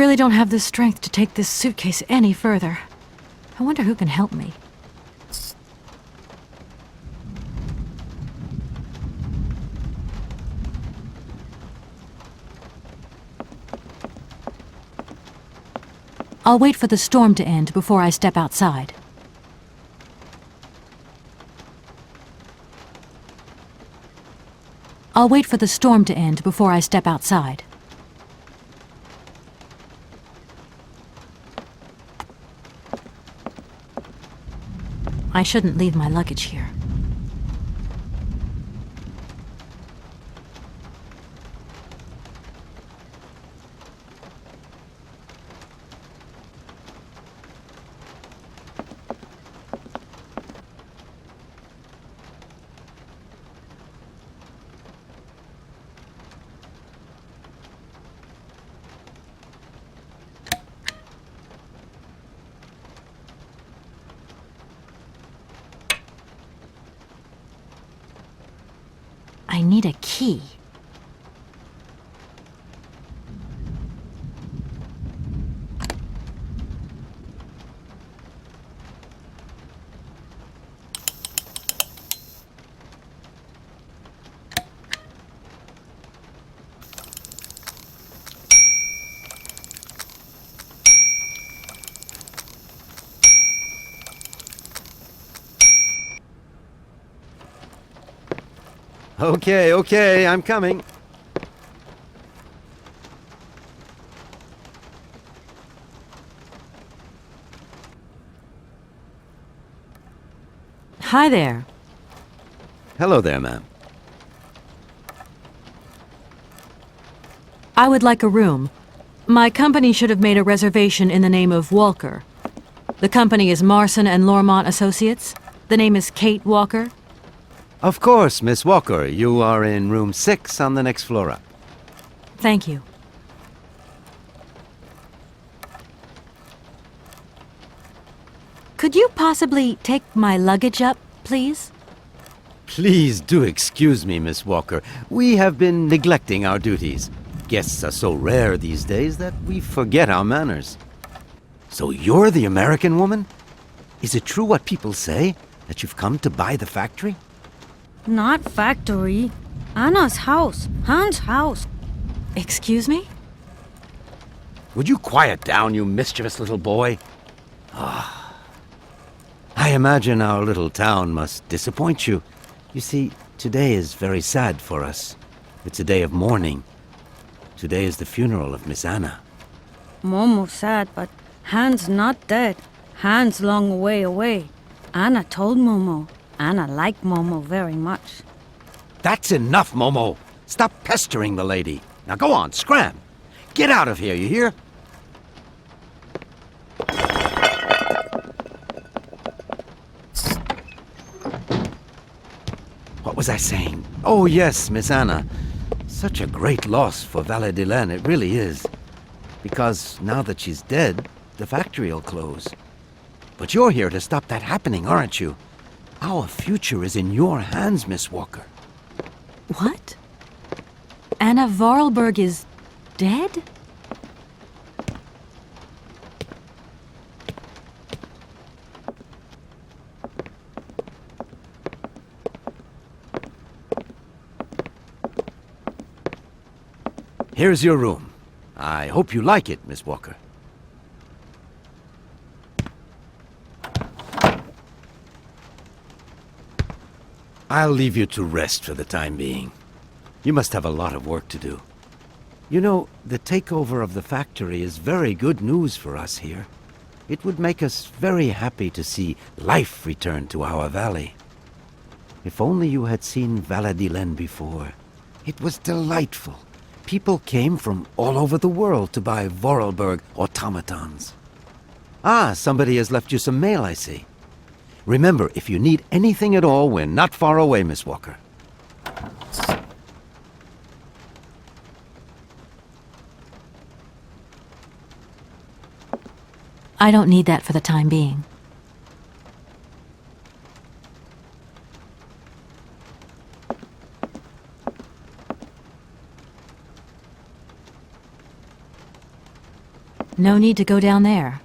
really don't have the strength to take this suitcase any further. I wonder who can help me. I'll wait for the storm to end before I step outside. I'll wait for the storm to end before I step outside. I shouldn't leave my luggage here. I need a key. Okay, I'm coming. Hi there. Hello there, ma'am. I would like a room. My company should have made a reservation in the name of Walker. The company is Marson and Lormont Associates. The name is Kate Walker. Of course, Miss Walker. You are in room 6 on the next floor up. Thank you. Could you possibly take my luggage up, please? Please do excuse me, Miss Walker. We have been neglecting our duties. Guests are so rare these days that we forget our manners. So you're the American woman? Is it true what people say, that you've come to buy the factory? Not factory. Anna's house. Hans' house. Excuse me? Would you quiet down, you mischievous little boy? I imagine our little town must disappoint you. You see, today is very sad for us. It's a day of mourning. Today is the funeral of Miss Anna. Momo sad, but Hans not dead. Hans long way away. Anna told Momo. Anna liked Momo very much. That's enough, Momo. Stop pestering the lady. Now go on, scram. Get out of here, you hear? What was I saying? Oh, yes, Miss Anna. Such a great loss for Valadilene, it really is. Because now that she's dead, the factory'll close. But you're here to stop that happening, aren't you? Our future is in your hands, Miss Walker. What? Anna Vorarlberg is dead? Here's your room. I hope you like it, Miss Walker. I'll leave you to rest for the time being. You must have a lot of work to do. You know, the takeover of the factory is very good news for us here. It would make us very happy to see life return to our valley. If only you had seen Valadilene before. It was delightful. People came from all over the world to buy Vorarlberg automatons. Ah, somebody has left you some mail, I see. Remember, if you need anything at all, we're not far away, Miss Walker. I don't need that for the time being. No need to go down there.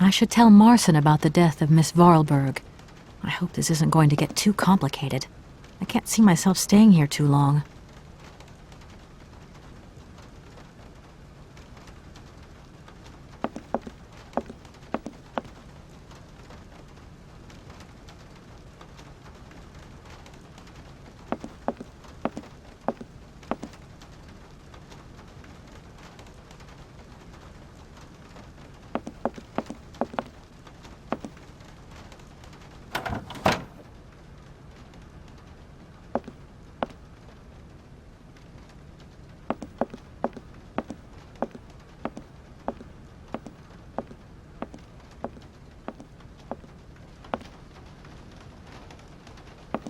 I should tell Marson about the death of Miss Varlberg. I hope this isn't going to get too complicated. I can't see myself staying here too long.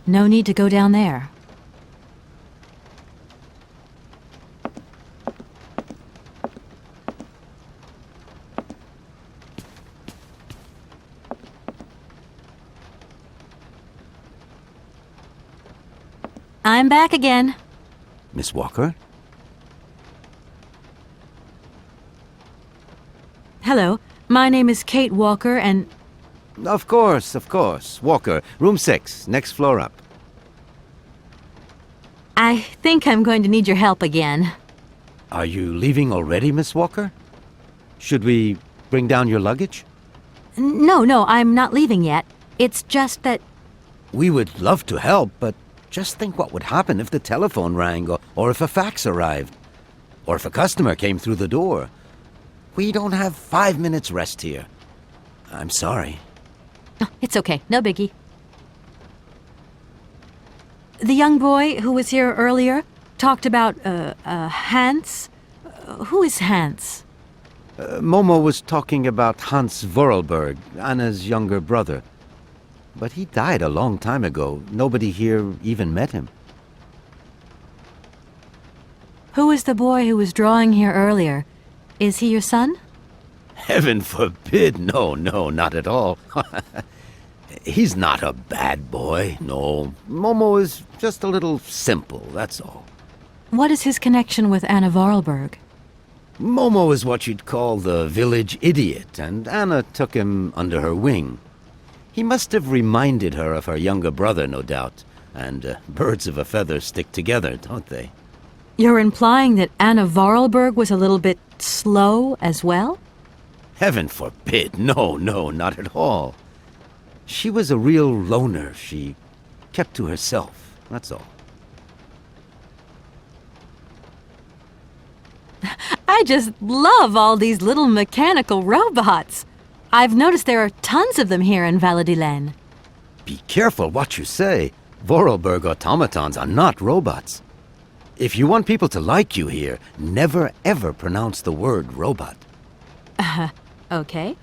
No need to go down there. I'm back again. Miss Walker? Hello, my name is Kate Walker and... Of course. Walker, room 6, next floor up. I think I'm going to need your help again. Are you leaving already, Miss Walker? Should we bring down your luggage? No, I'm not leaving yet. It's just that... We would love to help, but just think what would happen if the telephone rang, or if a fax arrived, or if a customer came through the door. We don't have 5 minutes rest here. I'm sorry. It's okay, no biggie. The young boy who was here earlier talked about, Hans? Who is Hans? Momo was talking about Hans Vorarlberg, Anna's younger brother. But he died a long time ago. Nobody here even met him. Who is the boy who was drawing here earlier? Is he your son? Heaven forbid! No, not at all. He's not a bad boy, no. Momo is just a little simple, that's all. What is his connection with Anna Vorarlberg? Momo is what you'd call the village idiot, and Anna took him under her wing. He must have reminded her of her younger brother, no doubt. And birds of a feather stick together, don't they? You're implying that Anna Vorarlberg was a little bit slow as well? Heaven forbid! No, not at all. She was a real loner. She kept to herself, that's all. I just love all these little mechanical robots. I've noticed there are tons of them here in Valladolid. Be careful what you say. Vorarlberg automatons are not robots. If you want people to like you here, never ever pronounce the word robot. Okay.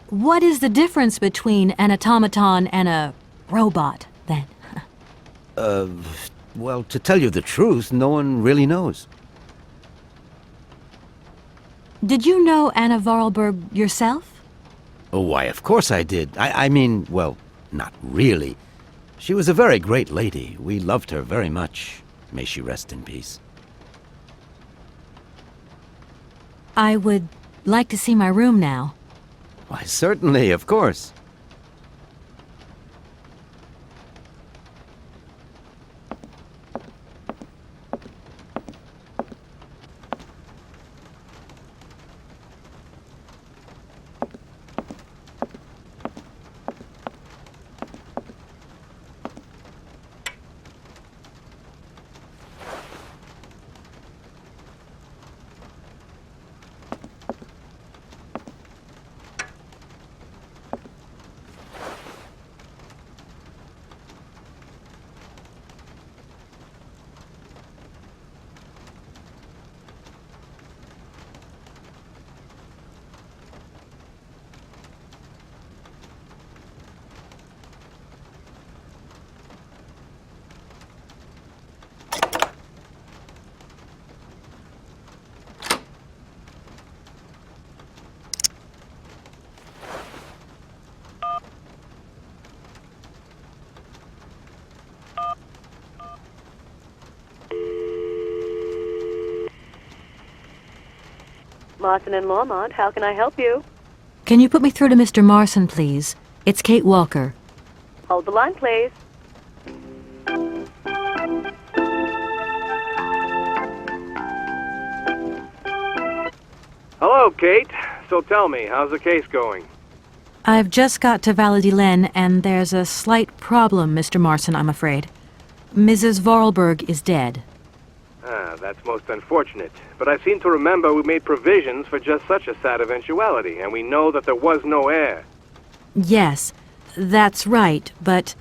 What is the difference between an automaton and a robot, then? Well, to tell you the truth, no one really knows. Did you know Anna Vorarlberg yourself? Oh, why, of course I did. I mean, well, not really. She was a very great lady. We loved her very much. May she rest in peace. I would like to see my room now. Why, certainly, of course. Marson and Lormont, how can I help you? Can you put me through to Mr. Marson, please? It's Kate Walker. Hold the line, please. Hello, Kate. So tell me, how's the case going? I've just got to Valley-de-Len, and there's a slight problem, Mr. Marson, I'm afraid. Mrs. Vorarlberg is dead. That's most unfortunate. But I seem to remember we made provisions for just such a sad eventuality, and we know that there was no heir. Yes, that's right, but...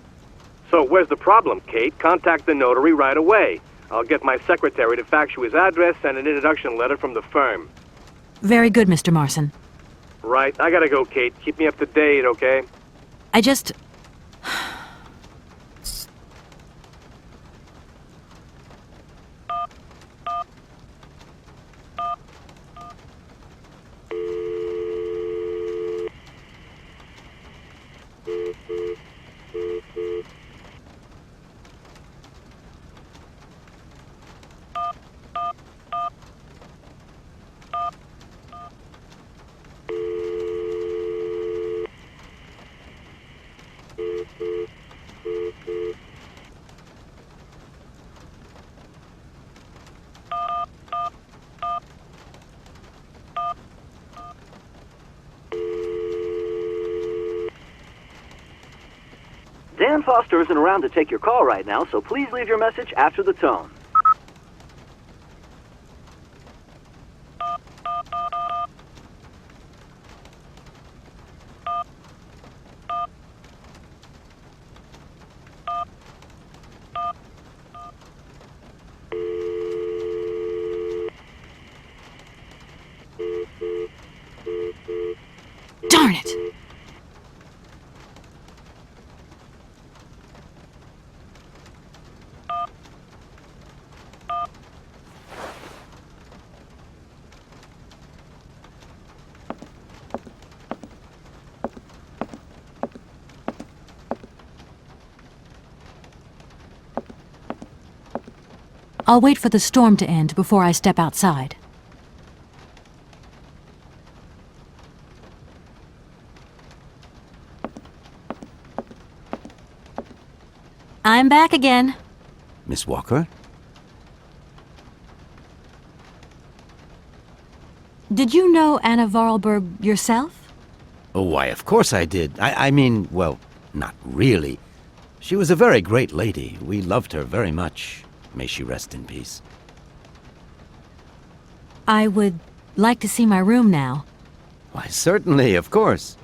So where's the problem, Kate? Contact the notary right away. I'll get my secretary to fax you his address and an introduction letter from the firm. Very good, Mr. Marson. Right, I gotta go, Kate. Keep me up to date, okay? I just... Dan Foster isn't around to take your call right now, so please leave your message after the tone. Darn it! I'll wait for the storm to end before I step outside. I'm back again. Miss Walker? Did you know Anna Vorarlberg yourself? Oh, why, of course I did. I mean, well, not really. She was a very great lady. We loved her very much. May she rest in peace. I would like to see my room now. Why, certainly, of course.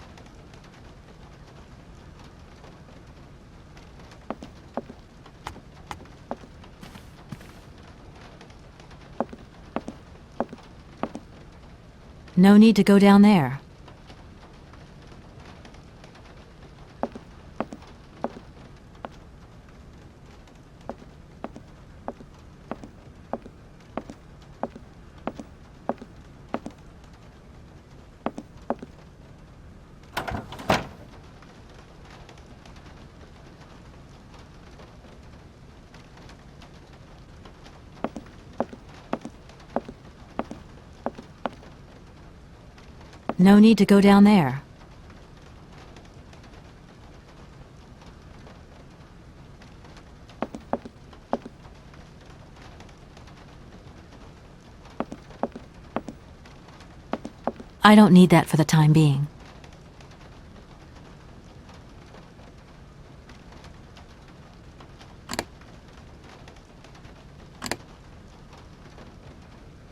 No need to go down there. No need to go down there. I don't need that for the time being.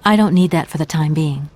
I don't need that for the time being.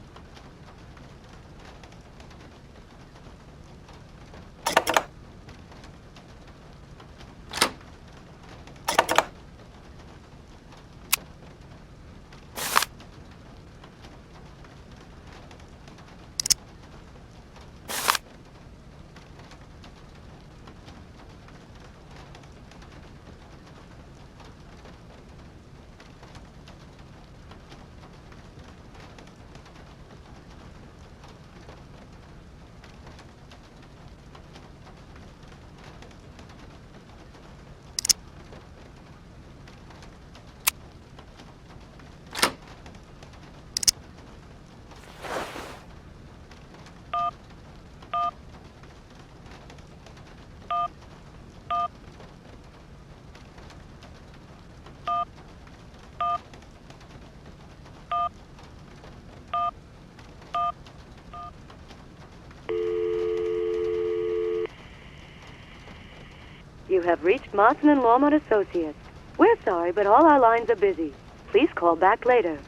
have reached Marson and Lormont Associates. We're sorry, but all our lines are busy. Please call back later.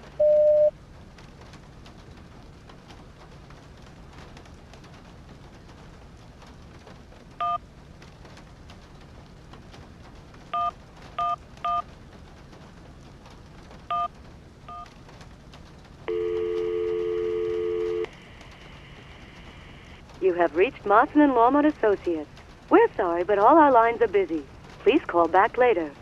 You have reached Marson and Lormont Associates. We're sorry, but all our lines are busy. Please call back later.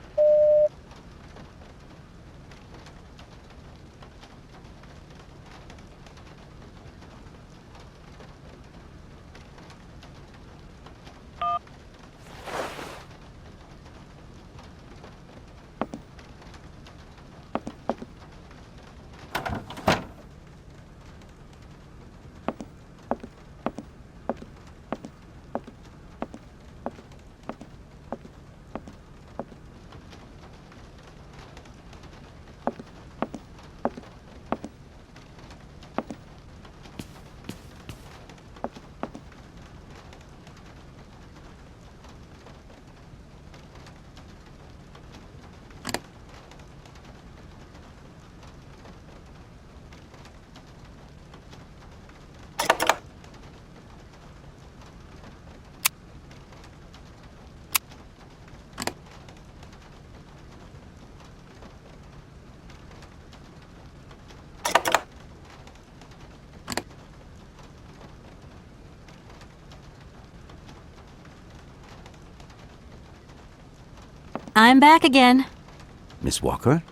I'm back again. Miss Walker?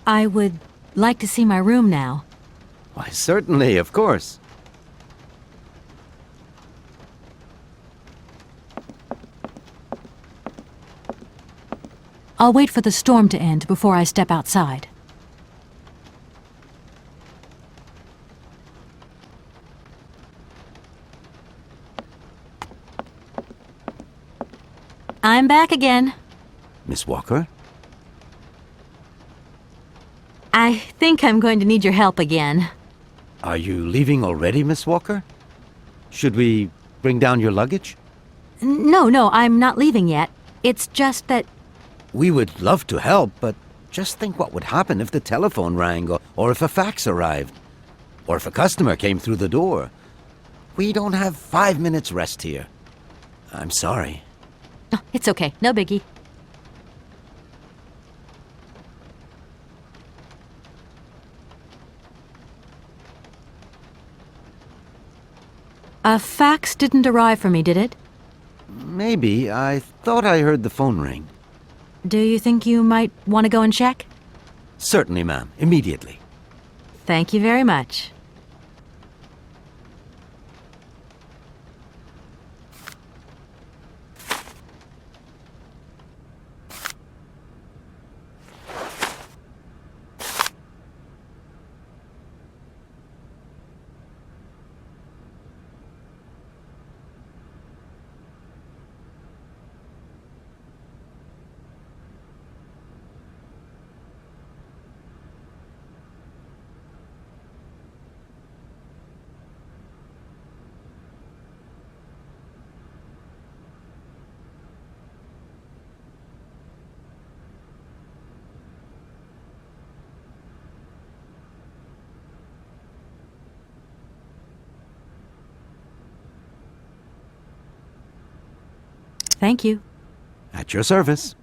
I would like to see my room now. Why, certainly, of course. I'll wait for the storm to end before I step outside. I'm back again. Miss Walker? I think I'm going to need your help again. Are you leaving already, Miss Walker? Should we bring down your luggage? No, I'm not leaving yet. It's just that... We would love to help, but just think what would happen if the telephone rang, or if a fax arrived, or if a customer came through the door. We don't have 5 minutes rest here. I'm sorry. Oh, it's okay, no biggie. A fax didn't arrive for me, did it? Maybe. I thought I heard the phone ring. Do you think you might want to go and check? Certainly, ma'am. Immediately. Thank you very much. Thank you. At your service.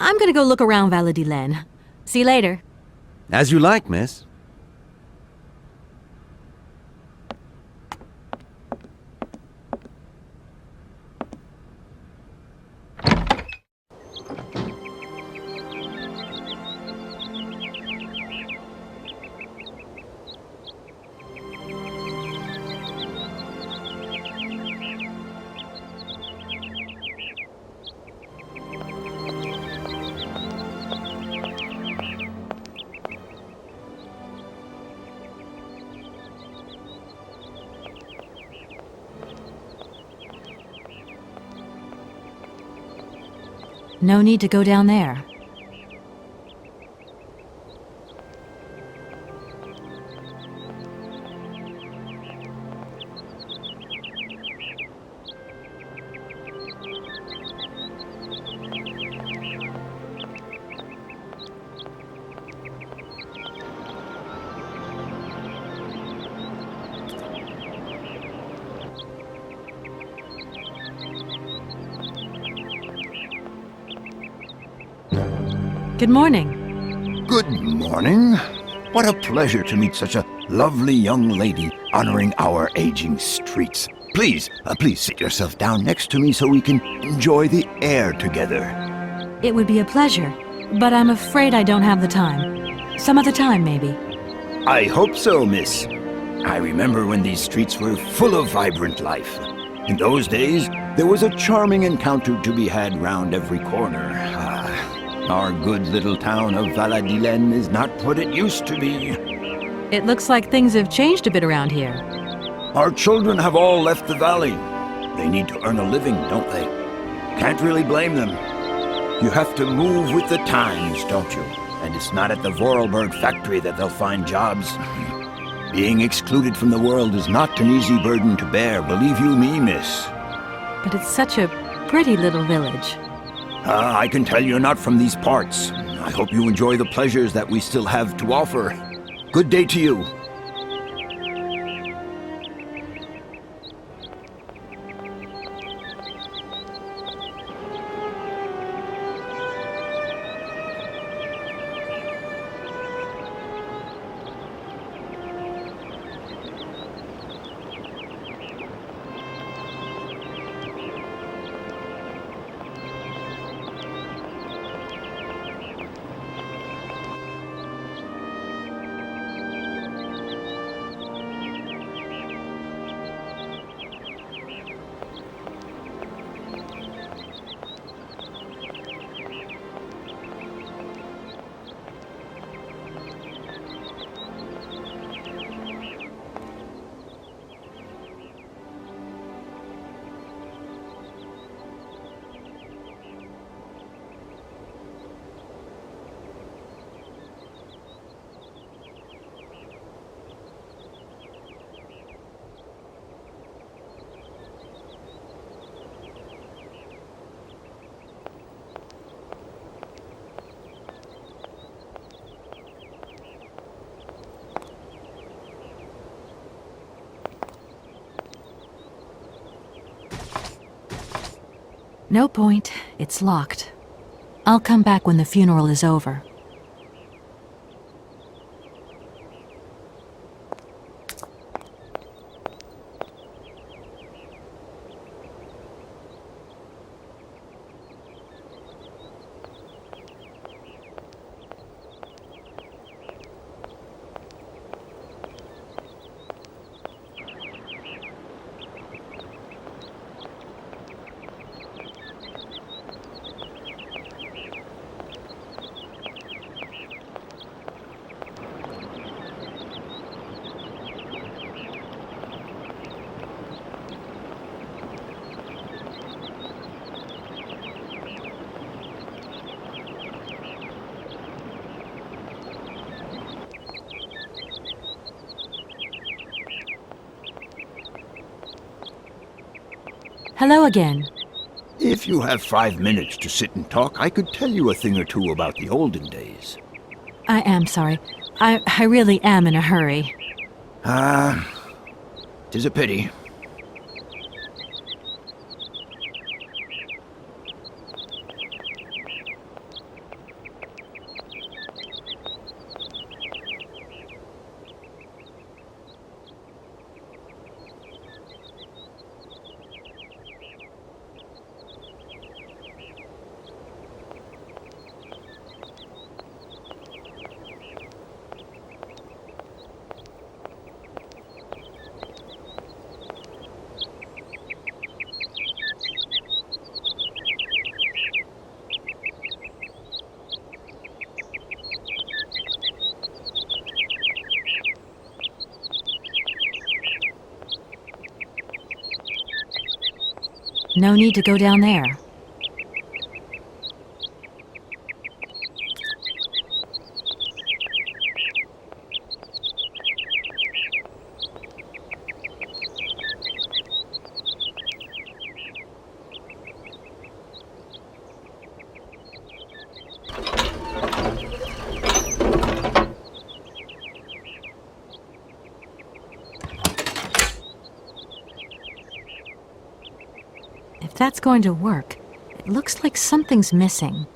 I'm gonna go look around Valladolid. See you later. As you like, miss. No need to go down there. Good morning. Good morning. What a pleasure to meet such a lovely young lady honoring our aging streets. Please sit yourself down next to me so we can enjoy the air together. It would be a pleasure, but I'm afraid I don't have the time. Some other time, maybe. I hope so, miss. I remember when these streets were full of vibrant life. In those days, there was a charming encounter to be had round every corner. Our good little town of Valladolid is not what it used to be. It looks like things have changed a bit around here. Our children have all left the valley. They need to earn a living, don't they? Can't really blame them. You have to move with the times, don't you? And it's not at the Vorarlberg factory that they'll find jobs. Being excluded from the world is not an easy burden to bear, believe you me, miss. But it's such a pretty little village. I can tell you're not from these parts. I hope you enjoy the pleasures that we still have to offer. Good day to you. No point. It's locked. I'll come back when the funeral is over. Hello again. If you have 5 minutes to sit and talk, I could tell you a thing or two about the olden days. I am sorry. I really am in a hurry. Tis a pity. No need to go down there. If that's going to work, it looks like something's missing.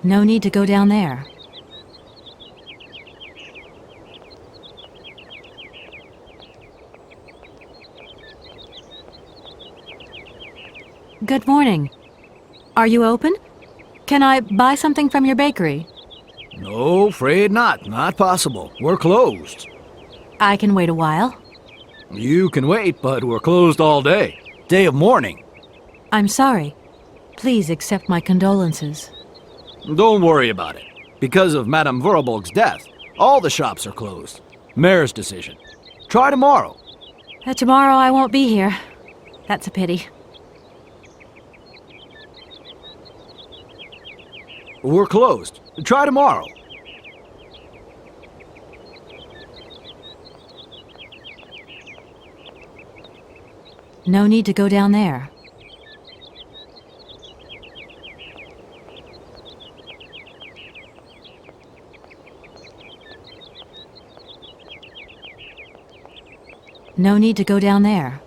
No need to go down there. Good morning. Are you open? Can I buy something from your bakery? No, afraid not. Not possible. We're closed. I can wait a while. You can wait, but we're closed all day. Day of mourning. I'm sorry. Please accept my condolences. Don't worry about it. Because of Madame Vorarlberg's death, all the shops are closed. Mayor's decision. Try tomorrow. Tomorrow I won't be here. That's a pity. We're closed. Try tomorrow. No need to go down there. No need to go down there.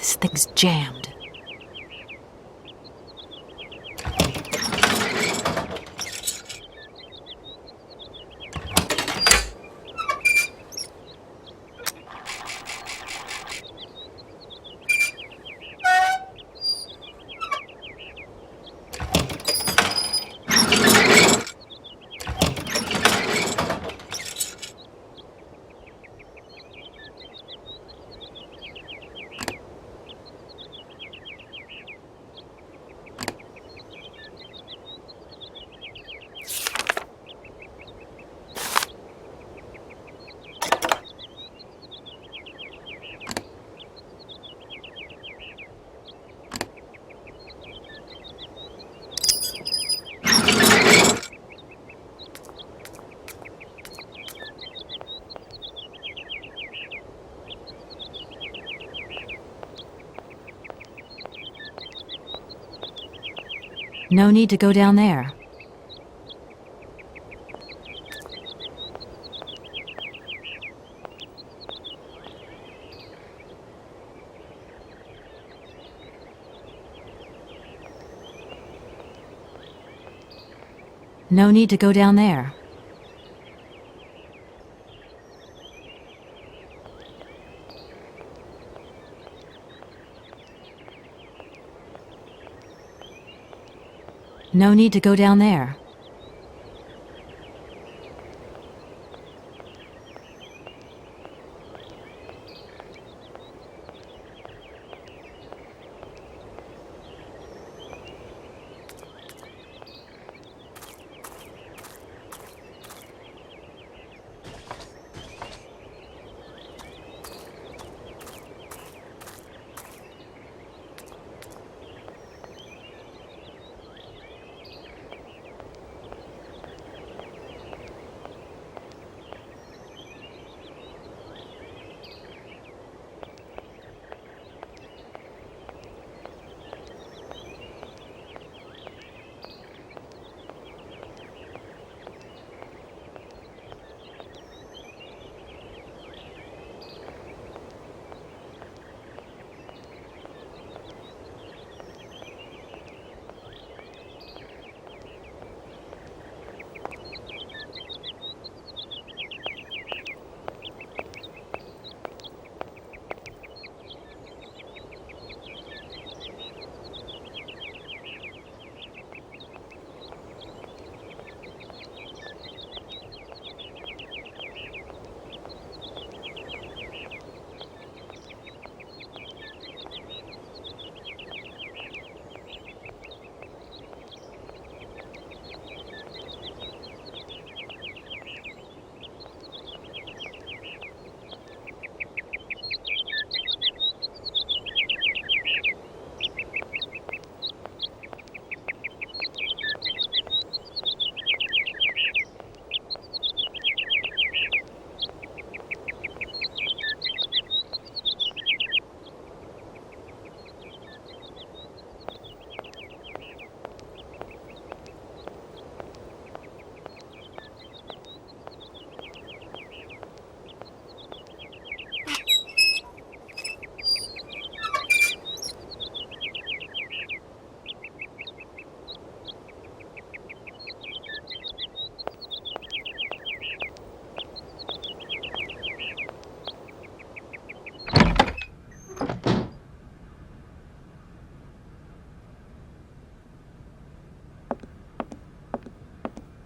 This thing's jammed. No need to go down there. No need to go down there. No need to go down there.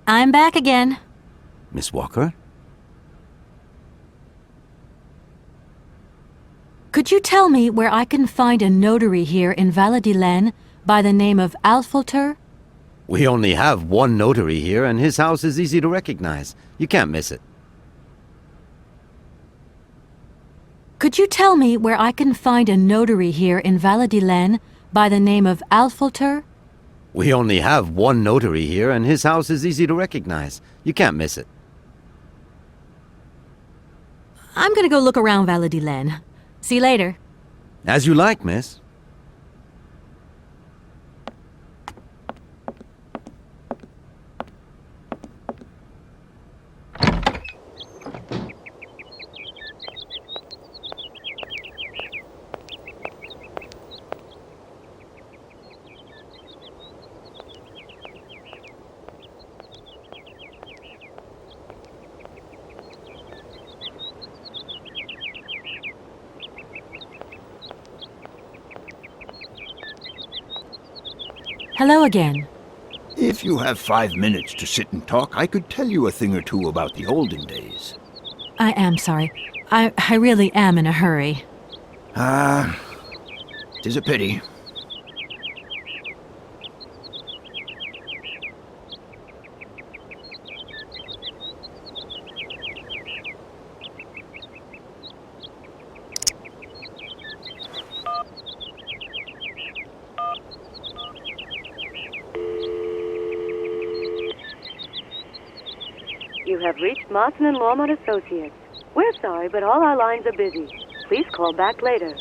I'm back again. Miss Walker? Could you tell me where I can find a notary here in Valladolid by the name of Alfolter? We only have one notary here, and his house is easy to recognize. You can't miss it. Could you tell me where I can find a notary here in Valladolid by the name of Alfolter? We only have one notary here, and his house is easy to recognize. You can't miss it. I'm gonna go look around Valladolid. See you later. As you like, miss. Hello again. If you have 5 minutes to sit and talk, I could tell you a thing or two about the olden days. I am sorry. I really am in a hurry. Tis a pity. You have reached Martin and Lormont Associates. We're sorry, but all our lines are busy. Please call back later.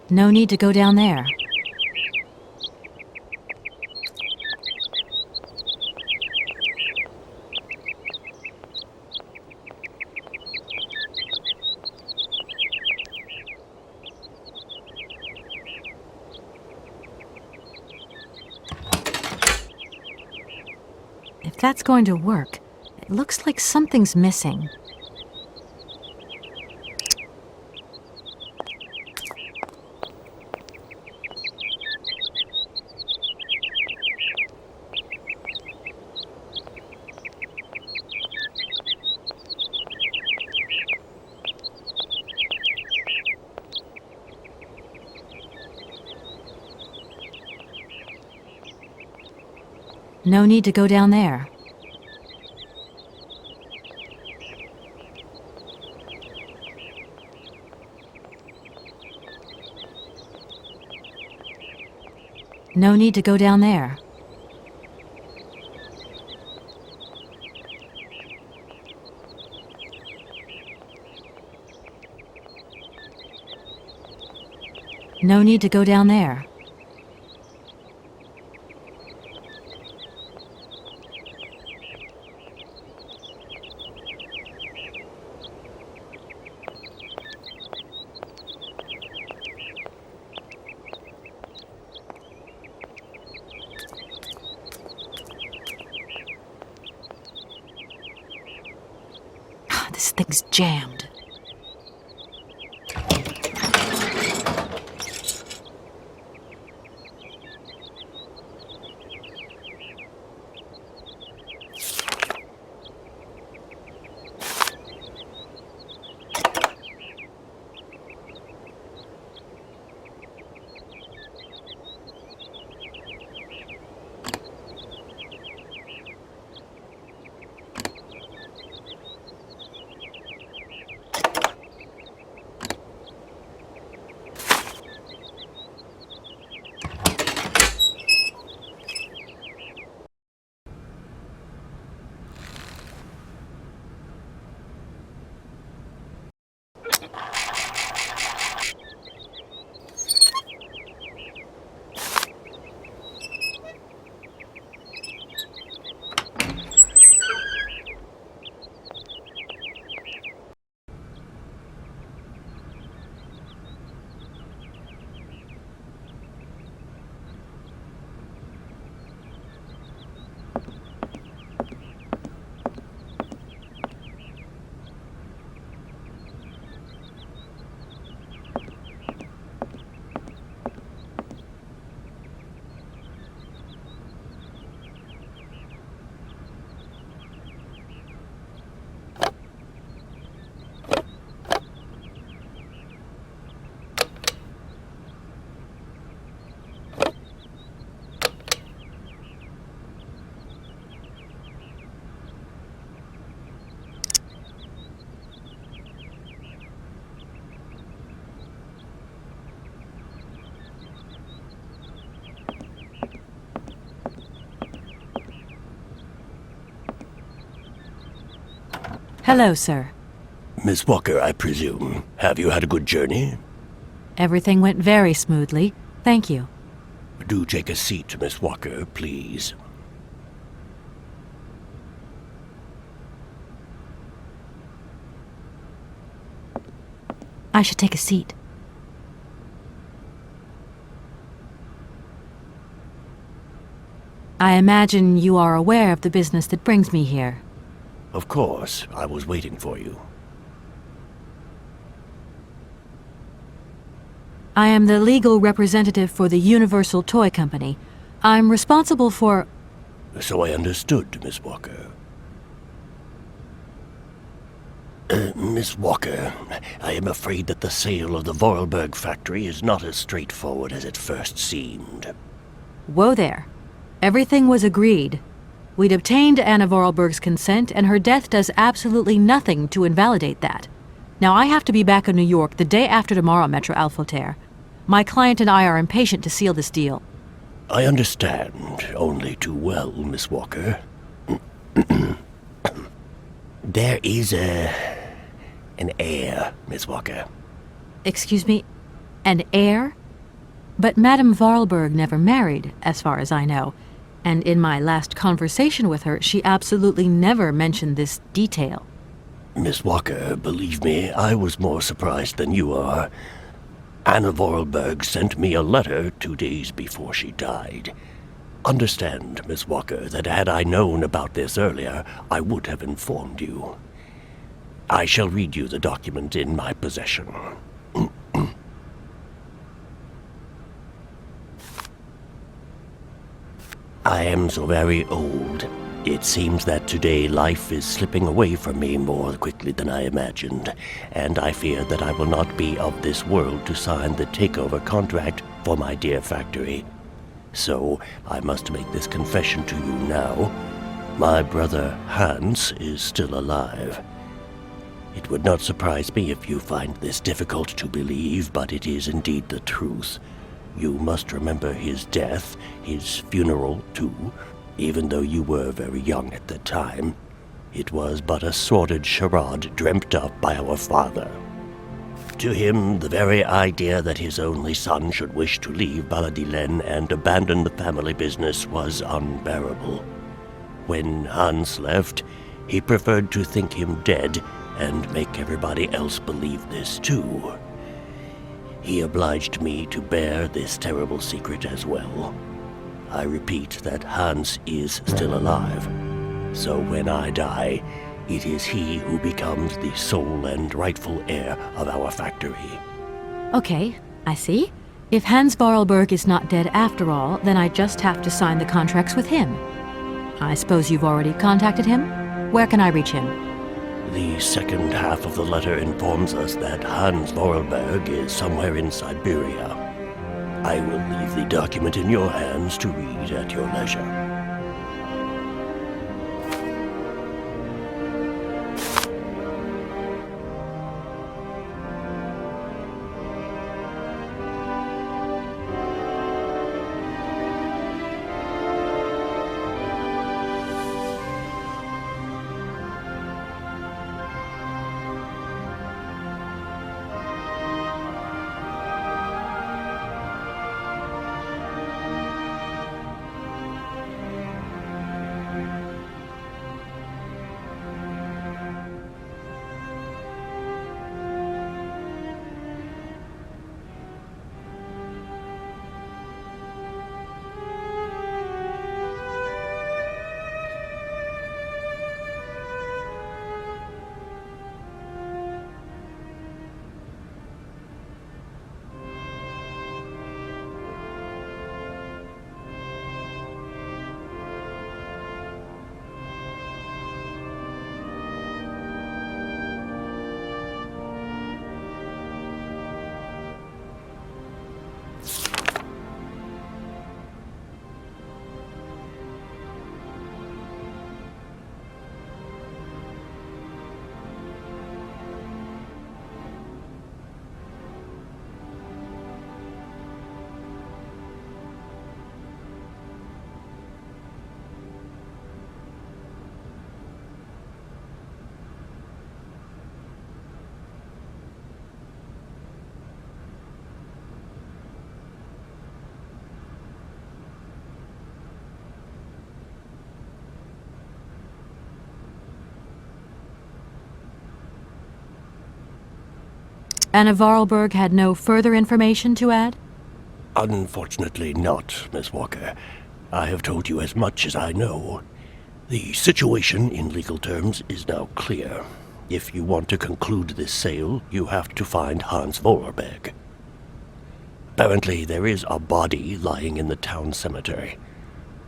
No need to go down there. If that's going to work, it looks like something's missing. No need to go down there. No need to go down there. No need to go down there. This thing's jammed. Hello, sir. Miss Walker, I presume. Have you had a good journey? Everything went very smoothly. Thank you. Do take a seat, Miss Walker, please. I should take a seat. I imagine you are aware of the business that brings me here. Of course, I was waiting for you. I am the legal representative for the Universal Toy Company. I'm responsible for... So I understood, Miss Walker. Miss Walker, I am afraid that the sale of the Vorarlberg factory is not as straightforward as it first seemed. Whoa there. Everything was agreed. We'd obtained Anna Vorarlberg's consent, and her death does absolutely nothing to invalidate that. Now, I have to be back in New York the day after tomorrow, Metro Alphoter. My client and I are impatient to seal this deal. I understand only too well, Miss Walker. There is an heir, Miss Walker. Excuse me? An heir? But Madame Vorarlberg never married, as far as I know, and in my last conversation with her, she absolutely never mentioned this detail. Miss Walker, believe me, I was more surprised than you are. Anna Vorarlberg sent me a letter 2 days before she died. Understand, Miss Walker, that had I known about this earlier, I would have informed you. I shall read you the document in my possession. I am so very old. It seems that today life is slipping away from me more quickly than I imagined, and I fear that I will not be of this world to sign the takeover contract for my dear factory. So, I must make this confession to you now. My brother Hans is still alive. It would not surprise me if you find this difficult to believe, but it is indeed the truth. You must remember his death, his funeral, too. Even though you were very young at the time, it was but a sordid charade dreamt up by our father. To him, the very idea that his only son should wish to leave Baladilen and abandon the family business was unbearable. When Hans left, he preferred to think him dead and make everybody else believe this too. He obliged me to bear this terrible secret as well. I repeat that Hans is still alive. So when I die, it is he who becomes the sole and rightful heir of our factory. Okay, I see. If Hans Vorarlberg is not dead after all, then I just have to sign the contracts with him. I suppose you've already contacted him? Where can I reach him? The second half of the letter informs us that Hans Vorarlberg is somewhere in Syberia. I will leave the document in your hands to read at your leisure. Anna Vorarlberg had no further information to add? Unfortunately not, Miss Walker. I have told you as much as I know. The situation, in legal terms, is now clear. If you want to conclude this sale, you have to find Hans Vorarlberg. Apparently, there is a body lying in the town cemetery.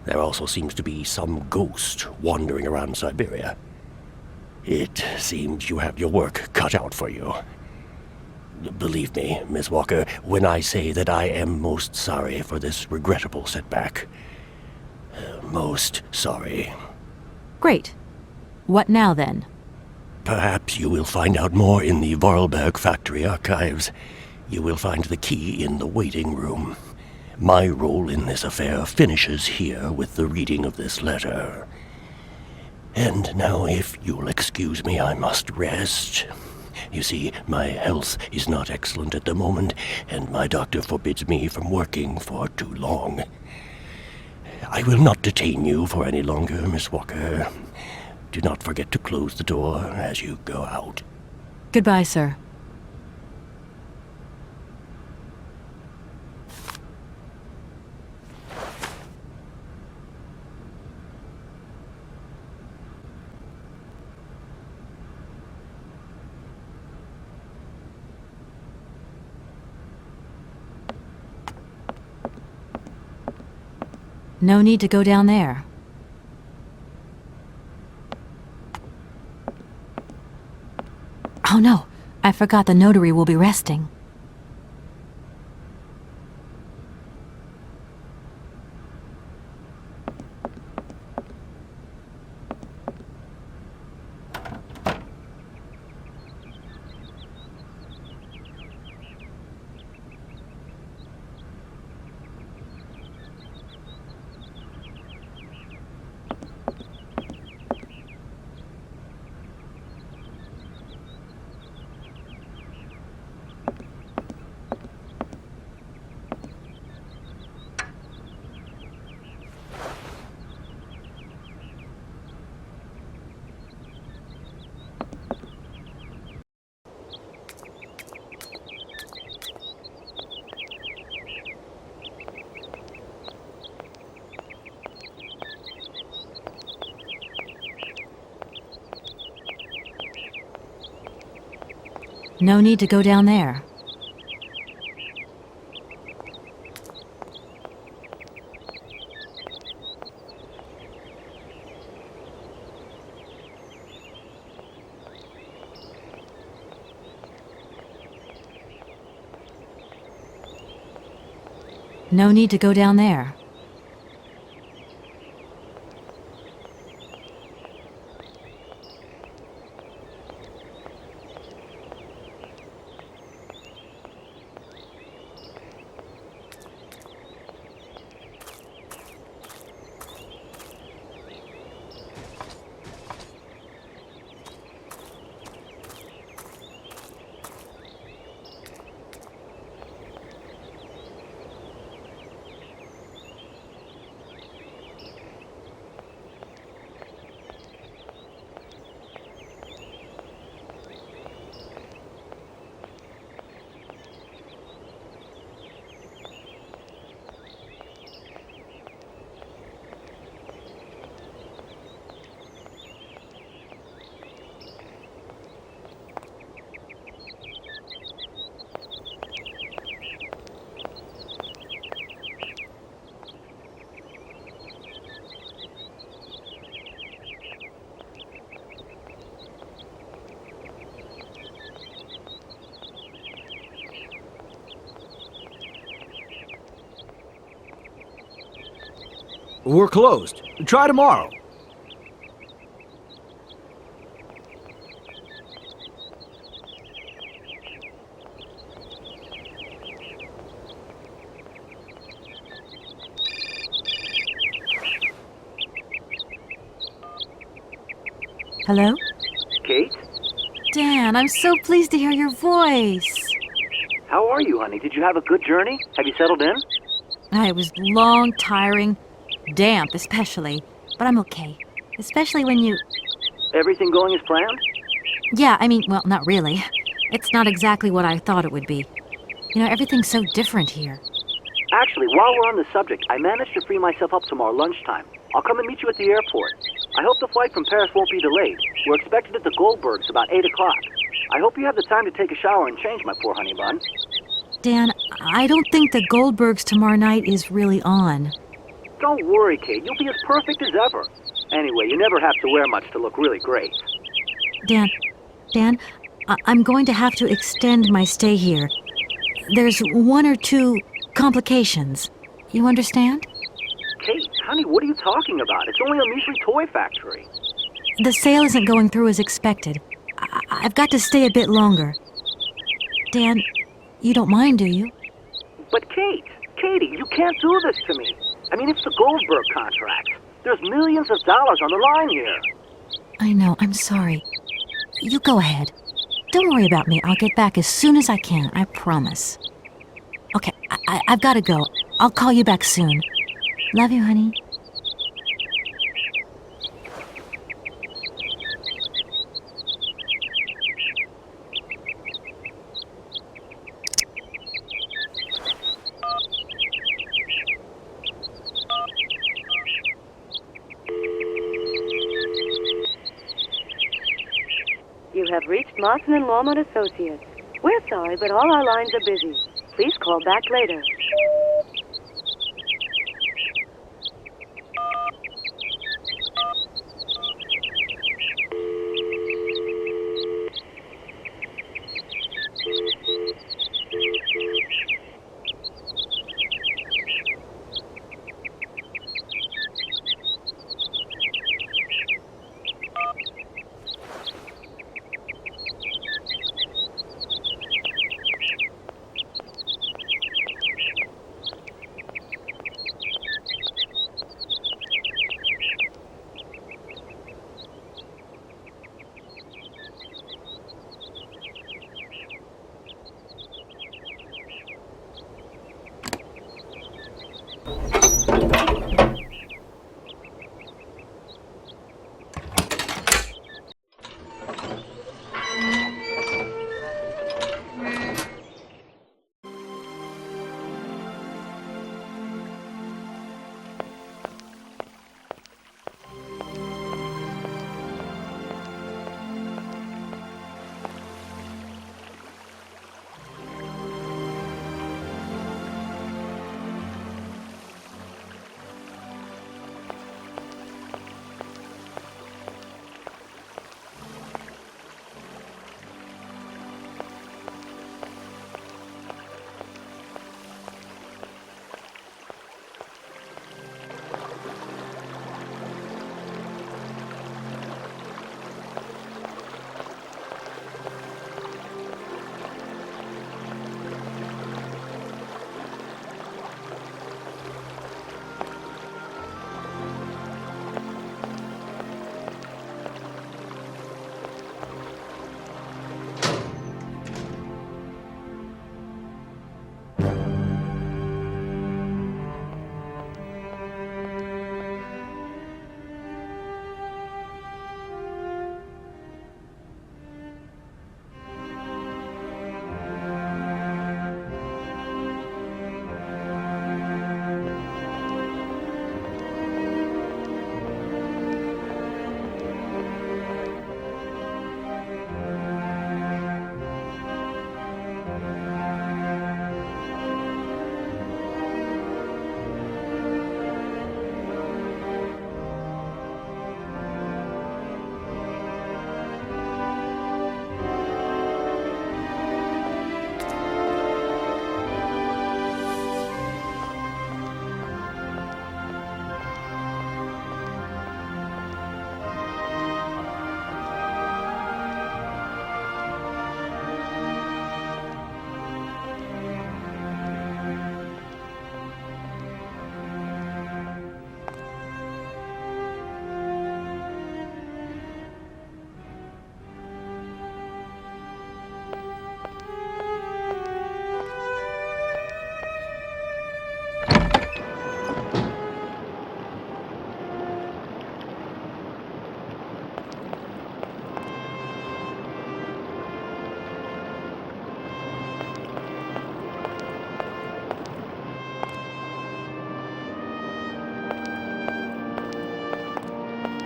There also seems to be some ghost wandering around Syberia. It seems you have your work cut out for you. Believe me, Miss Walker, when I say that I am most sorry for this regrettable setback. Most sorry. Great. What now, then? Perhaps you will find out more in the Vorarlberg factory archives. You will find the key in the waiting room. My role in this affair finishes here with the reading of this letter. And now, if you'll excuse me, I must rest. You see, my health is not excellent at the moment, and my doctor forbids me from working for too long. I will not detain you for any longer, Miss Walker. Do not forget to close the door as you go out. Goodbye, sir. No need to go down there. Oh no, I forgot the notary will be resting. No need to go down there. No need to go down there. We're closed. Try tomorrow. Hello? Kate? Dan, I'm so pleased to hear your voice. How are you, honey? Did you have a good journey? Have you settled in? It was long, tiring, damp especially, but I'm okay. Especially when you... Everything going as planned? Yeah, I mean, well, not really. It's not exactly what I thought it would be. You know, everything's so different here. Actually, while we're on the subject, I managed to free myself up tomorrow lunchtime. I'll come and meet you at the airport. I hope the flight from Paris won't be delayed. We're expected at the Goldbergs about 8 o'clock. I hope you have the time to take a shower and change, my poor honey bun. Dan, I don't think the Goldbergs tomorrow night is really on. Don't worry, Kate. You'll be as perfect as ever. Anyway, you never have to wear much to look really great. Dan, I'm going to have to extend my stay here. There's 1 or 2 complications. You understand? Kate, honey, what are you talking about? It's only a measly toy factory. The sale isn't going through as expected. I've got to stay a bit longer. Dan, you don't mind, do you? But Katie, you can't do this to me. I mean, it's the Goldberg contract. There's millions of dollars on the line here. I know, I'm sorry. You go ahead. Don't worry about me. I'll get back as soon as I can. I promise. Okay, I've got to go. I'll call you back soon. Love you, honey. You have reached Mawson and Walmart Associates. We're sorry, but all our lines are busy. Please call back later.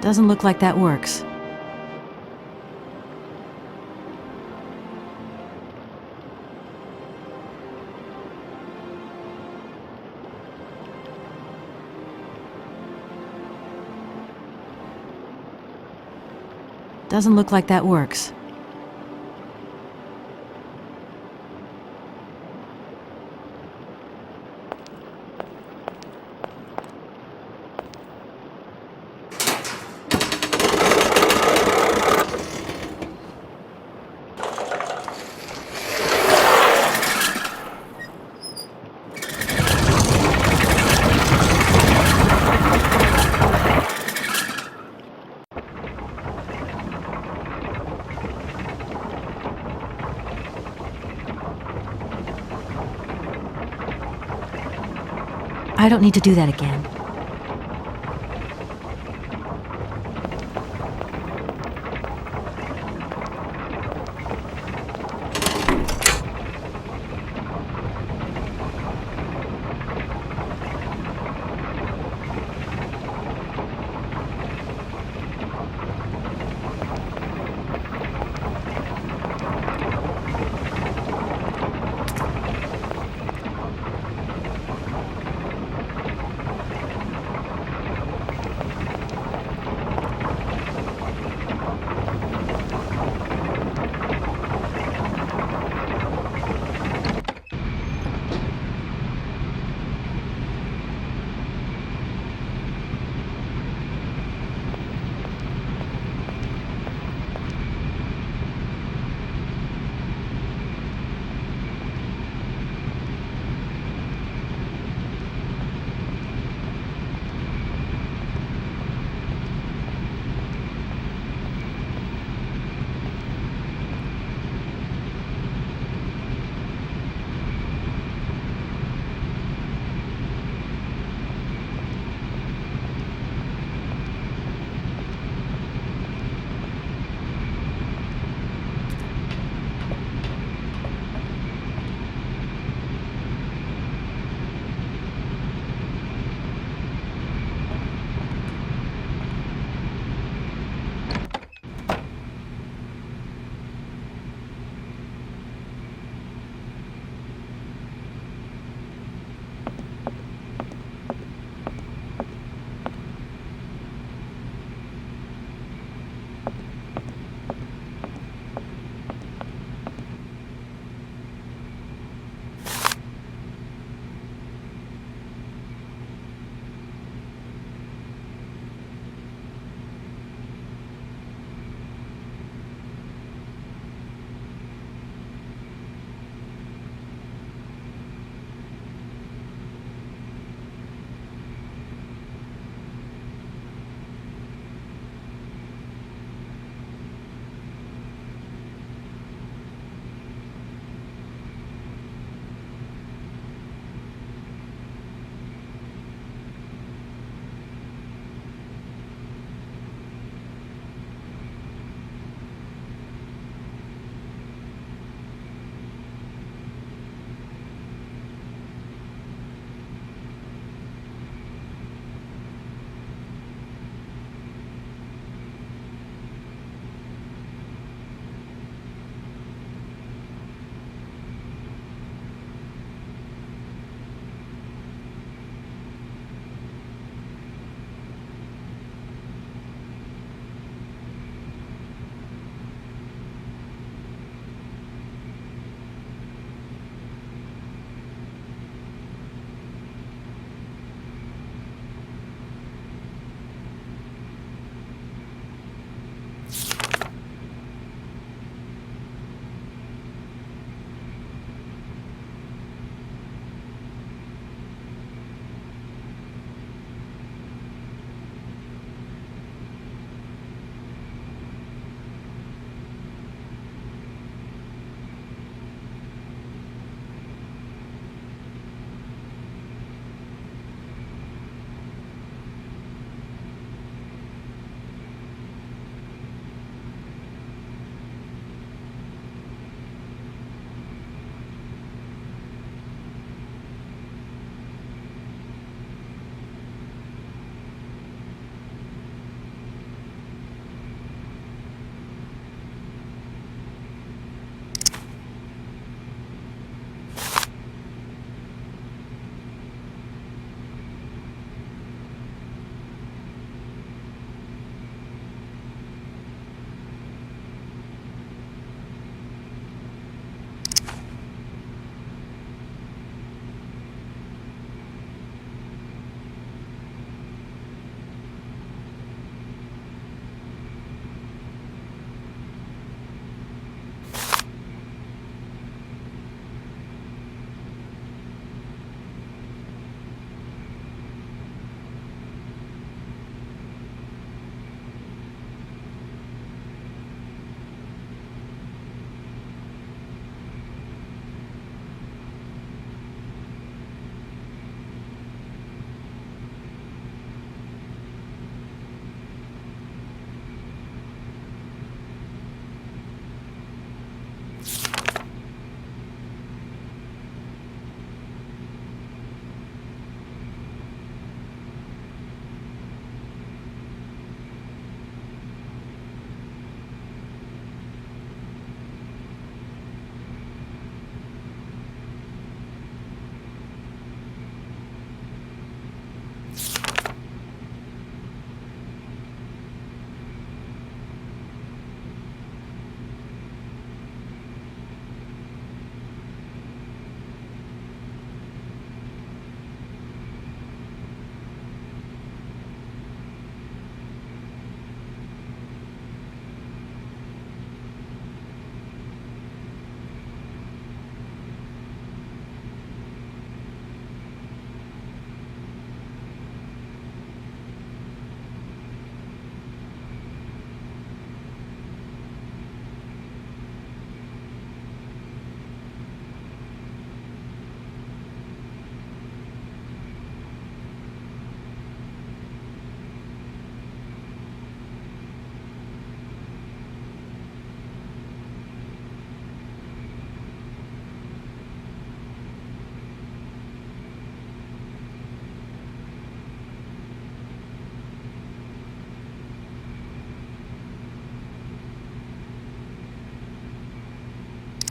Doesn't look like that works. Doesn't look like that works. I don't need to do that again.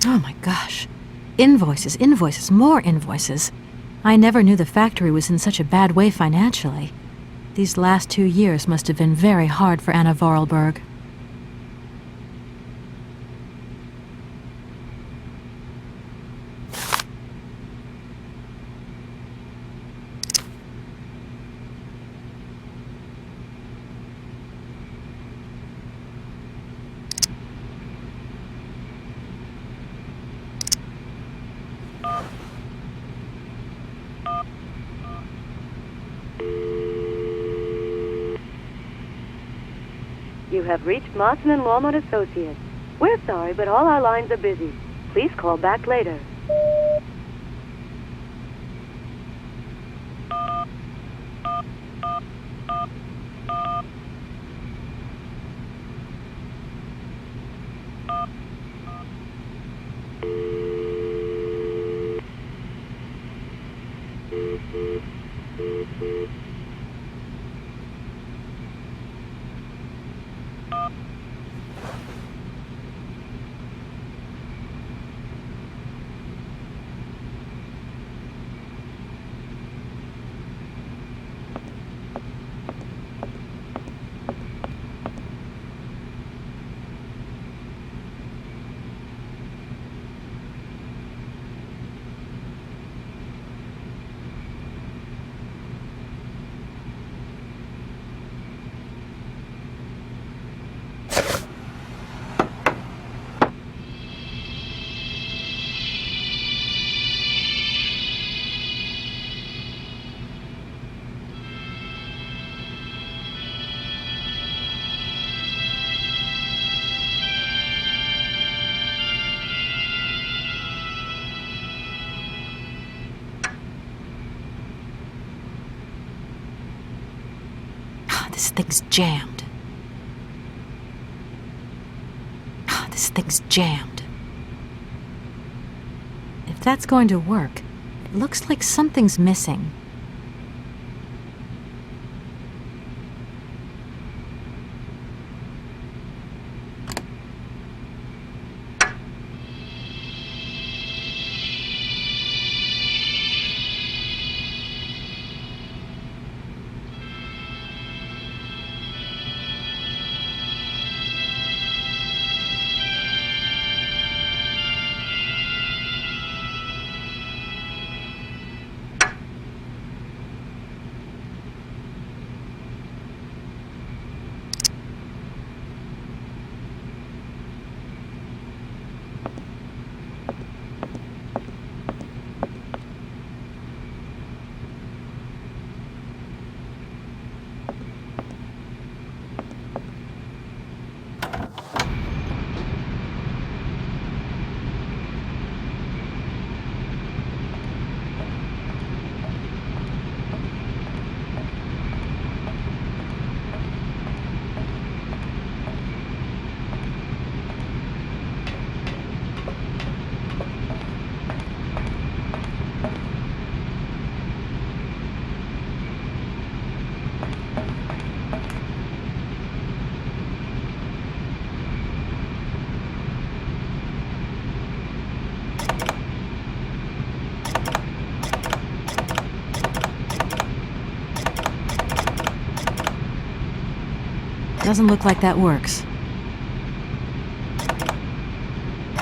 Oh my gosh. Invoices, invoices, more invoices. I never knew the factory was in such a bad way financially. These last 2 years must have been very hard for Anna Vorarlberg. You have reached Mawson and Walmart Associates. We're sorry, but all our lines are busy. Please call back later. This thing's jammed. This thing's jammed. If that's going to work, it looks like something's missing. Doesn't look like that works.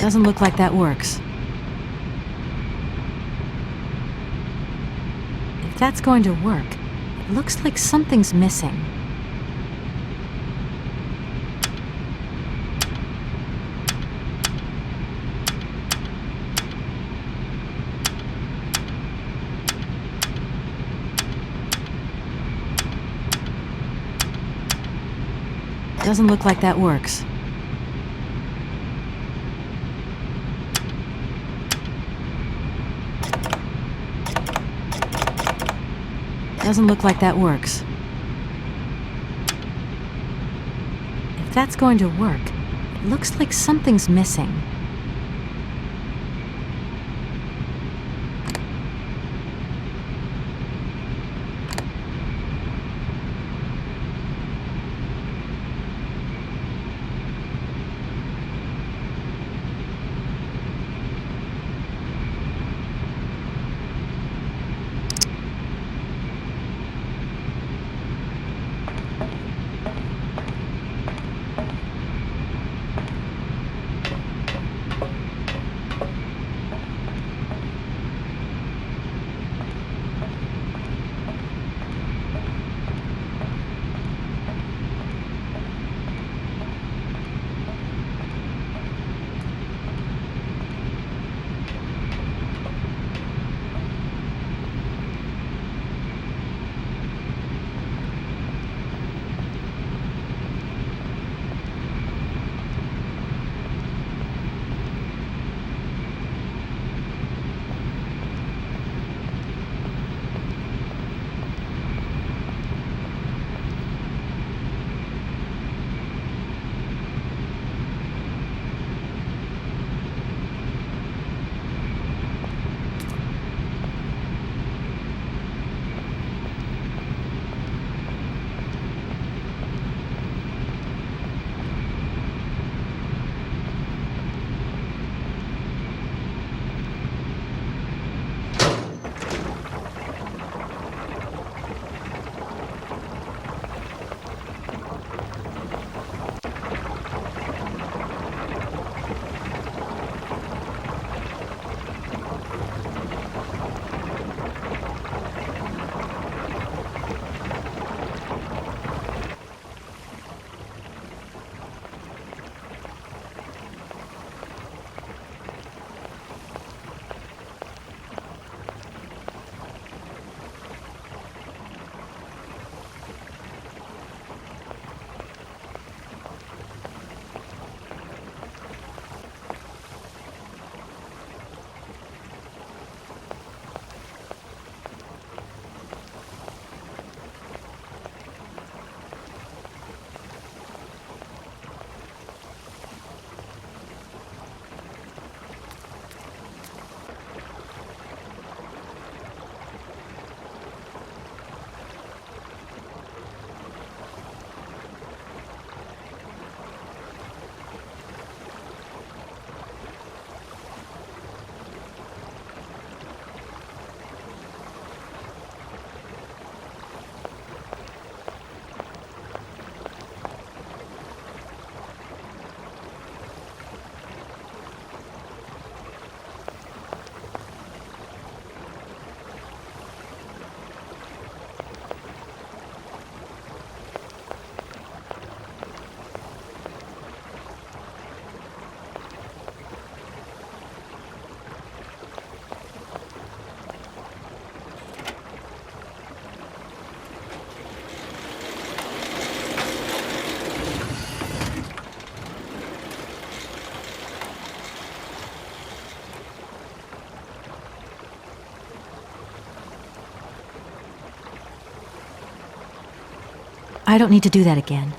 Doesn't look like that works. If that's going to work, it looks like something's missing. Doesn't look like that works. Doesn't look like that works. If that's going to work, it looks like something's missing. I don't need to do that again.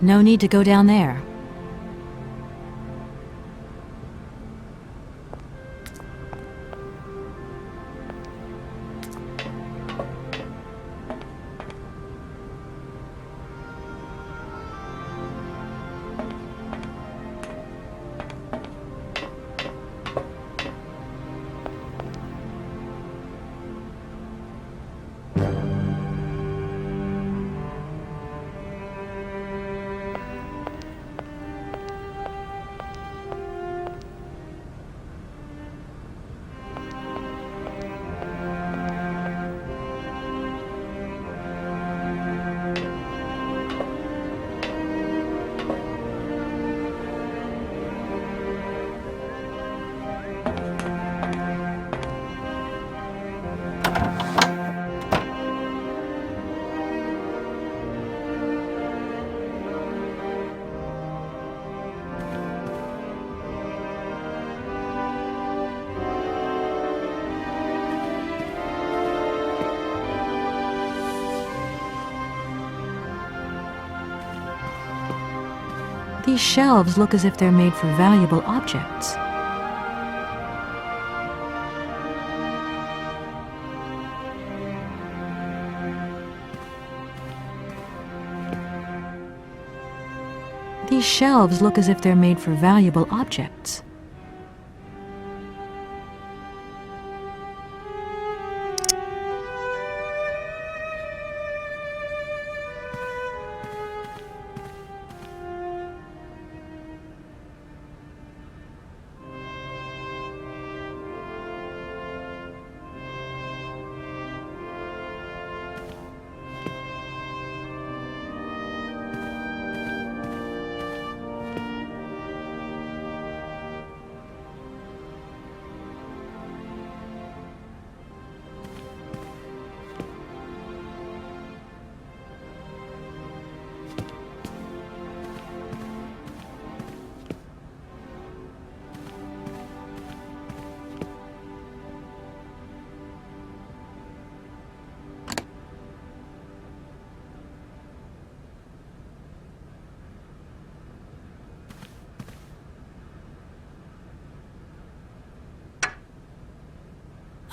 No need to go down there. These shelves look as if they're made for valuable objects. These shelves look as if they're made for valuable objects.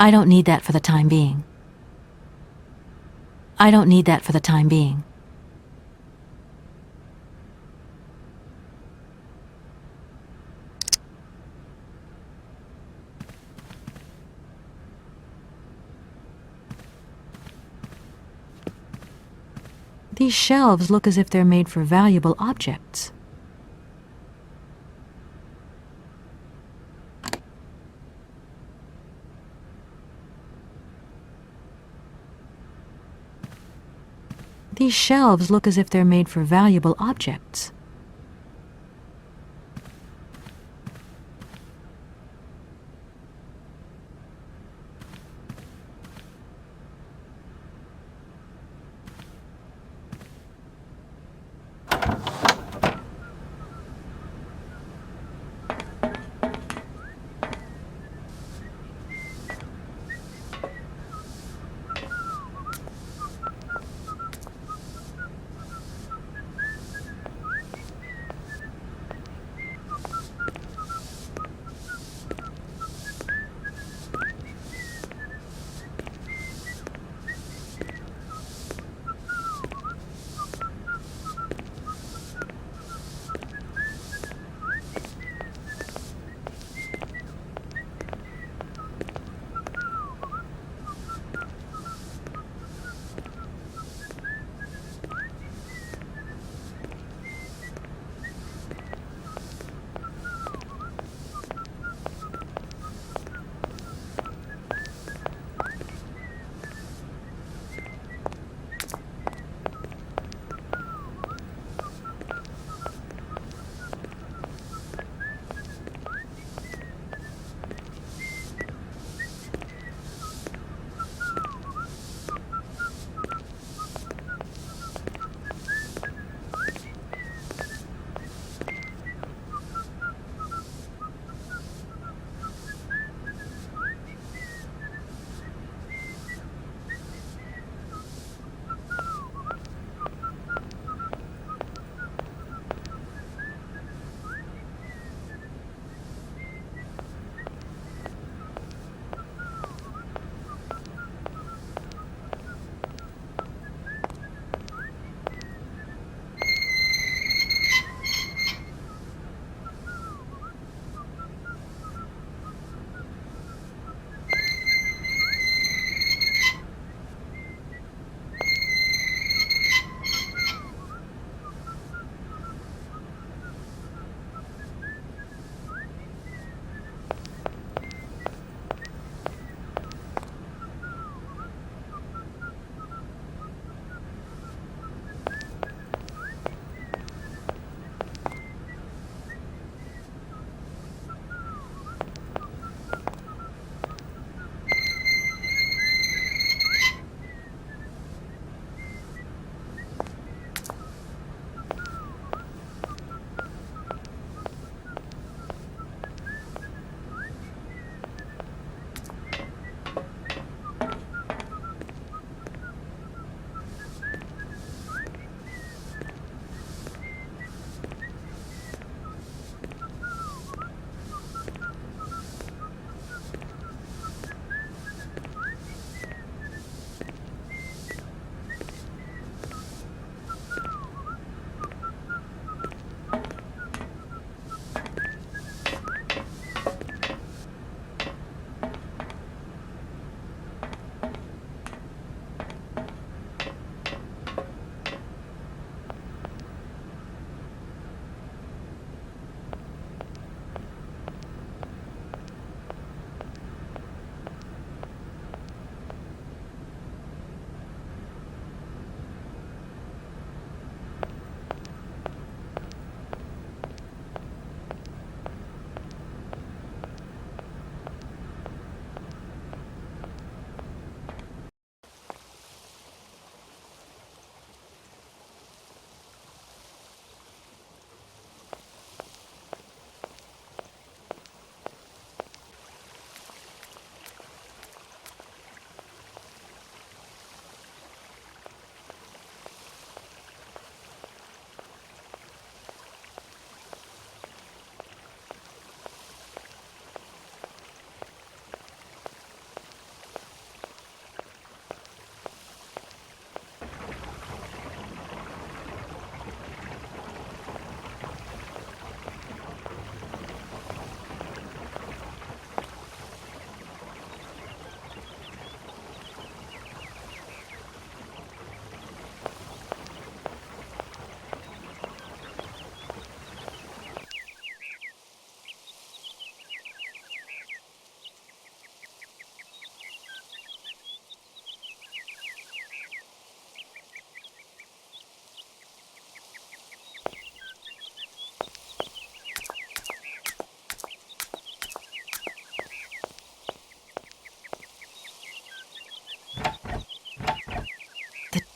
I don't need that for the time being. I don't need that for the time being. These shelves look as if they're made for valuable objects. These shelves look as if they're made for valuable objects.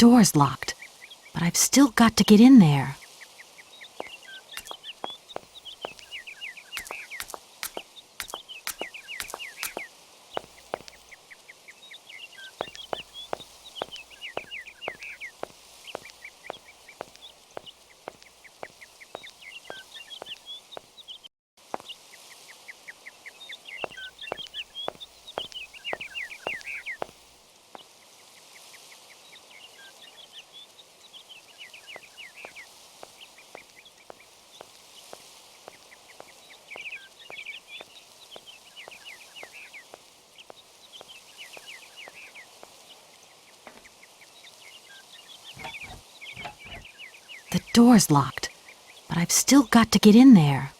door's locked, but I've still got to get in there. The door's locked, but I've still got to get in there.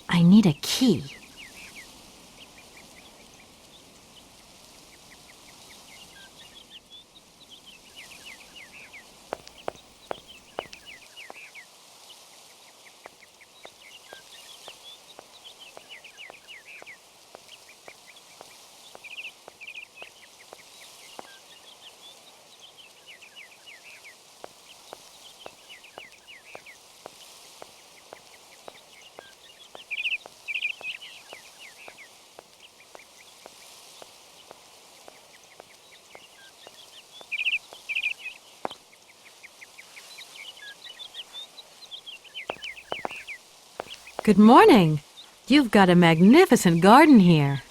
I need a key. Good morning. You've got a magnificent garden here.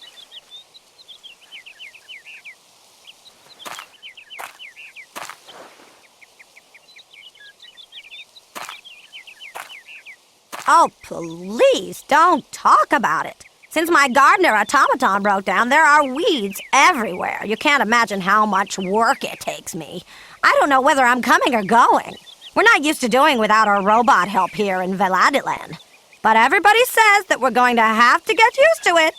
Oh, please don't talk about it. Since my gardener automaton broke down, there are weeds everywhere. You can't imagine how much work it takes me. I don't know whether I'm coming or going. We're not used to doing without our robot help here in Veladiland. But everybody says that we're going to have to get used to it.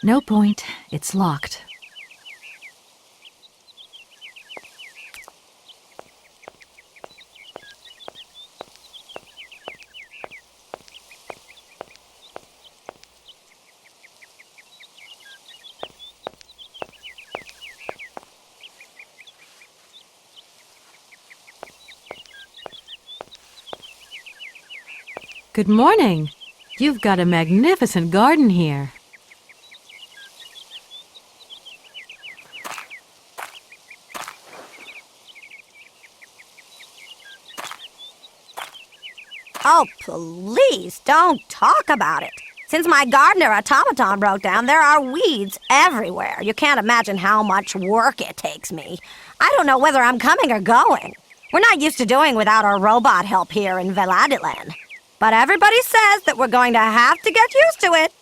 No point. It's locked. Good morning. You've got a magnificent garden here. Oh, please don't talk about it. Since my gardener automaton broke down, there are weeds everywhere. You can't imagine how much work it takes me. I don't know whether I'm coming or going. We're not used to doing without our robot help here in Veladiland. But everybody says that we're going to have to get used to it.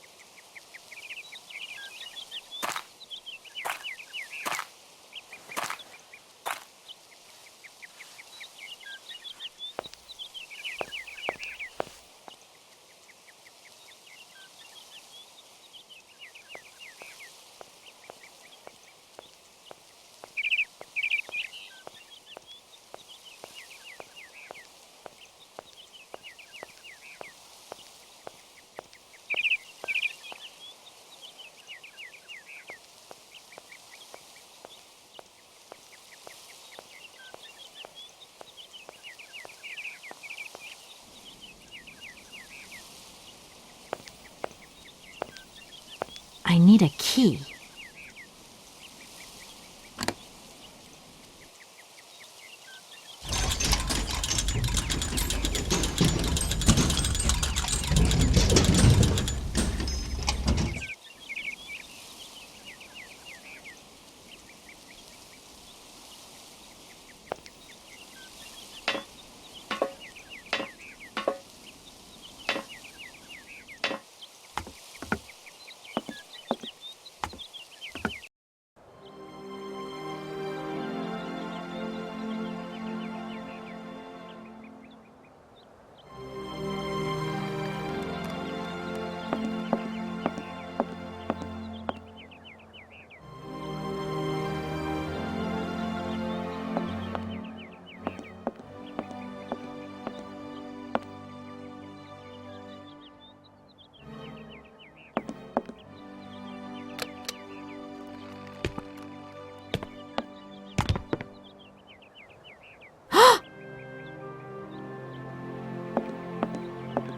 I need a key.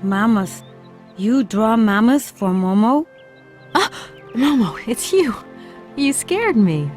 Mamas. You draw mamas for Momo? Ah, Momo, it's you. You scared me.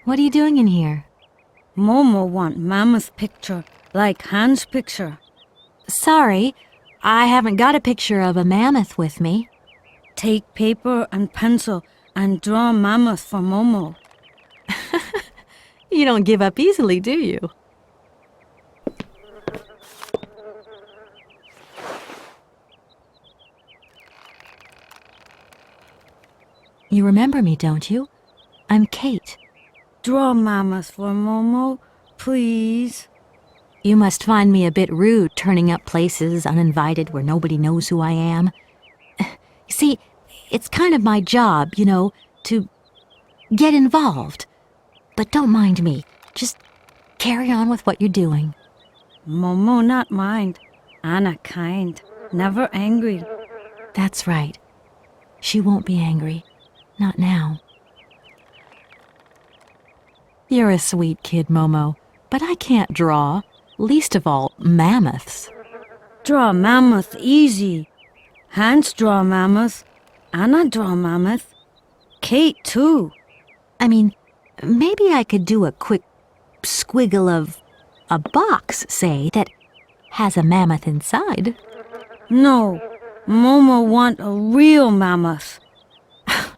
What are you doing in here? Momo want Mama's picture, like Hans' picture. Sorry, I haven't got a picture of a mammoth with me. Take paper and pencil and draw mammoth for Momo. You don't give up easily, do you? You remember me, don't you? I'm Kate. Draw mammoth for Momo, please. You must find me a bit rude turning up places uninvited where nobody knows who I am. You see, it's kind of my job, to get involved. But don't mind me. Just carry on with what you're doing. Momo not mind. Anna kind, never angry. That's right. She won't be angry. Not now. You're a sweet kid, Momo, but I can't draw. Least of all, mammoths. Draw mammoth easy. Hans draw mammoth. Anna draw mammoth. Kate too. I mean, maybe I could do a quick squiggle of a box, say, that has a mammoth inside. No, Momo want a real mammoth.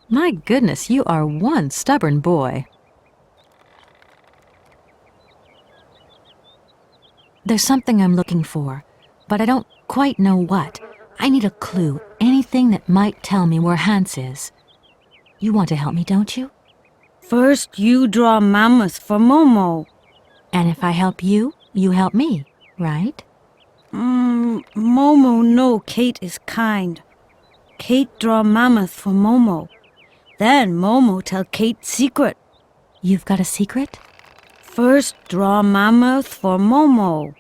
My goodness, you are one stubborn boy. There's something I'm looking for, but I don't quite know what. I need a clue, anything that might tell me where Hans is. You want to help me, don't you? First you draw mammoth for Momo. And if I help you, you help me, right? Momo know Kate is kind. Kate draw mammoth for Momo. Then Momo tell Kate secret. You've got a secret? First draw mammoth for Momo.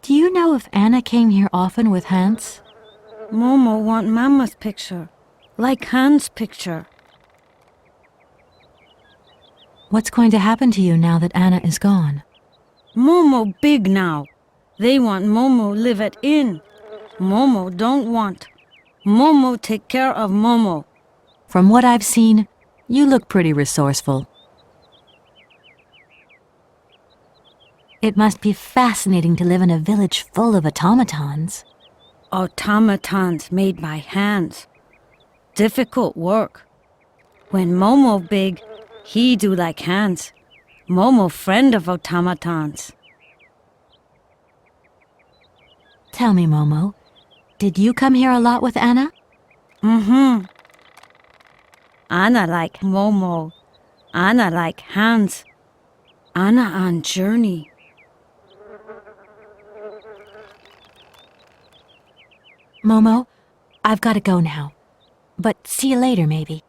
Do you know if Anna came here often with Hans? Momo want mammoth picture, like Hans' picture. What's going to happen to you now that Anna is gone? Momo big now. They want Momo live at inn. Momo don't want. Momo take care of Momo. From what I've seen, you look pretty resourceful. It must be fascinating to live in a village full of automatons. Automatons made by hands. Difficult work. When Momo big, he do like hands. Momo friend of automatons. Tell me, Momo, did you come here a lot with Anna? Mm-hmm. Anna like Momo. Anna like Hans. Anna on journey. Momo, I've got to go now. But see you later, maybe.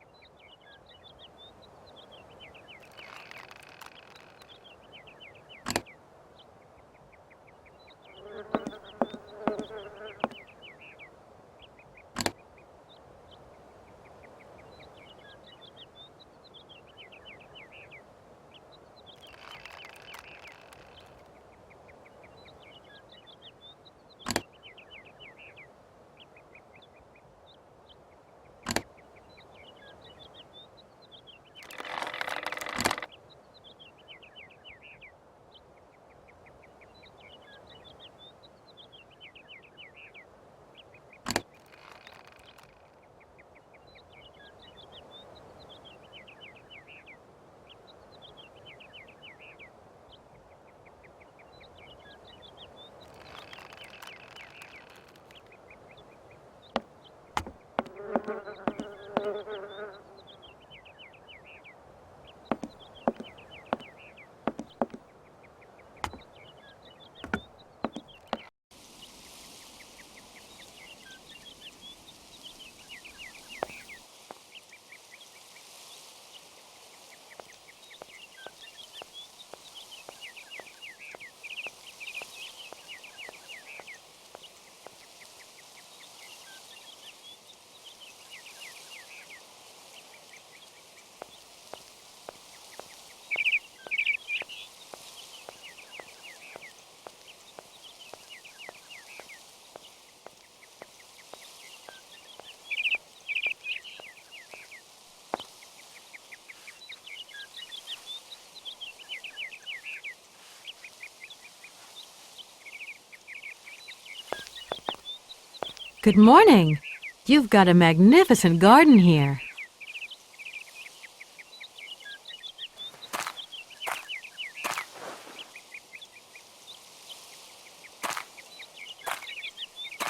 Good morning. You've got a magnificent garden here.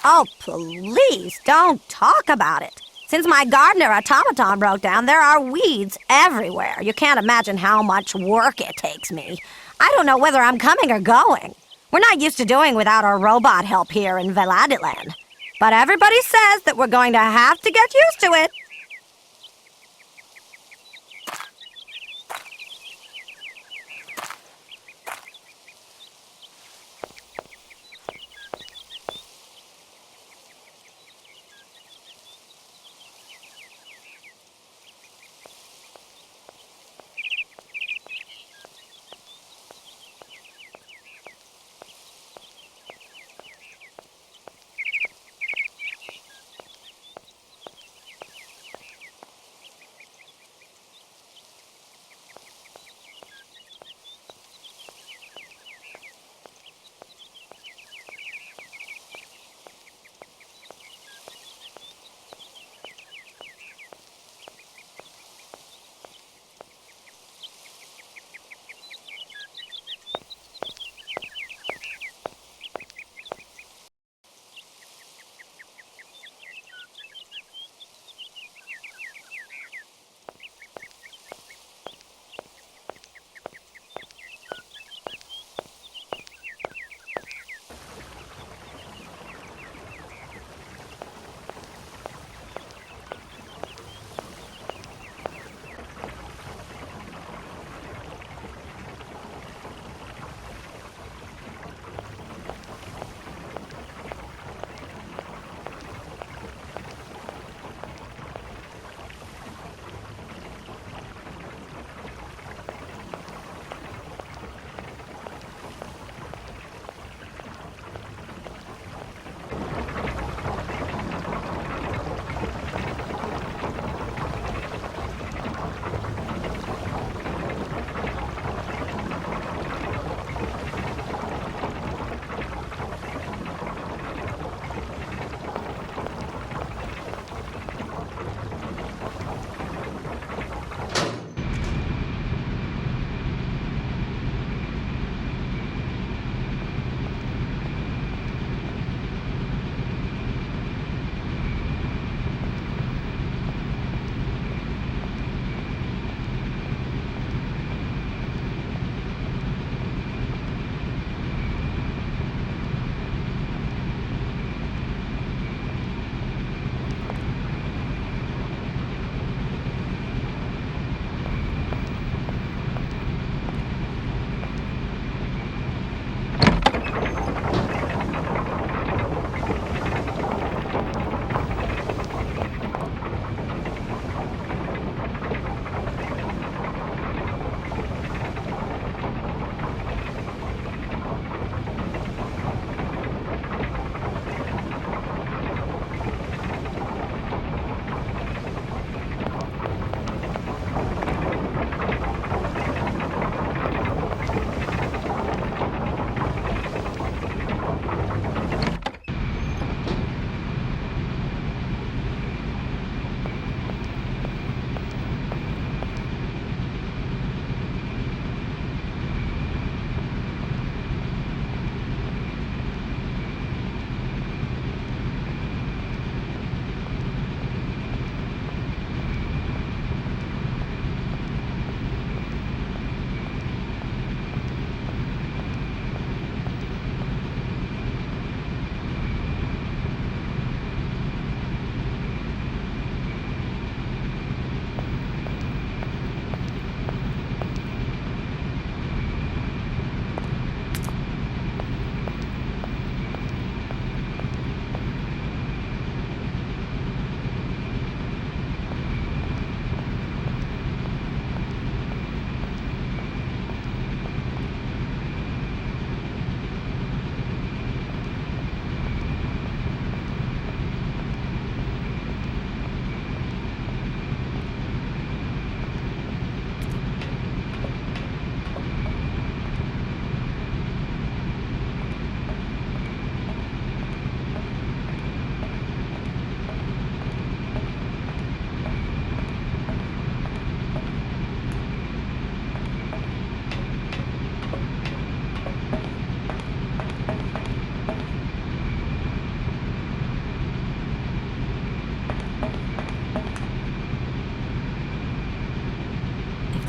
Oh, please don't talk about it. Since my gardener automaton broke down, there are weeds everywhere. You can't imagine how much work it takes me. I don't know whether I'm coming or going. We're not used to doing without our robot help here in Veladiland. But everybody says that we're going to have to get used to it.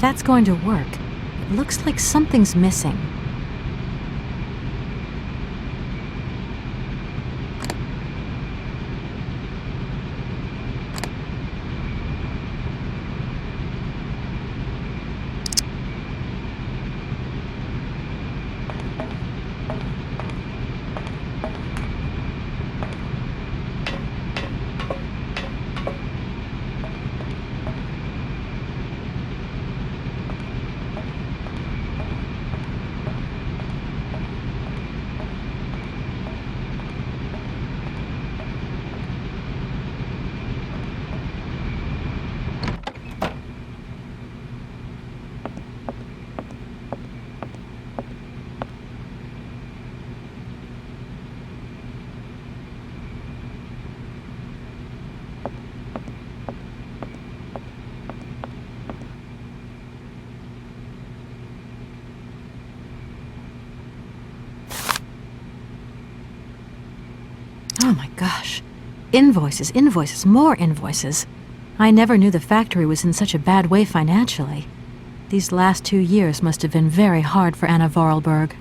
that's going to work, it looks like something's missing. Oh my gosh. Invoices, invoices, more invoices. I never knew the factory was in such a bad way financially. These last 2 years must have been very hard for Anna Vorarlberg.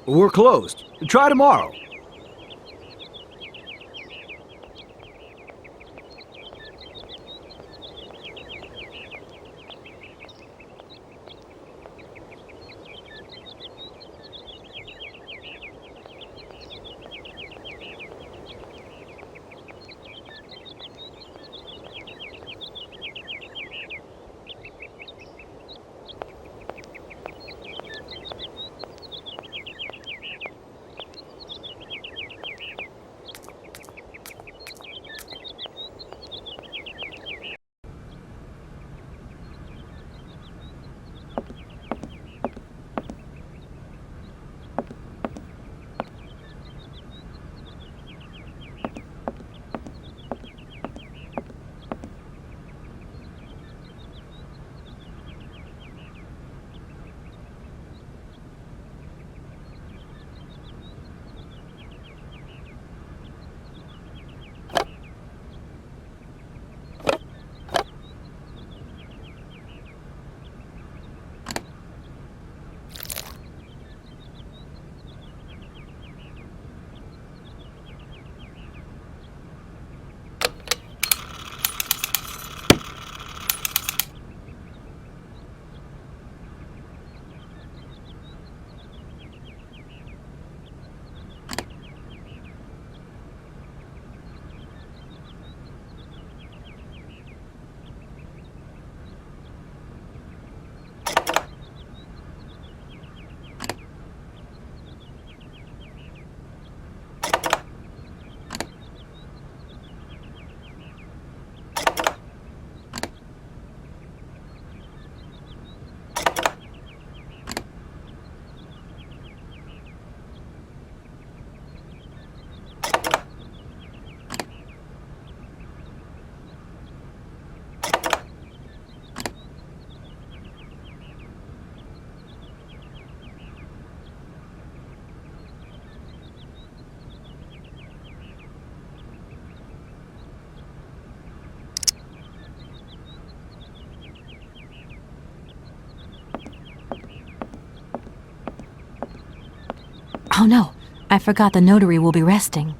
We're closed. Try tomorrow. Oh no, I forgot the notary will be resting.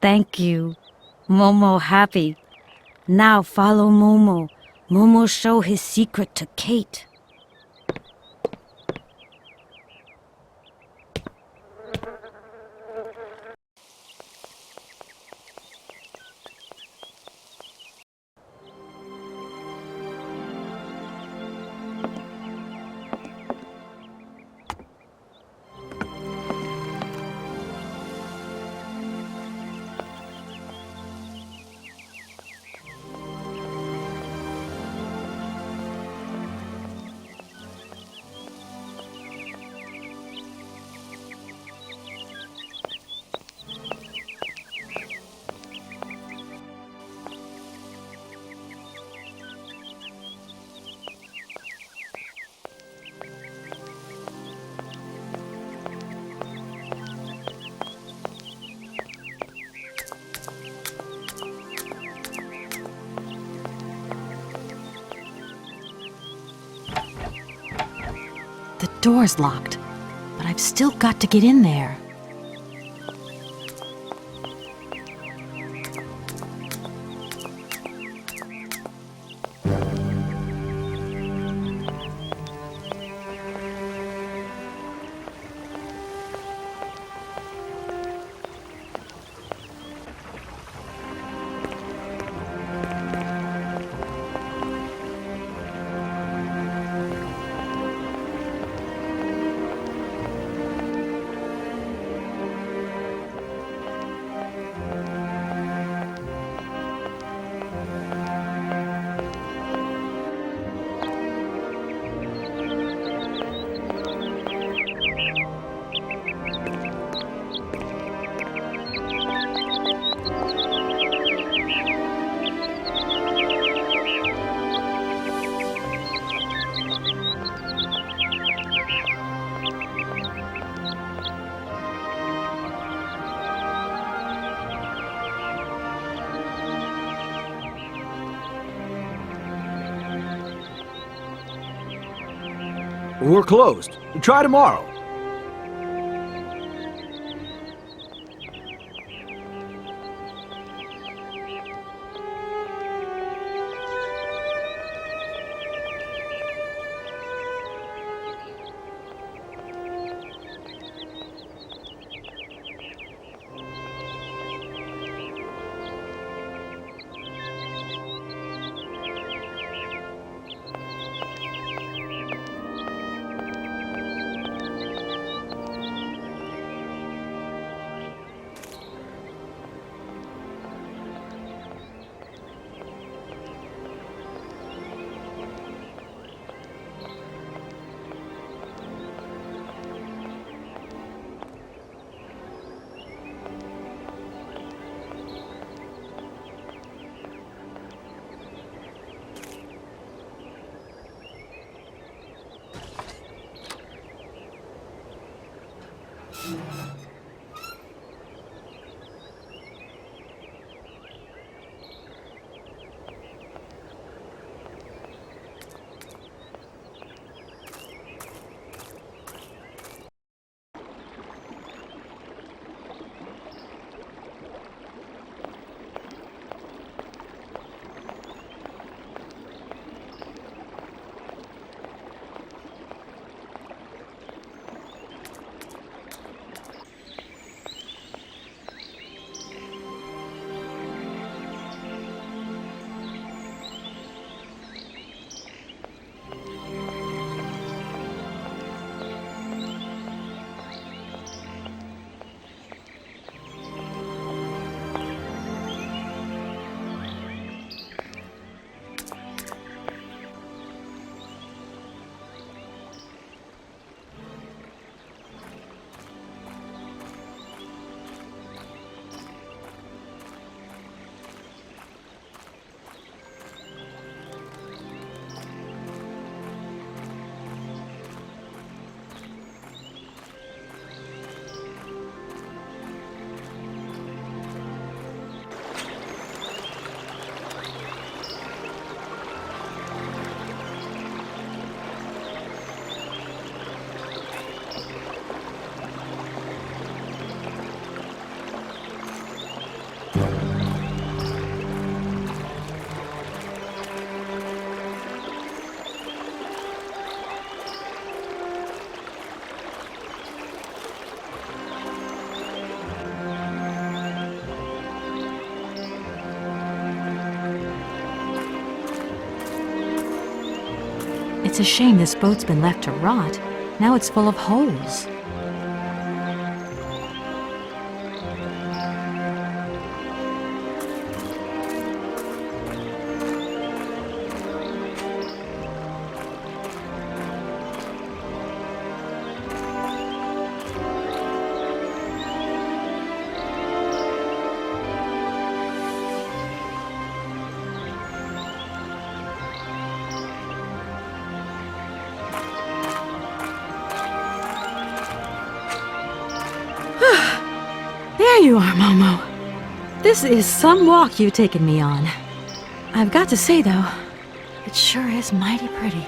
Thank you. Momo happy. Now follow Momo. Momo show his secret to Kate. The door's locked, but I've still got to get in there. We're closed. Try tomorrow. It's a shame this boat's been left to rot. Now it's full of holes. There you are, Momo. This is some walk you've taken me on. I've got to say, though, it sure is mighty pretty.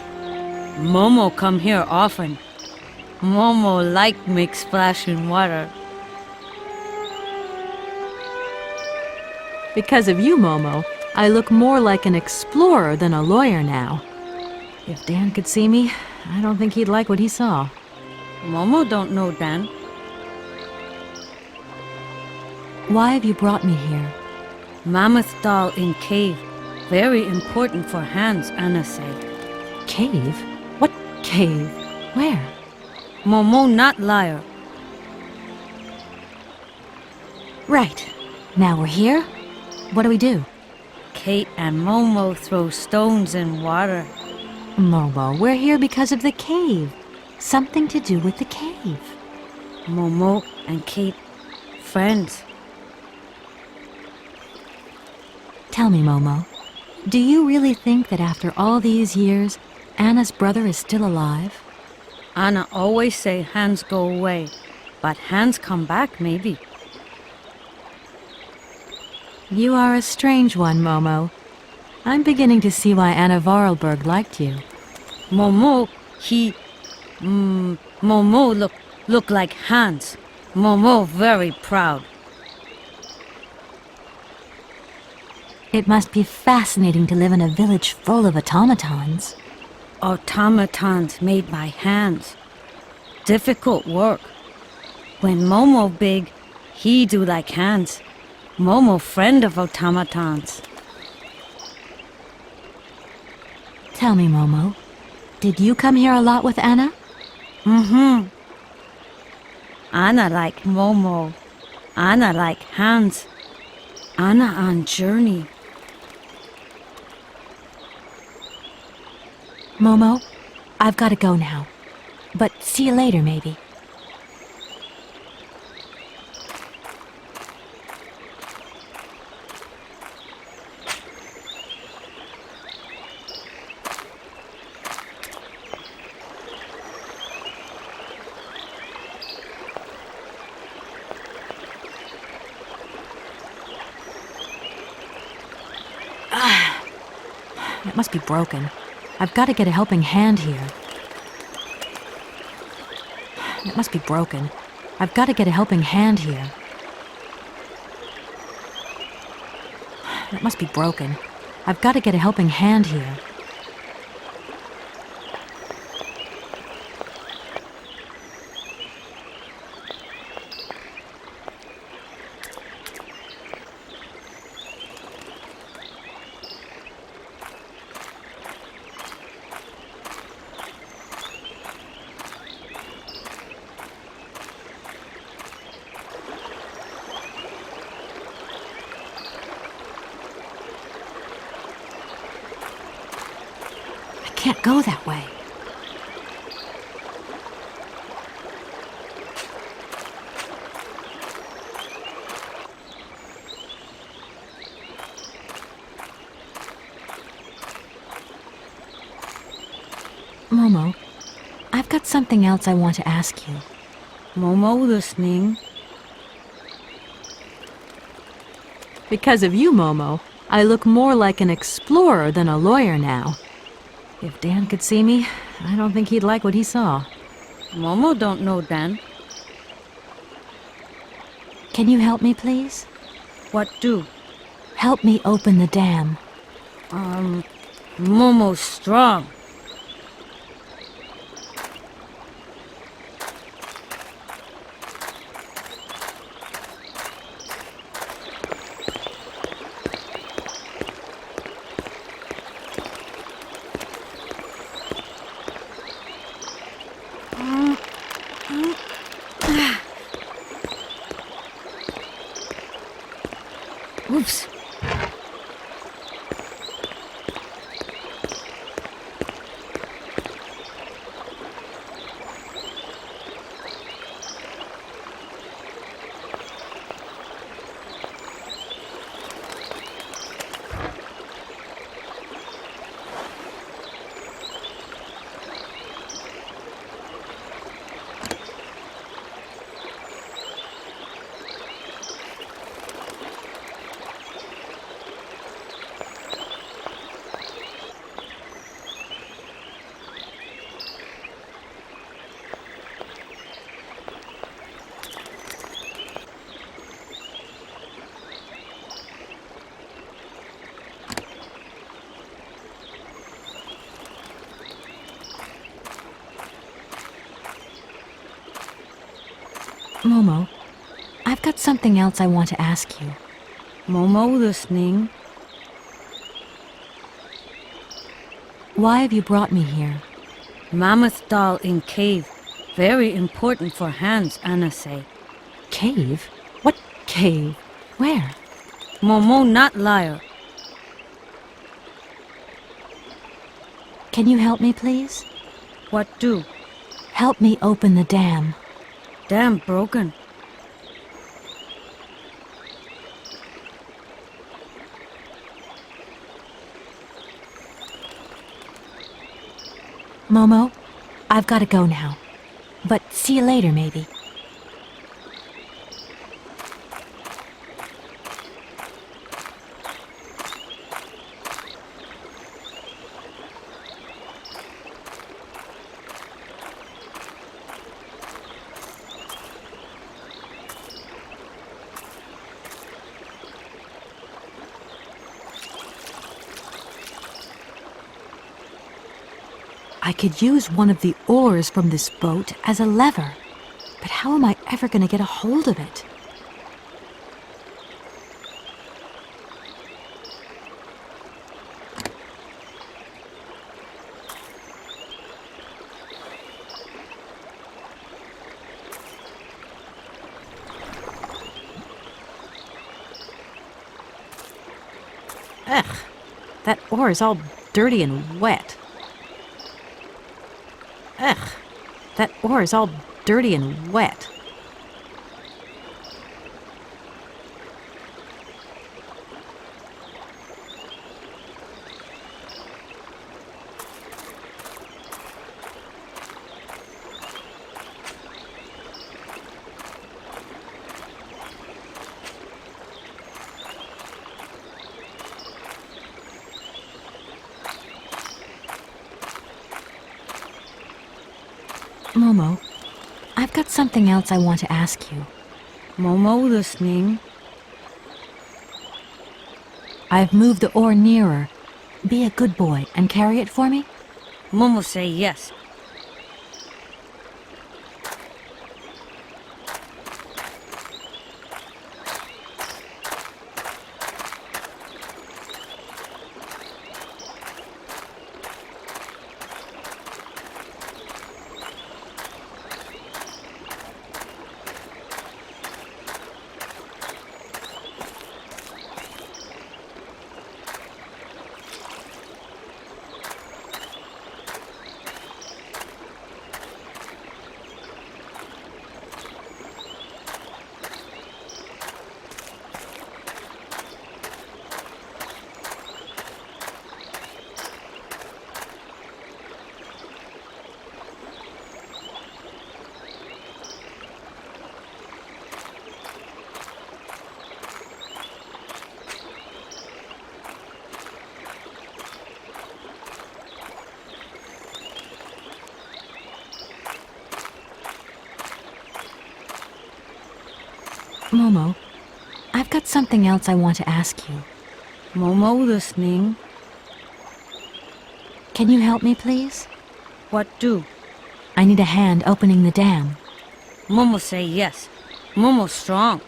Momo come here often. Momo like make splash in water. Because of you, Momo, I look more like an explorer than a lawyer now. If Dan could see me, I don't think he'd like what he saw. Momo don't know Dan. Why have you brought me here? Mammoth doll in cave. Very important for Hans, Anna say. Cave? What cave? Where? Momo not liar. Right. Now we're here? What do we do? Kate and Momo throw stones in water. Momo, we're here because of the cave. Something to do with the cave. Momo and Kate, friends. Tell me, Momo, do you really think that after all these years, Anna's brother is still alive? Anna always say Hans go away, but Hans come back maybe. You are a strange one, Momo. I'm beginning to see why Anna Vorarlberg liked you. Momo, Momo look like Hans. Momo very proud. It must be fascinating to live in a village full of automatons. Automatons made by hands. Difficult work. When Momo big, he do like Hans. Momo friend of automatons. Tell me, Momo, did you come here a lot with Anna? Anna like Momo. Anna like Hans. Anna on journey. Momo, I've got to go now. But see you later, maybe. It must be broken. I've got to get a helping hand here. It must be broken. I've got to get a helping hand here. It must be broken. I've got to get a helping hand here. Can't go that way. Momo, I've got something else I want to ask you. Momo listening. Because of you, Momo, I look more like an explorer than a lawyer now. If Dan could see me, I don't think he'd like what he saw. Momo don't know Dan. Can you help me, please? What do? Help me open the dam. Momo's strong. Oops. Momo, I've got something else I want to ask you. Momo listening. Why have you brought me here? Mammoth doll in cave. Very important for Hans, Anna say. Cave? What cave? Where? Momo not liar. Can you help me, please? What do? Help me open the dam. Dam broken. Momo, I've got to go now. But see you later, maybe. I could use one of the oars from this boat as a lever. But how am I ever going to get a hold of it? Ugh, that oar is all dirty and wet. Ugh, that oar is all dirty and wet. Momo, I've got something else I want to ask you. Momo listening. I've moved the oar nearer. Be a good boy and carry it for me? Momo say yes. Momo, I've got something else I want to ask you. Momo listening. Can you help me, please? What do? I need a hand opening the dam. Momo say yes. Momo strong.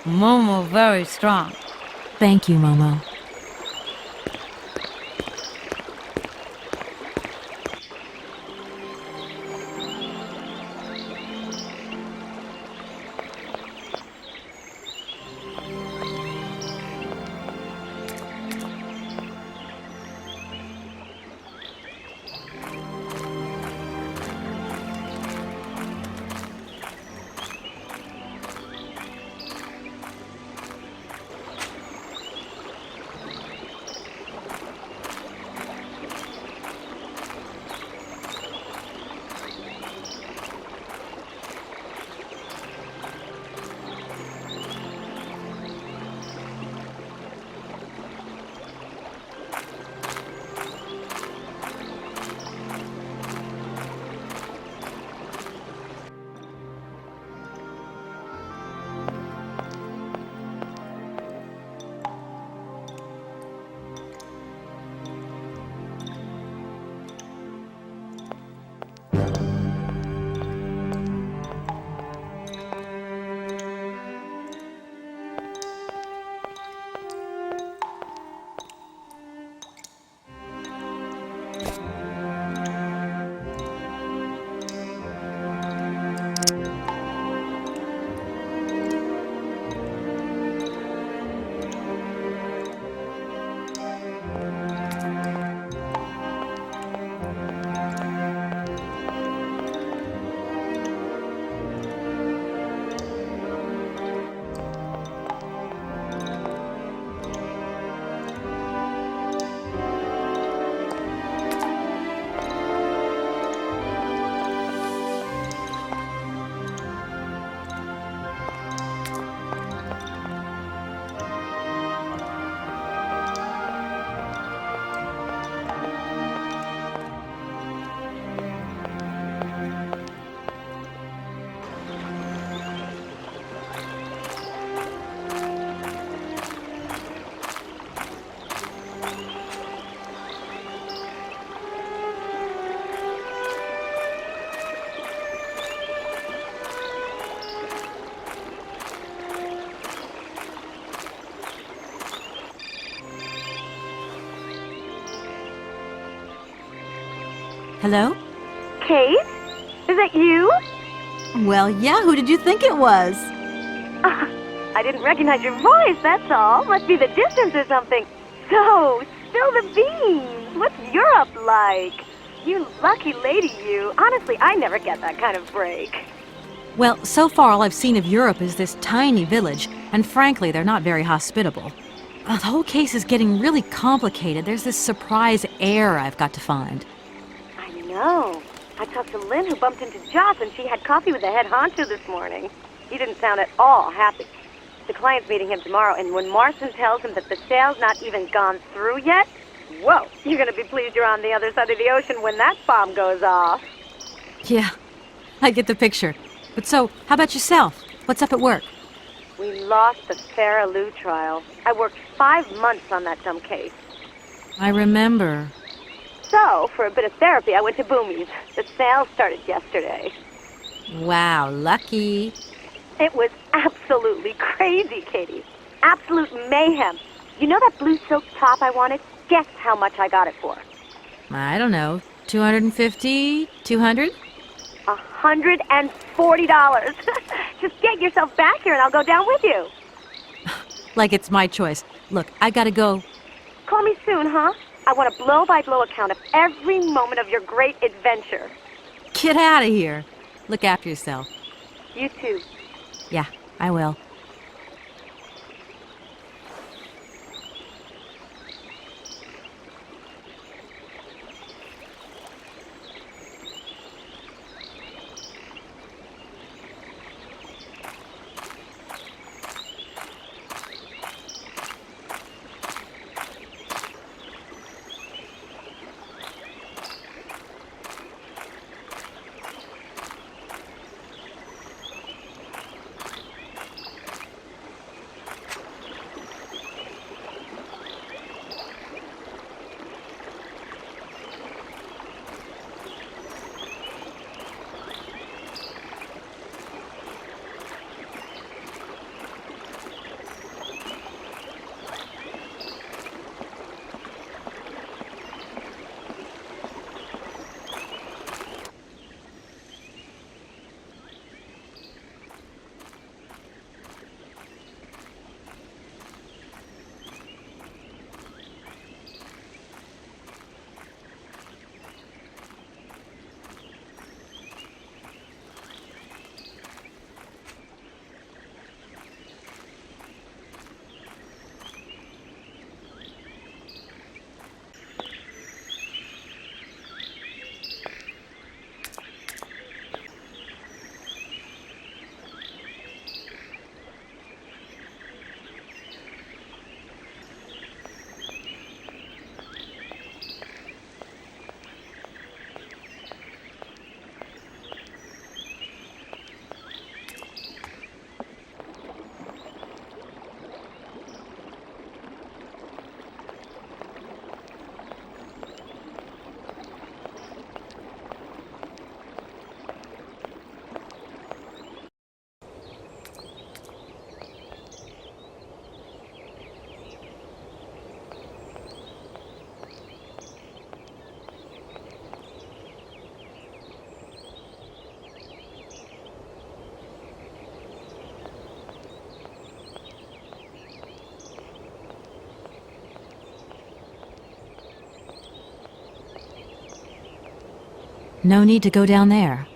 Momo very strong. Thank you, Momo. Hello? Kate? Is that you? Well, yeah, who did you think it was? I didn't recognize your voice, that's all. Must be the distance or something. So, spill the beans. What's Europe like? You lucky lady, you. Honestly, I never get that kind of break. Well, so far all I've seen of Europe is this tiny village, and frankly, they're not very hospitable. The whole case is getting really complicated. There's this surprise heir I've got to find. I know. I talked to Lynn, who bumped into Joss, and she had coffee with the head honcho this morning. He didn't sound at all happy. The client's meeting him tomorrow, and when Marston tells him that the sale's not even gone through yet, whoa, you're gonna be pleased you're on the other side of the ocean when that bomb goes off. Yeah, I get the picture. But so, how about yourself? What's up at work? We lost the Farah Lou trial. I worked 5 months on that dumb case. I remember. So, for a bit of therapy, I went to Boomy's. The sale started yesterday. Wow, lucky. It was absolutely crazy, Katie. Absolute mayhem. You know that blue silk top I wanted? Guess how much I got it for. I don't know, 250, 200? $140. Just get yourself back here and I'll go down with you. Like it's my choice. Look, I gotta go. Call me soon, huh? I want a blow-by-blow account of every moment of your great adventure. Get out of here. Look after yourself. You too. Yeah, I will. No need to go down there.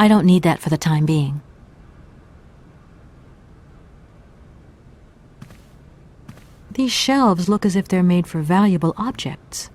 I don't need that for the time being. These shelves look as if they're made for valuable objects.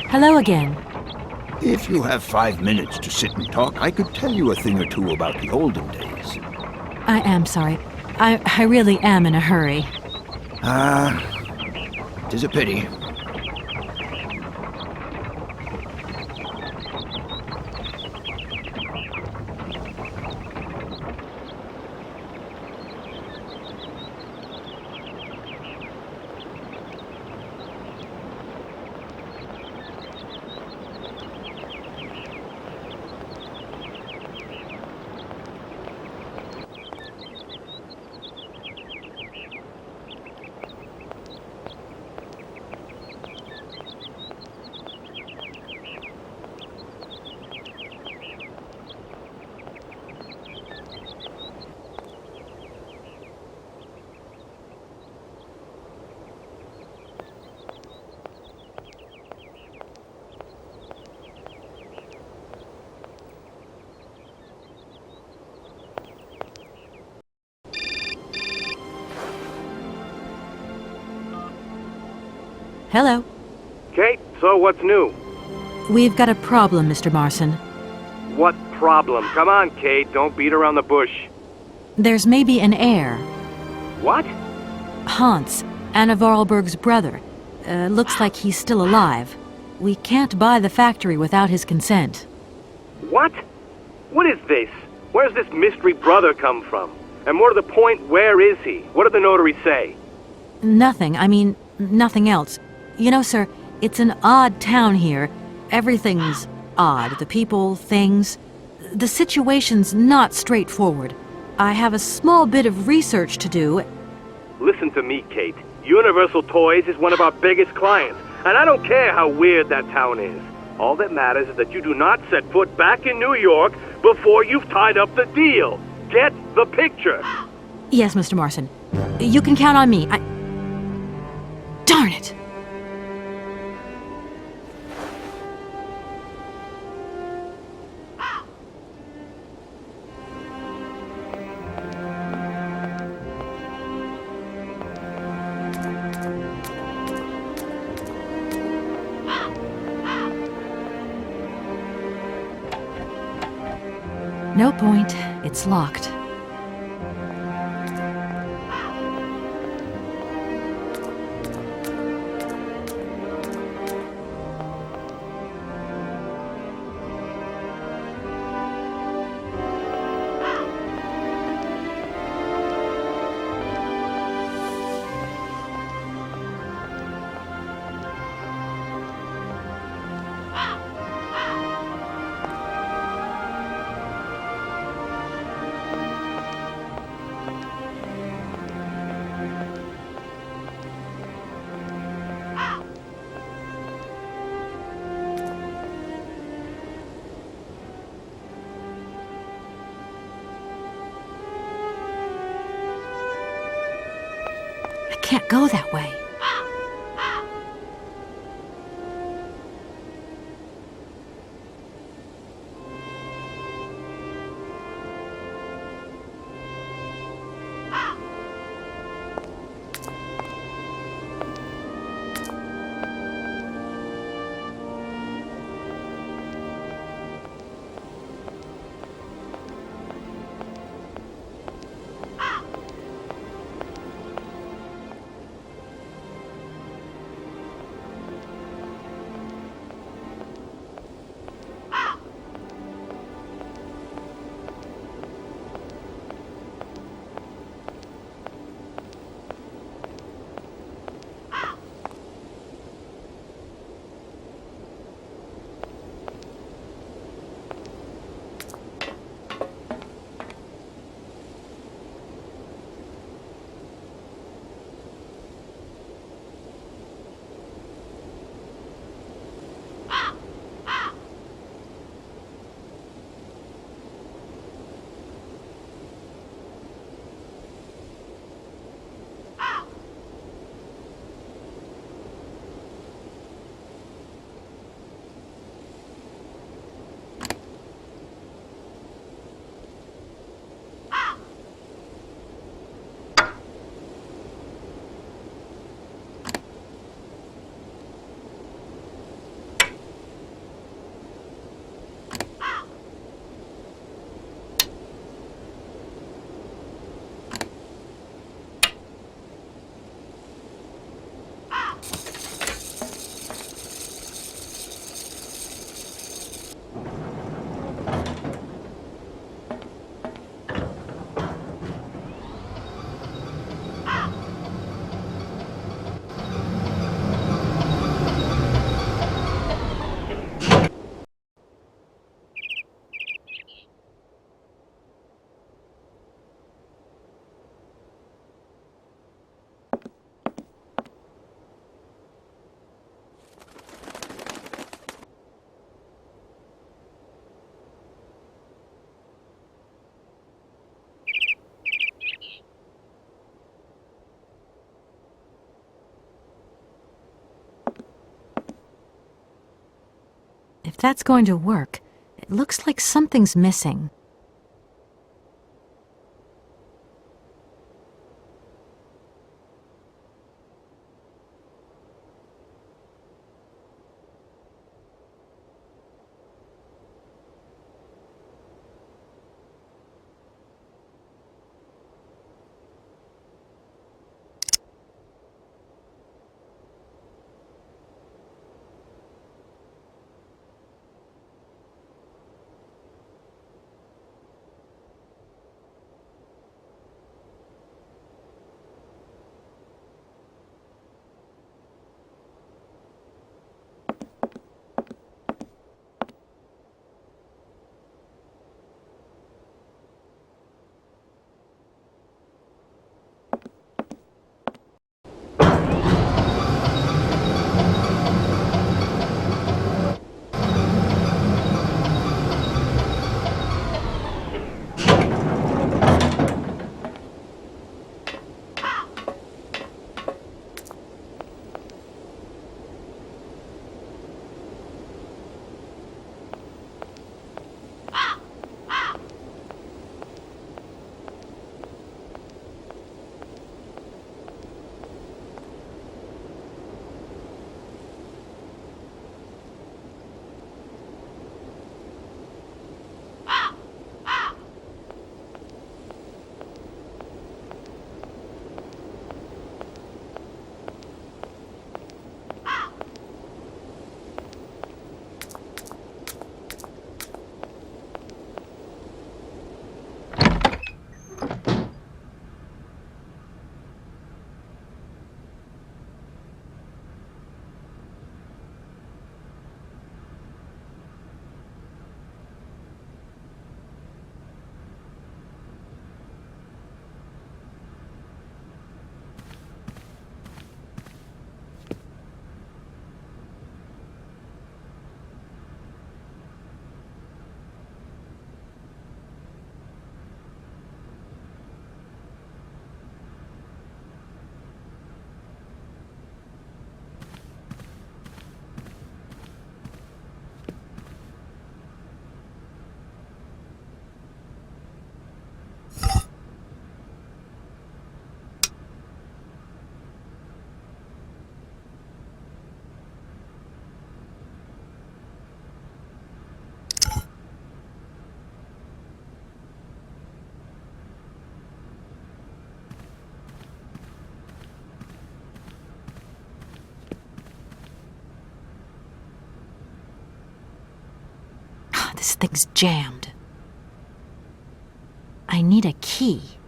Hello again. If you have 5 minutes to sit and talk, I could tell you a thing or two about the olden days. I am sorry. I really am in a hurry. Tis a pity. Hello. Kate, so what's new? We've got a problem, Mr. Marson. What problem? Come on, Kate, don't beat around the bush. There's maybe an heir. What? Hans, Anna Vorarlberg's brother. Looks like he's still alive. We can't buy the factory without his consent. What? What is this? Where's this mystery brother come from? And more to the point, where is he? What did the notary say? Nothing. I mean, nothing else. You know, sir, it's an odd town here. Everything's odd. The people, things. The situation's not straightforward. I have a small bit of research to do. Listen to me, Kate. Universal Toys is one of our biggest clients, and I don't care how weird that town is. All that matters is that you do not set foot back in New York before you've tied up the deal. Get the picture. Yes, Mr. Marson. You can count on me. Darn it! No point. It's locked. I can't go that way. If that's going to work, it looks like something's missing. This thing's jammed. I need a key.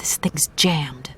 This thing's jammed.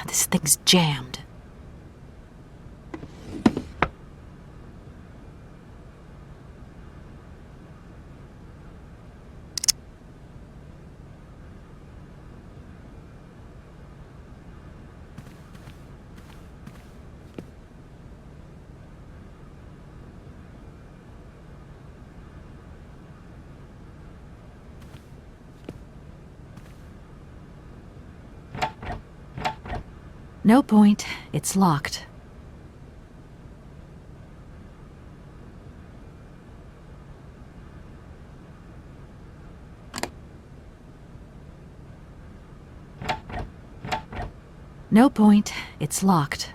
This thing's jammed. No point. It's locked. No point. It's locked.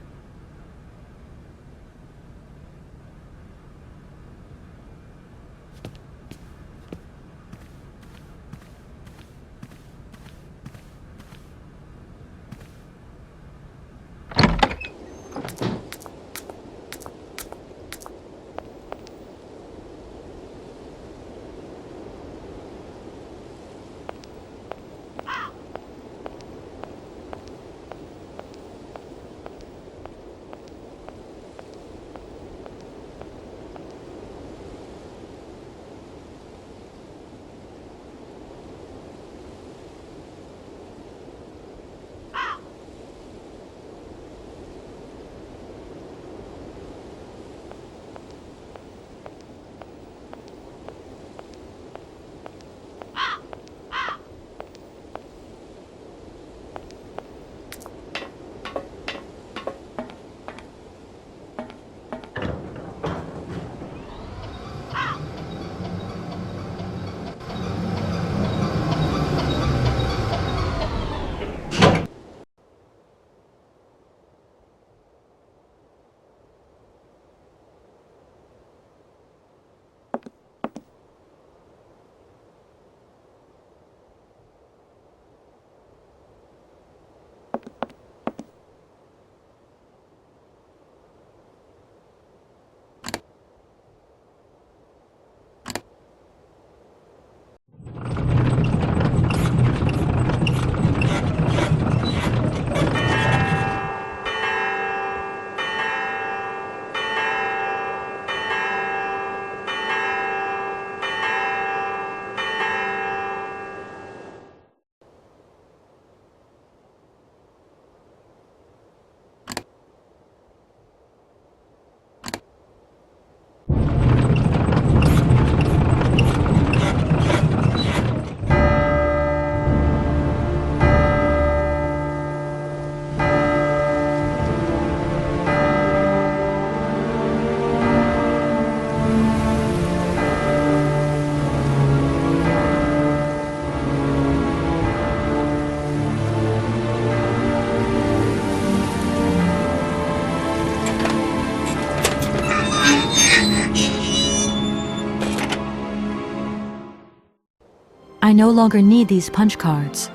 I no longer need these punch cards.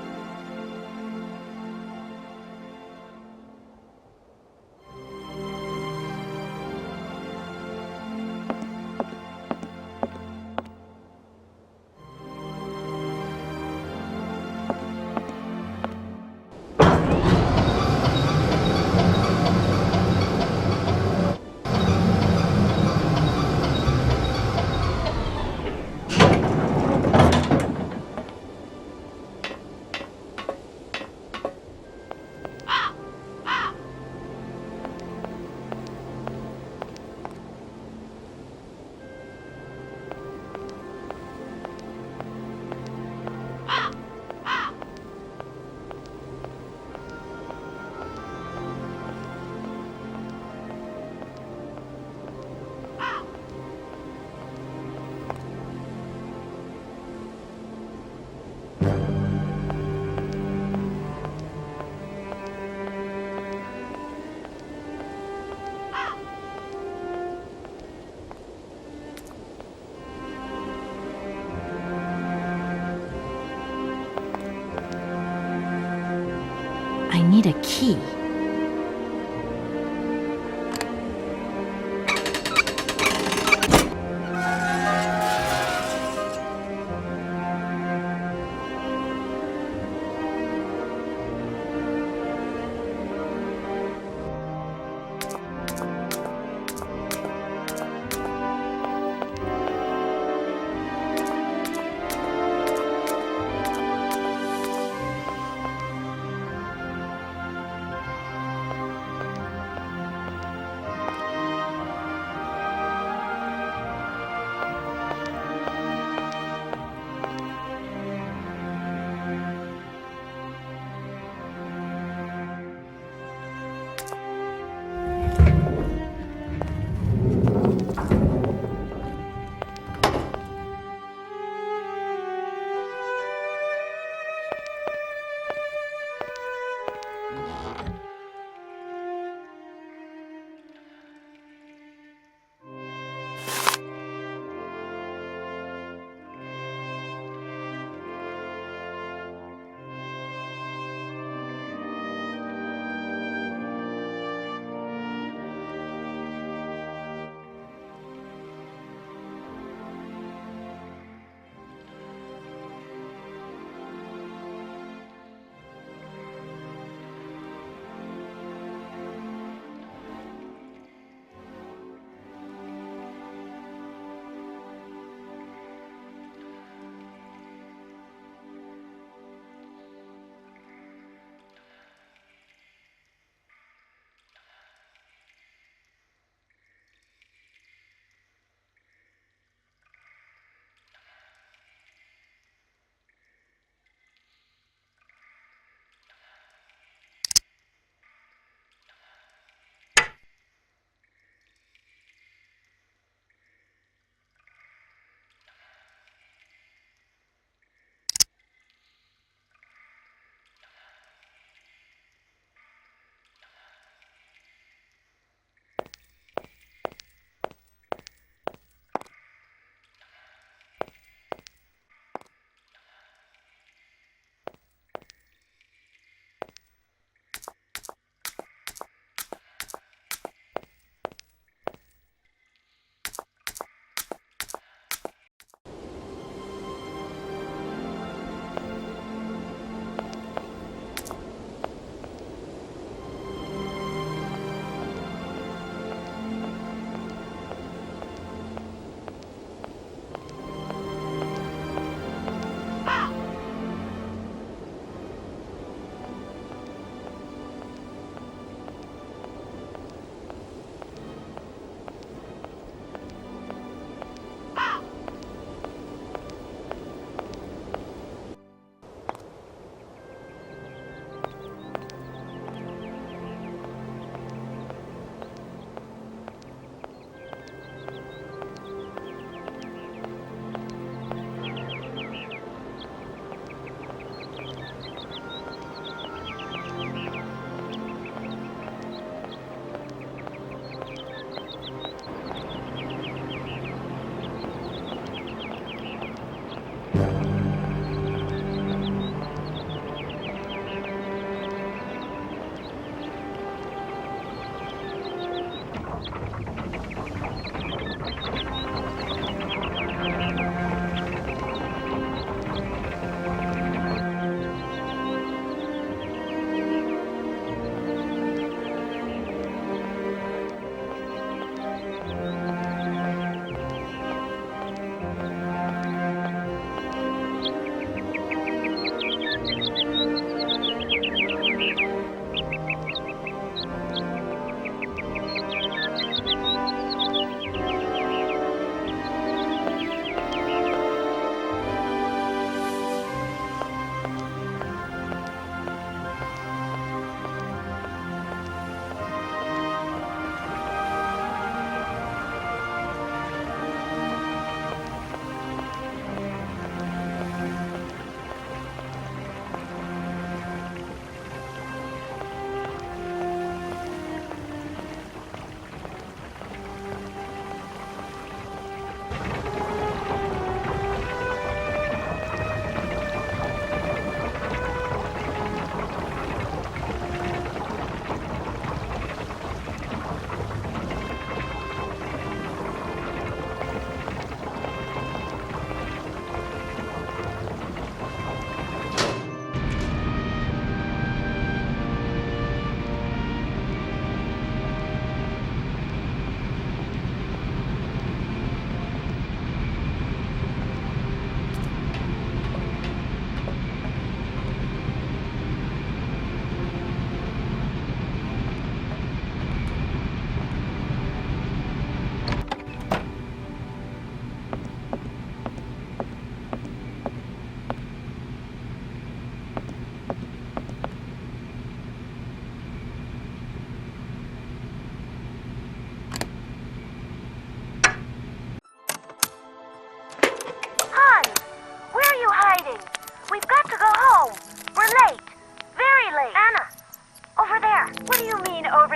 I need a key.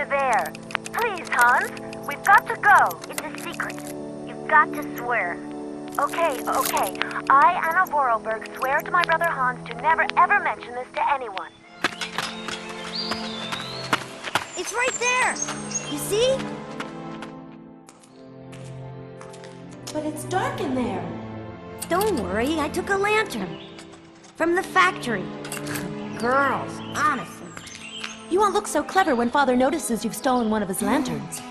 there. Please, Hans, we've got to go. It's a secret. You've got to swear. Okay. I, Anna Vorarlberg, swear to my brother Hans to never ever mention this to anyone. It's right there. You see? But it's dark in there. Don't worry, I took a lantern. From the factory. Girls, honestly. You won't look so clever when Father notices you've stolen one of his lanterns.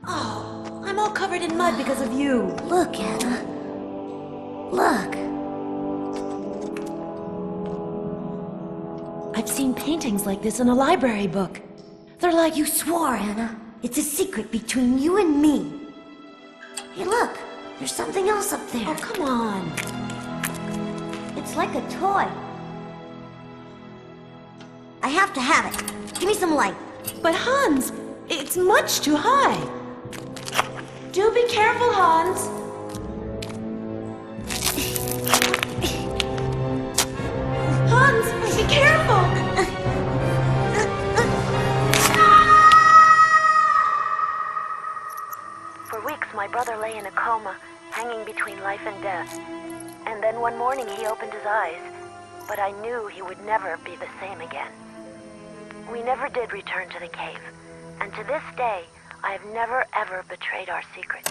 Oh, I'm all covered in mud because of you. Look, Anna. Look. I've seen paintings like this in a library book. They're like... You swore, Anna. It's a secret between you and me. Hey, look. There's something else up there. Oh, come on. It's like a toy. I have to have it. Give me some light. But Hans, it's much too high. Do be careful, Hans. Hans, be careful. For weeks, my brother lay in a coma, hanging between life and death. And then one morning he opened his eyes, but I knew he would never be the same again. We never did return to the cave, and to this day, I have never ever betrayed our secret.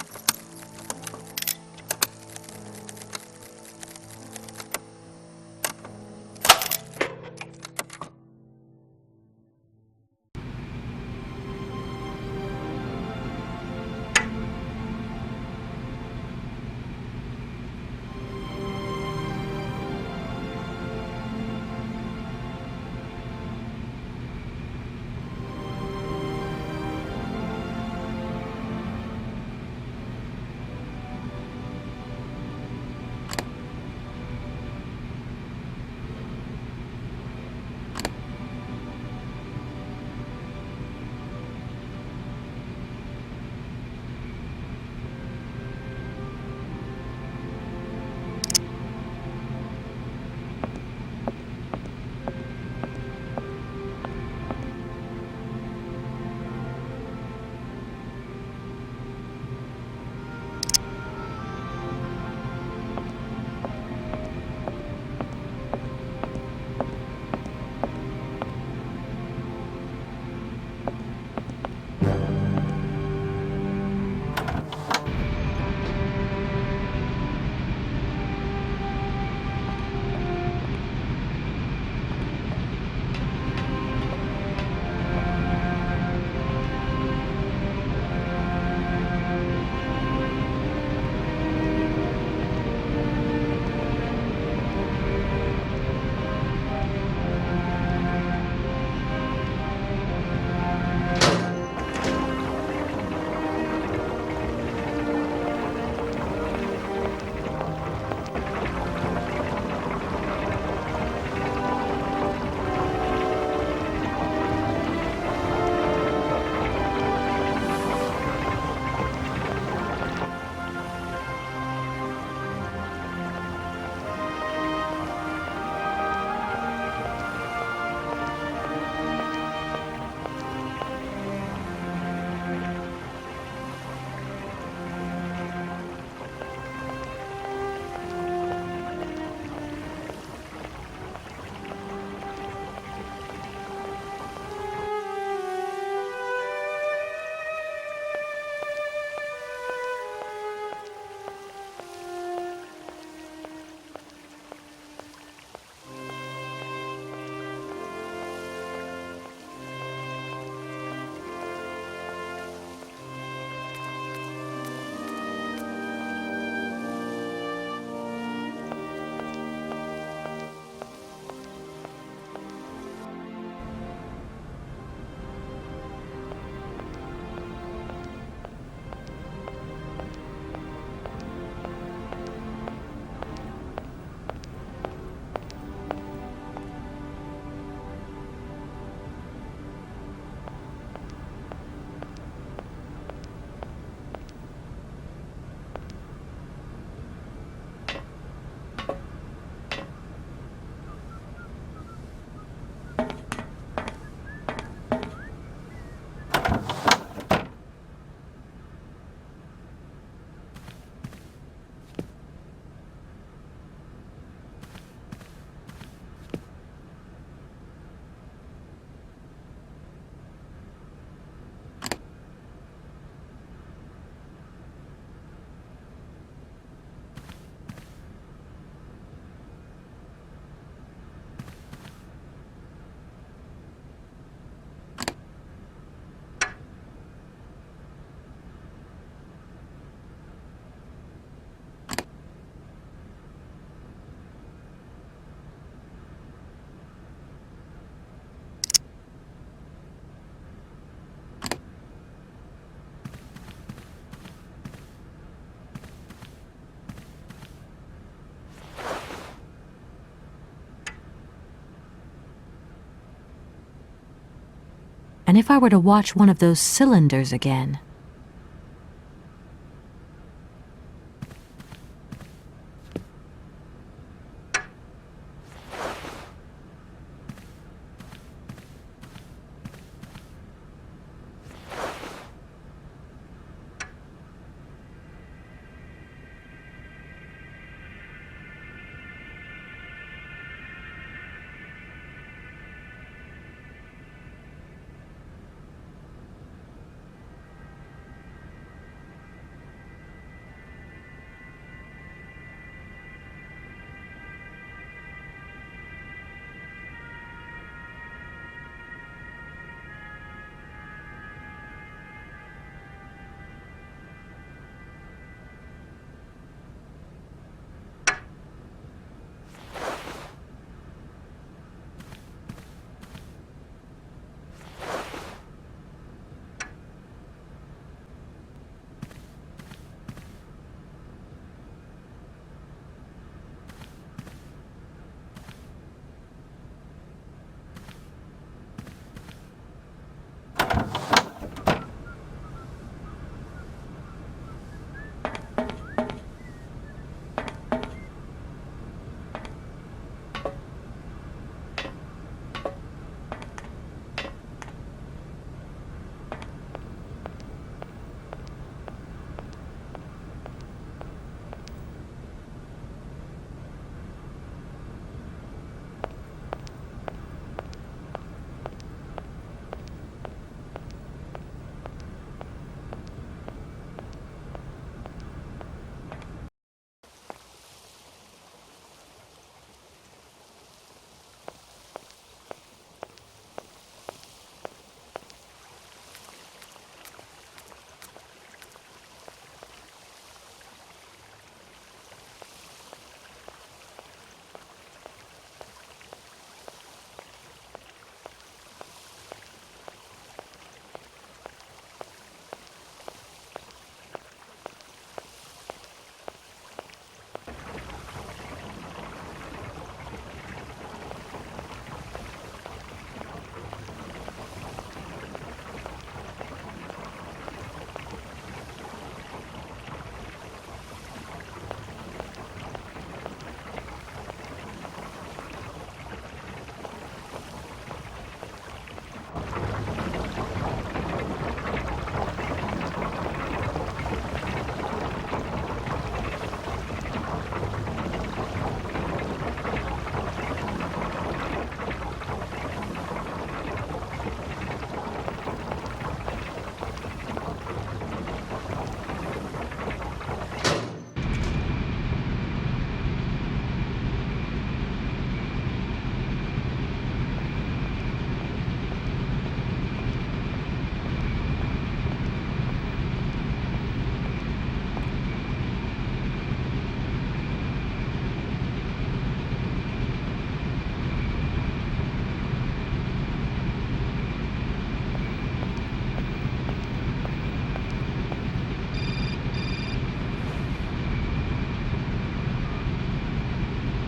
And if I were to watch one of those cylinders again?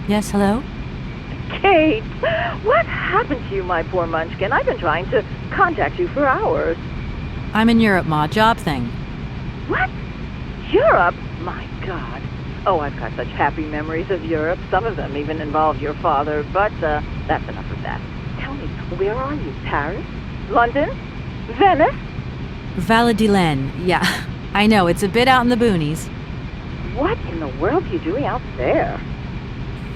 Yes, hello? Kate, what happened to you, my poor munchkin? I've been trying to contact you for hours. I'm in Europe, Ma. Job thing. What? Europe? My God. Oh, I've got such happy memories of Europe. Some of them even involve your father, but that's enough of that. Tell me, where are you? Paris? London? Venice? Valladolid. Yeah, I know. It's a bit out in the boonies. What in the world are you doing out there?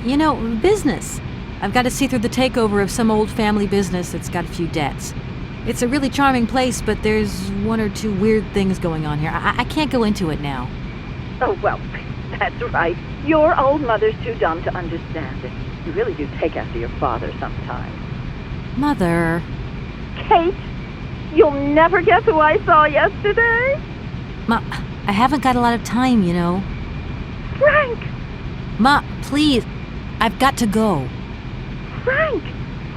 You know, business. I've got to see through the takeover of some old family business that's got a few debts. It's a really charming place, but there's one or two weird things going on here. I can't go into it now. Oh, well, that's right. Your old mother's too dumb to understand it. You really do take after your father sometimes. Mother. Kate, you'll never guess who I saw yesterday? Ma, I haven't got a lot of time, you know. Frank! Ma, please. I've got to go. Frank!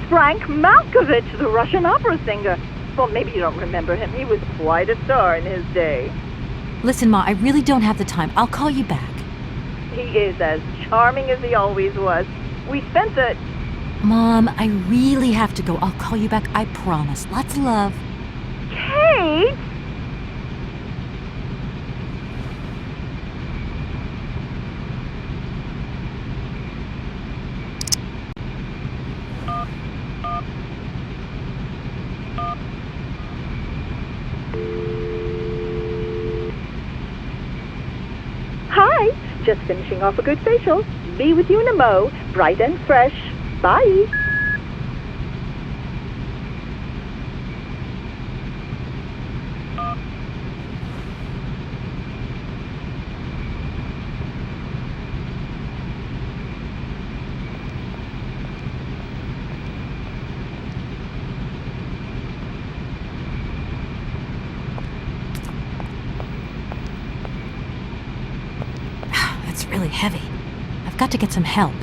Frank Malkovich, the Russian opera singer. Well, maybe you don't remember him. He was quite a star in his day. Listen, Ma, I really don't have the time. I'll call you back. He is as charming as he always was. We spent the... Mom, I really have to go. I'll call you back, I promise. Lots of love. Kate! Hi, just finishing off a good facial. Be with you in a mo, bright and fresh. Bye. It's really heavy. I've got to get some help.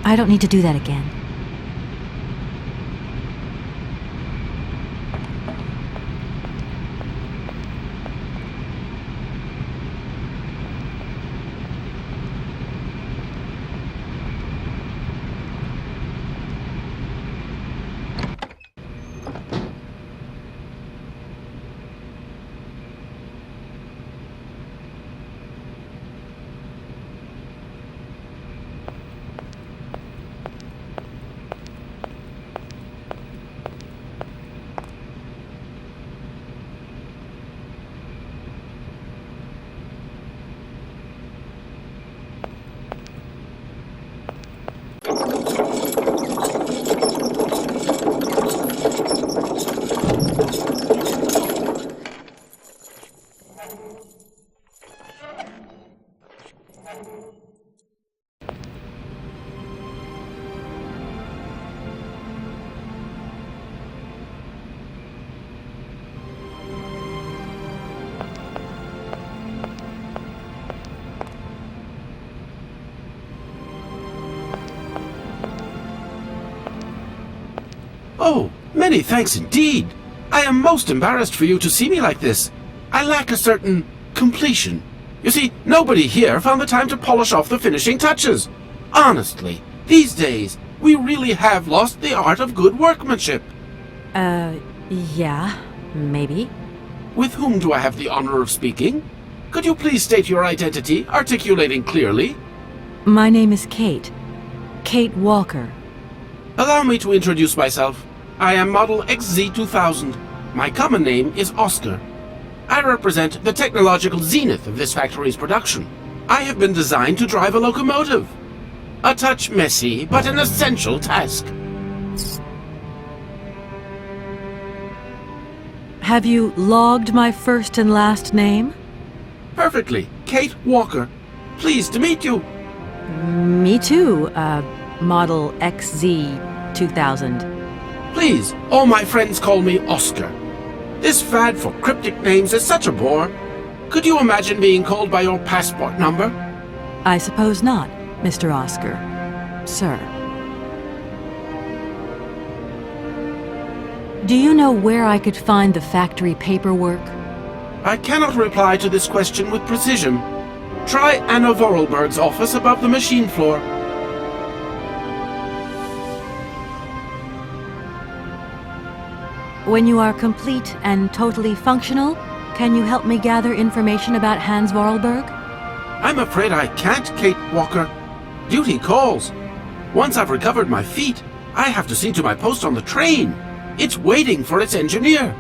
I don't need to do that again. Oh, many thanks indeed. I am most embarrassed for you to see me like this. I lack a certain completion. You see, nobody here found the time to polish off the finishing touches. Honestly, these days, we really have lost the art of good workmanship. Yeah, maybe. With whom do I have the honor of speaking? Could you please state your identity, articulating clearly? My name is Kate. Kate Walker. Allow me to introduce myself. I am Model XZ2000. My common name is Oscar. I represent the technological zenith of this factory's production. I have been designed to drive a locomotive. A touch messy, but an essential task. Have you logged my first and last name? Perfectly. Kate Walker. Pleased to meet you. Me too, Model XZ2000. Please, all my friends call me Oscar. This fad for cryptic names is such a bore. Could you imagine being called by your passport number? I suppose not, Mr. Oscar. Sir. Do you know where I could find the factory paperwork? I cannot reply to this question with precision. Try Anna Vorarlberg's office above the machine floor. When you are complete and totally functional, can you help me gather information about Hans Vorarlberg? I'm afraid I can't, Kate Walker. Duty calls. Once I've recovered my feet, I have to see to my post on the train. It's waiting for its engineer.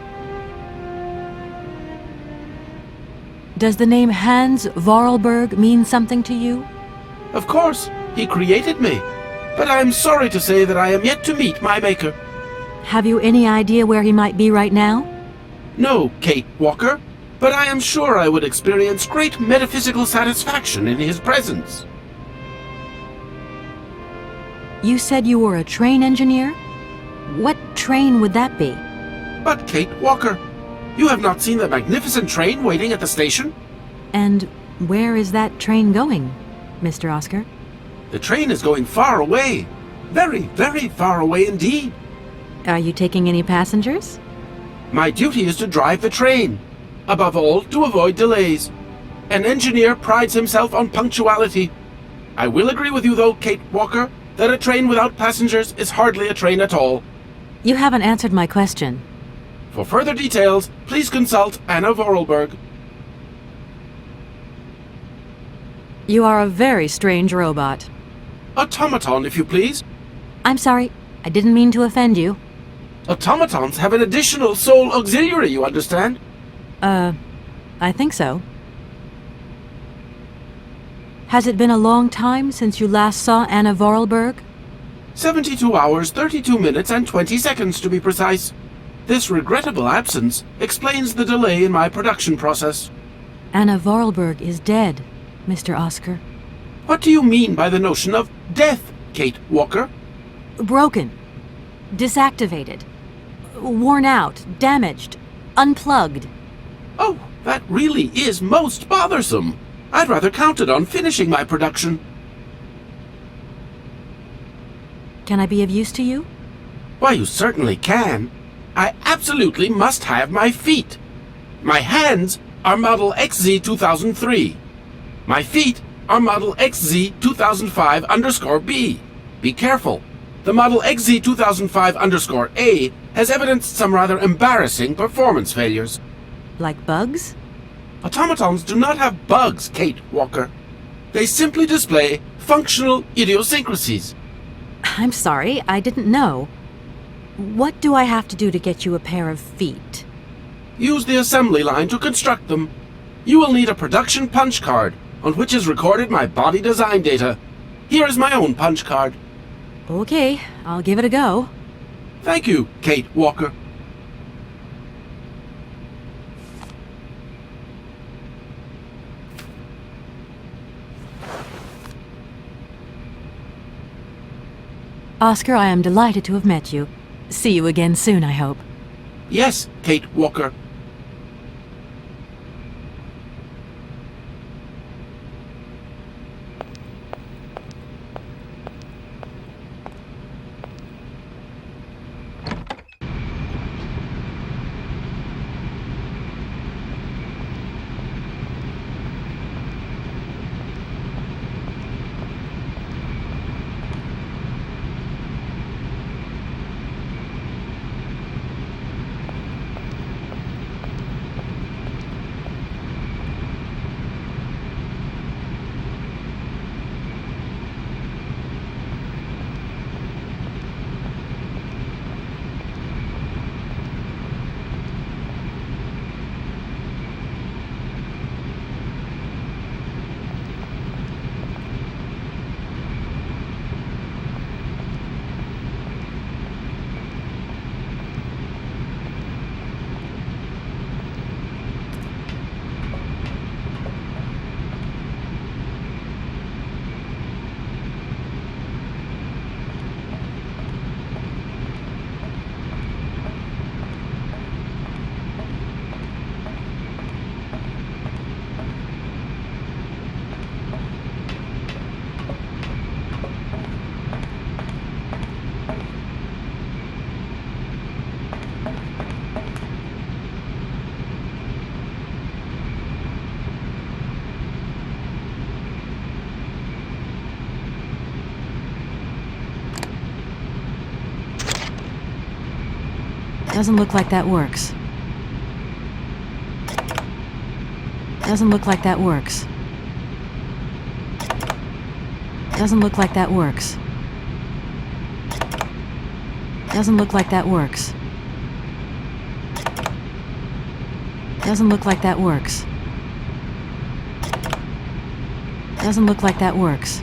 Does the name Hans Vorarlberg mean something to you? Of course, he created me. But I'm sorry to say that I am yet to meet my maker. Have you any idea where he might be right now? No, Kate Walker, but I am sure I would experience great metaphysical satisfaction in his presence. You said you were a train engineer? What train would that be? But Kate Walker, you have not seen the magnificent train waiting at the station? And where is that train going, Mr. Oscar? The train is going far away. Very, very far away indeed. Are you taking any passengers? My duty is to drive the train. Above all, to avoid delays. An engineer prides himself on punctuality. I will agree with you, though, Kate Walker, that a train without passengers is hardly a train at all. You haven't answered my question. For further details, please consult Anna Vorarlberg. You are a very strange robot. Automaton, if you please. I'm sorry, I didn't mean to offend you. Automatons have an additional soul auxiliary, you understand? I think so. Has it been a long time since you last saw Anna Vorarlberg? 72 hours, 32 minutes, and 20 seconds to be precise. This regrettable absence explains the delay in my production process. Anna Vorarlberg is dead, Mr. Oscar. What do you mean by the notion of death, Kate Walker? Broken. Disactivated. Worn out. Damaged. Unplugged. Oh, that really is most bothersome. I'd rather counted on finishing my production. Can I be of use to you? Why, you certainly can. I absolutely must have my feet. My hands are Model XZ 2003. My feet are Model XZ 2005_B. Be careful. The Model XZ 2005_A has evidenced some rather embarrassing performance failures. Like bugs? Automatons do not have bugs, Kate Walker. They simply display functional idiosyncrasies. I'm sorry, I didn't know. What do I have to do to get you a pair of feet? Use the assembly line to construct them. You will need a production punch card, on which is recorded my body design data. Here is my own punch card. Okay, I'll give it a go. Thank you, Kate Walker. Oscar, I am delighted to have met you. See you again soon, I hope. Yes, Kate Walker. Doesn't look like that works. Doesn't look like that works. Doesn't look like that works. Doesn't look like that works. Doesn't look like that works. Doesn't look like that works.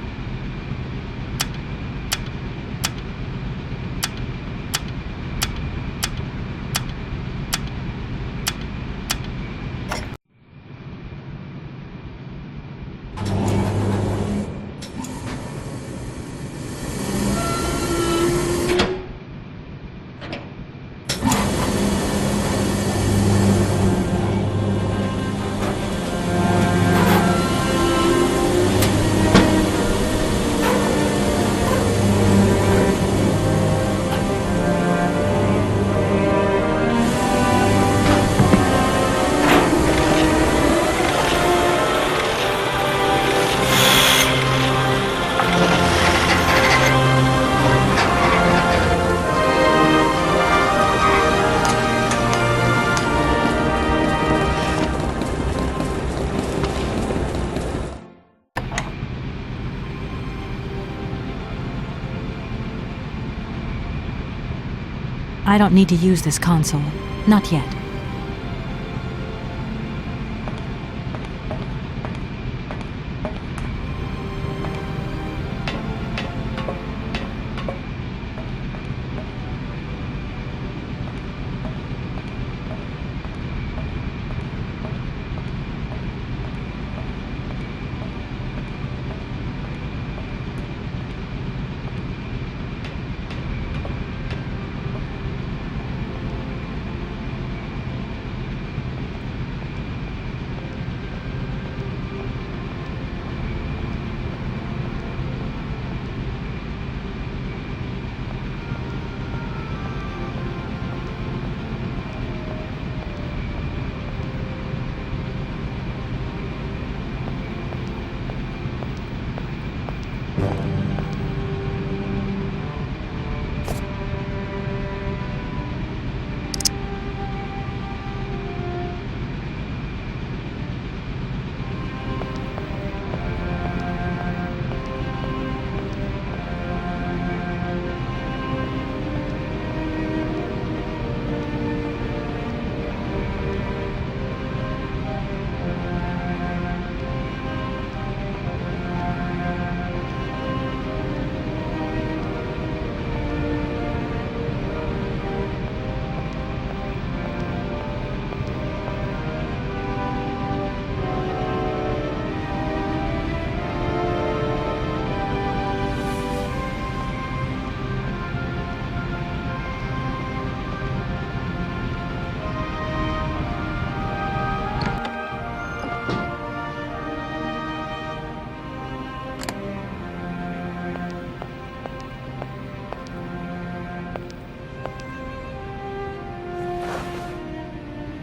I don't need to use this console. Not yet.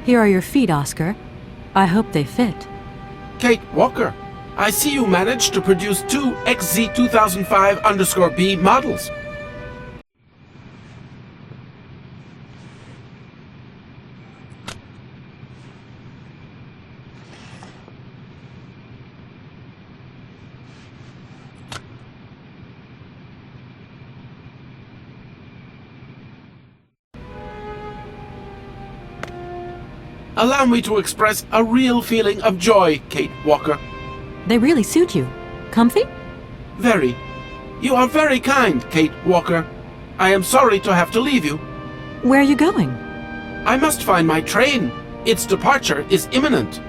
Here are your feet, Oscar. I hope they fit. Kate Walker, I see you managed to produce 2 XZ2005_B models. Allow me to express a real feeling of joy, Kate Walker. They really suit you. Comfy? Very. You are very kind, Kate Walker. I am sorry to have to leave you. Where are you going? I must find my train. Its departure is imminent.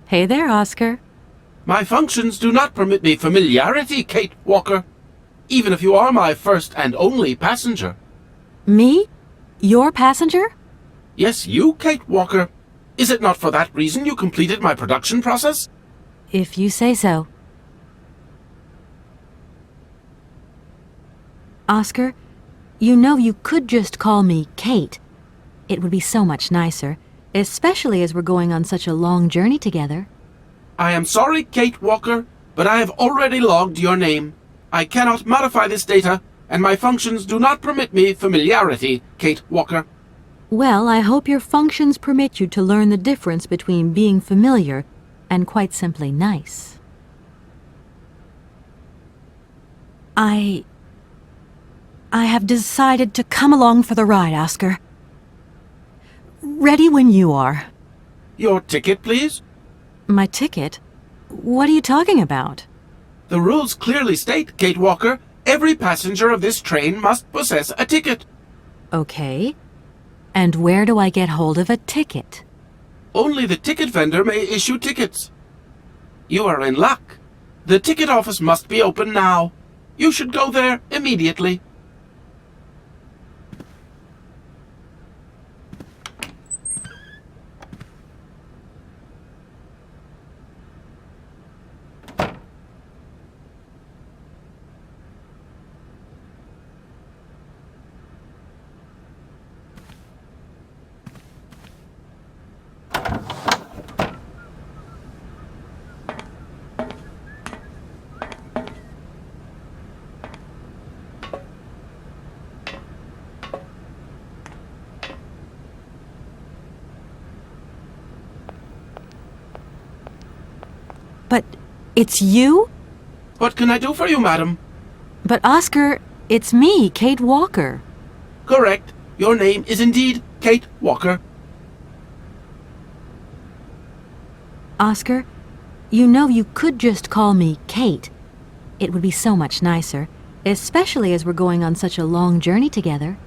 Hey there, Oscar. My functions do not permit me familiarity, Kate Walker. Even if you are my first and only passenger. Me? Your passenger? Yes, you, Kate Walker. Is it not for that reason you completed my production process? If you say so. Oscar, you know you could just call me Kate. It would be so much nicer, especially as we're going on such a long journey together. I am sorry, Kate Walker, but I have already logged your name. I cannot modify this data, and my functions do not permit me familiarity, Kate Walker. Well, I hope your functions permit you to learn the difference between being familiar and quite simply nice. I have decided to come along for the ride, Oscar. Ready when you are. Your ticket, please? My ticket? What are you talking about? The rules clearly state, Kate Walker, every passenger of this train must possess a ticket. Okay. And where do I get hold of a ticket? Only the ticket vendor may issue tickets. You are in luck. The ticket office must be open now. You should go there immediately. But it's you? What can I do for you, madam? But Oscar, it's me, Kate Walker. Correct. Your name is indeed Kate Walker. Oscar, you know you could just call me Kate. It would be so much nicer, especially as we're going on such a long journey together.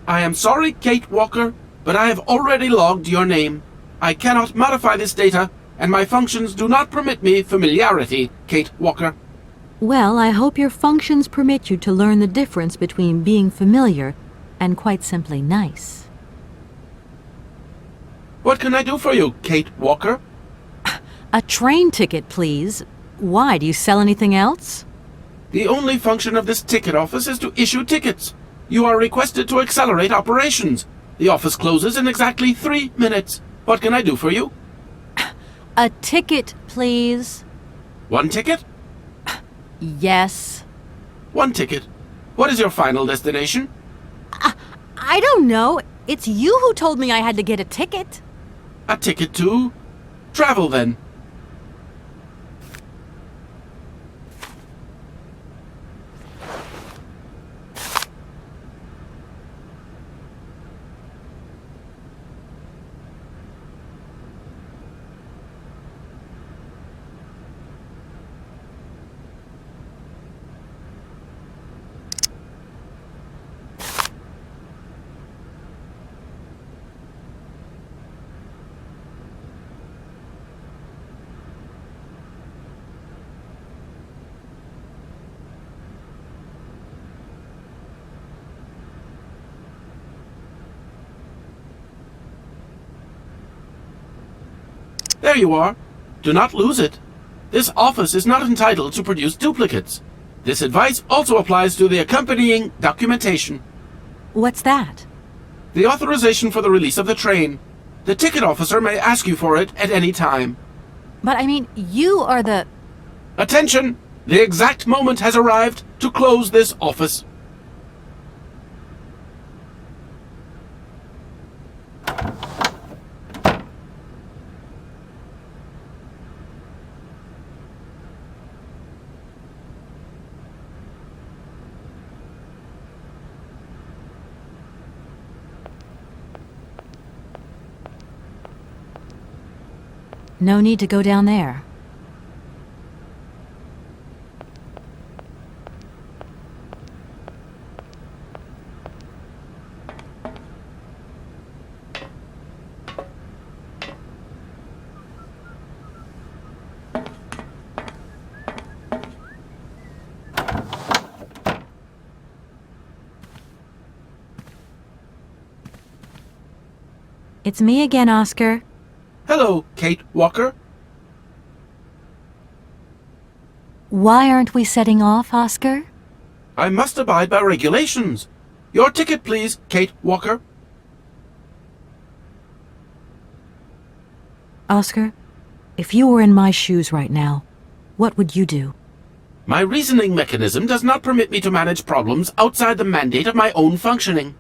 I am sorry, Kate Walker, but I have already logged your name. I cannot modify this data, and my functions do not permit me familiarity, Kate Walker. Well, I hope your functions permit you to learn the difference between being familiar and quite simply nice. What can I do for you, Kate Walker? A train ticket, please. Why, do you sell anything else? The only function of this ticket office is to issue tickets. You are requested to accelerate operations. The office closes in exactly 3 minutes. What can I do for you? A ticket, please. One ticket? Yes. One ticket. What is your final destination? I don't know. It's you who told me I had to get a ticket. A ticket to travel, then. There you are. Do not lose it. This office is not entitled to produce duplicates. This advice also applies to the accompanying documentation. What's that? The authorization for the release of the train. The ticket officer may ask you for it at any time. But I mean, you are the... Attention! The exact moment has arrived to close this office. No need to go down there. It's me again, Oscar. Hello, Kate Walker. Why aren't we setting off, Oscar? I must abide by regulations. Your ticket, please, Kate Walker. Oscar, if you were in my shoes right now, what would you do? My reasoning mechanism does not permit me to manage problems outside the mandate of my own functioning.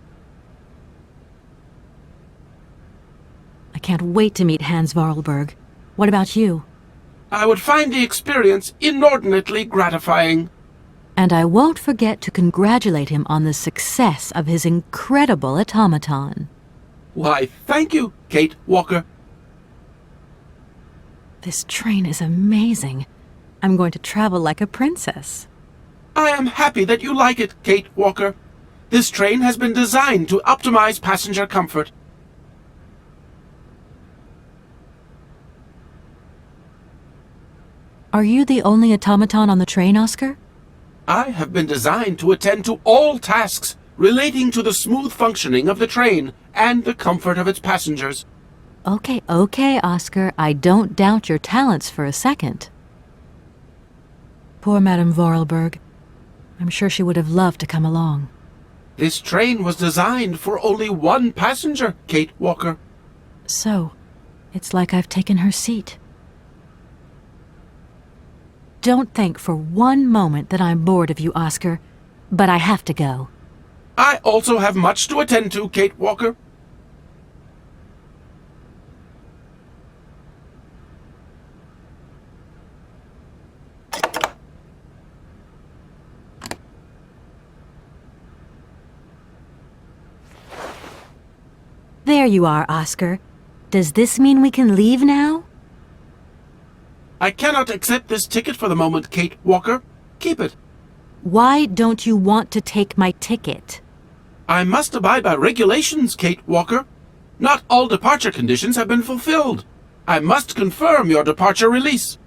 I can't wait to meet Hans Vorarlberg. What about you? I would find the experience inordinately gratifying. And I won't forget to congratulate him on the success of his incredible automaton. Why, thank you, Kate Walker. This train is amazing. I'm going to travel like a princess. I am happy that you like it, Kate Walker. This train has been designed to optimize passenger comfort. Are you the only automaton on the train, Oscar? I have been designed to attend to all tasks relating to the smooth functioning of the train and the comfort of its passengers. Okay, Oscar. I don't doubt your talents for a second. Poor Madame Vorarlberg. I'm sure she would have loved to come along. This train was designed for only one passenger, Kate Walker. So, it's like I've taken her seat. Don't think for one moment that I'm bored of you, Oscar, but I have to go. I also have much to attend to, Kate Walker. There you are, Oscar. Does this mean we can leave now? I cannot accept this ticket for the moment, Kate Walker. Keep it. Why don't you want to take my ticket? I must abide by regulations, Kate Walker. Not all departure conditions have been fulfilled. I must confirm your departure release.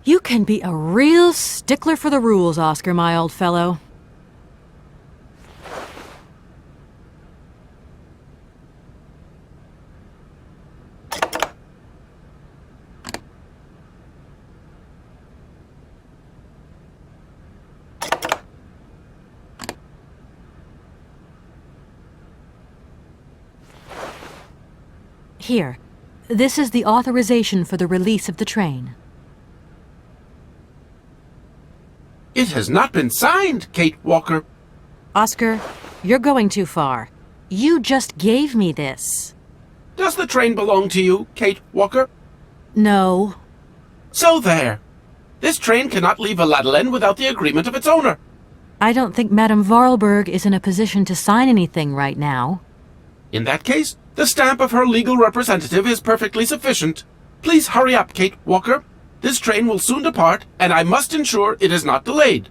You can be a real stickler for the rules, Oscar, my old fellow. Here, this is the authorization for the release of the train. It has not been signed, Kate Walker. Oscar, you're going too far. You just gave me this. Does the train belong to you, Kate Walker? No. So there. This train cannot leave Aladdin without the agreement of its owner. I don't think Madame Vorarlberg is in a position to sign anything right now. In that case, the stamp of her legal representative is perfectly sufficient. Please hurry up, Kate Walker. This train will soon depart, and I must ensure it is not delayed.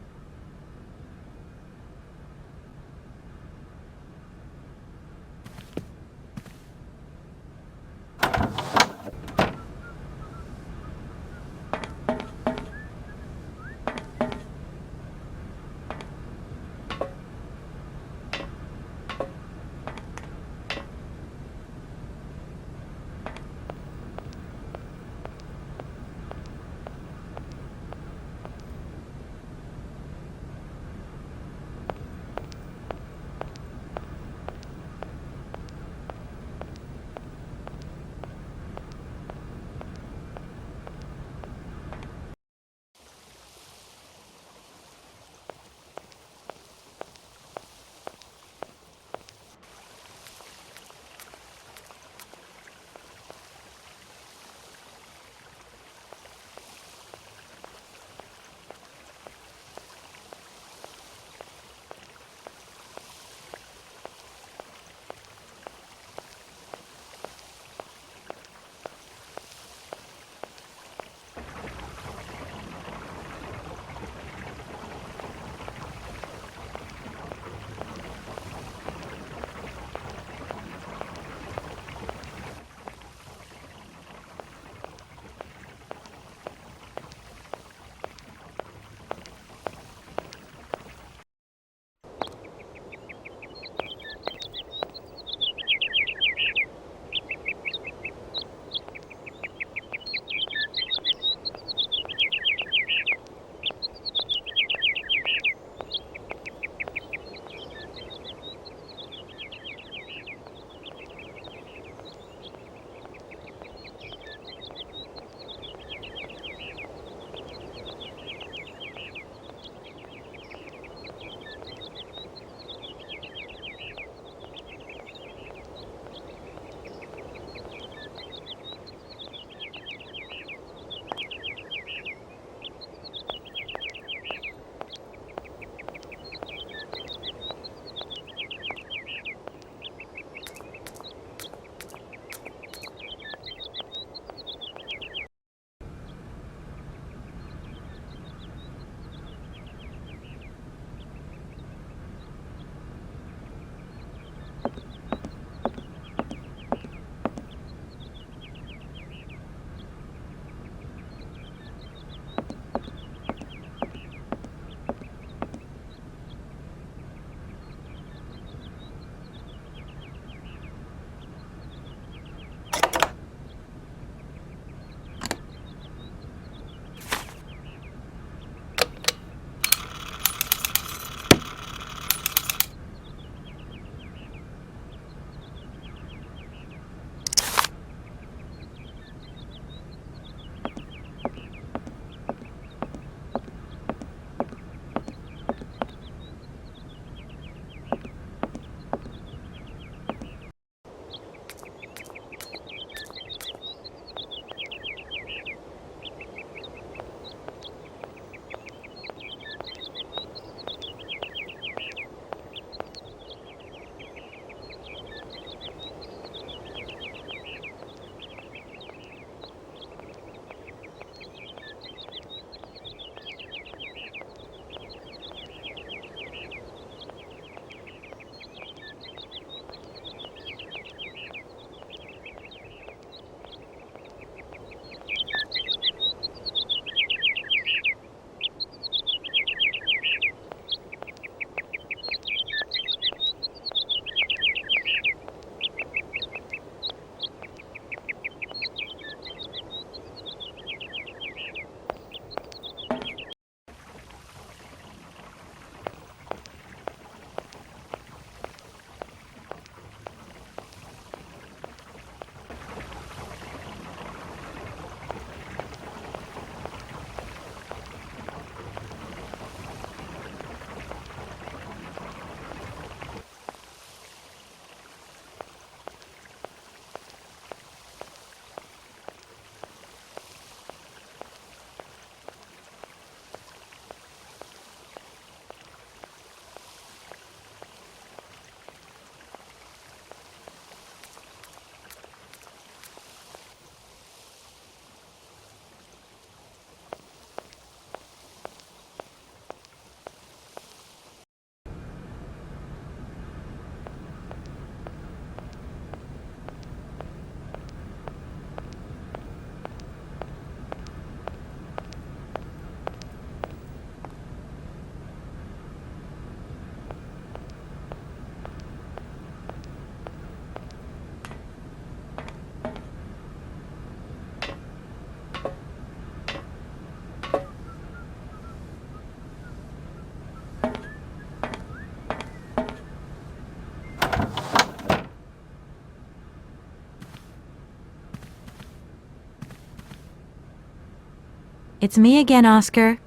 It's me again, Oscar.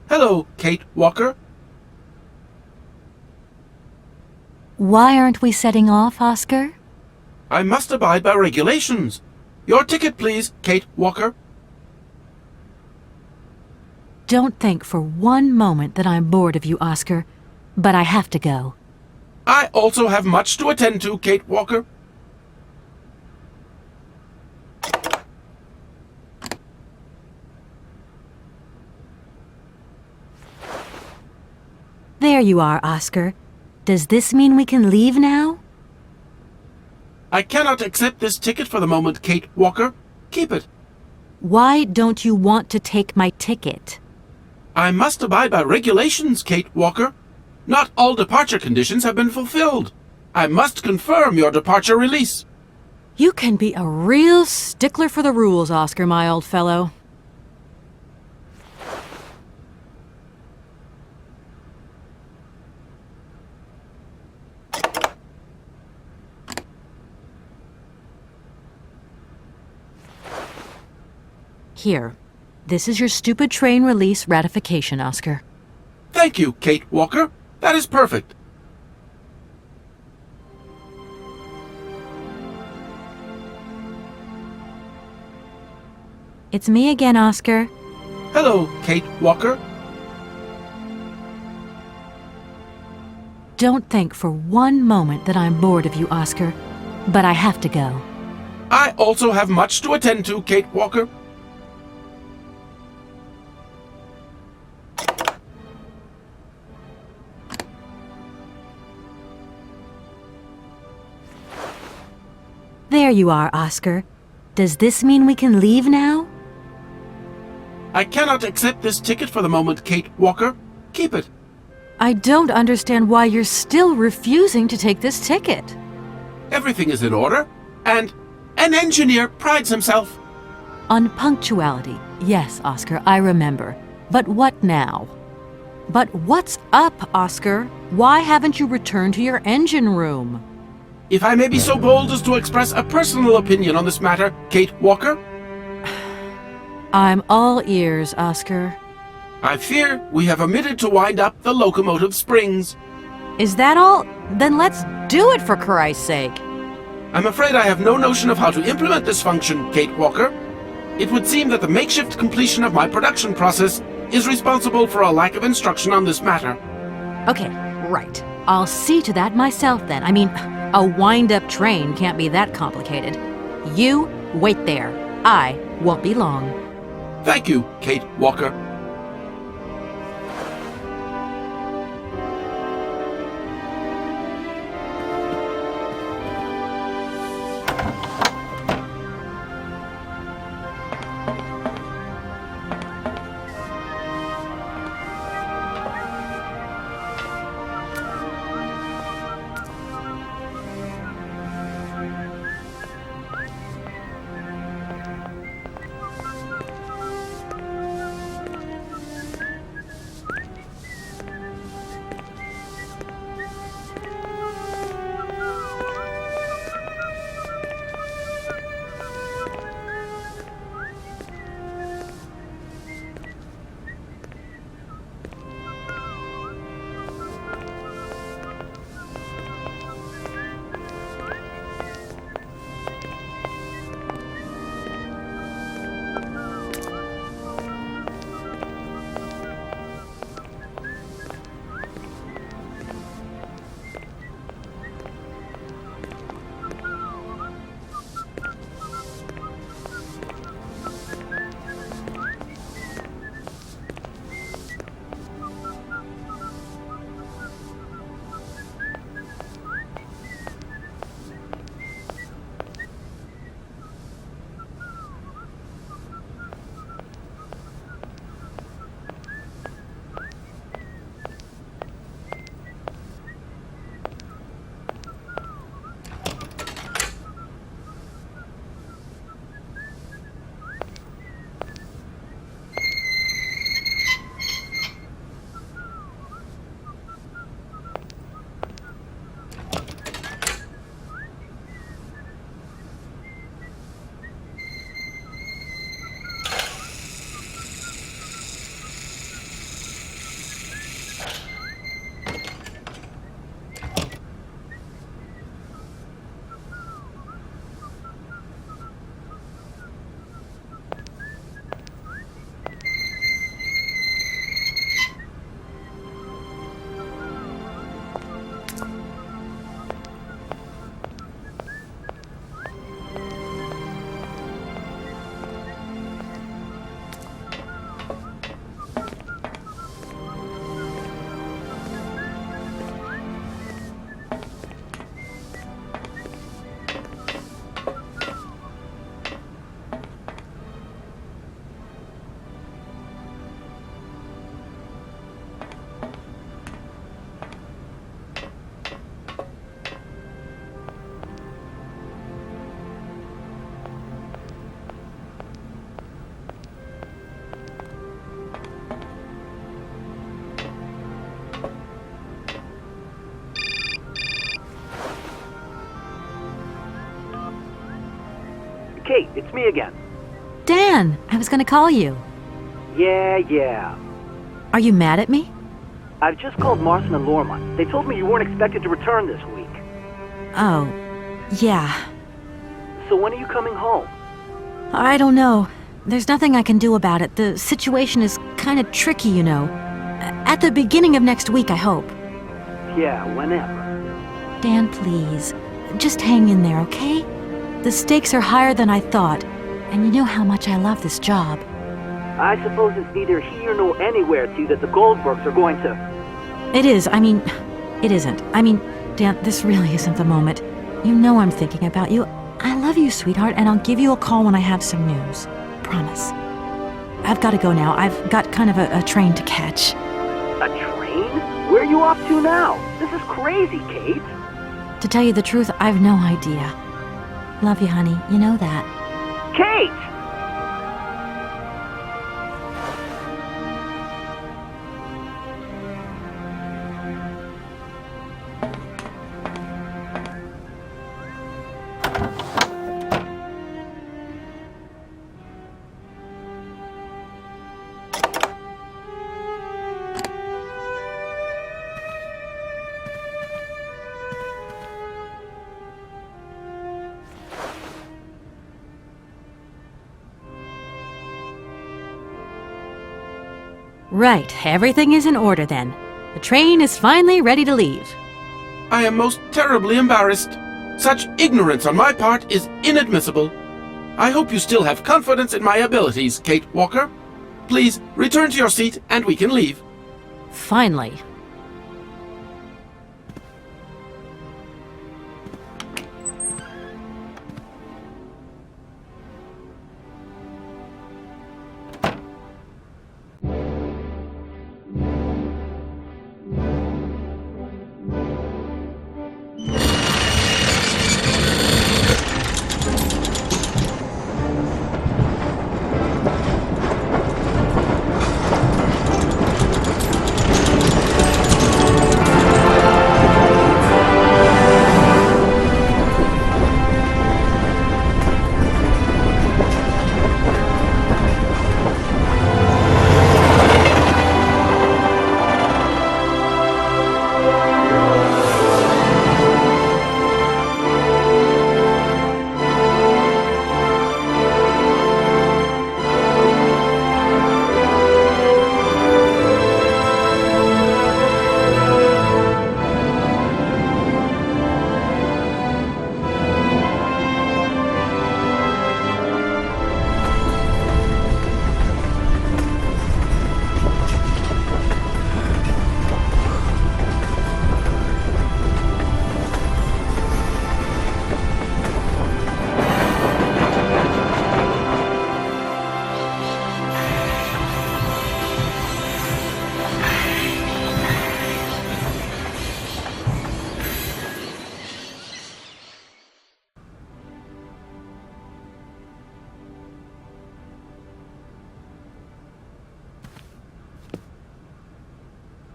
Hello, Kate Walker. Why aren't we setting off, Oscar? I must abide by regulations. Your ticket, please, Kate Walker. Don't think for one moment that I'm bored of you, Oscar, but I have to go. I also have much to attend to, Kate Walker. There you are, Oscar. Does this mean we can leave now? I cannot accept this ticket for the moment, Kate Walker. Keep it. Why don't you want to take my ticket? I must abide by regulations, Kate Walker. Not all departure conditions have been fulfilled. I must confirm your departure release. You can be a real stickler for the rules, Oscar, my old fellow. Here, this is your stupid train release ratification, Oscar. Thank you, Kate Walker. That is perfect. It's me again, Oscar. Hello, Kate Walker. Don't think for one moment that I'm bored of you, Oscar, but I have to go. I also have much to attend to, Kate Walker. There you are, Oscar. Does this mean we can leave now? I cannot accept this ticket for the moment, Kate Walker. Keep it. I don't understand why you're still refusing to take this ticket. Everything is in order, and an engineer prides himself. On punctuality. Yes, Oscar, I remember. But what now? But what's up, Oscar? Why haven't you returned to your engine room? If I may be so bold as to express a personal opinion on this matter, Kate Walker. I'm all ears, Oscar. I fear we have omitted to wind up the locomotive springs. Is that all? Then let's do it, for Christ's sake. I'm afraid I have no notion of how to implement this function, Kate Walker. It would seem that the makeshift completion of my production process is responsible for a lack of instruction on this matter. Okay, right. I'll see to that myself then. I mean, a wind-up train can't be that complicated. You wait there. I won't be long. Thank you, Kate Walker. Kate, it's me again. Dan, I was gonna call you. Yeah. Are you mad at me? I've just called Marson and Lorma. They told me you weren't expected to return this week. Oh, yeah. So when are you coming home? I don't know. There's nothing I can do about it. The situation is kind of tricky, you know. At the beginning of next week, I hope. Yeah, whenever. Dan, please. Just hang in there, okay? The stakes are higher than I thought, and you know how much I love this job. I suppose it's neither here nor anywhere to you that the Goldbergs are going to... It is. It isn't. Dan, this really isn't the moment. You know I'm thinking about you. I love you, sweetheart, and I'll give you a call when I have some news. Promise. I've got to go now. I've got kind of a train to catch. A train? Where are you off to now? This is crazy, Kate. To tell you the truth, I've no idea. Love you, honey. You know that. Kate! Right, everything is in order then. The train is finally ready to leave. I am most terribly embarrassed. Such ignorance on my part is inadmissible. I hope you still have confidence in my abilities, Kate Walker. Please return to your seat and we can leave. Finally.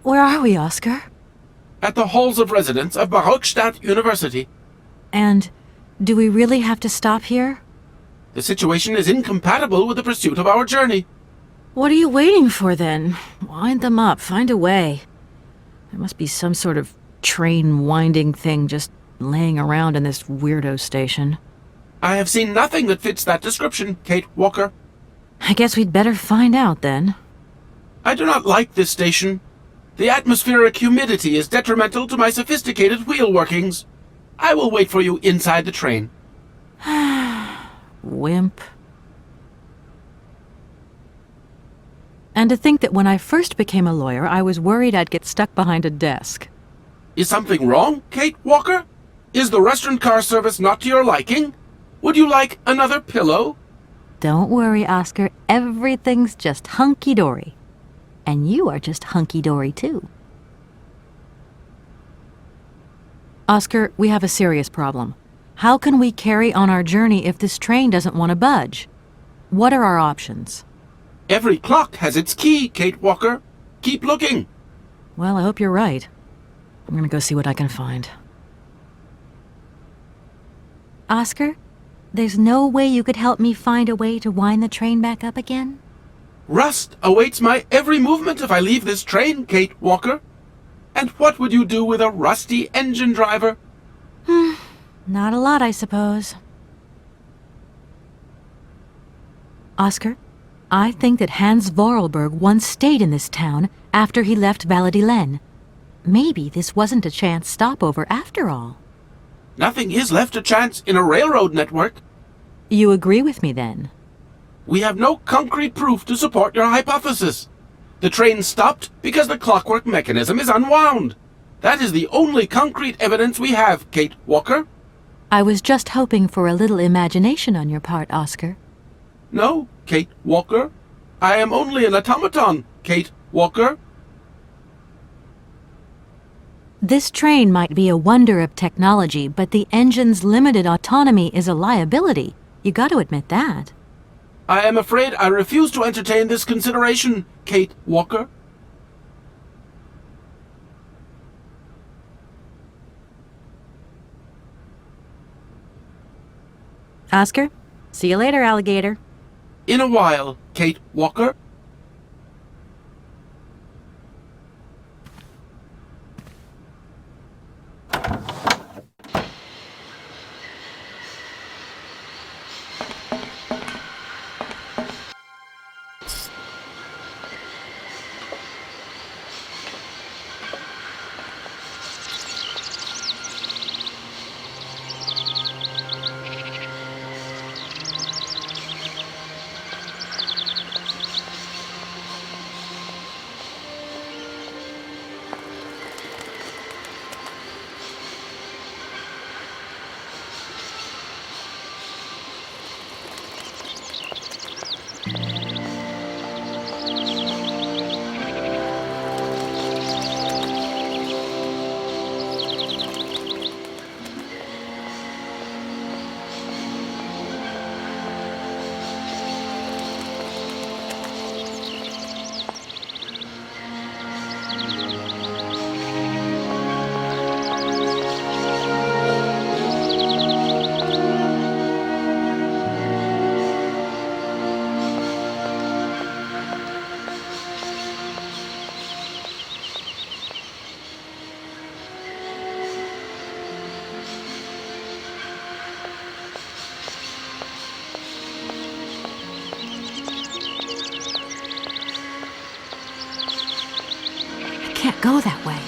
Where are we, Oscar? At the halls of residence of Barockstadt University. And do we really have to stop here? The situation is incompatible with the pursuit of our journey. What are you waiting for, then? Wind them up. Find a way. There must be some sort of train-winding thing just laying around in this weirdo station. I have seen nothing that fits that description, Kate Walker. I guess we'd better find out, then. I do not like this station. The atmospheric humidity is detrimental to my sophisticated wheel workings. I will wait for you inside the train. Wimp. And to think that when I first became a lawyer, I was worried I'd get stuck behind a desk. Is something wrong, Kate Walker? Is the restaurant car service not to your liking? Would you like another pillow? Don't worry, Oscar. Everything's just hunky-dory. And you are just hunky-dory, too. Oscar, we have a serious problem. How can we carry on our journey if this train doesn't want to budge? What are our options? Every clock has its key, Kate Walker. Keep looking. Well, I hope you're right. I'm gonna go see what I can find. Oscar, There's no way you could help me find a way to wind the train back up again? Rust awaits my every movement if I leave this train, Kate Walker. And what would you do with a rusty engine driver? Not a lot, I suppose. Oscar, I think that Hans Vorarlberg once stayed in this town after he left Valladolid. Maybe this wasn't a chance stopover after all. Nothing is left to chance in a railroad network. You agree with me, then? We have no concrete proof to support your hypothesis. The train stopped because the clockwork mechanism is unwound. That is the only concrete evidence we have, Kate Walker. I was just hoping for a little imagination on your part, Oscar. No, Kate Walker. I am only an automaton, Kate Walker. This train might be a wonder of technology, but the engine's limited autonomy is a liability. You got to admit that. I am afraid I refuse to entertain this consideration, Kate Walker. Oscar, see you later, alligator. In a while, Kate Walker. Can't go that way.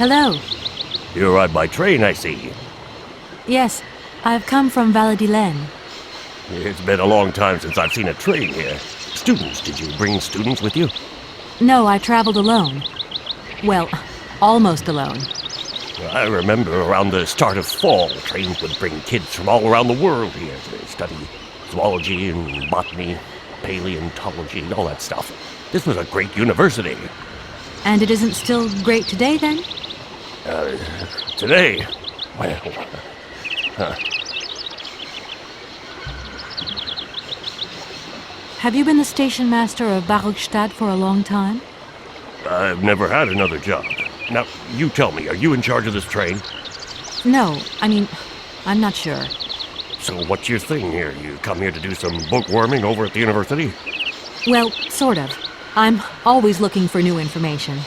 Hello. You arrived by train, I see. Yes, I've come from Valladolid. It's been a long time since I've seen a train here. Students, did you bring students with you? No, I traveled alone. Well, almost alone. I remember around the start of fall, trains would bring kids from all around the world here to study zoology and botany, paleontology, and all that stuff. This was a great university. And it isn't still great today, then? Today? Well, Have you been the station master of Barukstadt for a long time? I've never had another job. Now, you tell me, are you in charge of this train? No, I'm not sure. So what's your thing here? You come here to do some bookworming over at the university? Well, sort of. I'm always looking for new information.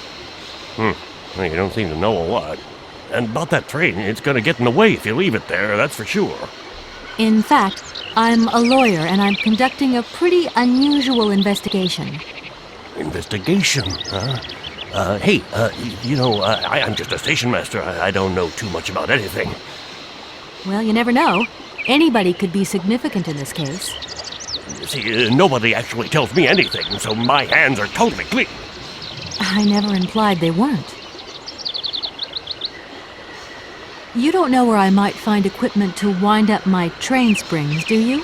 Well, you don't seem to know a lot. And about that train, it's gonna get in the way if you leave it there, that's for sure. In fact, I'm a lawyer and I'm conducting a pretty unusual investigation. Investigation, huh? I'm just a station master. I don't know too much about anything. Well, you never know. Anybody could be significant in this case. See, nobody actually tells me anything, so my hands are totally clean. I never implied they weren't. You don't know where I might find equipment to wind up my train springs, do you?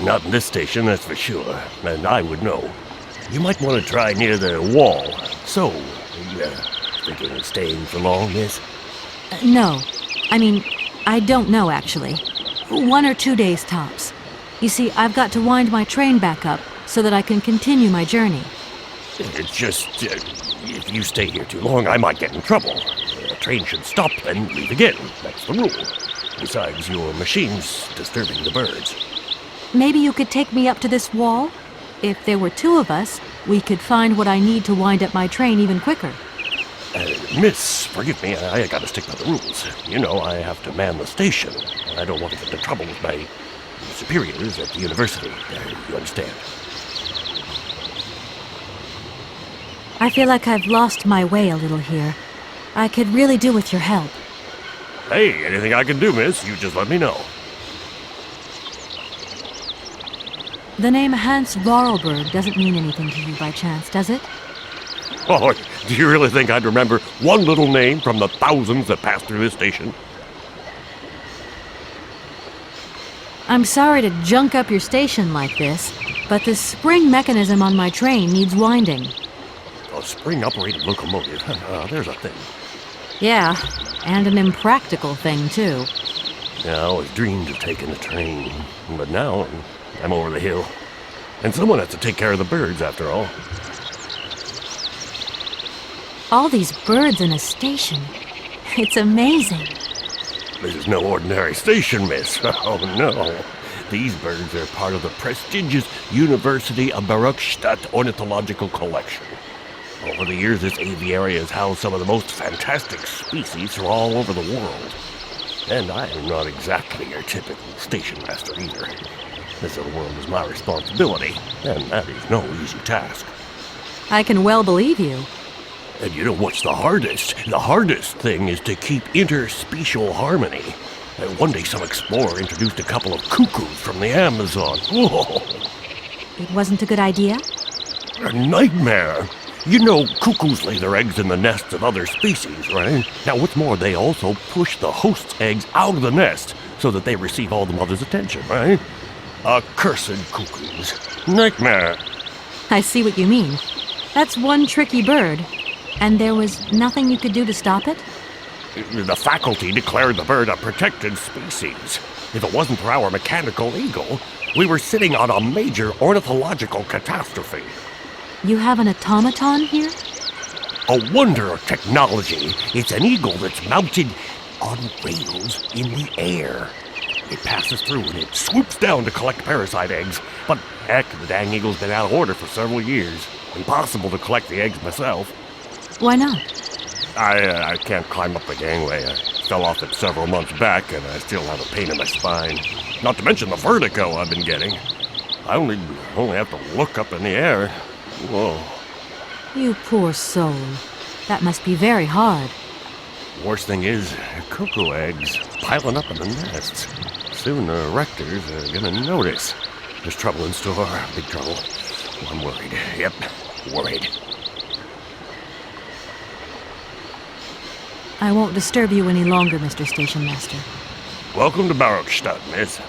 Not in this station, that's for sure. And I would know. You might want to try near the wall. So, thinking of staying for long, miss? No. I don't know, actually. 1 or 2 days tops. You see, I've got to wind my train back up so that I can continue my journey. It's just, if you stay here too long, I might get in trouble. The train should stop and leave again. That's the rule. Besides, your machine's disturbing the birds. Maybe you could take me up to this wall? If there were 2 of us, we could find what I need to wind up my train even quicker. Miss, forgive me, I gotta stick by the rules. You know, I have to man the station. I don't want to get into trouble with my superiors at the university. You understand? I feel like I've lost my way a little here. I could really do with your help. Hey, anything I can do, miss, you just let me know. The name Hans Vorarlberg doesn't mean anything to you by chance, does it? Oh, do you really think I'd remember one little name from the thousands that pass through this station? I'm sorry to junk up your station like this, but the spring mechanism on my train needs winding. A spring-operated locomotive? There's a thing. Yeah, and an impractical thing, too. Yeah, I always dreamed of taking a train, but now I'm over the hill. And someone has to take care of the birds, after all. All these birds in a station. It's amazing. This is no ordinary station, miss. Oh, no. These birds are part of the prestigious University of Barukstadt Ornithological Collection. Over the years, this aviary has housed some of the most fantastic species from all over the world. And I am not exactly your typical station master either. This other world is my responsibility, and that is no easy task. I can well believe you. And you know what's the hardest? The hardest thing is to keep interspecial harmony. One day some explorer introduced a couple of cuckoos from the Amazon. Whoa! It wasn't a good idea? A nightmare! You know, cuckoos lay their eggs in the nests of other species, right? Now, what's more, they also push the host's eggs out of the nest so that they receive all the mother's attention, right? Accursed cuckoos. Nightmare. I see what you mean. That's one tricky bird. And there was nothing you could do to stop it? The faculty declared the bird a protected species. If it wasn't for our mechanical eagle, we were sitting on a major ornithological catastrophe. You have an automaton here? A wonder of technology. It's an eagle that's mounted on rails in the air. It passes through and it swoops down to collect parasite eggs. But heck, the dang eagle's been out of order for several years. Impossible to collect the eggs myself. Why not? I can't climb up the gangway. I fell off it several months back and I still have a pain in my spine. Not to mention the vertigo I've been getting. I only have to look up in the air. Whoa. You poor soul. That must be very hard. Worst thing is, cuckoo eggs piling up in the nests. Soon the rectors are gonna notice. There's trouble in store, big trouble. I'm worried. Yep, worried. I won't disturb you any longer, Mr. Station Master. Welcome to Barrockstadt, miss.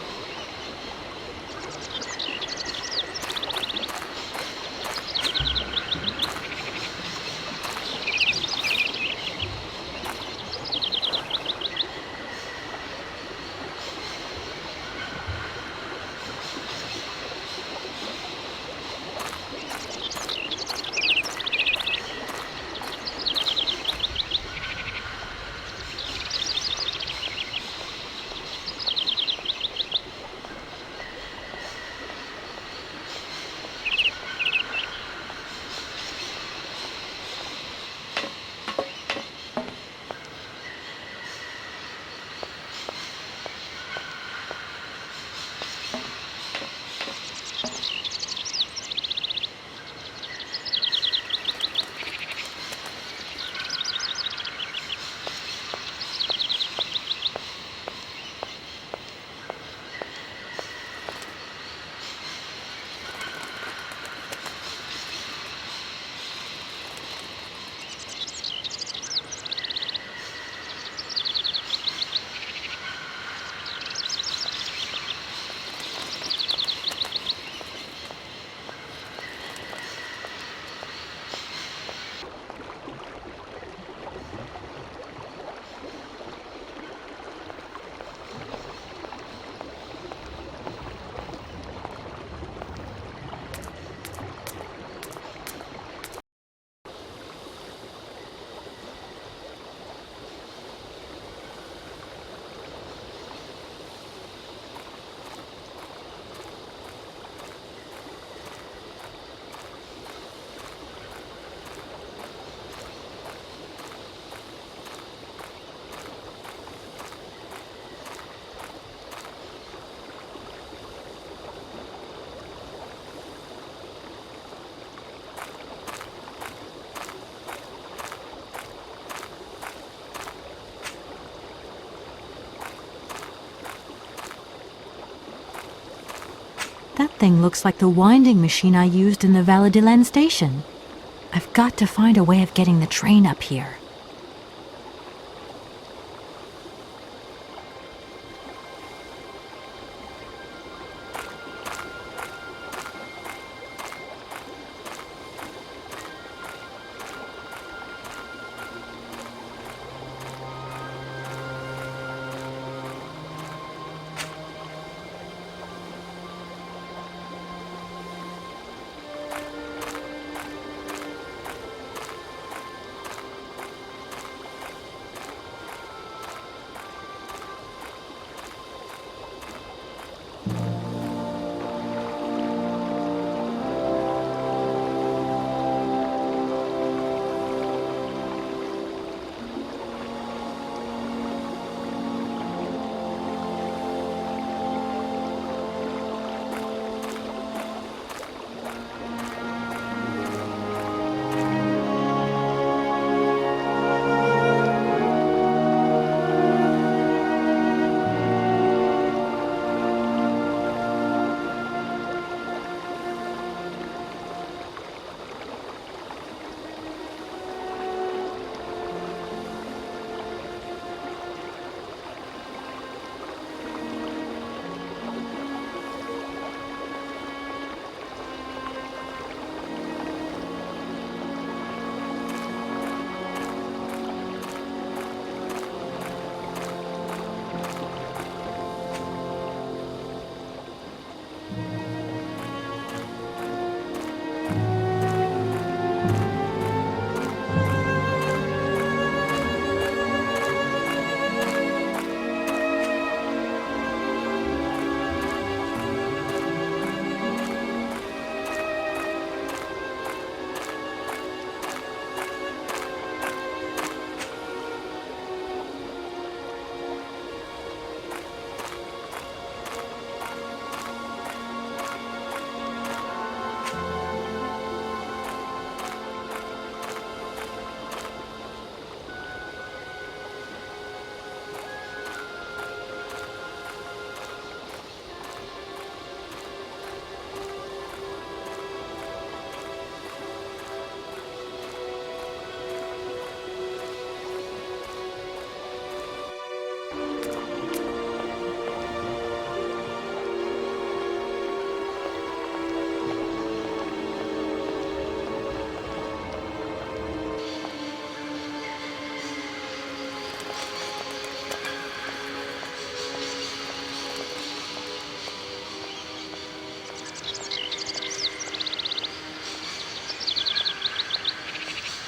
That thing looks like the winding machine I used in the Valladolid station. I've got to find a way of getting the train up here.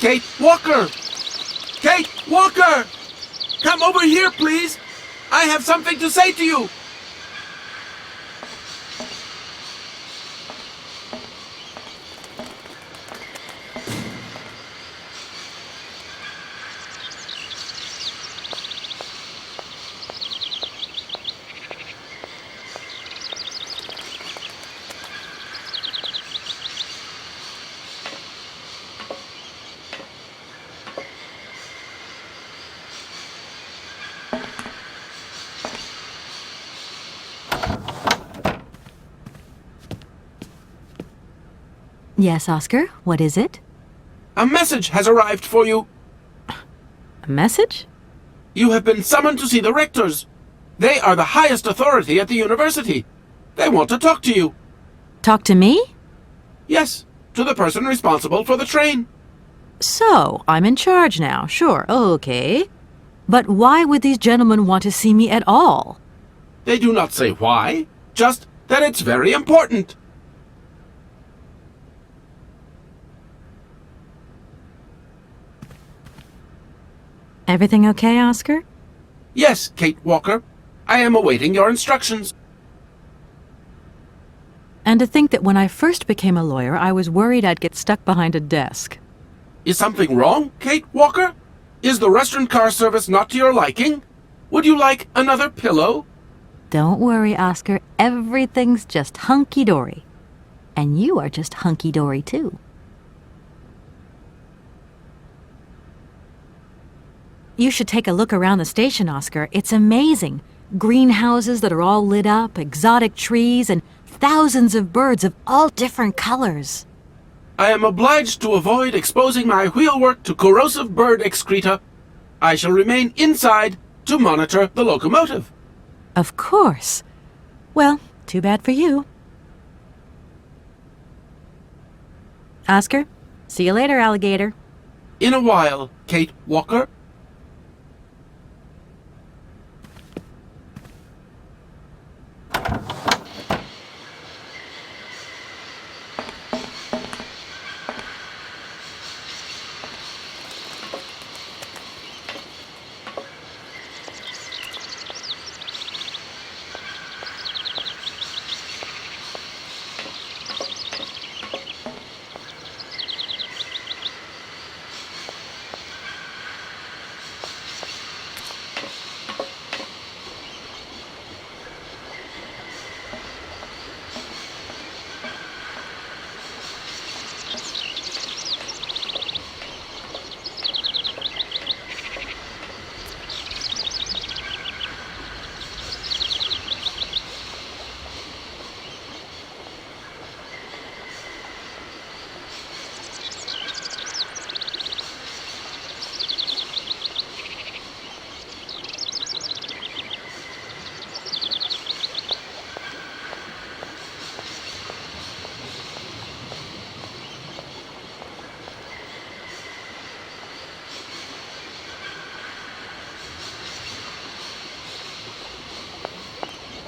Kate Walker! Kate Walker! Come over here, please! I have something to say to you! Yes, Oscar, what is it? A message has arrived for you. A message? You have been summoned to see the rectors. They are the highest authority at the university. They want to talk to you. Talk to me? Yes, to the person responsible for the train. So, I'm in charge now, sure, okay. But why would these gentlemen want to see me at all? They do not say why, just that it's very important. Everything okay, Oscar? Yes, Kate Walker. I am awaiting your instructions. And to think that when I first became a lawyer, I was worried I'd get stuck behind a desk. Is something wrong, Kate Walker? Is the restaurant car service not to your liking? Would you like another pillow? Don't worry, Oscar. Everything's just hunky-dory. And you are just hunky-dory, too. You should take a look around the station, Oscar. It's amazing. Greenhouses that are all lit up, exotic trees, and thousands of birds of all different colors. I am obliged to avoid exposing my wheelwork to corrosive bird excreta. I shall remain inside to monitor the locomotive. Of course. Well, too bad for you. Oscar, see you later, alligator. In a while, Kate Walker.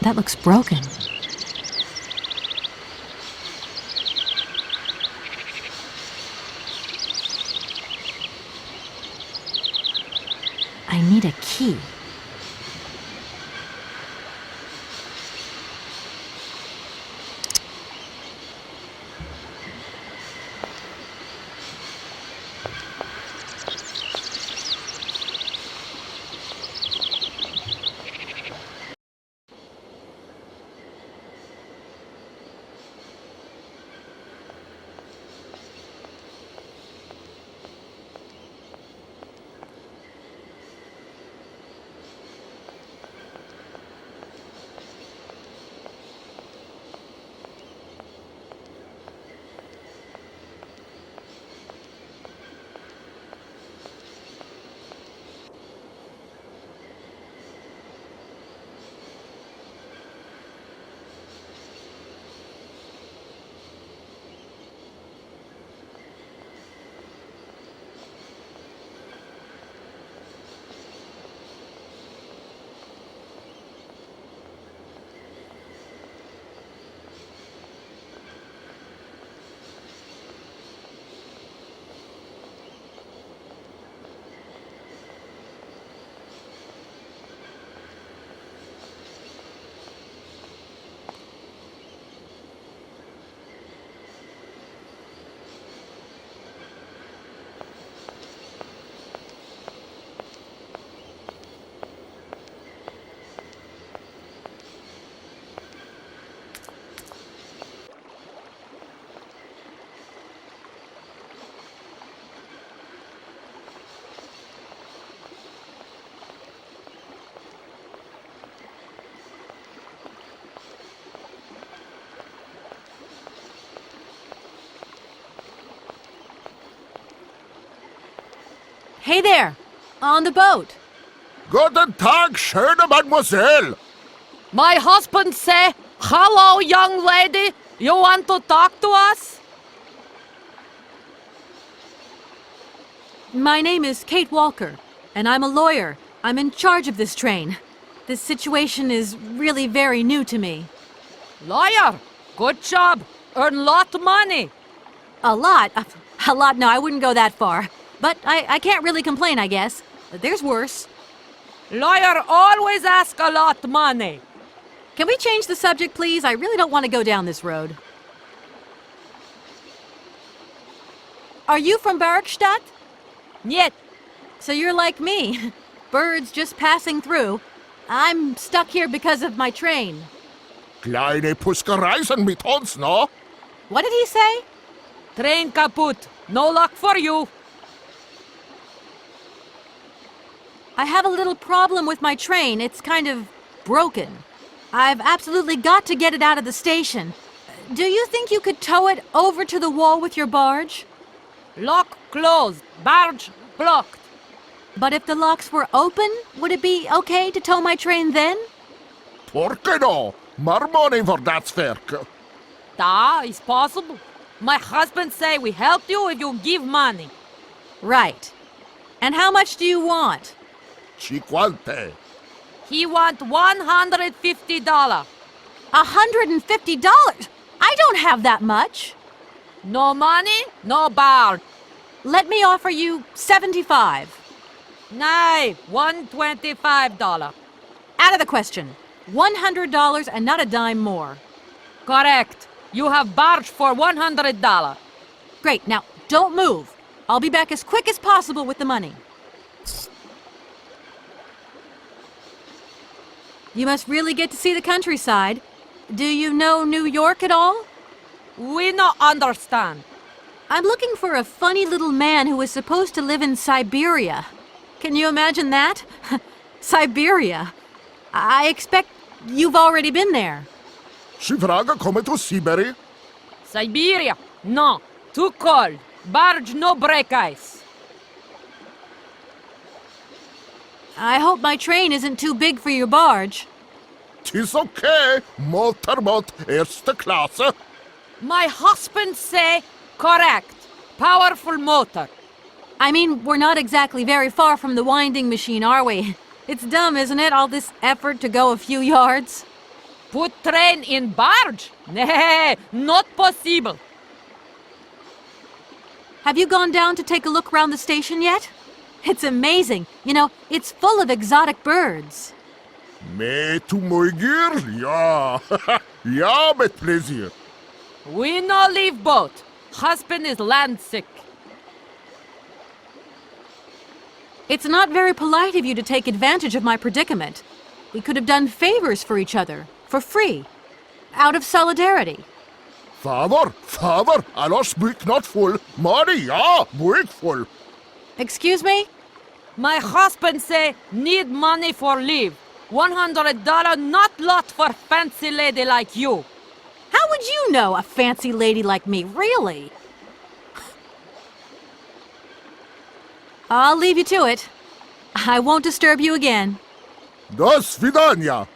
That looks broken. I need a key. Hey there! On the boat! Guten Tag, schöne Mademoiselle! My husband say, hello, young lady. You want to talk to us? My name is Kate Walker, and I'm a lawyer. I'm in charge of this train. This situation is really very new to me. Lawyer, good job. Earn lot of money. A lot? A lot? No, I wouldn't go that far. But I can't really complain, I guess. There's worse. Lawyer always ask a lot of money. Can we change the subject, please? I really don't want to go down this road. Are you from Barkstadt? Niet. So you're like me. Birds just passing through. I'm stuck here because of my train. Kleine Puskereisen mit uns, no? What did he say? Train kaput. No luck for you. I have a little problem with my train. It's kind of broken. I've absolutely got to get it out of the station. Do you think you could tow it over to the wall with your barge? Lock closed. Barge blocked. But if the locks were open, would it be okay to tow my train then? Porke no? More money for that werk. Da, is possible. My husband say we help you if you give money. Right. And how much do you want? Cinquante. He want $150. $150? I don't have that much. No money, no barge. Let me offer you $75. Nay, $125. Out of the question. $100 and not a dime more. Correct. You have barge for $100. Great. Now, don't move. I'll be back as quick as possible with the money. You must really get to see the countryside. Do you know New York at all? We not understand. I'm looking for a funny little man who is supposed to live in Syberia. Can you imagine that? Syberia. I expect you've already been there. Sie vragen komme to Syberia? Syberia? No. Too cold. Barge no break ice. I hope my train isn't too big for your barge. Tis okay. Motorboat erste Klasse. My husband say correct. Powerful motor. I mean, we're not exactly very far from the winding machine, are we? It's dumb, isn't it, all this effort to go a few yards? Put train in barge? Nay, not possible. Have you gone down to take a look around the station yet? It's amazing. You know, it's full of exotic birds. Me to my girl? Ja. Ja, met plezier. We no leave boat. Husband is land sick. It's not very polite of you to take advantage of my predicament. We could have done favors for each other, for free, out of solidarity. Father, Allah speak not full. Money, ja, break full. Excuse me? My husband say need money for leave. $100 not lot for fancy lady like you. How would you know a fancy lady like me, really? I'll leave you to it. I won't disturb you again. До свидания.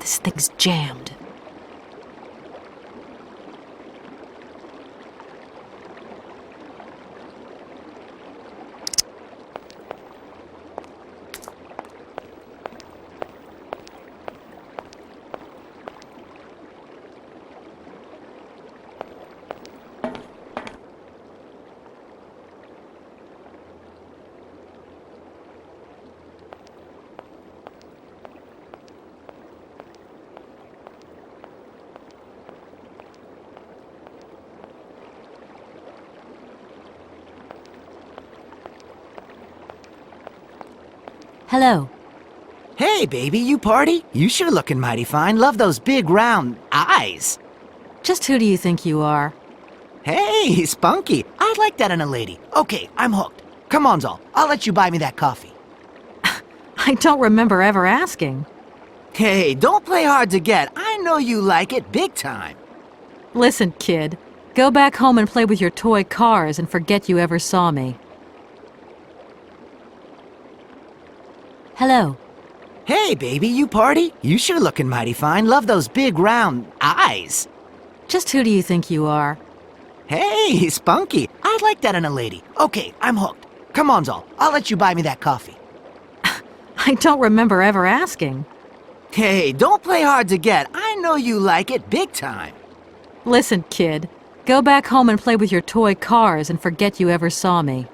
This thing's jammed. Hello. Hey, baby, you party? You sure looking mighty fine. Love those big, round eyes. Just who do you think you are? Hey, spunky. I'd like that in a lady. Okay, I'm hooked. Come on, Zol. I'll let you buy me that coffee. I don't remember ever asking. Hey, don't play hard to get. I know you like it big time. Listen, kid. Go back home and play with your toy cars and forget you ever saw me. Hello. Hey, baby, you party? You sure looking mighty fine. Love those big, round eyes. Just who do you think you are? Hey, spunky. I'd like that in a lady. Okay, I'm hooked. Come on, Zol. I'll let you buy me that coffee. I don't remember ever asking. Hey, don't play hard to get. I know you like it big time. Listen, kid. Go back home and play with your toy cars and forget you ever saw me.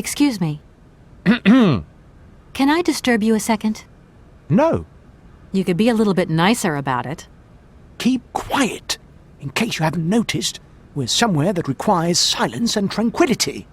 Excuse me. Can I disturb you a second? No. You could be a little bit nicer about it. Keep quiet. In case you haven't noticed, we're somewhere that requires silence and tranquility.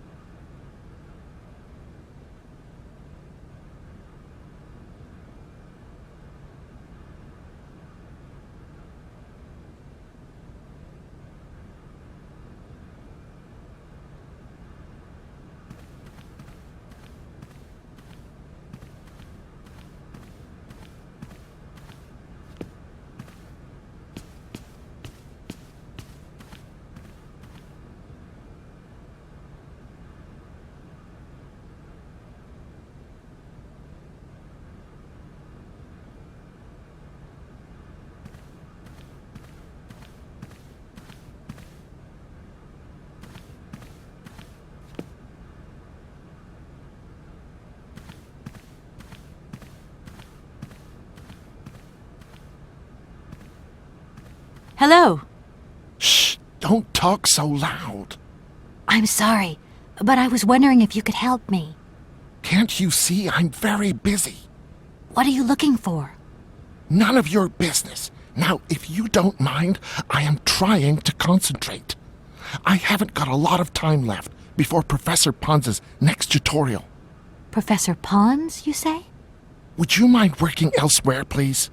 Hello. Shh! Don't talk so loud. I'm sorry, but I was wondering if you could help me. Can't you see I'm very busy? What are you looking for? None of your business. Now, if you don't mind, I am trying to concentrate. I haven't got a lot of time left before Professor Pons's next tutorial. Professor Pons, you say? Would you mind working elsewhere, please?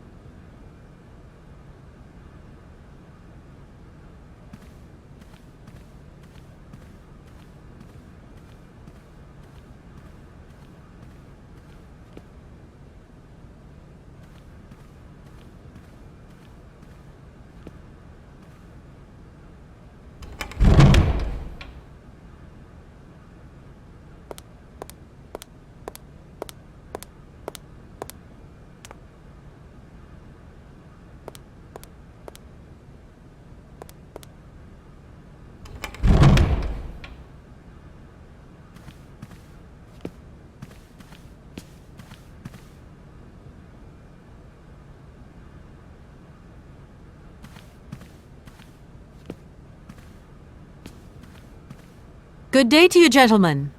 Good day to you, gentlemen.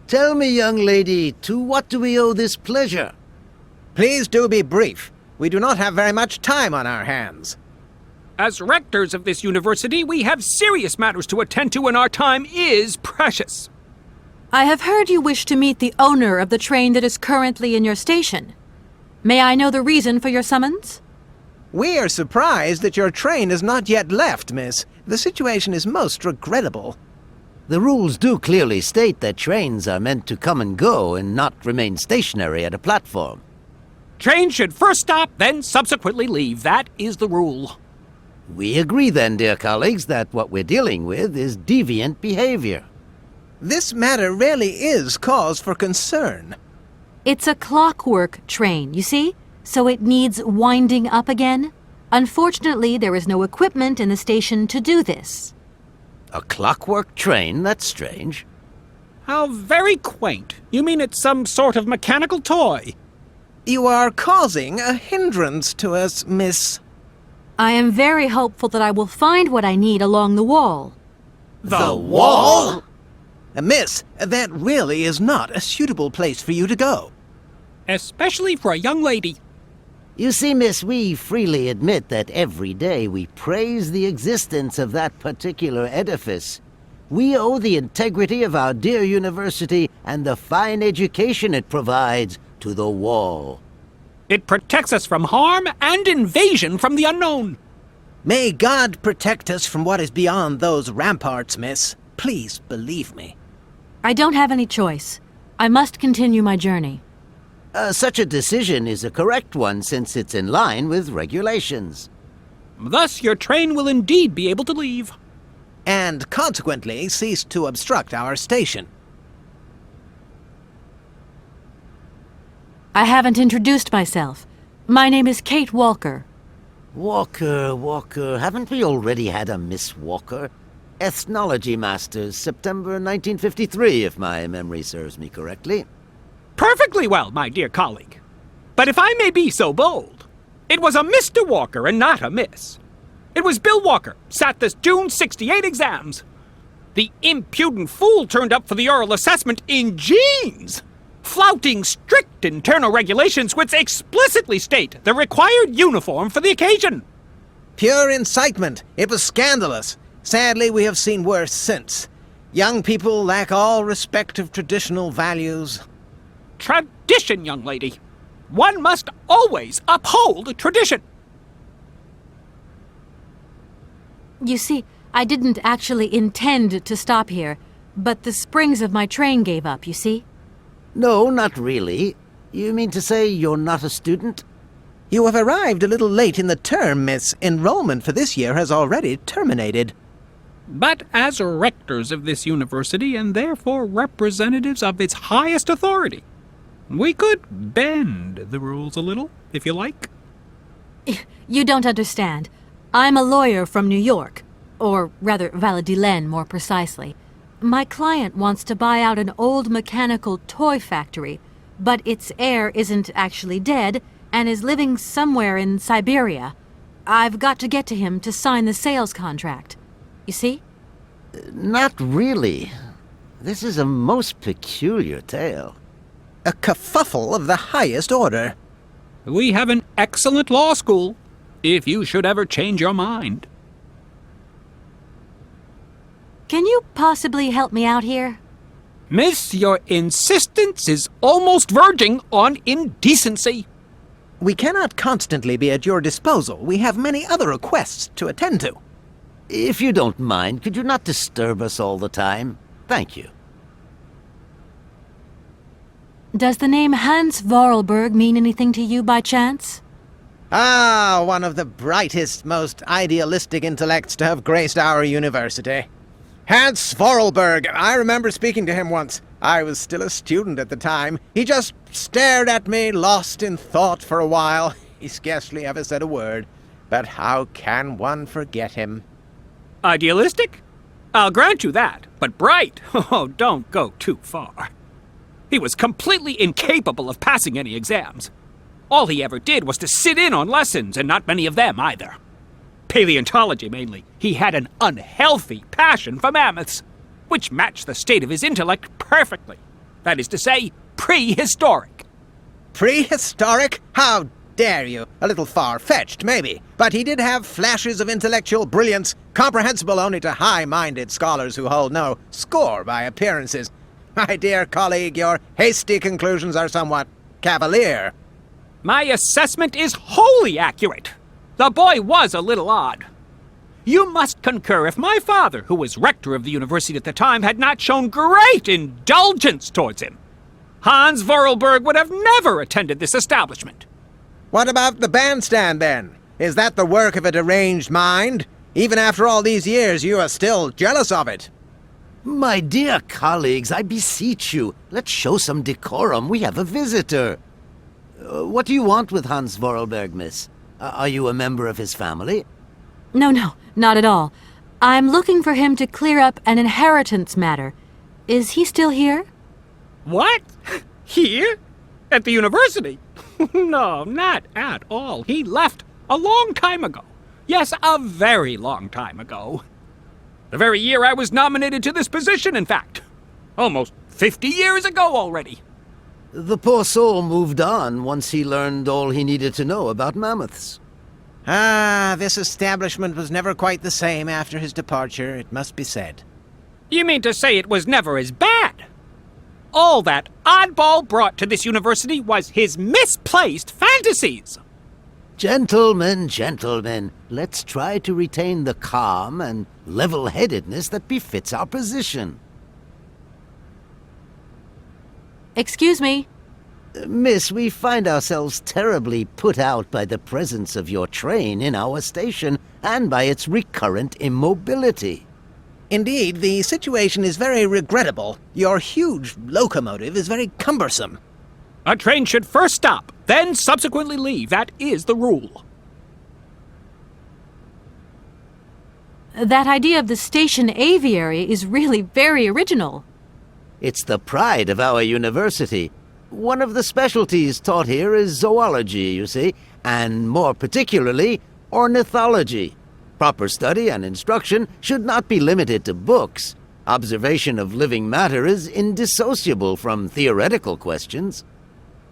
Tell me, young lady, to what do we owe this pleasure? Please do be brief. We do not have very much time on our hands. As rectors of this university, we have serious matters to attend to, and our time is precious. I have heard you wish to meet the owner of the train that is currently in your station. May I know the reason for your summons? We are surprised that your train has not yet left, miss. The situation is most regrettable. The rules do clearly state that trains are meant to come and go and not remain stationary at a platform. Trains should first stop, then subsequently leave. That is the rule. We agree then, dear colleagues, that what we're dealing with is deviant behavior. This matter really is cause for concern. It's a clockwork train, you see? So it needs winding up again. Unfortunately, there is no equipment in the station to do this. A clockwork train? That's strange. How very quaint. You mean it's some sort of mechanical toy? You are causing a hindrance to us, miss. I am very hopeful that I will find what I need along the wall. The wall? Miss, that really is not a suitable place for you to go. Especially for a young lady. You see, miss, we freely admit that every day we praise the existence of that particular edifice. We owe the integrity of our dear university and the fine education it provides to the wall. It protects us from harm and invasion from the unknown. May God protect us from what is beyond those ramparts, miss. Please believe me. I don't have any choice. I must continue my journey. Such a decision is a correct one since it's in line with regulations. Thus, your train will indeed be able to leave. And consequently cease to obstruct our station. I haven't introduced myself. My name is Kate Walker. Walker. Haven't we already had a Miss Walker? Ethnology Masters, September 1953, if my memory serves me correctly. Perfectly well, my dear colleague. But if I may be so bold, it was a Mr. Walker and not a Miss. It was Bill Walker, sat this June '68 exams. The impudent fool turned up for the oral assessment in jeans, flouting strict internal regulations which explicitly state the required uniform for the occasion. Pure incitement. It was scandalous. Sadly, we have seen worse since. Young people lack all respect of traditional values. Tradition, young lady. One must always uphold tradition. You see, I didn't actually intend to stop here, but the springs of my train gave up, you see? No, not really. You mean to say you're not a student? You have arrived a little late in the term, miss. Enrollment for this year has already terminated. But as rectors of this university, and therefore representatives of its highest authority, we could bend the rules a little, if you like. You don't understand. I'm a lawyer from New York, or rather Valladolid more precisely. My client wants to buy out an old mechanical toy factory, but its heir isn't actually dead and is living somewhere in Syberia. I've got to get to him to sign the sales contract. You see? Not really. This is a most peculiar tale. A kerfuffle of the highest order. We have an excellent law school, if you should ever change your mind. Can you possibly help me out here? Miss, your insistence is almost verging on indecency. We cannot constantly be at your disposal. We have many other requests to attend to. If you don't mind, could you not disturb us all the time? Thank you. Does the name Hans Vorarlberg mean anything to you by chance? Ah, one of the brightest, most idealistic intellects to have graced our university. Hans Vorarlberg. I remember speaking to him once. I was still a student at the time. He just stared at me, lost in thought for a while. He scarcely ever said a word. But how can one forget him? Idealistic? I'll grant you that. But bright? Oh, don't go too far. He was completely incapable of passing any exams. All he ever did was to sit in on lessons, and not many of them either. Paleontology, mainly. He had an unhealthy passion for mammoths, which matched the state of his intellect perfectly. That is to say, prehistoric. Prehistoric? How dare you? A little far-fetched, maybe. But he did have flashes of intellectual brilliance, comprehensible only to high-minded scholars who hold no score by appearances. My dear colleague, your hasty conclusions are somewhat cavalier. My assessment is wholly accurate. The boy was a little odd. You must concur if my father, who was rector of the university at the time, had not shown great indulgence towards him. Hans Vorarlberg would have never attended this establishment. What about the bandstand, then? Is that the work of a deranged mind? Even after all these years, you are still jealous of it. My dear colleagues, I beseech you, let's show some decorum. We have a visitor. What do you want with Hans Vorarlberg, miss? Are you a member of his family? No, not at all. I'm looking for him to clear up an inheritance matter. Is he still here? What? Here? At the university? No, not at all. He left a long time ago. Yes, a very long time ago. The very year I was nominated to this position, in fact. Almost 50 years ago already. The poor soul moved on once he learned all he needed to know about mammoths. Ah, this establishment was never quite the same after his departure, it must be said. You mean to say it was never as bad? All that oddball brought to this university was his misplaced fantasies. Gentlemen, let's try to retain the calm and level-headedness that befits our position. Excuse me. Miss, we find ourselves terribly put out by the presence of your train in our station and by its recurrent immobility. Indeed, the situation is very regrettable. Your huge locomotive is very cumbersome. A train should first stop, then subsequently leave. That is the rule. That idea of the station aviary is really very original. It's the pride of our university. One of the specialties taught here is zoology, you see, and more particularly, ornithology. Proper study and instruction should not be limited to books. Observation of living matter is indissociable from theoretical questions.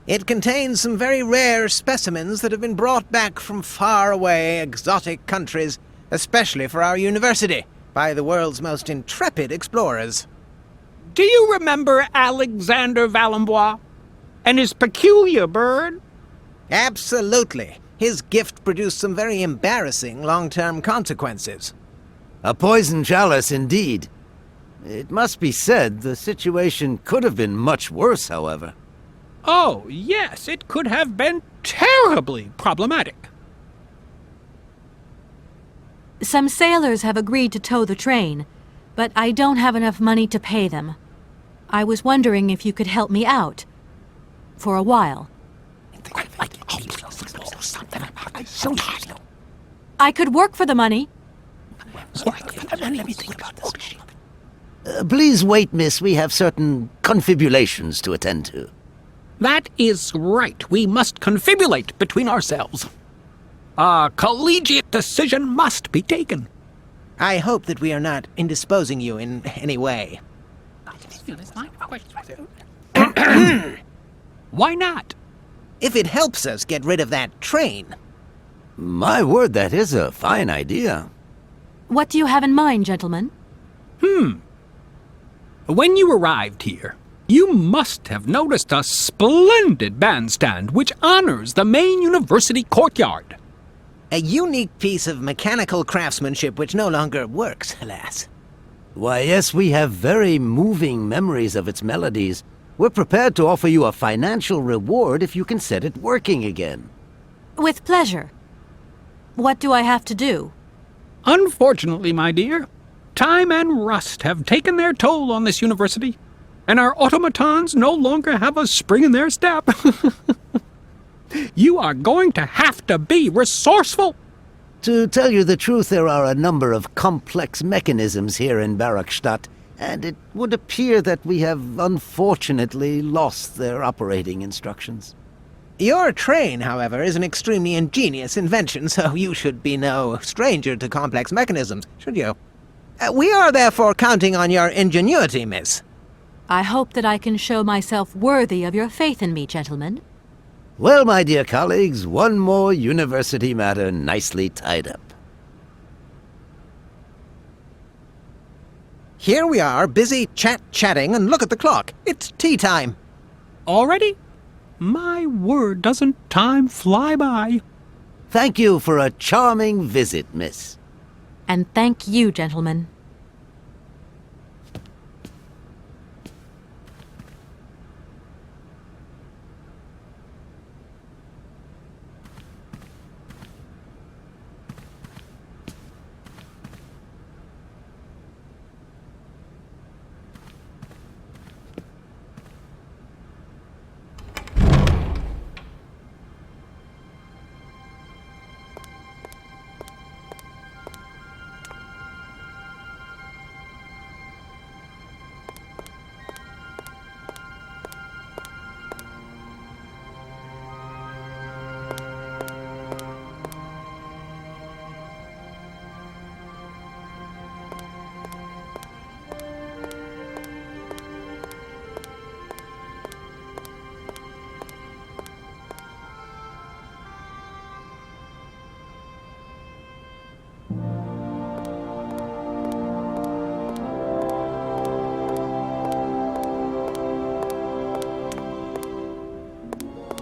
It contains some very rare specimens that have been brought back from faraway, exotic countries, especially for our university, by the world's most intrepid explorers. Do you remember Alexander Valenbois and his peculiar bird? Absolutely. His gift produced some very embarrassing long-term consequences. A poison chalice indeed. It must be said the situation could have been much worse, however. Oh, yes, it could have been terribly problematic. Some sailors have agreed to tow the train, but I don't have enough money to pay them. I was wondering if you could help me out. For a while. I could work for the money. Please wait, miss. We have certain confibulations to attend to. That is right. We must confibulate between ourselves. A collegiate decision must be taken. I hope that we are not indisposing you in any way. Why not? If it helps us get rid of that train. My word, that is a fine idea. What do you have in mind, gentlemen? When you arrived here, you must have noticed a splendid bandstand which honors the main university courtyard. A unique piece of mechanical craftsmanship which no longer works, alas. Why, yes, we have very moving memories of its melodies. We're prepared to offer you a financial reward if you can set it working again. With pleasure. What do I have to do? Unfortunately, my dear, time and rust have taken their toll on this university, and our automatons no longer have a spring in their step. You are going to have to be resourceful. To tell you the truth, there are a number of complex mechanisms here in Barakstadt, and it would appear that we have unfortunately lost their operating instructions. Your train, however, is an extremely ingenious invention, so you should be no stranger to complex mechanisms, should you? We are therefore counting on your ingenuity, miss. I hope that I can show myself worthy of your faith in me, gentlemen. Well, my dear colleagues, one more university matter nicely tied up. Here we are, busy chatting, and look at the clock. It's tea time. Already? My word, doesn't time fly by? Thank you for a charming visit, miss. And thank you, gentlemen.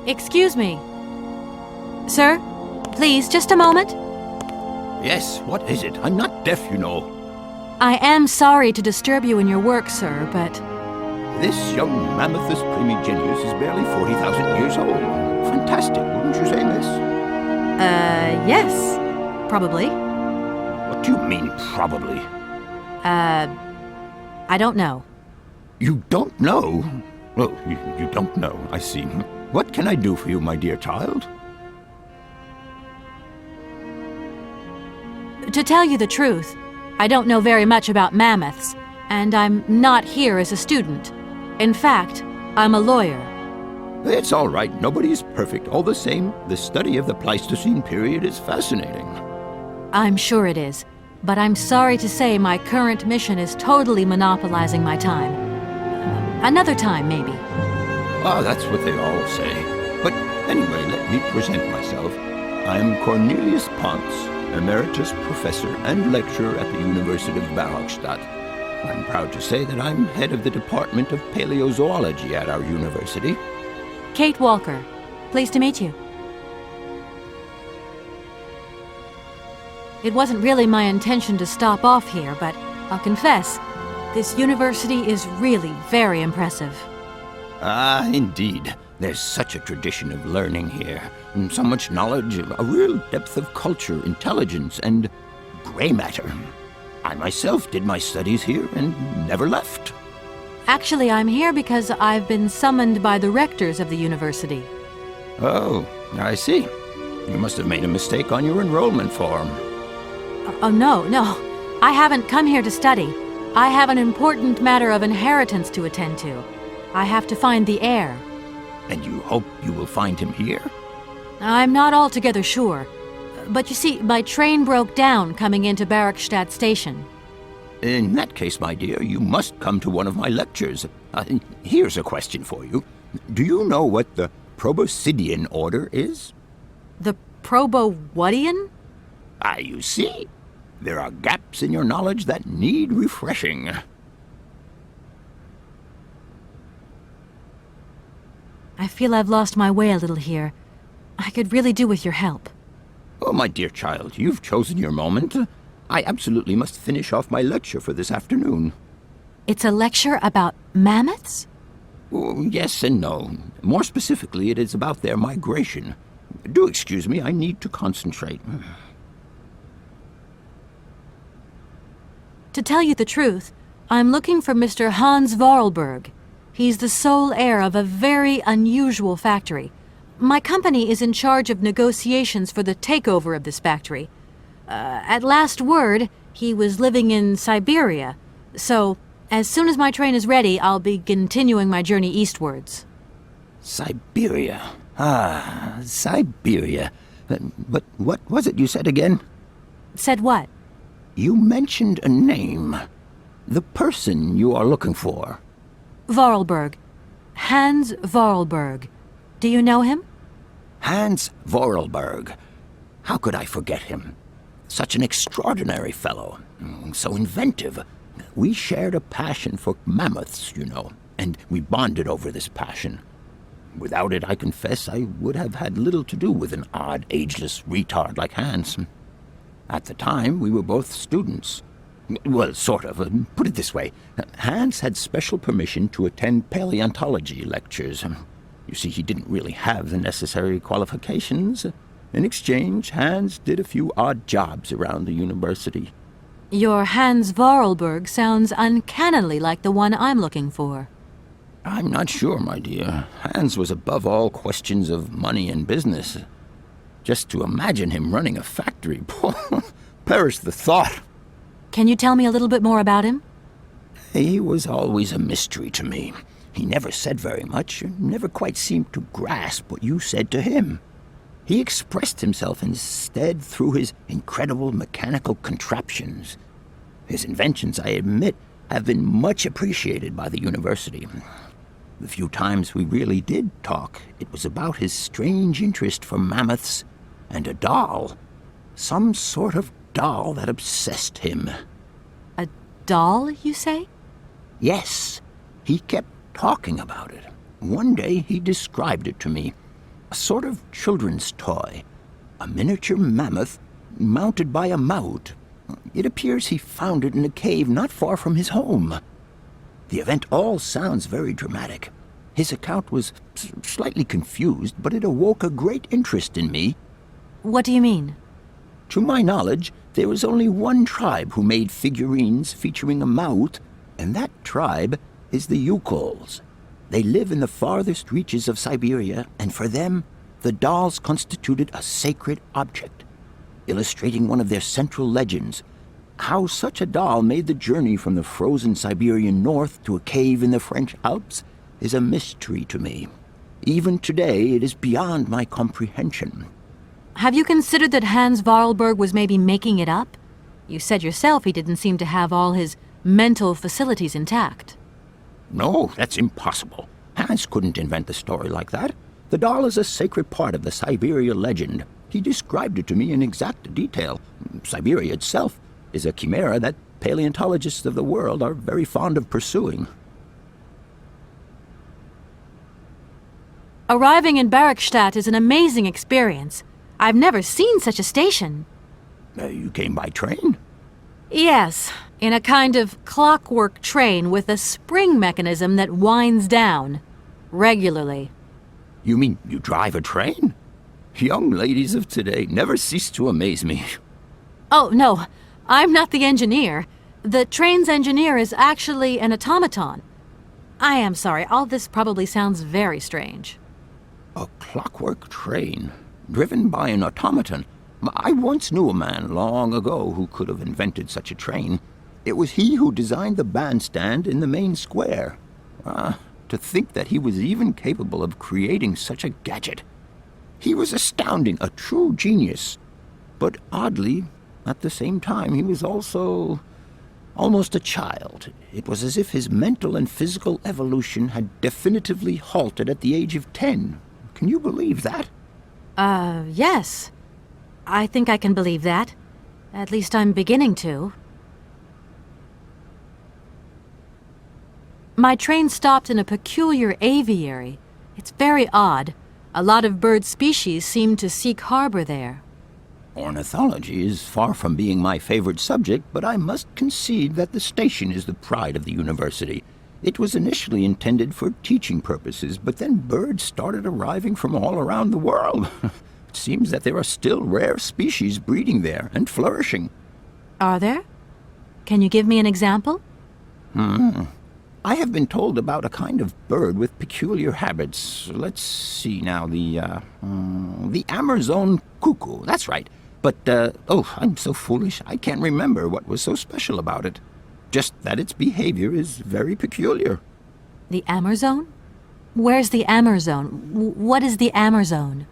Excuse me. Sir, please, just a moment. Yes, what is it? I'm not deaf, you know. I am sorry to disturb you in your work, sir, but... This young Mammothus primigenius is barely 40,000 years old. Fantastic, wouldn't you say, miss? Yes. Probably. What do you mean, probably? I don't know. You don't know? Oh, you don't know, I see. What can I do for you, my dear child? To tell you the truth, I don't know very much about mammoths, and I'm not here as a student. In fact, I'm a lawyer. It's all right. Nobody's perfect. All the same, the study of the Pleistocene period is fascinating. I'm sure it is. but I'm sorry to say my current mission is totally monopolizing my time. Another time, maybe. Ah, that's what they all say. But anyway, let me present myself. I am Cornelius Ponce, Emeritus Professor and Lecturer at the University of Barrockstadt. I'm proud to say that I'm head of the Department of Paleozoology at our university. Kate Walker. Pleased to meet you. It wasn't really my intention to stop off here, but I'll confess, this university is really very impressive. Ah, indeed. There's such a tradition of learning here, and so much knowledge, a real depth of culture, intelligence, and gray matter. I myself did my studies here and never left. Actually, I'm here because I've been summoned by the rectors of the university. Oh, I see. You must have made a mistake on your enrollment form. Oh, no. I haven't come here to study. I have an important matter of inheritance to attend to. I have to find the heir. And you hope you will find him here? I'm not altogether sure. But you see, my train broke down coming into Barrockstadt Station. In that case, my dear, you must come to one of my lectures. Here's a question for you. Do you know what the Proboscidean order is? The Probo-whatian? Ah, you see? There are gaps in your knowledge that need refreshing. I feel I've lost my way a little here. I could really do with your help. Oh, my dear child, you've chosen your moment. I absolutely must finish off my lecture for this afternoon. It's a lecture about mammoths? Oh, yes and no. More specifically, it is about their migration. Do excuse me, I need to concentrate. To tell you the truth, I'm looking for Mr. Hans Vorarlberg. He's the sole heir of a very unusual factory. My company is in charge of negotiations for the takeover of this factory. At last word, he was living in Syberia. So, as soon as my train is ready, I'll be continuing my journey eastwards. Syberia. Ah, Syberia. But what was it you said again? Said what? You mentioned a name. The person you are looking for. Vorarlberg. Hans Vorarlberg. Do you know him? Hans Vorarlberg. How could I forget him? Such an extraordinary fellow. So inventive. We shared a passion for mammoths, you know, and we bonded over this passion. Without it, I confess, I would have had little to do with an odd, ageless retard like Hans. At the time, we were both students. Well, sort of. Put it this way. Hans had special permission to attend paleontology lectures. You see, he didn't really have the necessary qualifications. In exchange, Hans did a few odd jobs around the university. Your Hans Vorarlberg sounds uncannily like the one I'm looking for. I'm not sure, my dear. Hans was above all questions of money and business. Just to imagine him running a factory, perish the thought. Can you tell me a little bit more about him? He was always a mystery to me. He never said very much, and never quite seemed to grasp what you said to him. He expressed himself instead through his incredible mechanical contraptions. His inventions, I admit, have been much appreciated by the university. The few times we really did talk, it was about his strange interest for mammoths and a doll. Some sort of doll that obsessed him. A doll, you say? Yes. He kept talking about it. One day he described it to me. A sort of children's toy. A miniature mammoth mounted by a maut. It appears he found it in a cave not far from his home. The event all sounds very dramatic. His account was slightly confused, but it awoke a great interest in me. What do you mean? To my knowledge, there was only one tribe who made figurines featuring a maut, and that tribe is the Yukols. They live in the farthest reaches of Syberia, and for them, the dolls constituted a sacred object, illustrating one of their central legends. How such a doll made the journey from the frozen Siberian north to a cave in the French Alps is a mystery to me. Even today, it is beyond my comprehension. Have you considered that Hans Vorarlberg was maybe making it up? You said yourself he didn't seem to have all his mental facilities intact. No, that's impossible. Hans couldn't invent the story like that. The doll is a sacred part of the Syberia legend. He described it to me in exact detail. Syberia itself is a chimera that paleontologists of the world are very fond of pursuing. Arriving in Barrackstadt is an amazing experience. I've never seen such a station. You came by train? Yes, in a kind of clockwork train with a spring mechanism that winds down regularly. You mean you drive a train? Young ladies of today never cease to amaze me. Oh, no, I'm not the engineer. The train's engineer is actually an automaton. I am sorry, all this probably sounds very strange. A clockwork train, driven by an automaton. I once knew a man long ago who could have invented such a train. It was he who designed the bandstand in the main square. To think that he was even capable of creating such a gadget. He was astounding, a true genius. But oddly, at the same time, he was also almost a child. It was as if his mental and physical evolution had definitively halted at the age of 10. Can you believe that? Yes. I think I can believe that. At least I'm beginning to. My train stopped in a peculiar aviary. It's very odd. A lot of bird species seem to seek harbor there. Ornithology is far from being my favorite subject, but I must concede that the station is the pride of the university. It was initially intended for teaching purposes, but then birds started arriving from all around the world. It seems that there are still rare species breeding there and flourishing. Are there? Can you give me an example? I have been told about a kind of bird with peculiar habits. Let's see now, the Amazon cuckoo, that's right. But, I'm so foolish, I can't remember what was so special about it. Just that its behavior is very peculiar. The Amazon? Where's the Amazon? What is the Amazon?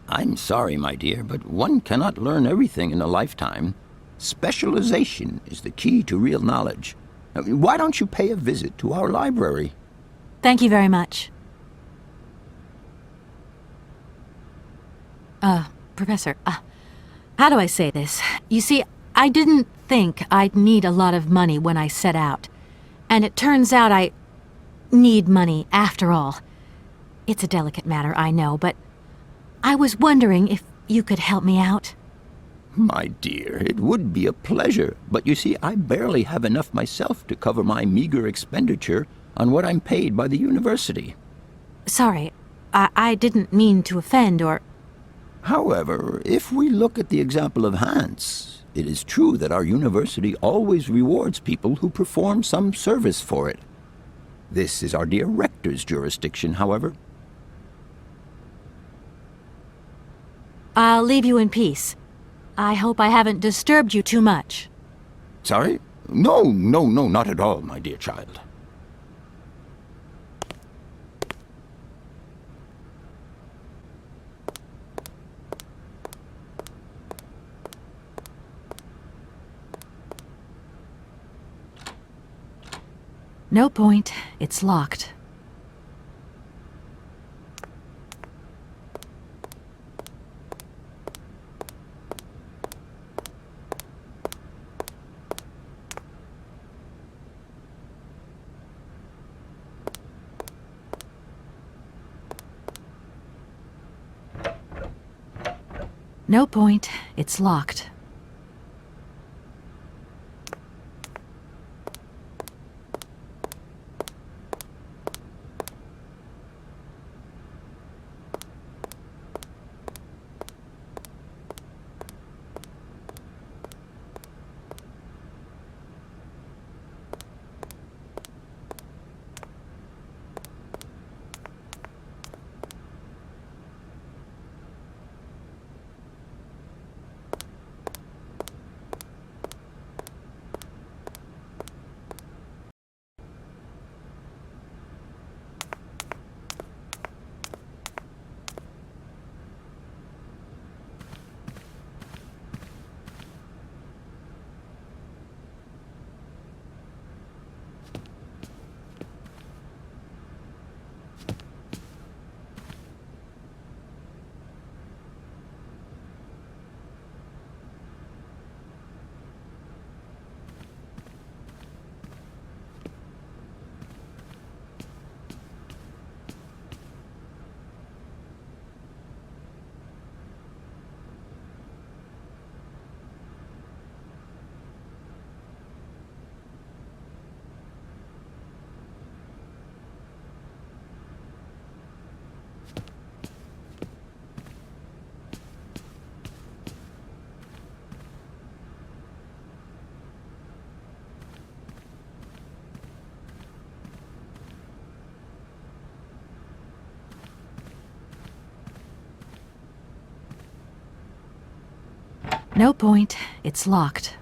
I'm sorry, my dear, but one cannot learn everything in a lifetime. Specialization is the key to real knowledge. Why don't you pay a visit to our library? Thank you very much. Professor, how do I say this? You see, I didn't think I'd need a lot of money when I set out. And it turns out I need money after all. It's a delicate matter, I know, but I was wondering if you could help me out. My dear, it would be a pleasure, but you see, I barely have enough myself to cover my meager expenditure on what I'm paid by the university. Sorry, I didn't mean to offend or... However, if we look at the example of Hans, it is true that our university always rewards people who perform some service for it. This is our dear rector's jurisdiction, however. I'll leave you in peace. I hope I haven't disturbed you too much. Sorry? No, not at all, my dear child. No point. It's locked. No point. It's locked. No point. It's locked.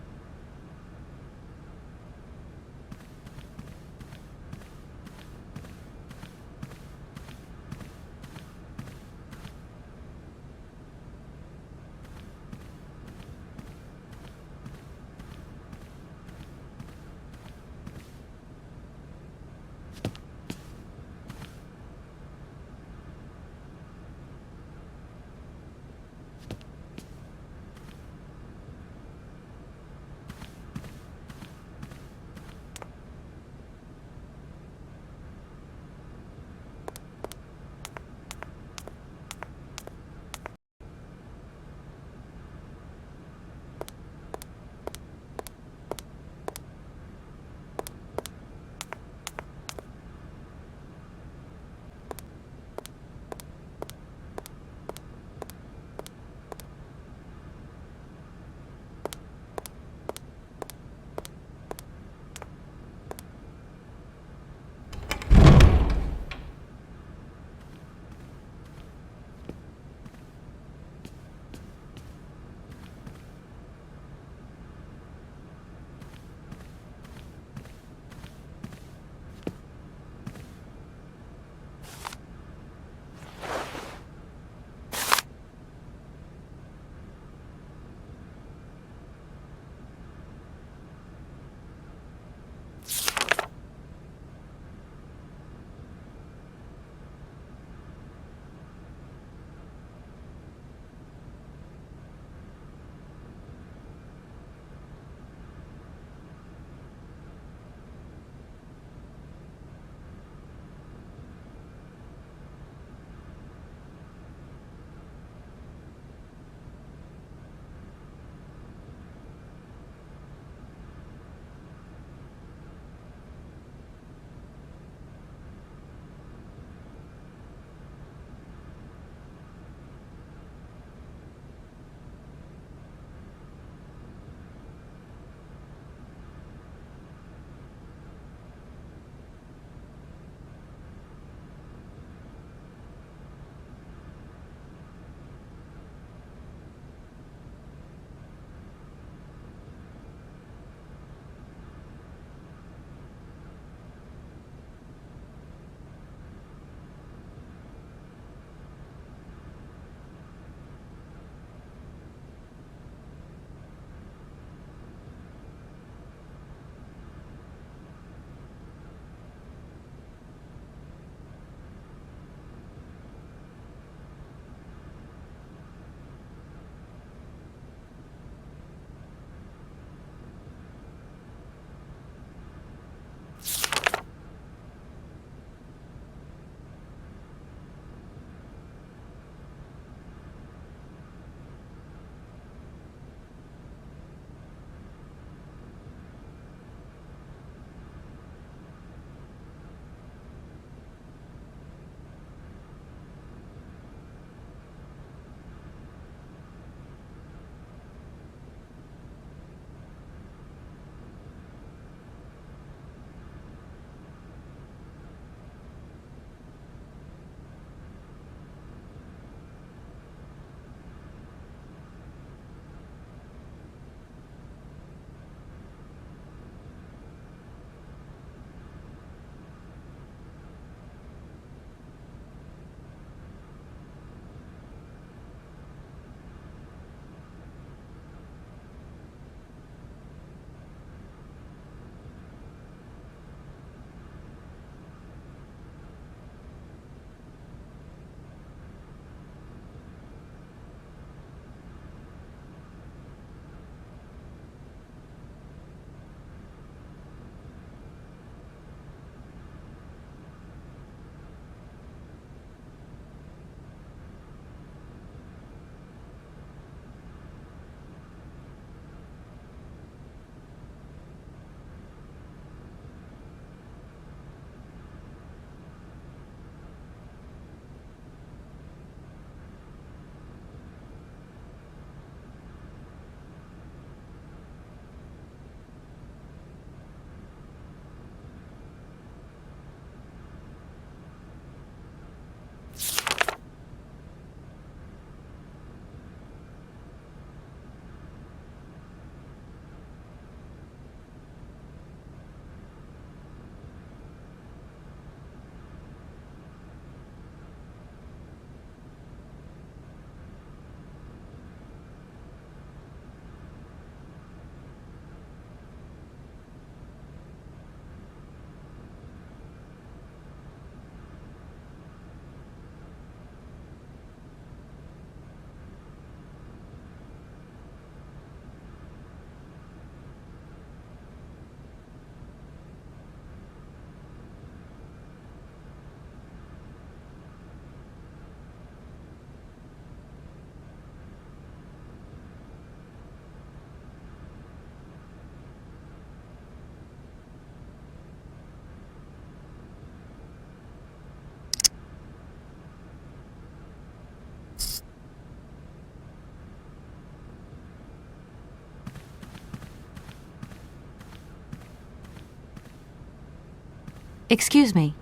Excuse me.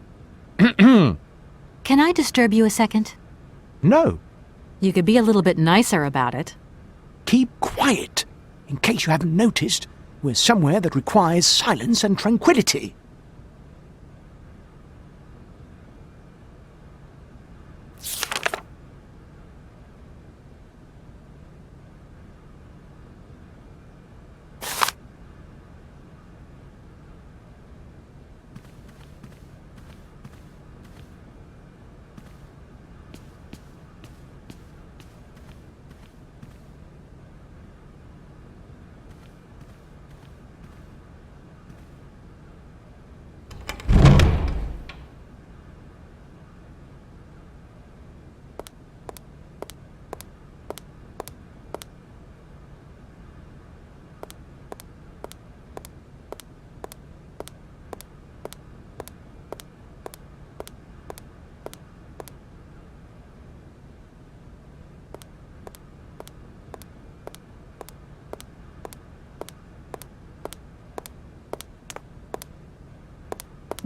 Can I disturb you a second? No. You could be a little bit nicer about it. Keep quiet. In case you haven't noticed, we're somewhere that requires silence and tranquility.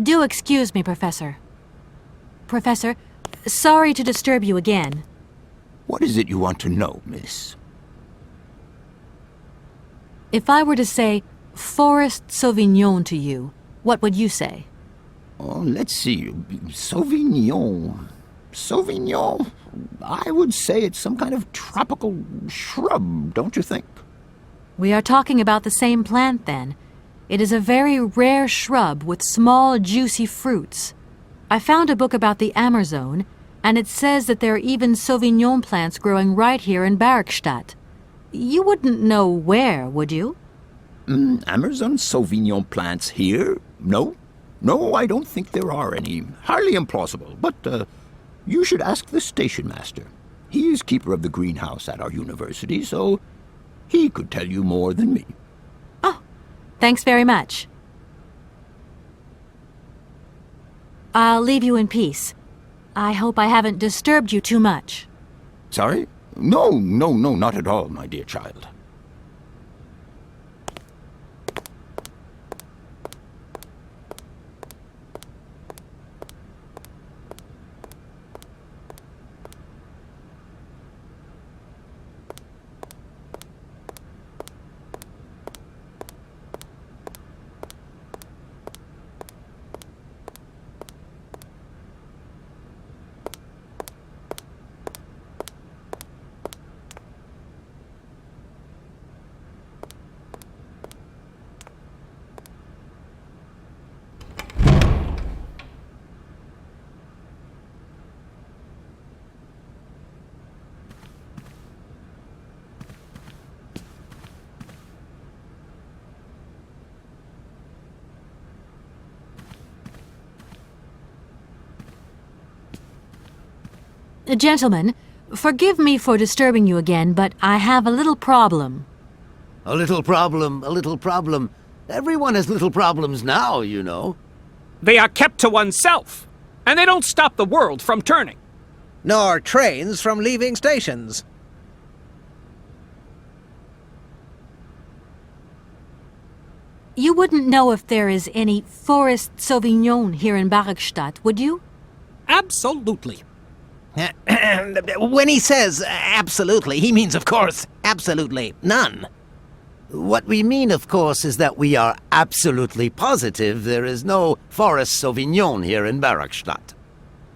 Do excuse me, Professor. Professor, sorry to disturb you again. What is it you want to know, miss? If I were to say Forest Sauvignon to you, what would you say? Oh, let's see. Sauvignon. Sauvignon? I would say it's some kind of tropical shrub, don't you think? We are talking about the same plant, then. It is a very rare shrub with small, juicy fruits. I found a book about the Amazon, and it says that there are even Sauvignon plants growing right here in Barkstadt. You wouldn't know where, would you? Amazon Sauvignon plants here? No. No, I don't think there are any. Highly implausible. But you should ask the station master. He is keeper of the greenhouse at our university, so he could tell you more than me. Thanks very much. I'll leave you in peace. I hope I haven't disturbed you too much. Sorry? No, not at all, my dear child. Gentlemen, forgive me for disturbing you again, but I have a little problem. A little problem, a little problem. Everyone has little problems now, you know. They are kept to oneself, and they don't stop the world from turning. Nor trains from leaving stations. You wouldn't know if there is any Forest Sauvignon here in Barkstadt, would you? Absolutely. When he says absolutely, he means, of course, absolutely none. What we mean, of course, is that we are absolutely positive there is no Forest Sauvignon here in Barkstadt.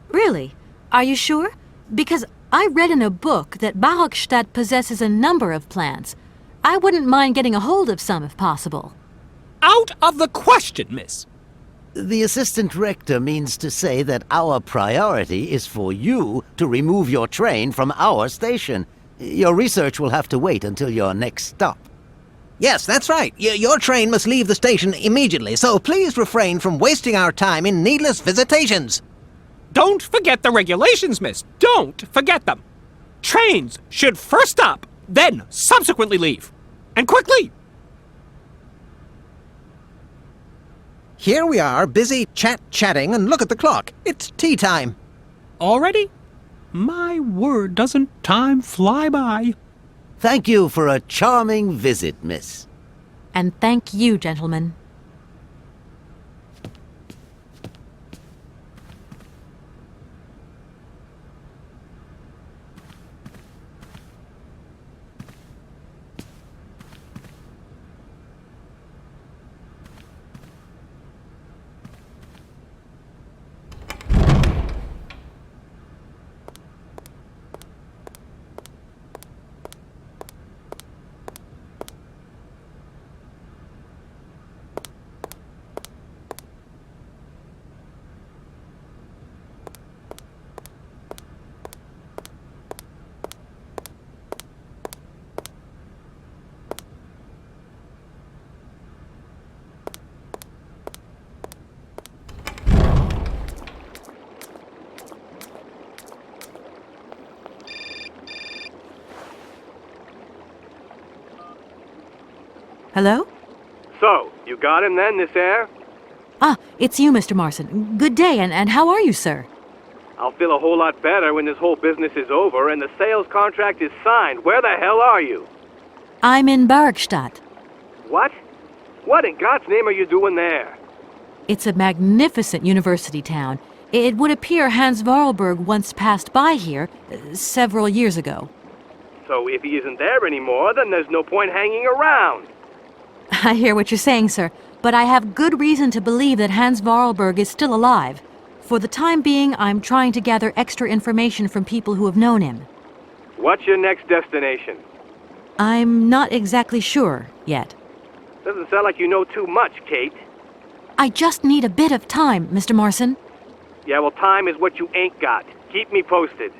Really? Are you sure? Because I read in a book that Barkstadt possesses a number of plants. I wouldn't mind getting a hold of some if possible. Out of the question, miss. The assistant rector means to say that our priority is for you to remove your train from our station. Your research will have to wait until your next stop. Yes, that's right. Your train must leave the station immediately, so please refrain from wasting our time in needless visitations. Don't forget the regulations, miss. Don't forget them. Trains should first stop, then subsequently leave. And quickly. Here we are, busy chatting, and look at the clock. It's tea time. Already? My word, doesn't time fly by? Thank you for a charming visit, miss. And thank you, gentlemen. Hello? So, you got him then, this air? Ah, it's you, Mr. Marson. Good day, and how are you, sir? I'll feel a whole lot better when this whole business is over and the sales contract is signed. Where the hell are you? I'm in Bergstadt. What? What in God's name are you doing there? It's a magnificent university town. It would appear Hans Vorarlberg once passed by here several years ago. So if he isn't there anymore, then there's no point hanging around. I hear what you're saying, sir, but I have good reason to believe that Hans Vorarlberg is still alive. For the time being, I'm trying to gather extra information from people who have known him. What's your next destination? I'm not exactly sure yet. Doesn't sound like you know too much, Kate. I just need a bit of time, Mr. Marson. Yeah, well, time is what you ain't got. Keep me posted.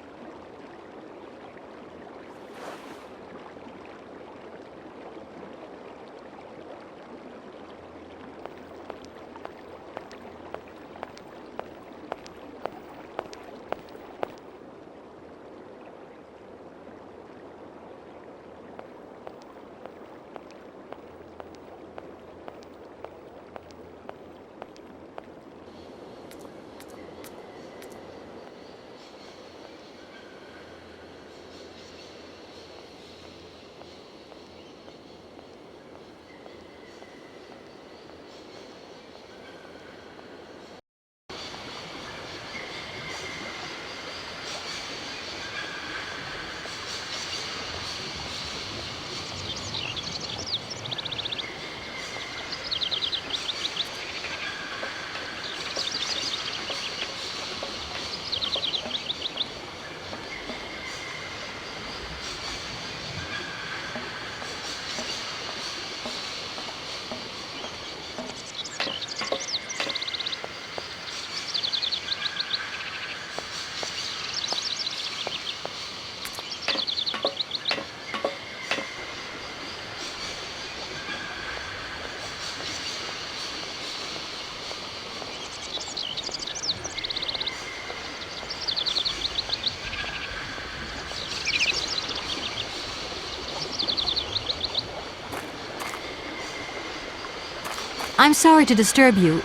I'm sorry to disturb you.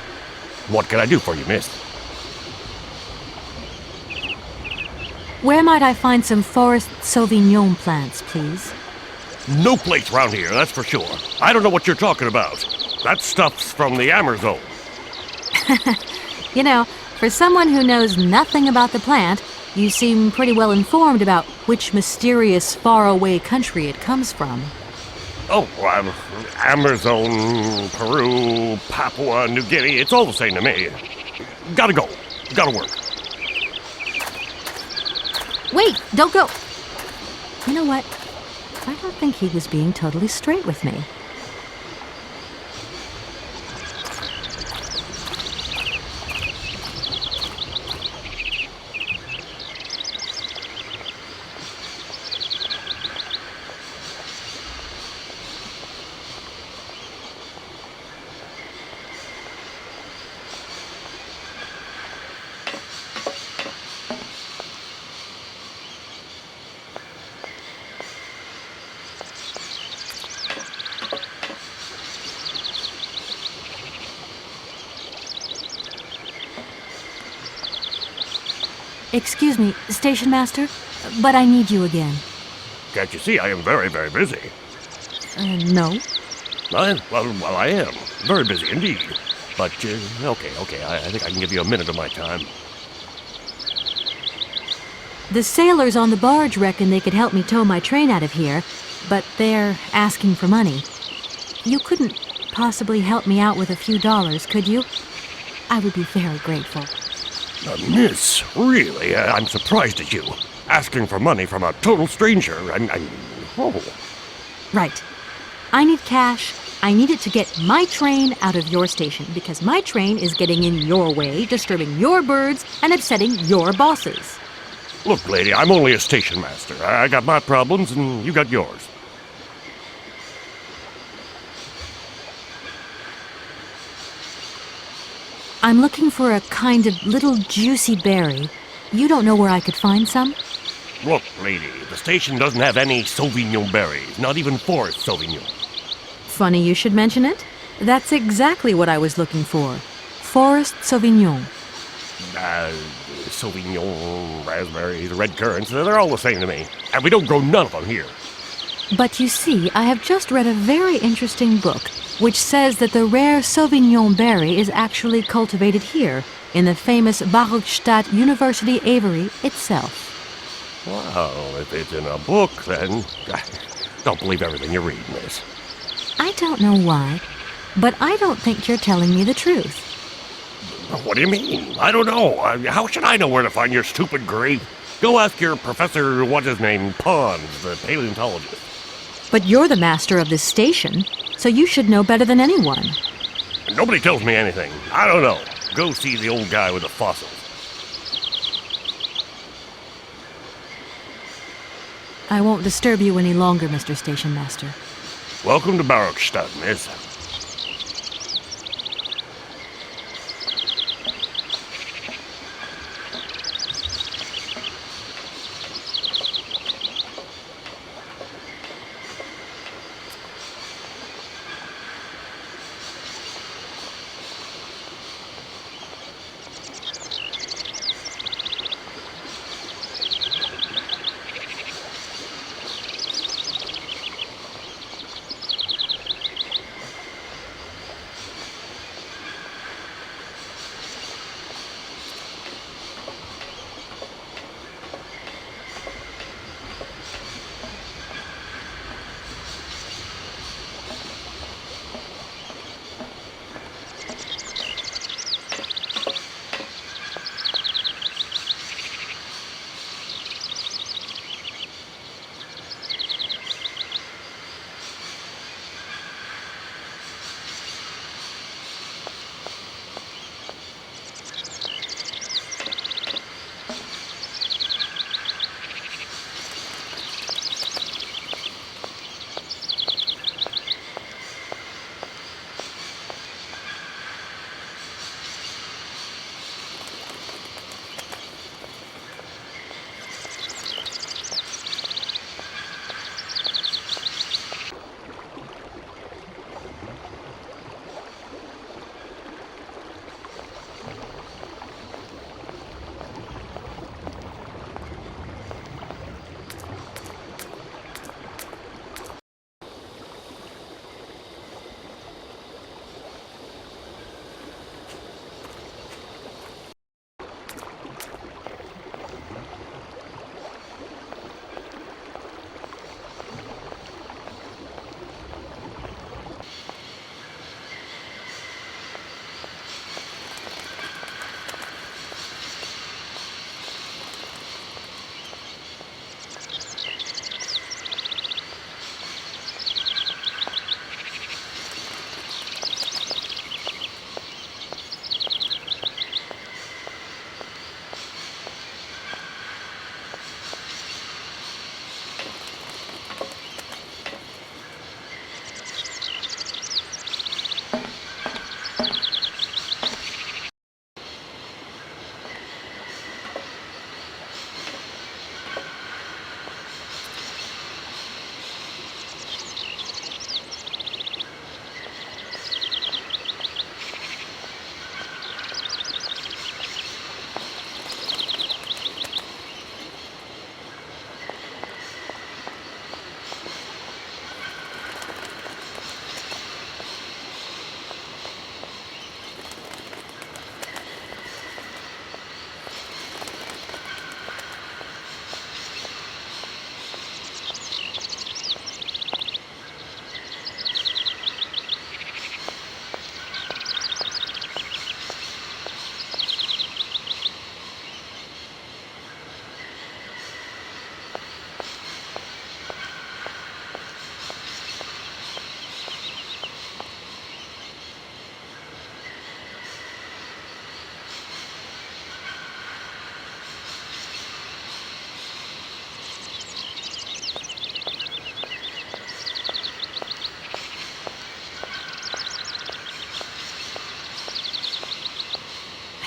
What can I do for you, miss? Where might I find some forest Sauvignon plants, please? No place around here, that's for sure. I don't know what you're talking about. That stuff's from the Amazon. You know, for someone who knows nothing about the plant, you seem pretty well informed about which mysterious faraway country it comes from. Oh, Amazon, Peru, Papua New Guinea, it's all the same to me. Gotta go. Gotta work. Wait, don't go. You know what? I don't think he was being totally straight with me. Excuse me, station master, but I need you again. Can't you see I am very, very busy? No. Well, I am. Very busy indeed. But, okay, I think I can give you a minute of my time. The sailors on the barge reckon they could help me tow my train out of here, but they're asking for money. You couldn't possibly help me out with a few dollars, could you? I would be very grateful. Miss, really, I'm surprised at you. Asking for money from a total stranger, oh. Right. I need cash. I need it to get my train out of your station, because my train is getting in your way, disturbing your birds, and upsetting your bosses. Look, lady, I'm only a station master. I got my problems, and you got yours. I'm looking for a kind of little juicy berry. You don't know where I could find some? Look, lady, the station doesn't have any Sauvignon berries, not even forest Sauvignon. Funny you should mention it. That's exactly what I was looking for. Forest Sauvignon. Sauvignon, raspberries, red currants, they're all the same to me. And we don't grow none of them here. But you see, I have just read a very interesting book which says that the rare Sauvignon berry is actually cultivated here, in the famous Baruchstadt University aviary itself. Well, if it's in a book, then don't believe everything you read, miss. I don't know why, but I don't think you're telling me the truth. What do you mean? I don't know. How should I know where to find your stupid grape? Go ask your professor, what's his name, Pons, the paleontologist. But you're the master of this station, so you should know better than anyone. Nobody tells me anything. I don't know. Go see the old guy with the fossils. I won't disturb you any longer, Mr. Station Master. Welcome to Baruchstadt, miss.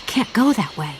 Can't go that way.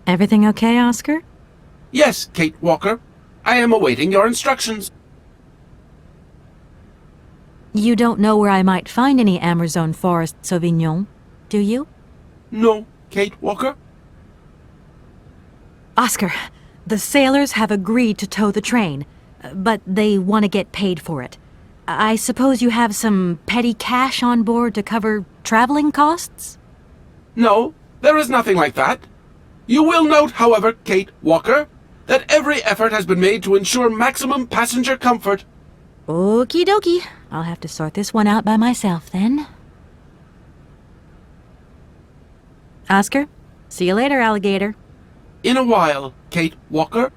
Everything okay, Oscar? Yes, Kate Walker. I am awaiting your instructions. You don't know where I might find any Amazon forest Sauvignon, do you? No, Kate Walker. Oscar, the sailors have agreed to tow the train, but they want to get paid for it. I suppose you have some petty cash on board to cover traveling costs? No, there is nothing like that. You will note, however, Kate Walker, that every effort has been made to ensure maximum passenger comfort. Okie dokie. I'll have to sort this one out by myself then. Oscar, see you later, alligator. In a while, Kate Walker.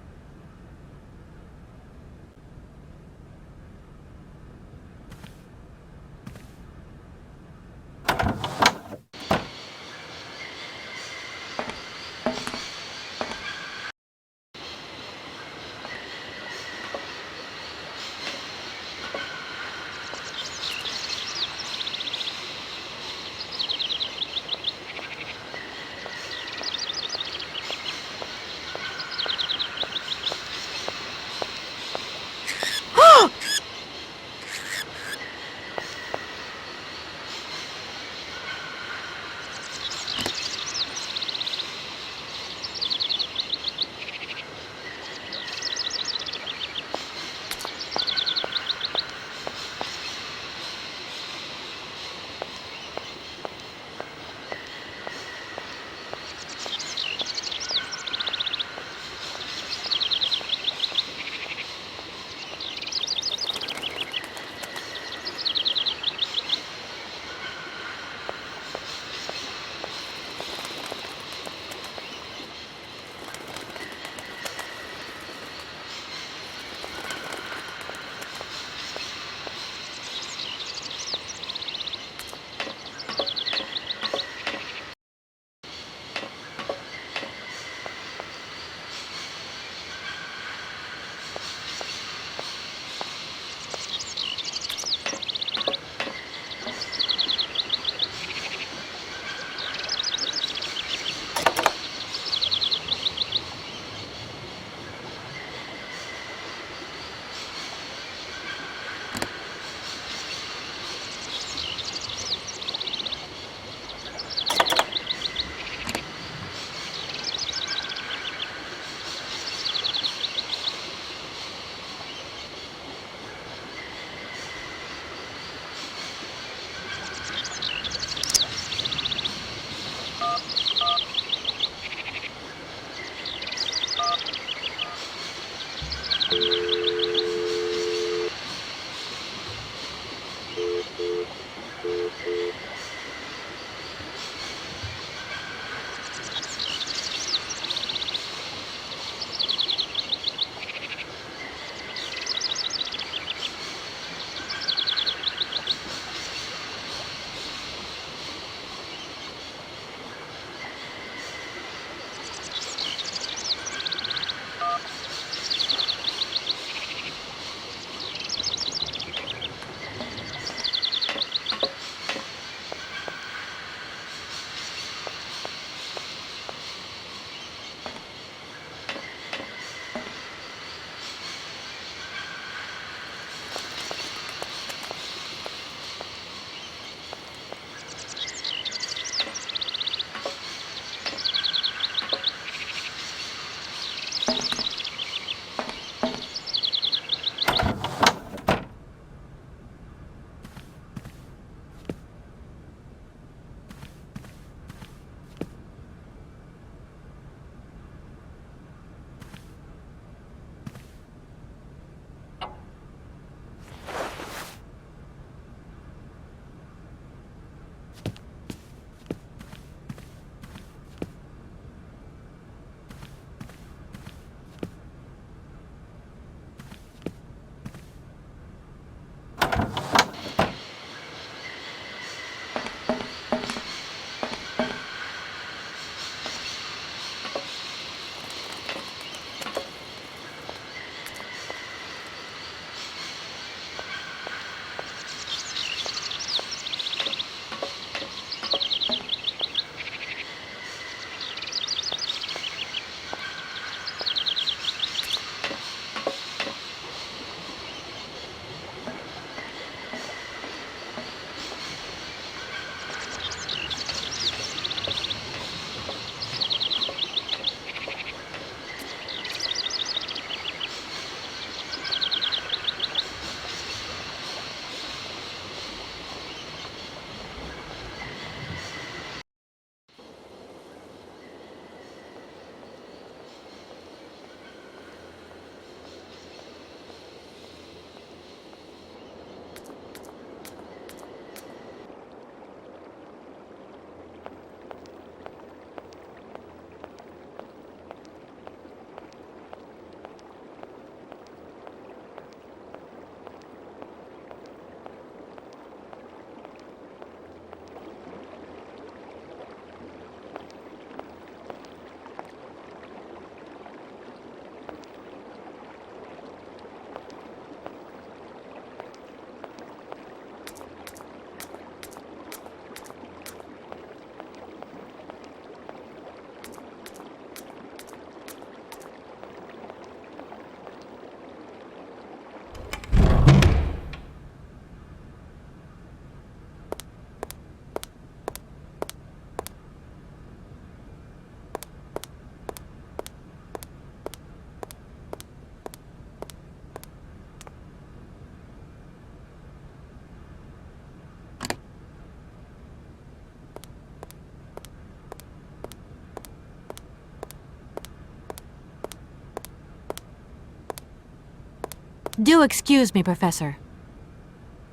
Do excuse me, Professor.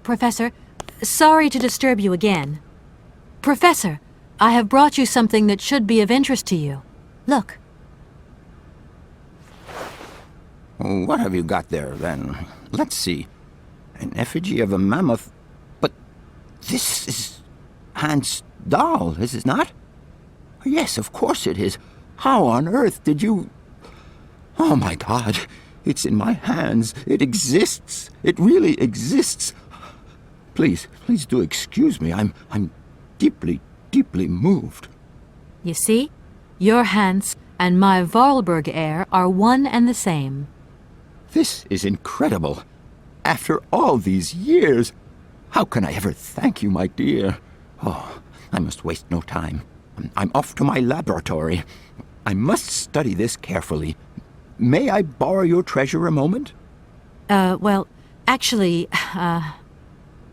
Professor, sorry to disturb you again. Professor, I have brought you something that should be of interest to you. Look. What have you got there, then? Let's see. An effigy of a mammoth. But this is Hans' doll, is it not? Yes, of course it is. How on earth did you... Oh, my God. It's in my hands. It exists. It really exists. Please do excuse me. I'm deeply, deeply moved. You see? Your Hans and my Vorarlberg heir are one and the same. This is incredible. After all these years, how can I ever thank you, my dear? Oh, I must waste no time. I'm off to my laboratory. I must study this carefully. May I borrow your treasure a moment? Well, actually,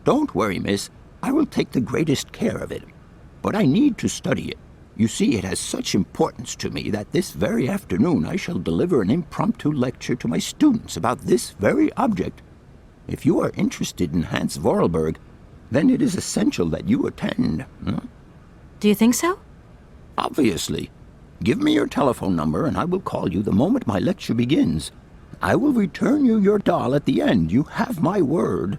Don't worry, miss. I will take the greatest care of it. But I need to study it. You see, it has such importance to me that this very afternoon I shall deliver an impromptu lecture to my students about this very object. If you are interested in Hans Vorarlberg, then it is essential that you attend. Do you think so? Obviously. Give me your telephone number and I will call you the moment my lecture begins. I will return you your doll at the end. You have my word.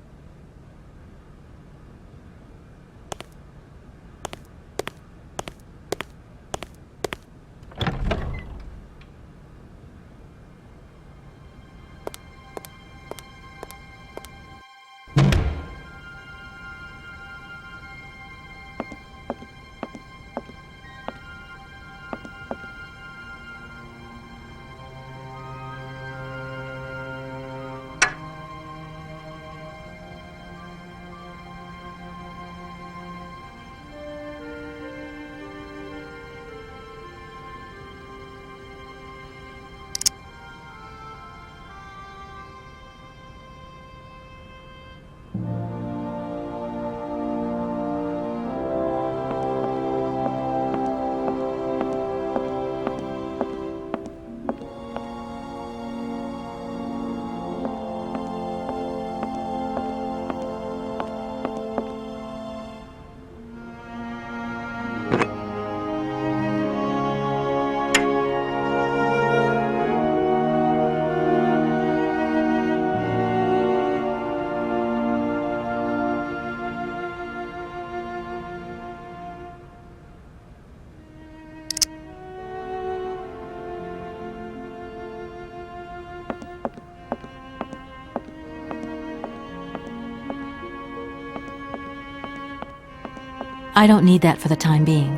I don't need that for the time being.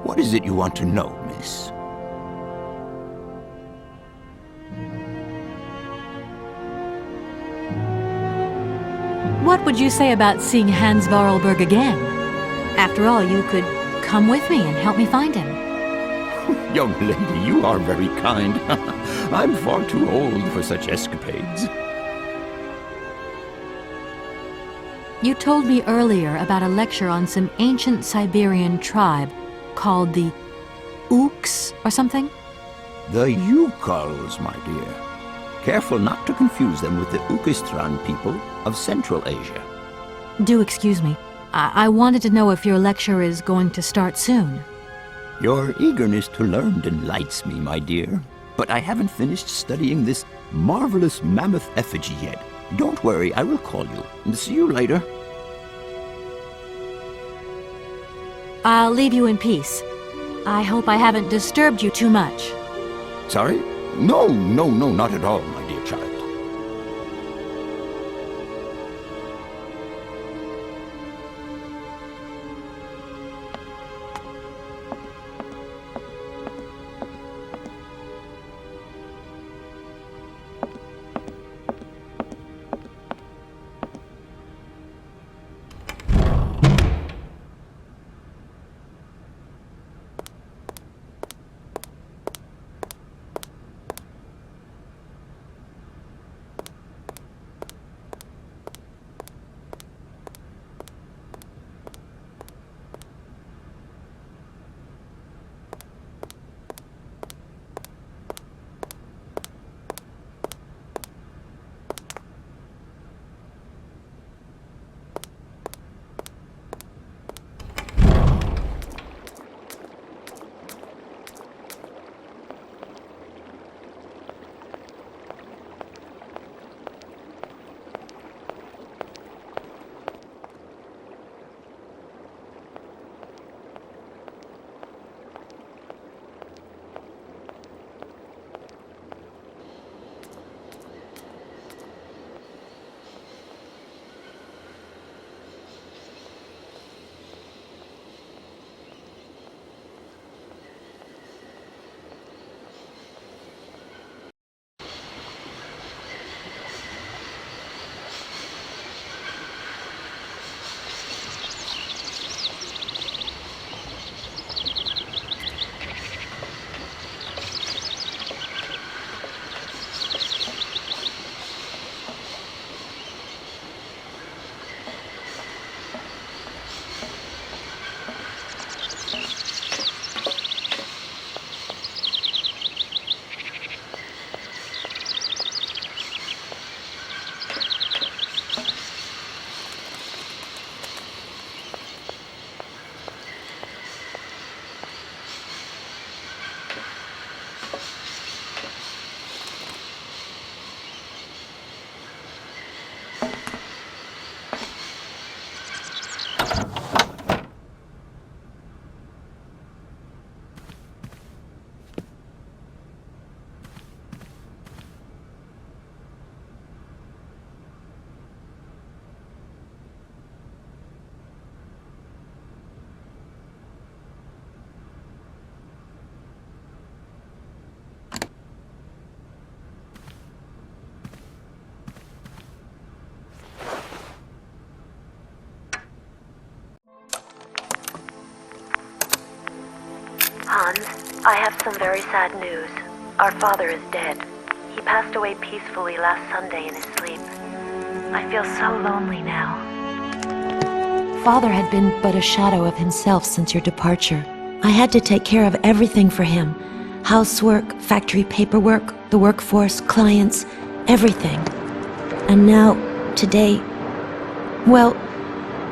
What is it you want to know, miss? What would you say about seeing Hans Vorarlberg again? After all, you could come with me and help me find him. Young lady, you are very kind. I'm far too old for such escapades. You told me earlier about a lecture on some ancient Siberian tribe called the Ooks or something? The Yukals, my dear. Careful not to confuse them with the Ukistran people of Central Asia. Do excuse me. I wanted to know if your lecture is going to start soon. Your eagerness to learn delights me, my dear. But I haven't finished studying this marvelous mammoth effigy yet. Don't worry, I will call you. And see you later. I'll leave you in peace. I hope I haven't disturbed you too much. Sorry? No, not at all, my dear child. have some very sad news. Our father is dead. He passed away peacefully last Sunday in his sleep. I feel so lonely now. Father had been but a shadow of himself since your departure. I had to take care of everything for him. Housework, factory paperwork, the workforce, clients, everything. And now, today, well,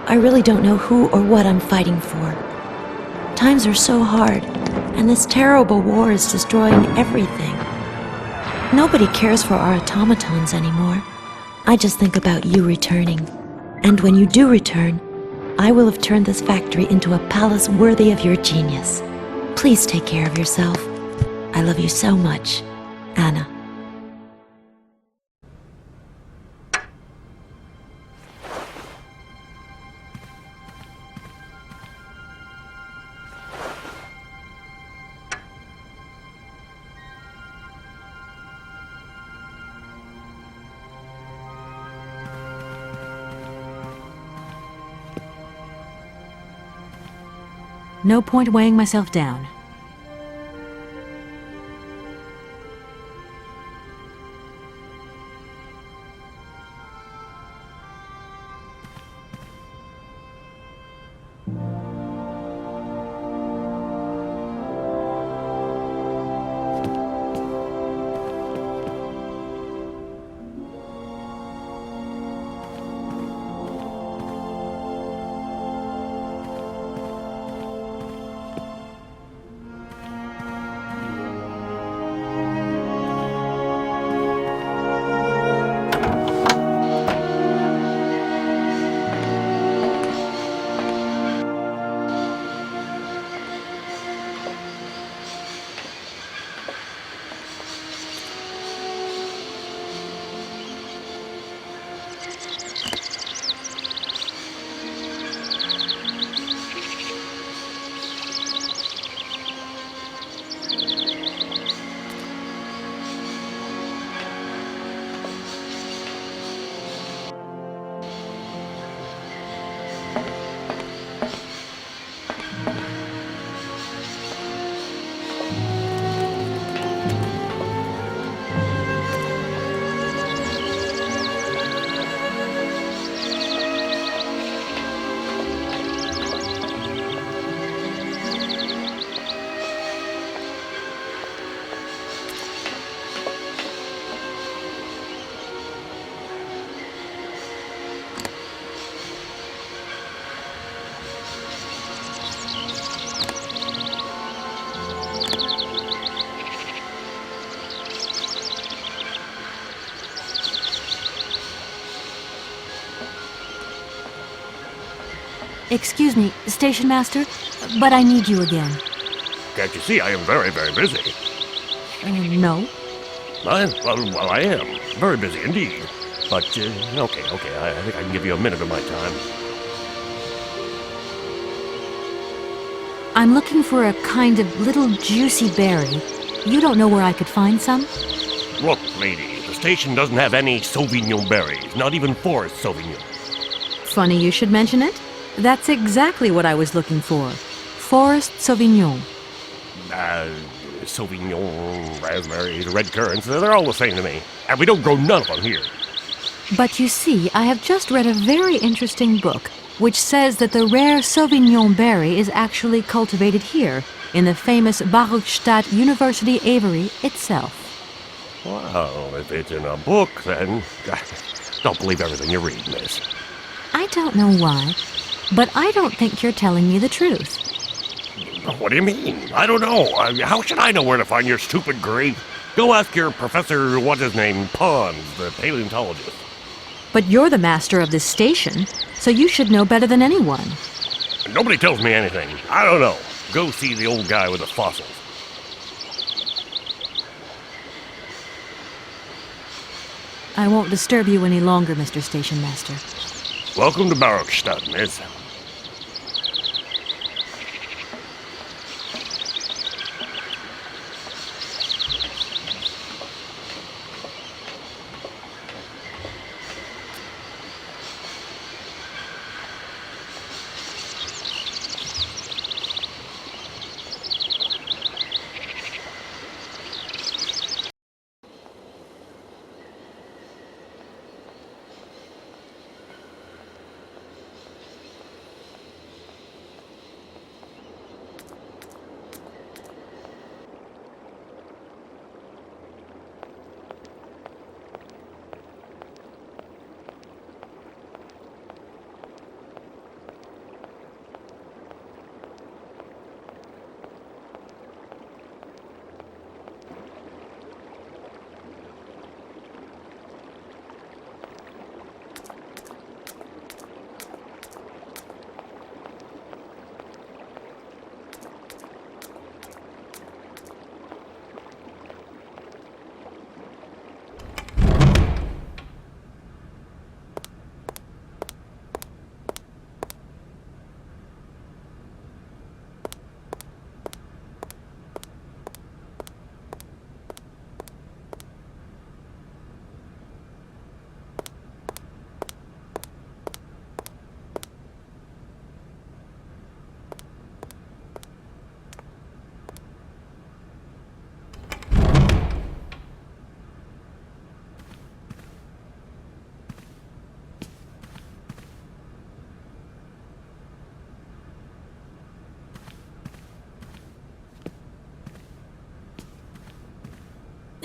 I really don't know who or what I'm fighting for. Times are so hard, and this terrible war is destroying everything. Nobody cares for our automatons anymore. I just think about you returning. And when you do return, I will have turned this factory into a palace worthy of your genius. Please take care of yourself. I love you so much, Anna. No point weighing myself down. Excuse me, Station Master, but I need you again. Can't you see I am very, very busy? No. Well, I am. Very busy indeed. But, okay, I think I can give you a minute of my time. I'm looking for a kind of little juicy berry. You don't know where I could find some? Look, lady, the station doesn't have any Sauvignon berries, not even Forest Sauvignon. Funny you should mention it. That's exactly what I was looking for. Forest Sauvignon. Sauvignon, raspberries, red currants, they're all the same to me. And we don't grow none of them here. But you see, I have just read a very interesting book which says that the rare Sauvignon berry is actually cultivated here, in the famous Baruchstadt University aviary itself. Well, if it's in a book, then don't believe everything you read, miss. I don't know why, but I don't think you're telling me the truth. What do you mean? I don't know. How should I know where to find your stupid grape? Go ask your Professor, what's-his-name, Pons, the paleontologist. But you're the master of this station, so you should know better than anyone. Nobody tells me anything. I don't know. Go see the old guy with the fossils. I won't disturb you any longer, Mr. Station Master. Welcome to Baruchstadt, miss.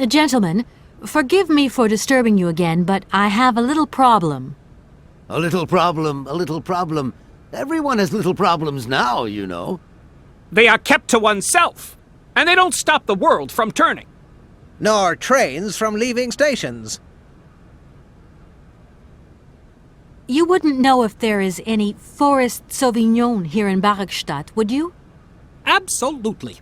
Gentlemen, forgive me for disturbing you again, but I have a little problem. A little problem, a little problem. Everyone has little problems now, you know. They are kept to oneself, and they don't stop the world from turning. Nor trains from leaving stations. You wouldn't know if there is any Forest Sauvignon here in Barakstadt, would you? Absolutely.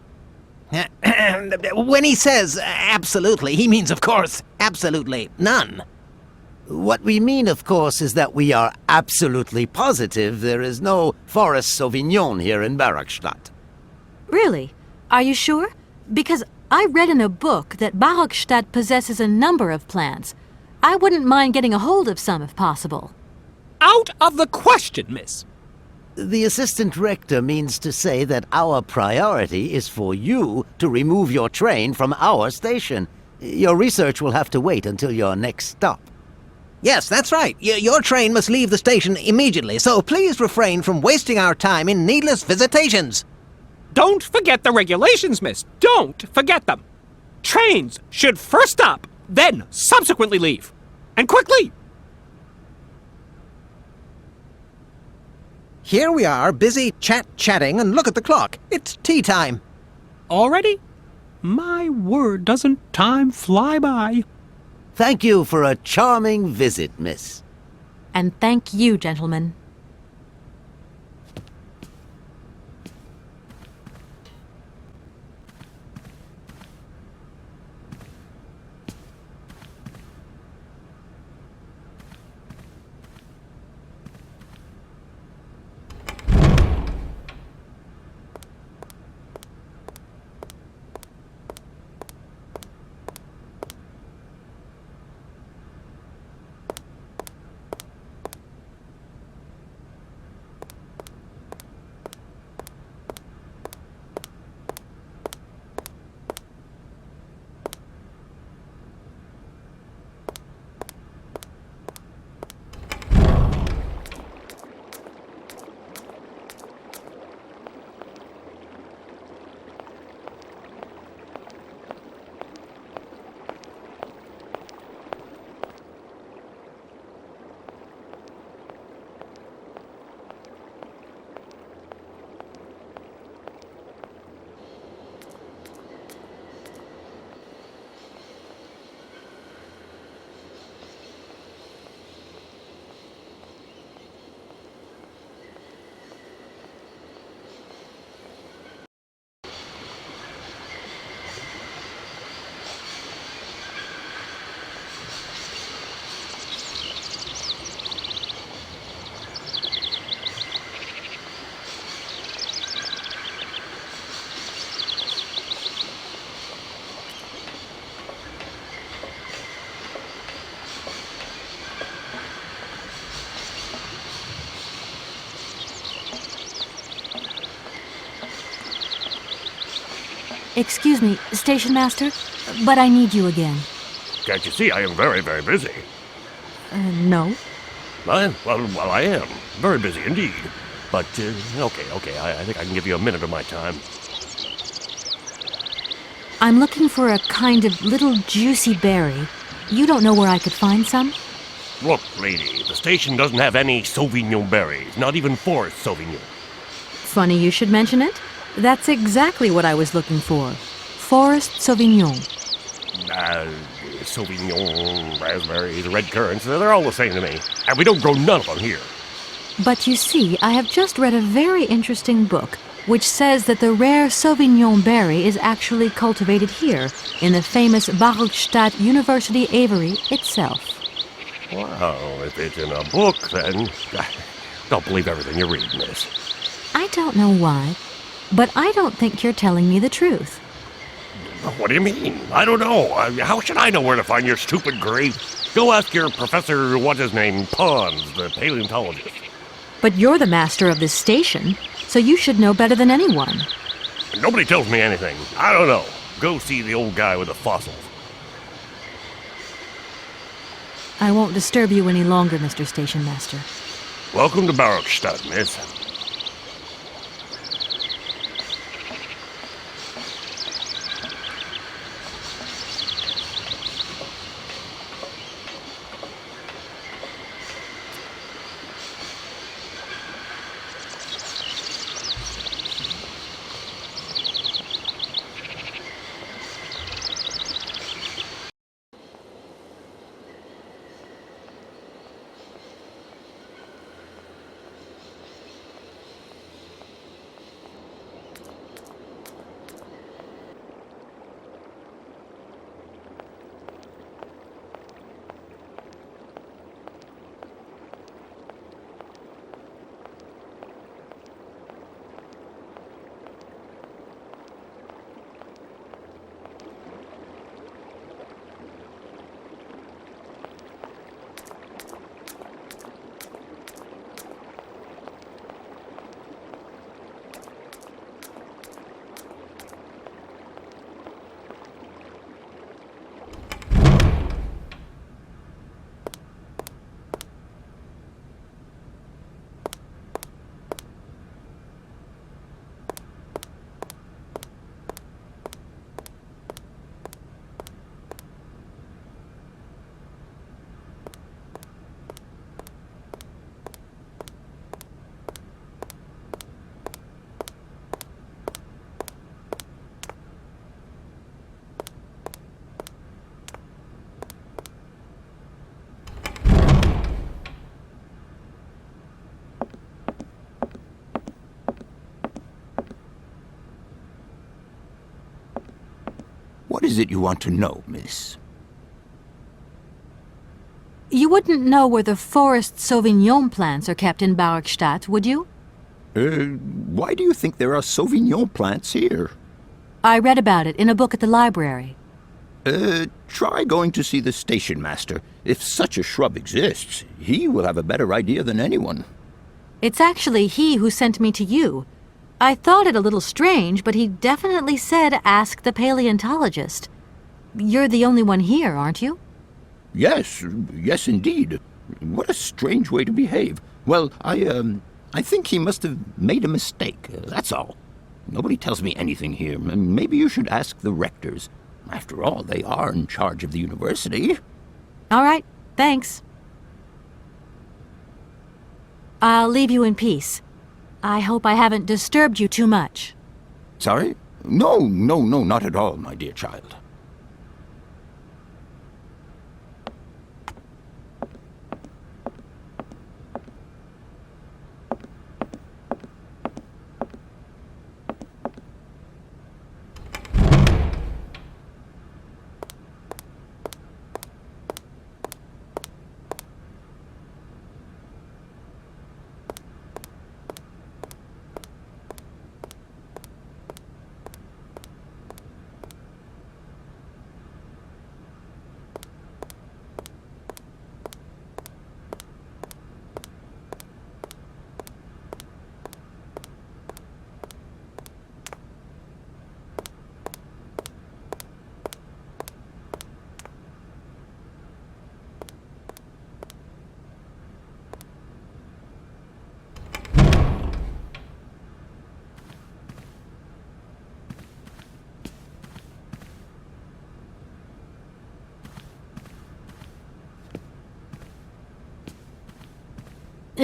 When he says absolutely, he means, of course, absolutely none. What we mean, of course, is that we are absolutely positive there is no Forest Sauvignon here in Barakstadt. Really? Are you sure? Because I read in a book that Barakstadt possesses a number of plants. I wouldn't mind getting a hold of some if possible. Out of the question, miss. The assistant rector means to say that our priority is for you to remove your train from our station. Your research will have to wait until your next stop. Yes, that's right. Your train must leave the station immediately, so please refrain from wasting our time in needless visitations. Don't forget the regulations, miss. Don't forget them. Trains should first stop, then subsequently leave. And quickly! Here we are, busy chatting, and look at the clock. It's tea time. Already? My word, doesn't time fly by? Thank you for a charming visit, miss. And thank you, gentlemen. Excuse me, Station Master, but I need you again. Can't you see I am very, very busy? No. Well, I am. Very busy indeed. But, okay, I think I can give you a minute of my time. I'm looking for a kind of little juicy berry. You don't know where I could find some? Look, lady, the station doesn't have any Sauvignon berries, not even Forest Sauvignon. Funny you should mention it. That's exactly what I was looking for. Forest Sauvignon. Sauvignon, raspberries, red currants, they're all the same to me. And we don't grow none of them here. But you see, I have just read a very interesting book which says that the rare Sauvignon berry is actually cultivated here, in the famous Barakstadt University aviary itself. Well, if it's in a book, then don't believe everything you read, miss. I don't know why, but I don't think you're telling me the truth. What do you mean? I don't know. How should I know where to find your stupid grape? Go ask your Professor, what's-his-name, Pons, the paleontologist. But you're the master of this station, so you should know better than anyone. Nobody tells me anything. I don't know. Go see the old guy with the fossils. I won't disturb you any longer, Mr. Station Master. Welcome to Barakstadt, miss. is it you want to know, miss? You wouldn't know where the forest Sauvignon plants are kept in Barkstadt, would you? Why do you think there are Sauvignon plants here? I read about it in a book at the library. Try going to see the station master. If such a shrub exists, he will have a better idea than anyone. It's actually he who sent me to you. I thought it a little strange, but he definitely said ask the paleontologist. You're the only one here, aren't you? Yes, yes indeed. What a strange way to behave. Well, I think he must have made a mistake, that's all. Nobody tells me anything here. Maybe you should ask the rectors. After all, they are in charge of the university. All right, thanks. I'll leave you in peace. I hope I haven't disturbed you too much. Sorry? No, not at all, my dear child.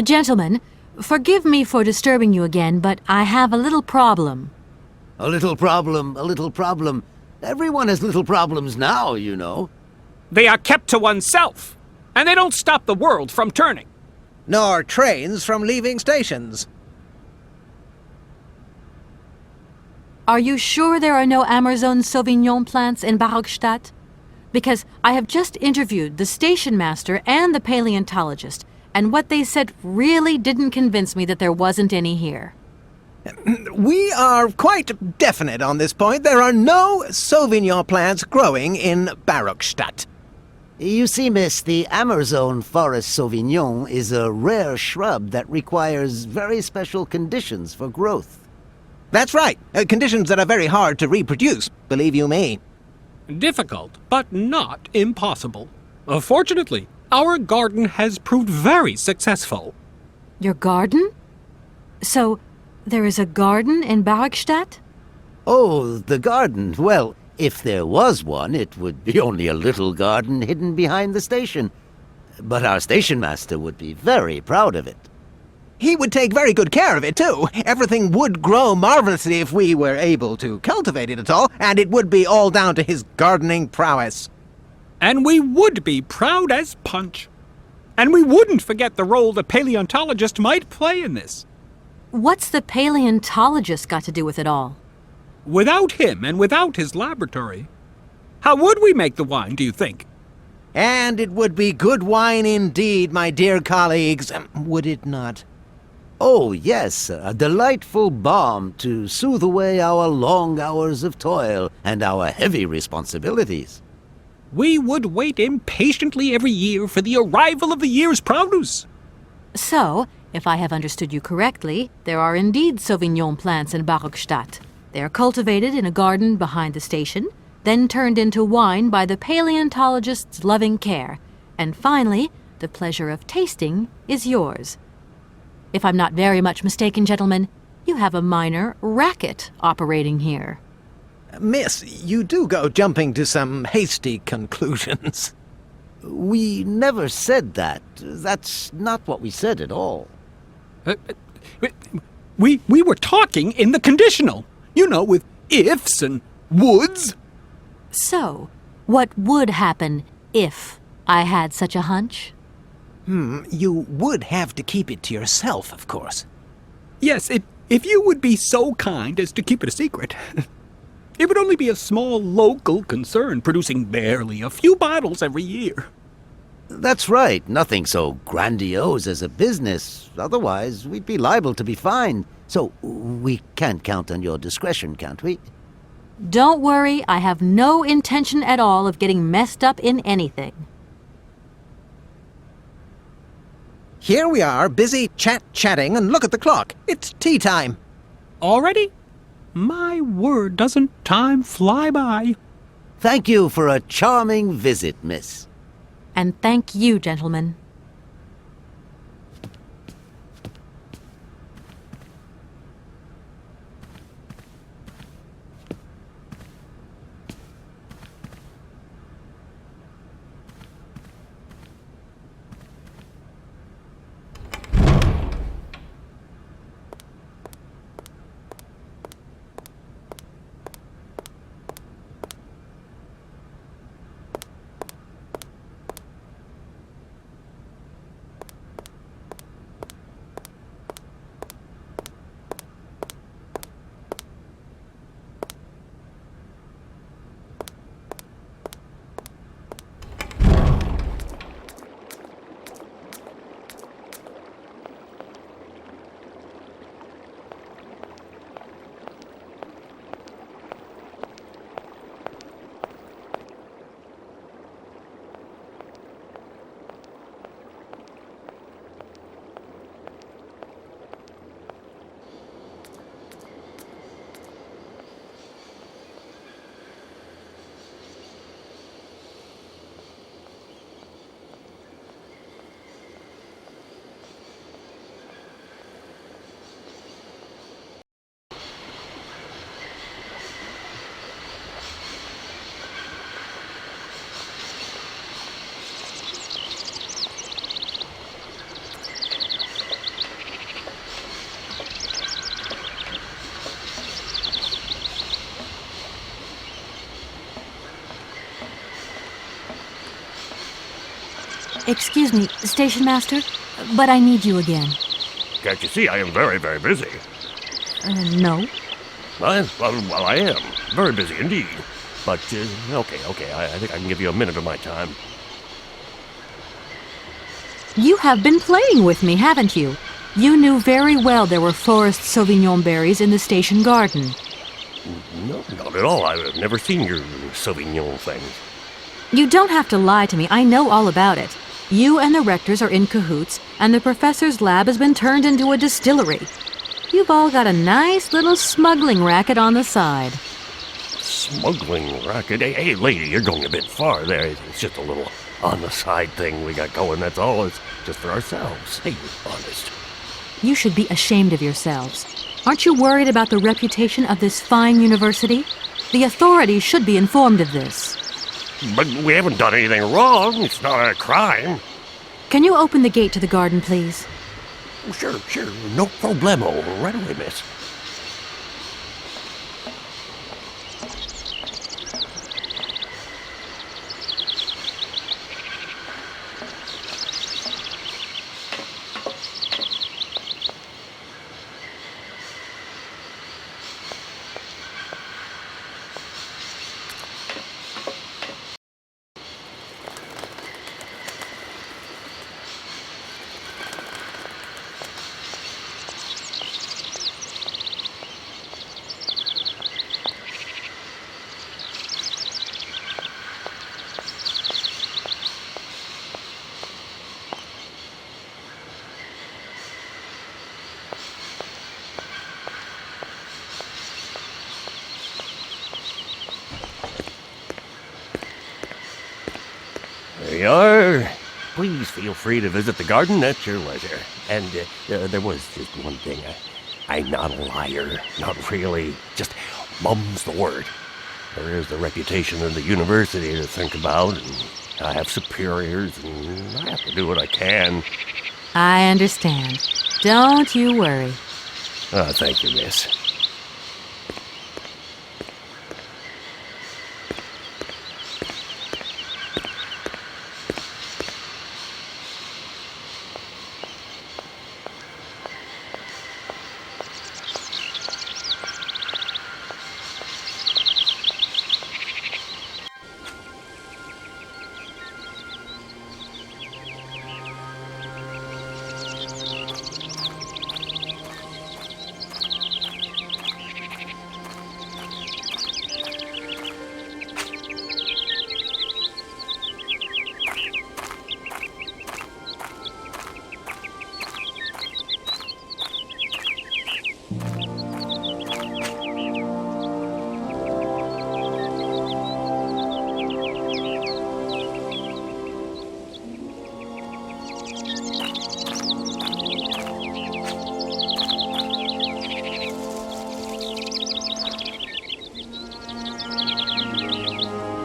Gentlemen, forgive me for disturbing you again, but I have a little problem. A little problem, a little problem. Everyone has little problems now, you know. They are kept to oneself, and they don't stop the world from turning. Nor trains from leaving stations. Are you sure there are no Amazon Sauvignon plants in Barkstadt? Because I have just interviewed the station master and the paleontologist, and what they said really didn't convince me that there wasn't any here. We are quite definite on this point. There are no Sauvignon plants growing in Barkstadt. You see, miss, the Amazon forest Sauvignon is a rare shrub that requires very special conditions for growth. That's right. Conditions that are very hard to reproduce, believe you me. Difficult, but not impossible. Fortunately, our garden has proved very successful. Your garden? So, there is a garden in Barkstadt? Oh, the garden. Well, if there was one, it would be only a little garden hidden behind the station. But our station master would be very proud of it. He would take very good care of it, too. Everything would grow marvelously if we were able to cultivate it at all, and it would be all down to his gardening prowess. And we would be proud as punch. And we wouldn't forget the role the paleontologist might play in this. What's the paleontologist got to do with it all? Without him and without his laboratory, how would we make the wine, do you think? And it would be good wine indeed, my dear colleagues, would it not? Oh, yes, a delightful balm to soothe away our long hours of toil and our heavy responsibilities. We would wait impatiently every year for the arrival of the year's produce. So, if I have understood you correctly, there are indeed Sauvignon plants in Barkstadt. They are cultivated in a garden behind the station, then turned into wine by the paleontologist's loving care, and finally, the pleasure of tasting is yours. If I'm not very much mistaken, gentlemen, you have a minor racket operating here. Miss, you do go jumping to some hasty conclusions. We never said that. That's not what we said at all. We were talking in the conditional. You know, with ifs and woulds. So, what would happen if I had such a hunch? You would have to keep it to yourself, of course. Yes, if you would be so kind as to keep it a secret. It would only be a small local concern, producing barely a few bottles every year. That's right. Nothing so grandiose as a business. Otherwise, we'd be liable to be fined. So, we can't count on your discretion, can't we? Don't worry, I have no intention at all of getting messed up in anything. Here we are, busy chatting, and look at the clock. It's tea time. Already? My word, doesn't time fly by? Thank you for a charming visit, miss. And thank you, gentlemen. Excuse me, Station Master, but I need you again. Can't you see I am very, very busy? No. Well, I am. Very busy indeed. But, okay, I think I can give you a minute of my time. You have been playing with me, haven't you? You knew very well there were forest Sauvignon berries in the station garden. No, not at all. I've never seen your Sauvignon things. You don't have to lie to me. I know all about it. You and the rectors are in cahoots, and the professor's lab has been turned into a distillery. You've all got a nice little smuggling racket on the side. Smuggling racket? Hey, lady, you're going a bit far there. It's just a little on-the-side thing we got going, that's all. It's just for ourselves. Hey, honest. You should be ashamed of yourselves. Aren't you worried about the reputation of this fine university? The authorities should be informed of this. But we haven't done anything wrong. It's not a crime. Can you open the gate to the garden, please? Sure. No problemo. Right away, miss. There you are. Please feel free to visit the garden at your leisure. And there was just one thing. I'm not a liar. Not really. Just mum's the word. There is the reputation of the university to think about, and I have superiors, and I have to do what I can. I understand. Don't you worry. Thank you, miss.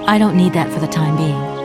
I don't need that for the time being.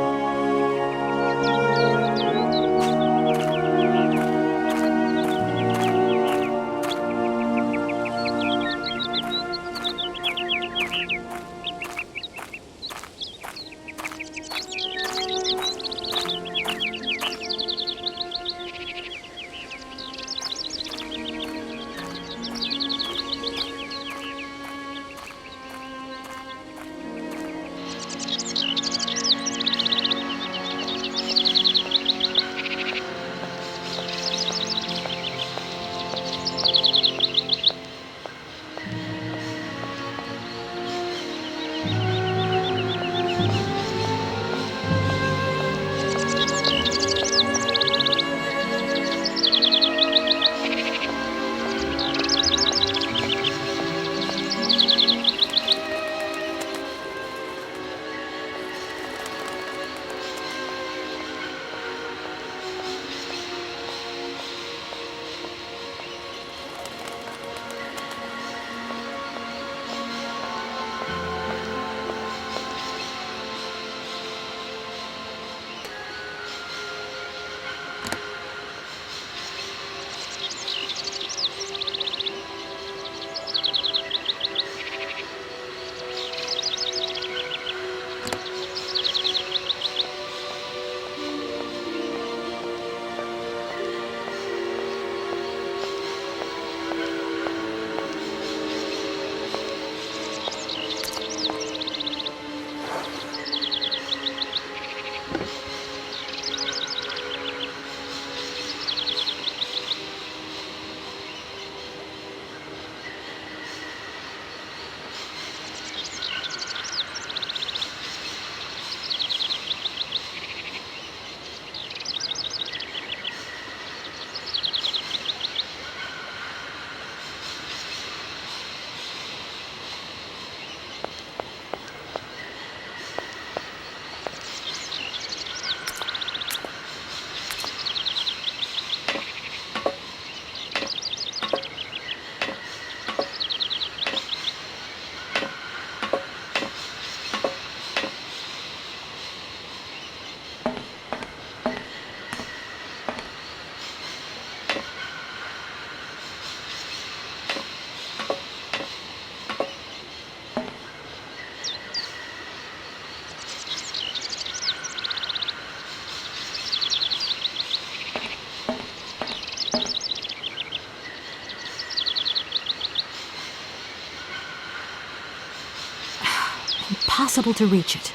Impossible to reach it.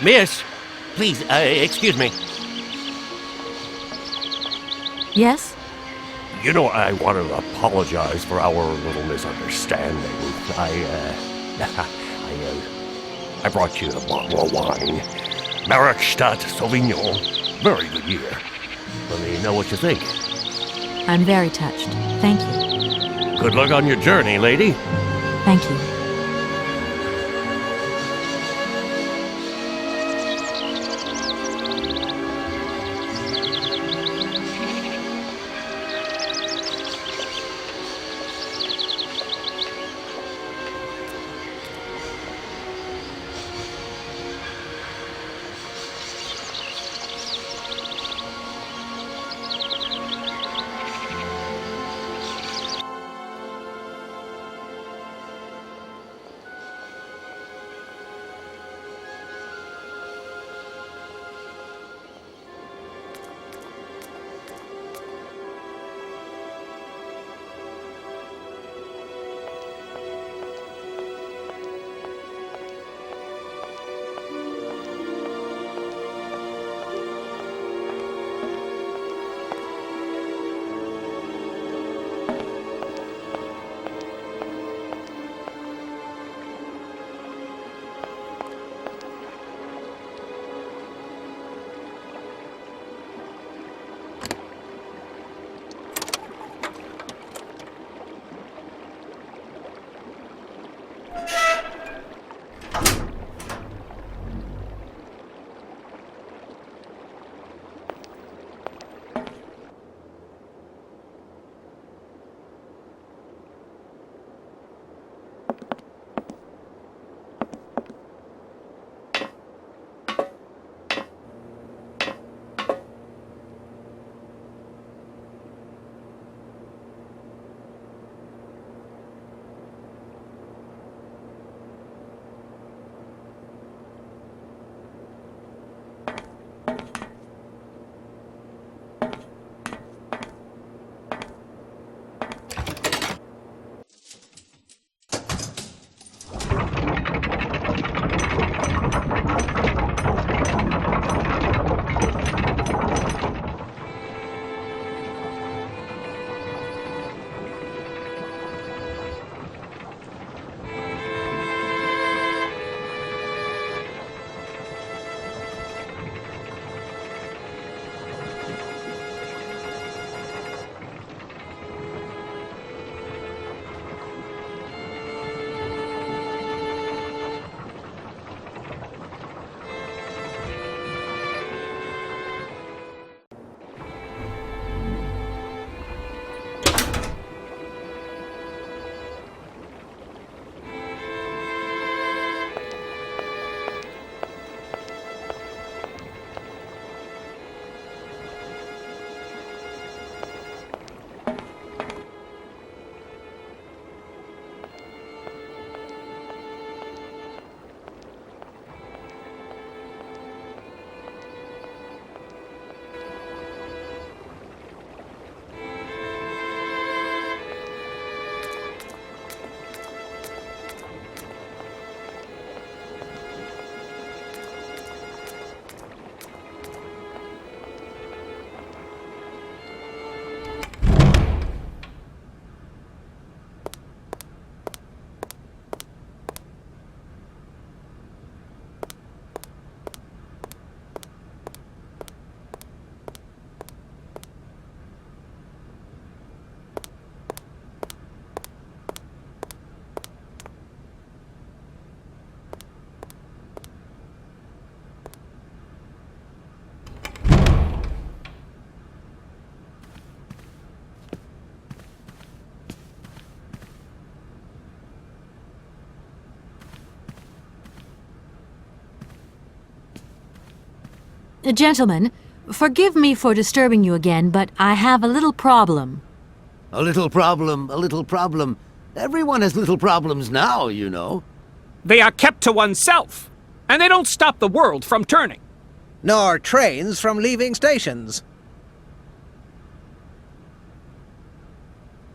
Miss, please, excuse me. Yes? You know, I want to apologize for our little misunderstanding. I brought you a bottle of wine. Markstadt Sauvignon. Very good year. Let me know what you think. I'm very touched. Thank you. Good luck on your journey, lady. Thank you. Gentlemen, forgive me for disturbing you again, but I have a little problem. A little problem, a little problem. Everyone has little problems now, you know. They are kept to oneself, and they don't stop the world from turning. Nor trains from leaving stations.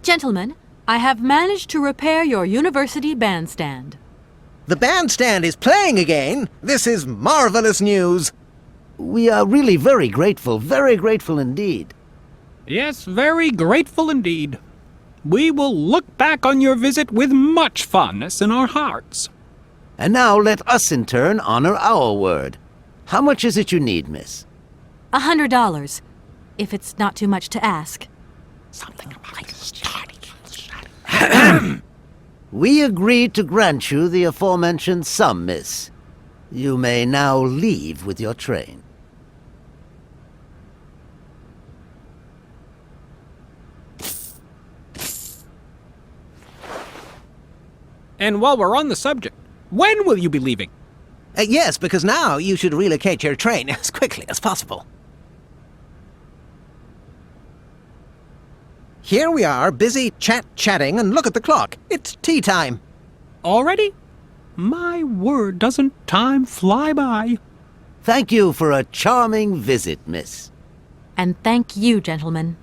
Gentlemen, I have managed to repair your university bandstand. The bandstand is playing again. This is marvelous news. We are really very grateful indeed. Yes, very grateful indeed. We will look back on your visit with much fondness in our hearts. And now let us in turn honor our word. How much is it you need, miss? $100, if it's not too much to ask. We agree to grant you the aforementioned sum, miss. You may now leave with your train. And while we're on the subject, when will you be leaving? Yes, because now you should relocate your train as quickly as possible. Here we are, busy chatting, and look at the clock. It's tea time. Already? My word, doesn't time fly by? Thank you for a charming visit, miss. And thank you, gentlemen.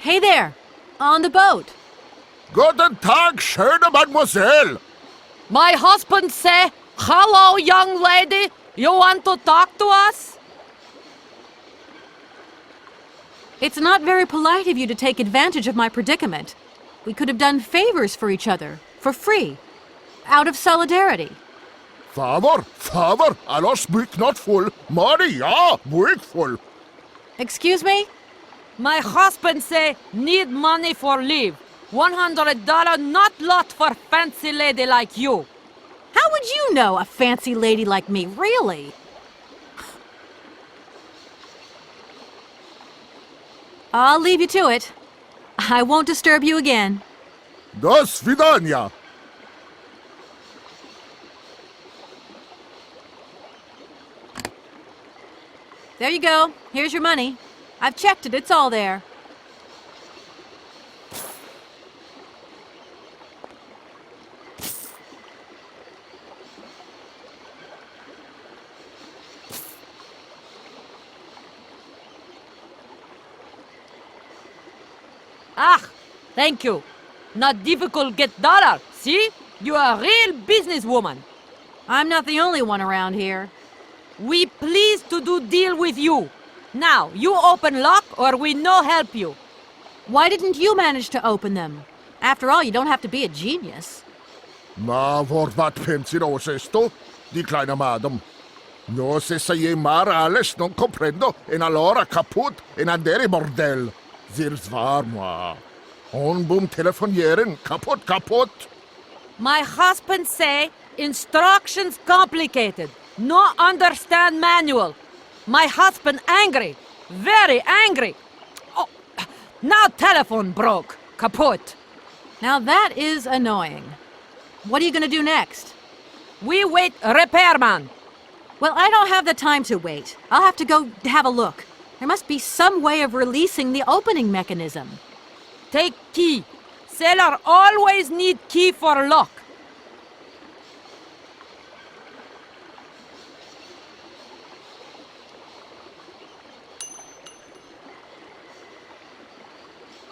Hey there! On the boat! Guten Tag, schöne Mademoiselle! My husband say, hello, young lady. You want to talk to us? It's not very polite of you to take advantage of my predicament. We could have done favors for each other, for free, out of solidarity. Father, Allah speak not full. Money, ja, break full. Excuse me? My husband say, need money for leave. $100 not lot for fancy lady like you. How would you know, a fancy lady like me, really? I'll leave you to it. I won't disturb you again. До свидания. There you go. Here's your money. I've checked it. It's all there. Ah, thank you. Not difficult get dollar, see? You are a real businesswoman. I'm not the only one around here. We pleased to do deal with you. Now, you open lock or we no help you. Why didn't you manage to open them? After all, you don't have to be a genius. Ma vad pensiero esto? Di kleine madam. No se sai mar alles non comprendo en allora kaput en andere bordel. Sehr war moi. On boom telefonieren kaput. My husband say instructions complicated. No understand manual. My husband angry. Very angry. Oh, now telephone broke. Kaput. Now that is annoying. What are you going to do next? We wait repairman. Well, I don't have the time to wait. I'll have to go have a look. There must be some way of releasing the opening mechanism. Take key. Sailor always need key for lock.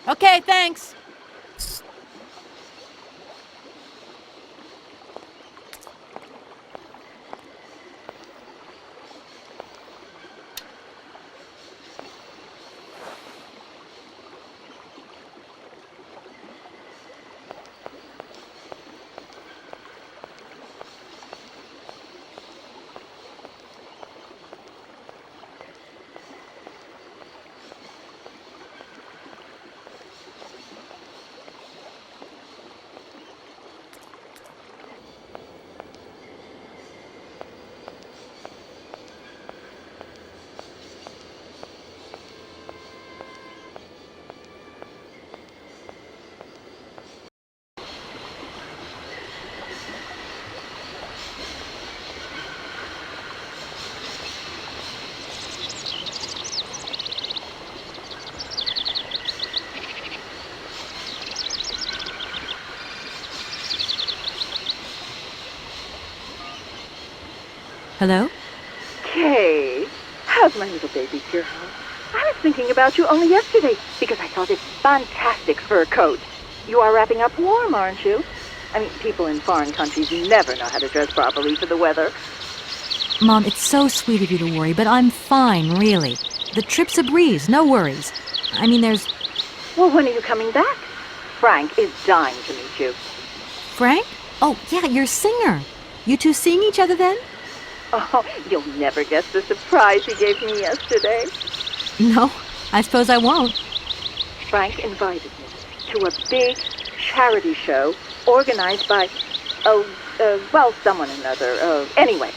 Okay, thanks. Hello? Kay, how's my little baby girl? I was thinking about you only yesterday because I saw this fantastic fur coat. You are wrapping up warm, aren't you? I mean, people in foreign countries never know how to dress properly for the weather. Mom, it's so sweet of you to worry, but I'm fine, really. The trip's a breeze, no worries. I mean, there's... Well, when are you coming back? Frank is dying to meet you. Frank? Oh, yeah, your singer. You two seeing each other then? Oh, you'll never guess the surprise he gave me yesterday. No, I suppose I won't. Frank invited me to a big charity show organized by, someone or another. Anyway,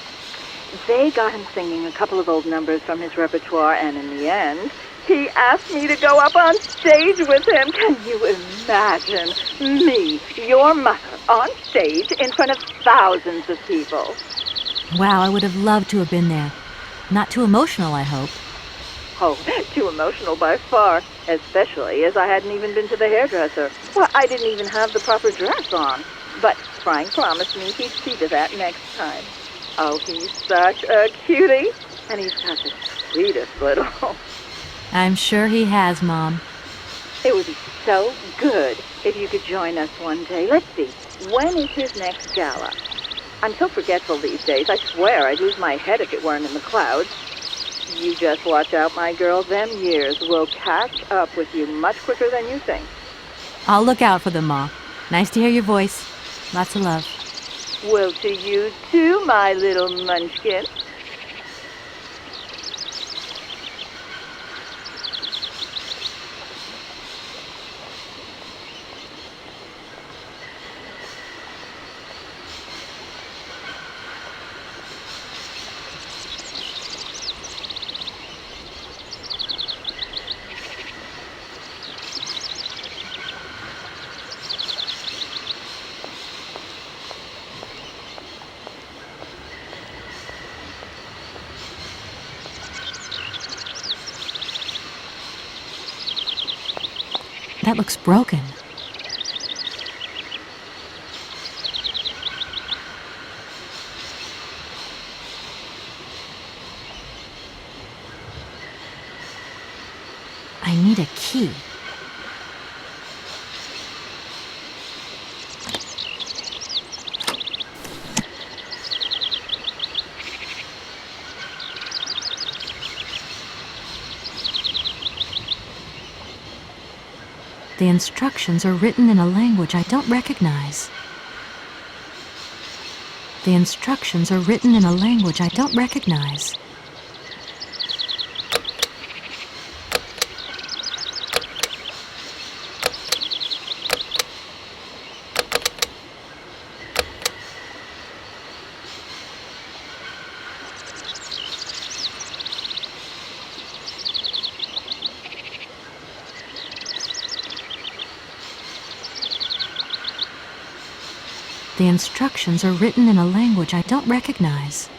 they got him singing a couple of old numbers from his repertoire, and in the end, he asked me to go up on stage with him. Can you imagine me, your mother, on stage in front of thousands of people? Wow, I would have loved to have been there. Not too emotional, I hope. Oh, too emotional by far, especially as I hadn't even been to the hairdresser. Well, I didn't even have the proper dress on. But Frank promised me he'd see to that next time. Oh, he's such a cutie, and he's got the sweetest little... I'm sure he has, Mom. It would be so good if you could join us one day. Let's see, when is his next gala? I'm so forgetful these days. I swear I'd lose my head if it weren't in the clouds. You just watch out, my girl. Them years will catch up with you much quicker than you think. I'll look out for them, Ma. Nice to hear your voice. Lots of love. Well, to you too, my little munchkin. That looks broken. I need a key. The instructions are written in a language I don't recognize. The instructions are written in a language I don't recognize. The instructions are written in a language I don't recognize.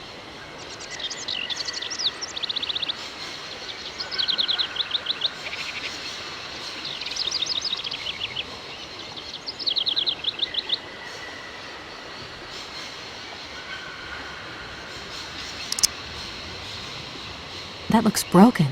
That looks broken.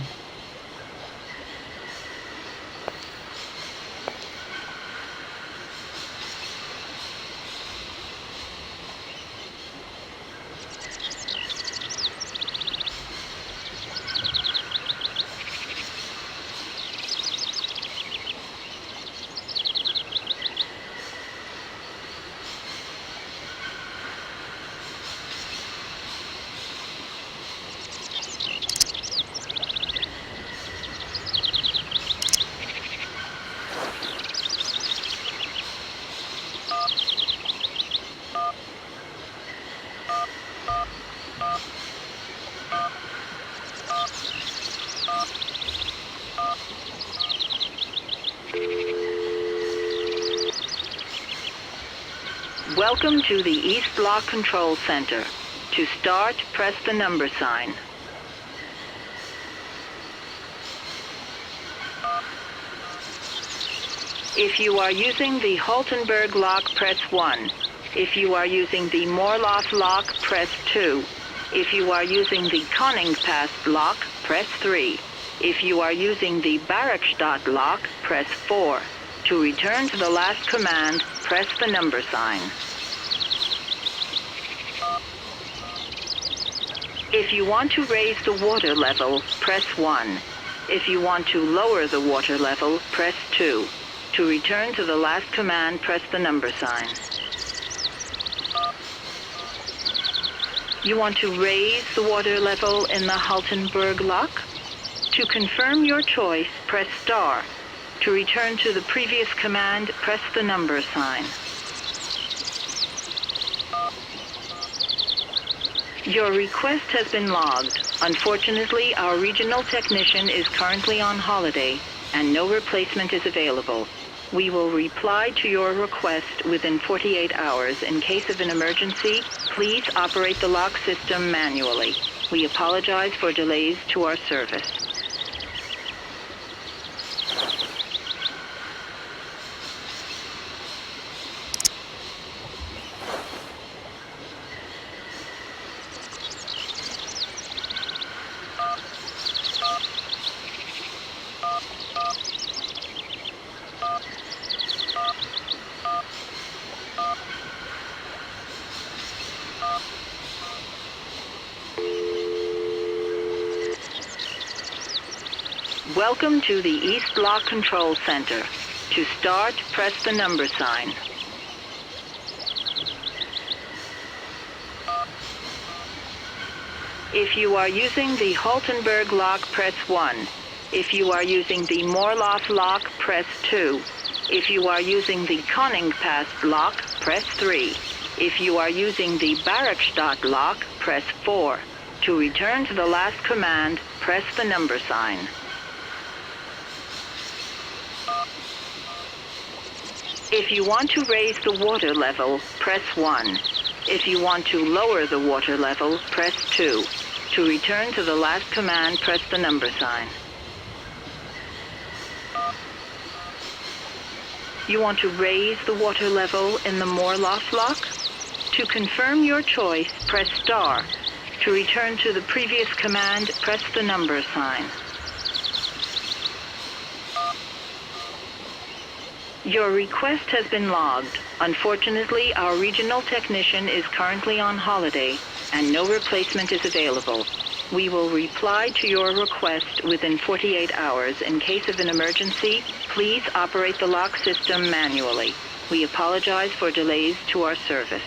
Welcome to the East Block Control Center. To start, press the number sign. If you are using the Haltenberg lock, press 1. If you are using the Morloff lock, press 2. If you are using the Koningpass lock, press 3. If you are using the Barrackstadt lock, press 4. To return to the last command, press the number sign. If you want to raise the water level, press 1. If you want to lower the water level, press 2. To return to the last command, press the number sign. You want to raise the water level in the Haltenberg lock? To confirm your choice, press star. To return to the previous command, press the number sign. Your request has been logged. Unfortunately, our regional technician is currently on holiday, and no replacement is available. We will reply to your request within 48 hours. In case of an emergency, please operate the lock system manually. We apologize for delays to our service. Welcome to the East Lock Control Center. To start, press the number sign. If you are using the Haltenberg lock, press 1. If you are using the Morloff lock, press 2. If you are using the Koningpass lock, press 3. If you are using the Barrackstadt lock, press 4. To return to the last command, press the number sign. If you want to raise the water level, press 1. If you want to lower the water level, press 2. To return to the last command, press the number sign. You want to raise the water level in the Morloff lock? To confirm your choice, press star. To return to the previous command, press the number sign. Your request has been logged. Unfortunately, our regional technician is currently on holiday, and no replacement is available. We will reply to your request within 48 hours. In case of an emergency, please operate the lock system manually. We apologize for delays to our service.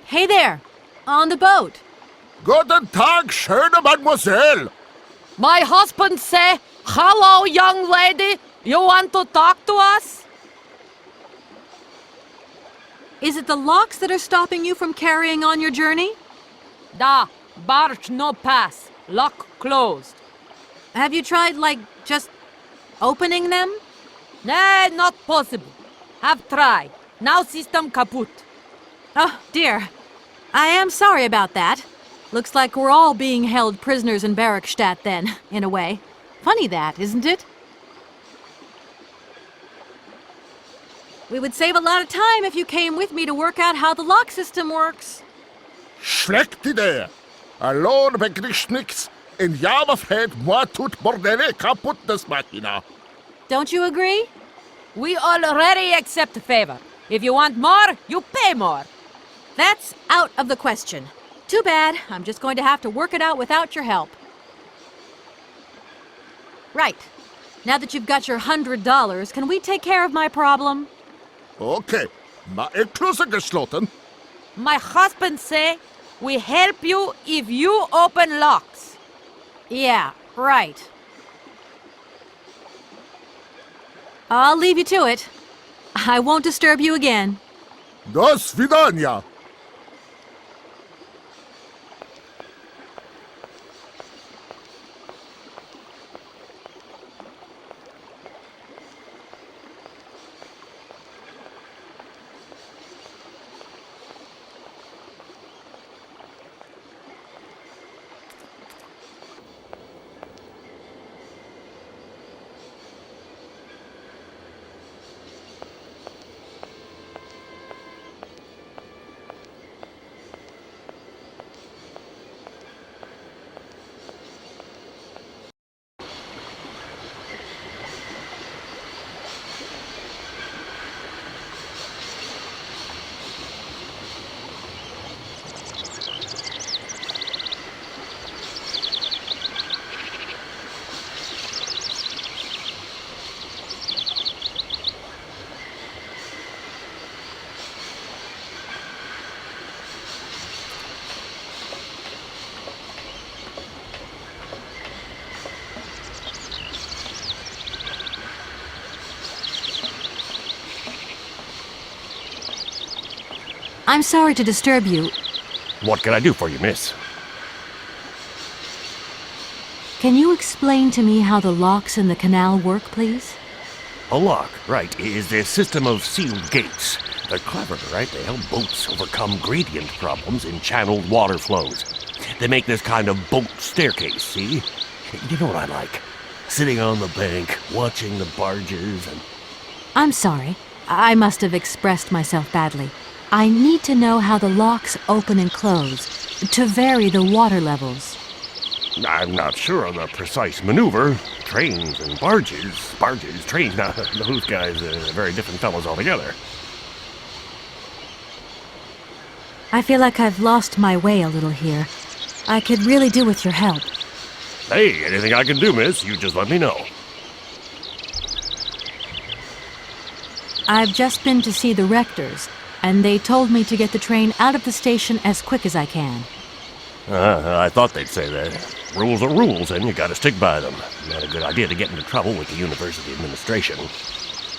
Hey there! On the boat! Guten Tag, schöne Mademoiselle! My husband say, hello, young lady. You want to talk to us? Is it the locks that are stopping you from carrying on your journey? Da, barge no pass. Lock closed. Have you tried, just opening them? Nay, not possible. Have tried. Now system kaput. Oh, dear. I am sorry about that. Looks like we're all being held prisoners in Barrackstadt then, in a way. Funny that, isn't it? We would save a lot of time if you came with me to work out how the lock system works. Schlechte Idee! Alone begriff nix. In Jammerfeld moi tut bordele kaputt des Machina. Don't you agree? We already accept favor. If you want more, you pay more. That's out of the question. Too bad. I'm just going to have to work it out without your help. Right. Now that you've got your $100, can we take care of my problem? Okay. Ma Ekluse geschlossen. My husband say, we help you if you open locks. Yeah, right. I'll leave you to it. I won't disturb you again. До свидания. I'm sorry to disturb you. What can I do for you, miss? Can you explain to me how the locks in the canal work, please? A lock, right, is a system of sealed gates. They're clever, right? They help boats overcome gradient problems in channeled water flows. They make this kind of boat staircase, see? You know what I like? Sitting on the bank, watching the barges and... I'm sorry. I must have expressed myself badly. I need to know how the locks open and close, to vary the water levels. I'm not sure of the precise maneuver. Trains and trains, now, those guys are very different fellows altogether. I feel like I've lost my way a little here. I could really do with your help. Hey, anything I can do, miss, you just let me know. I've just been to see the rectors, and they told me to get the train out of the station as quick as I can. I thought they'd say that. Rules are rules, and you gotta stick by them. Not a good idea to get into trouble with the university administration.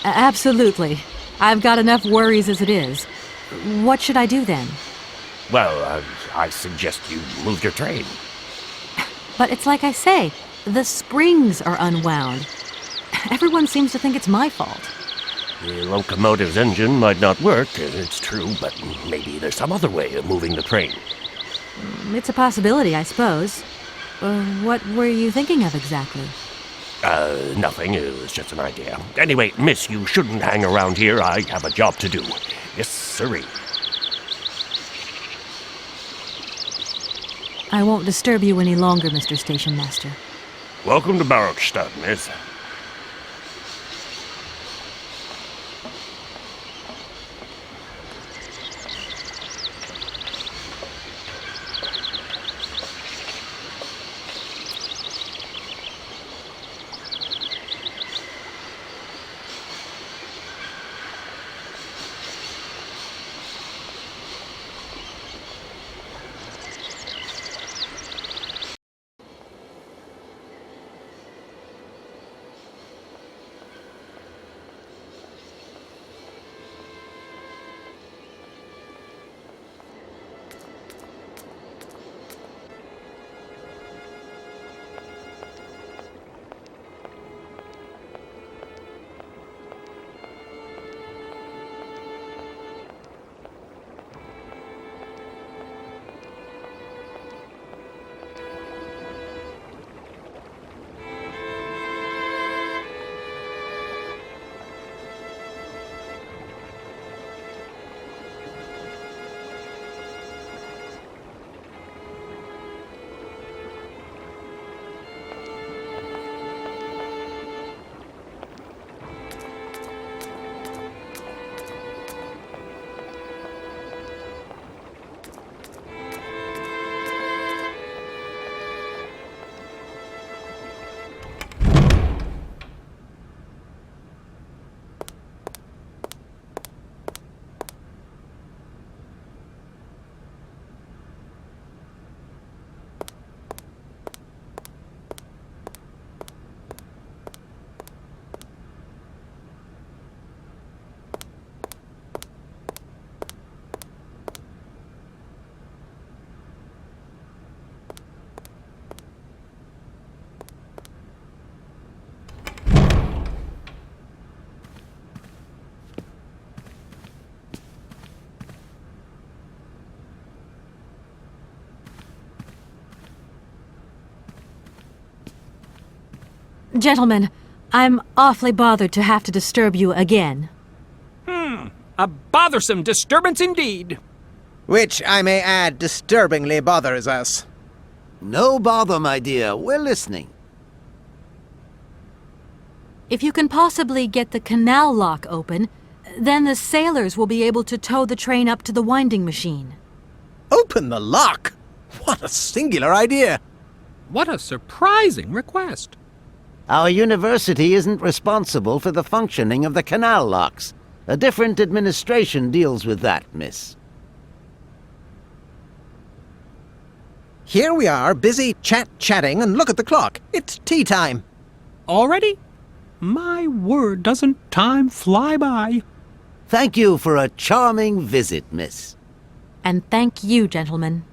Absolutely. I've got enough worries as it is. What should I do then? Well, I suggest you move your train. But it's like I say, the springs are unwound. Everyone seems to think it's my fault. The locomotive's engine might not work, it's true, but maybe there's some other way of moving the train. It's a possibility, I suppose. What were you thinking of exactly? Nothing. It was just an idea. Anyway, miss, you shouldn't hang around here. I have a job to do. Yes, sirree. I won't disturb you any longer, Mr. Station Master. Welcome to Barrockstadt, miss. Gentlemen, I'm awfully bothered to have to disturb you again. A bothersome disturbance indeed. Which, I may add, disturbingly bothers us. No bother, my dear. We're listening. If you can possibly get the canal lock open, then the sailors will be able to tow the train up to the winding machine. Open the lock? What a singular idea! What a surprising request. Our university isn't responsible for the functioning of the canal locks. A different administration deals with that, miss. Here we are, busy chatting, and look at the clock. It's tea time. Already? My word, doesn't time fly by? Thank you for a charming visit, miss. And thank you, gentlemen.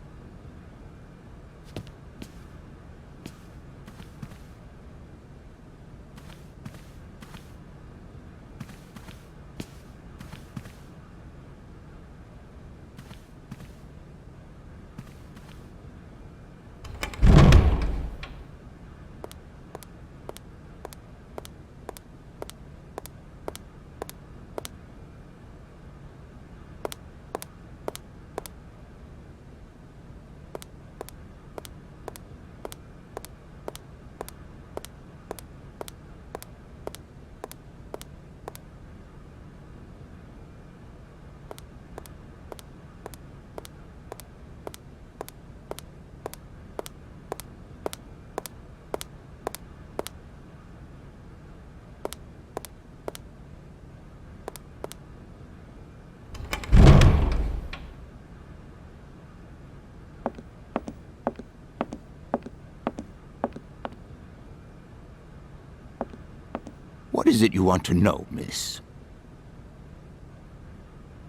What is it you want to know, miss?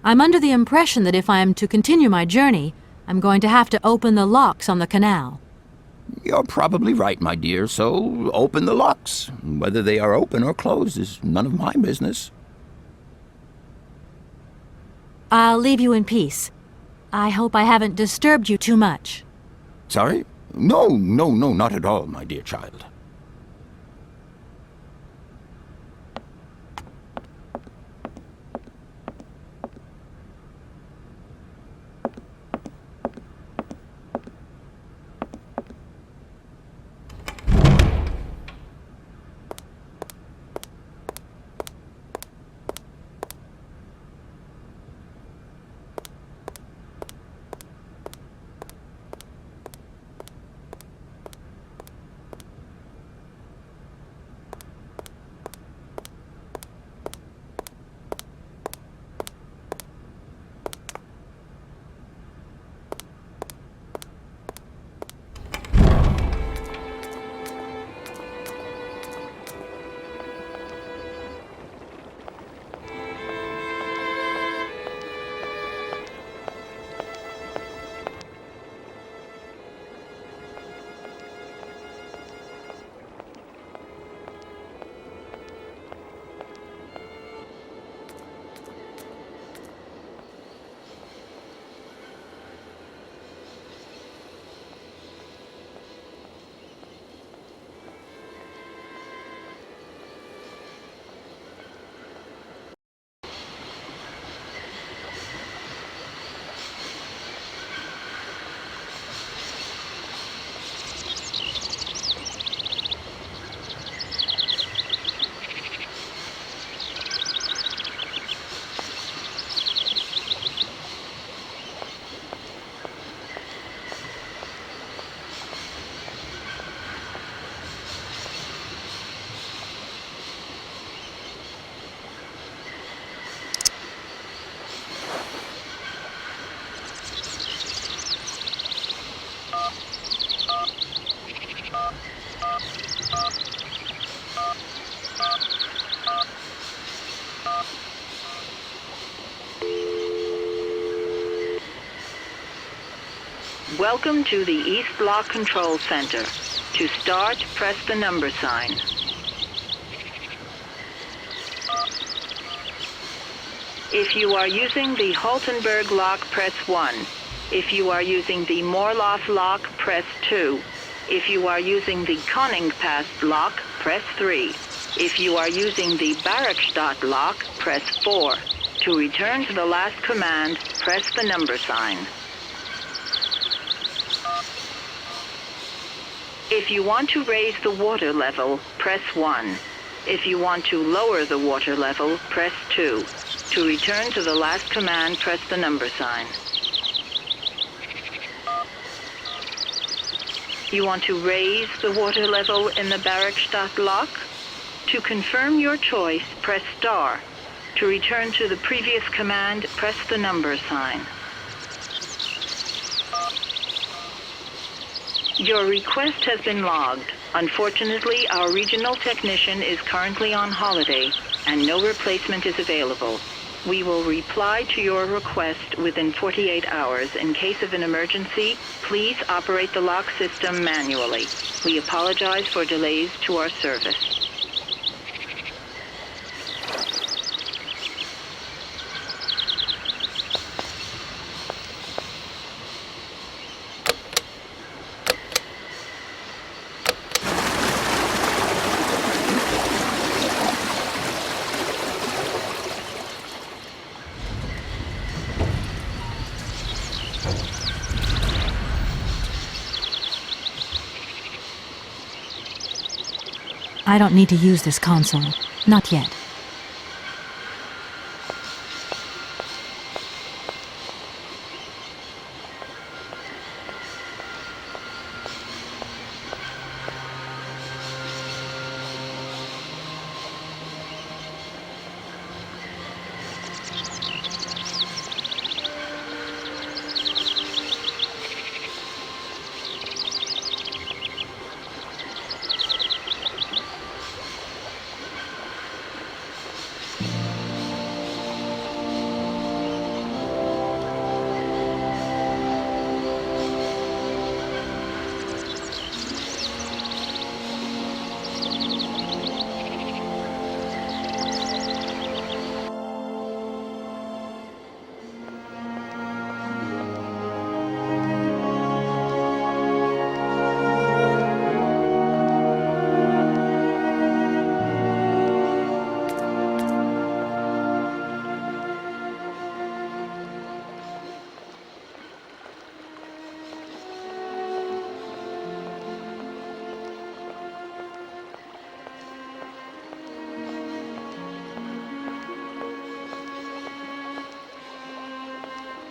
I'm under the impression that if I am to continue my journey, I'm going to have to open the locks on the canal. You're probably right, my dear, so open the locks. Whether they are open or closed is none of my business. I'll leave you in peace. I hope I haven't disturbed you too much. Sorry? No, not at all, my dear child. Welcome to the East Block Control Center. To start, press the number sign. If you are using the Haltenberg lock, press 1. If you are using the Morloff lock, press 2. If you are using the Koningpass lock, press 3. If you are using the Barakstadt lock, press 4. To return to the last command, press the number sign. If you want to raise the water level, press 1. If you want to lower the water level, press 2. To return to the last command, press the number sign. You want to raise the water level in the Barakstadt lock? To confirm your choice, press star. To return to the previous command, press the number sign. Your request has been logged. Unfortunately, our regional technician is currently on holiday, and no replacement is available. We will reply to your request within 48 hours. In case of an emergency, please operate the lock system manually. We apologize for delays to our service. I don't need to use this console. Not yet.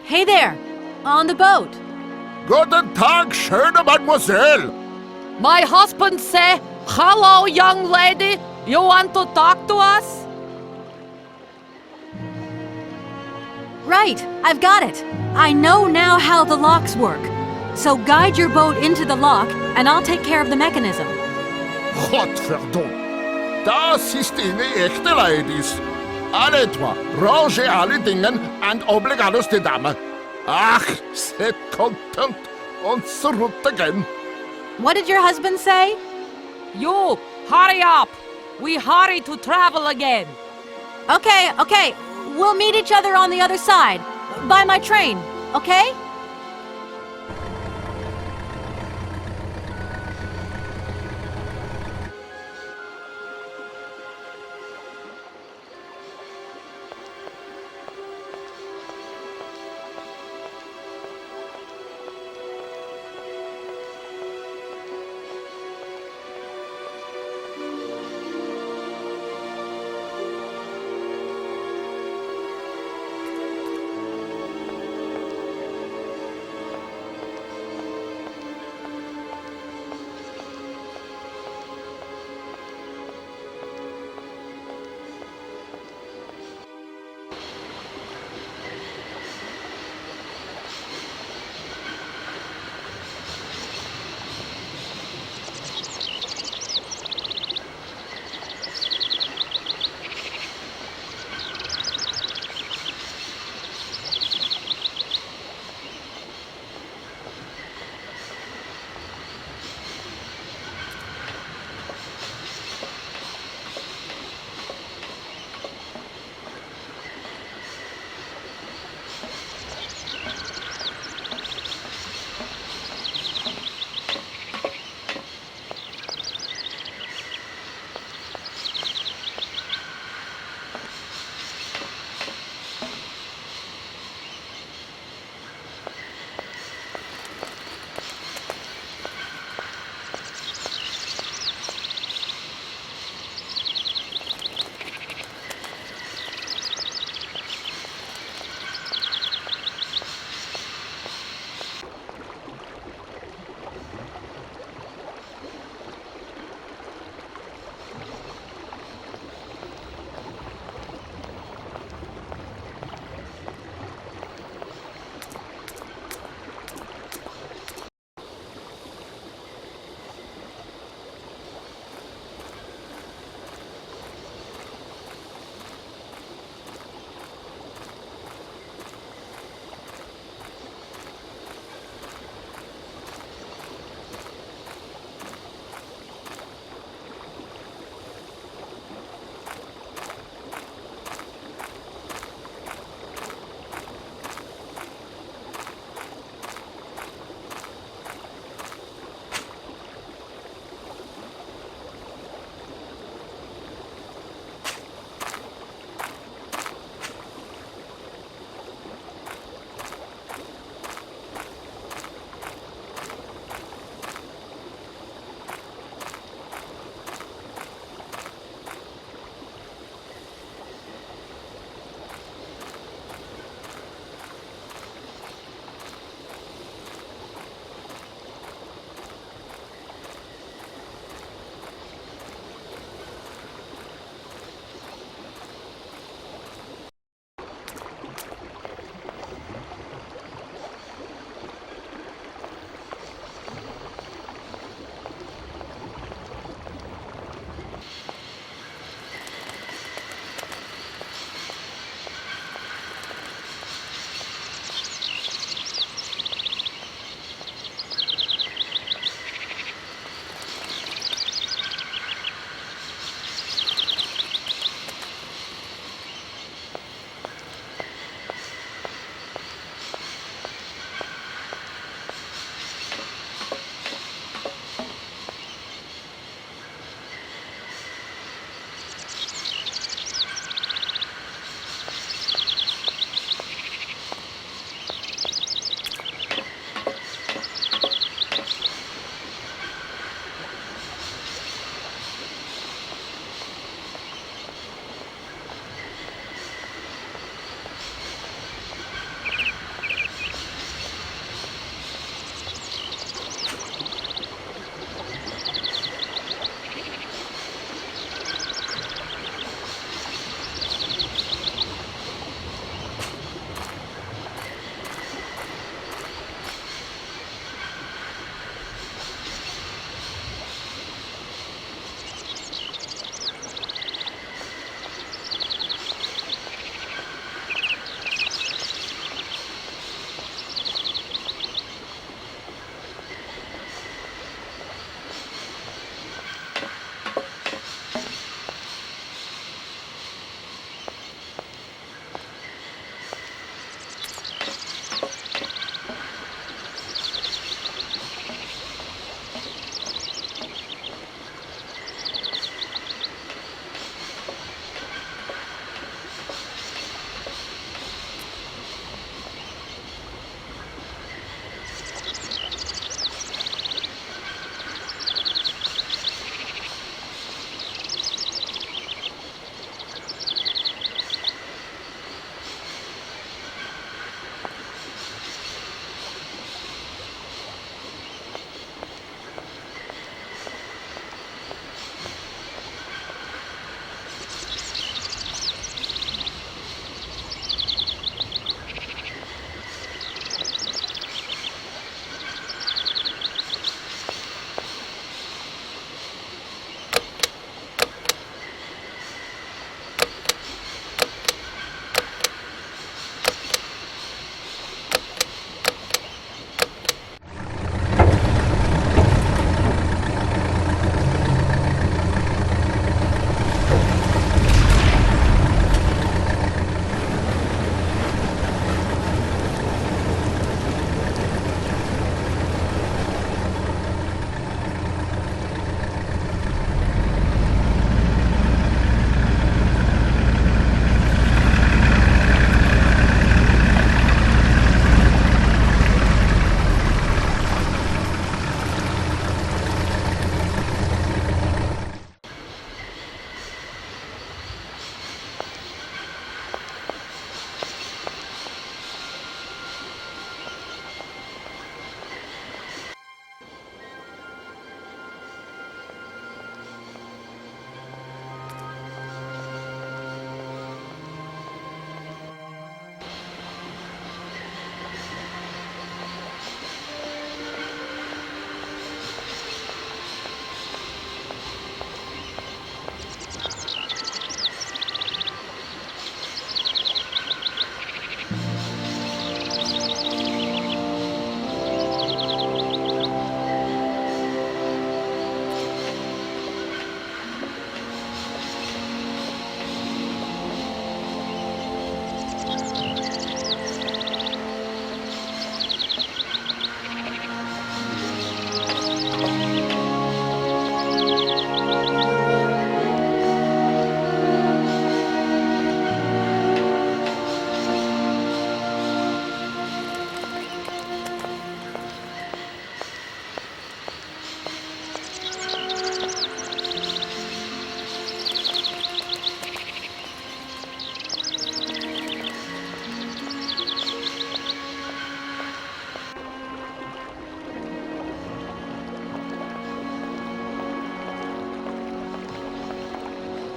Hey there! On the boat! Guten Tag, schöne Mademoiselle! My husband say, "Hello, young lady. You want to talk to us?" Right, I've got it. I know now how the locks work. So guide your boat into the lock, and I'll take care of the mechanism. Godverdomme! Das ist eine echte Ladies. Alle trois, rangez alle Dingen and obligados de dame. Ach, set content und zurück again. What did your husband say? You, hurry up. We hurry to travel again. Okay. We'll meet each other on the other side. By my train, okay?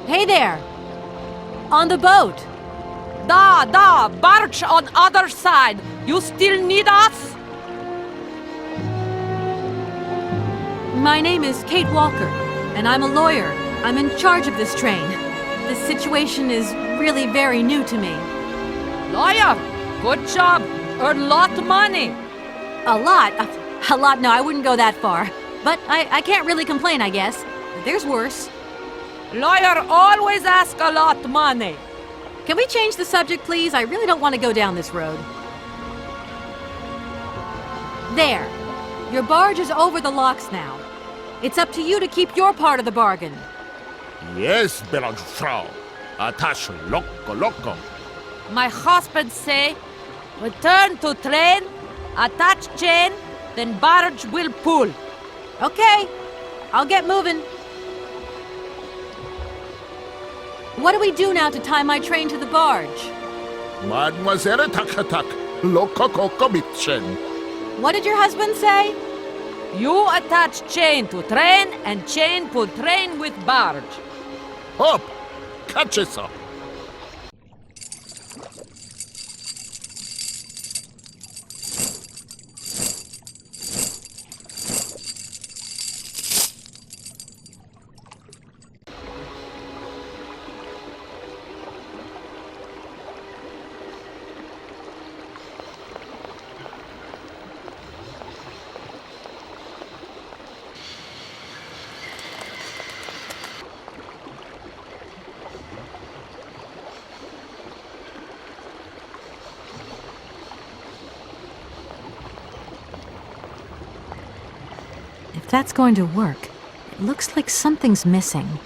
Hey there! On the boat! Da, barge on other side. You still need us? My name is Kate Walker, and I'm a lawyer. I'm in charge of this train. This situation is really very new to me. Lawyer, good job. Earn lot of money. A lot? A lot? No, I wouldn't go that far. But I can't really complain, I guess. There's worse. Lawyer always ask a lot of money. Can we change the subject, please? I really don't want to go down this road. There. Your barge is over the locks now. It's up to you to keep your part of the bargain. Yes, Frau. Attach loco. My husband say, return to train, attach chain, then barge will pull. Okay, I'll get moving. What do we do now to tie my train to the barge? Mademoiselle Tak, loco coco bitchen. What did your husband say? You attach chain to train and chain put train with barge. Hop, catch it up. If that's going to work, it looks like something's missing.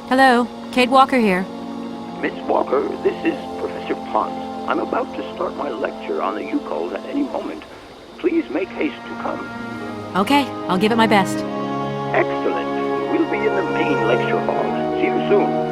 Hello, Kate Walker here. Miss Walker, this is Professor Pons. I'm about to start my lecture on the Yukols at any moment. Please make haste to come. Okay, I'll give it my best. Excellent. We'll be in the main lecture hall. See you soon.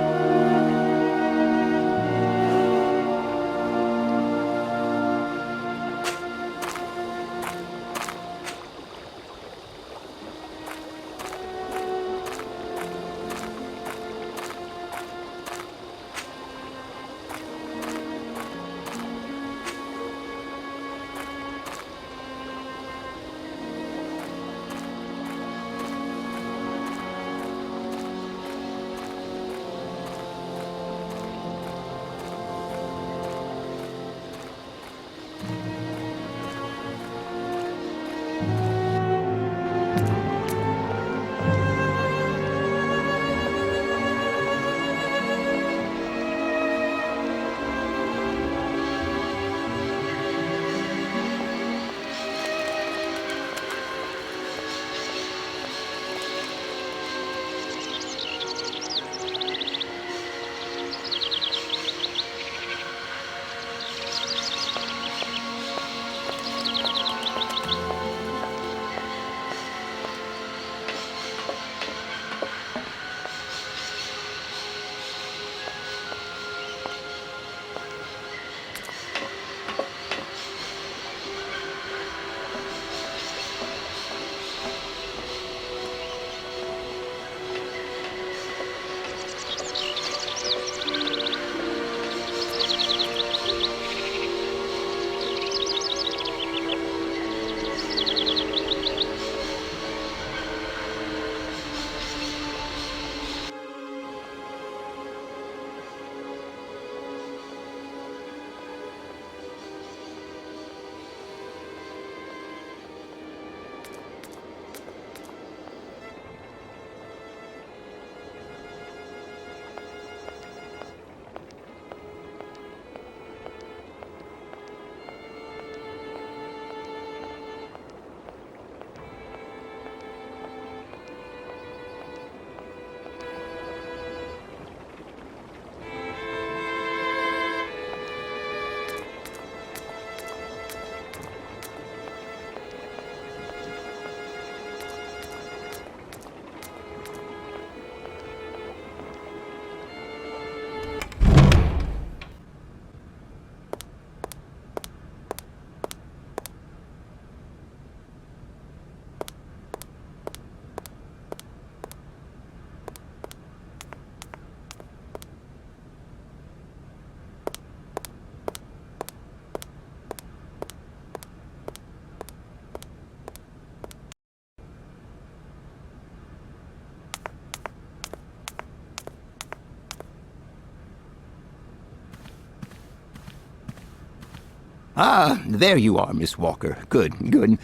Ah, there you are, Miss Walker. Good, good.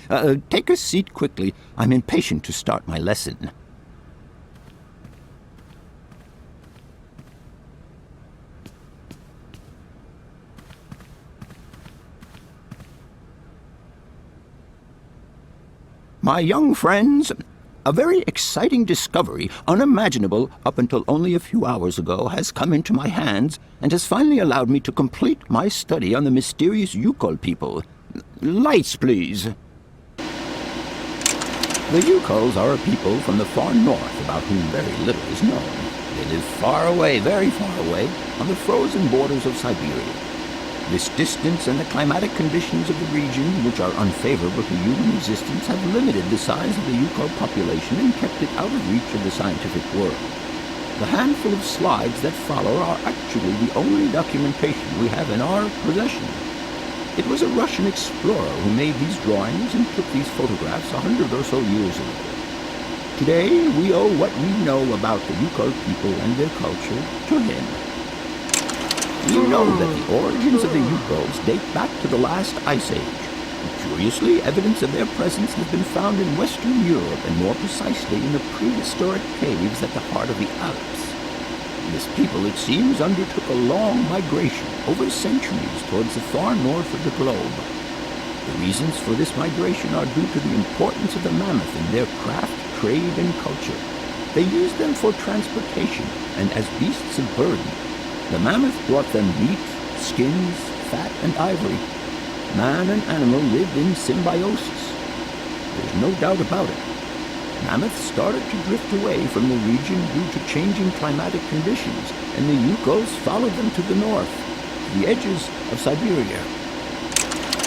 Take a seat quickly. I'm impatient to start my lesson. My young friends, a very exciting discovery, unimaginable up until only a few hours ago, has come into my hands and has finally allowed me to complete my study on the mysterious Yukol people. Lights, please. The Yukols are a people from the far north about whom very little is known. They live far away, very far away, on the frozen borders of Syberia. This distance and the climatic conditions of the region, which are unfavorable to human existence, have limited the size of the Yukol population and kept it out of reach of the scientific world. The handful of slides that follow are actually the only documentation we have in our possession. It was a Russian explorer who made these drawings and took these photographs 100 or so years ago. Today, we owe what we know about the Yukol people and their culture to him. We know that the origins of the Yukols date back to the last ice age. And curiously, evidence of their presence has been found in Western Europe, and more precisely in the prehistoric caves at the heart of the Alps. This people, it seems, undertook a long migration over centuries towards the far north of the globe. The reasons for this migration are due to the importance of the mammoth in their craft, trade, and culture. They used them for transportation and as beasts of burden. The mammoth brought them meat, skins, fat, and ivory. Man and animal lived in symbiosis. There's no doubt about it. Mammoths started to drift away from the region due to changing climatic conditions, and the Yukols followed them to the north, to the edges of Syberia.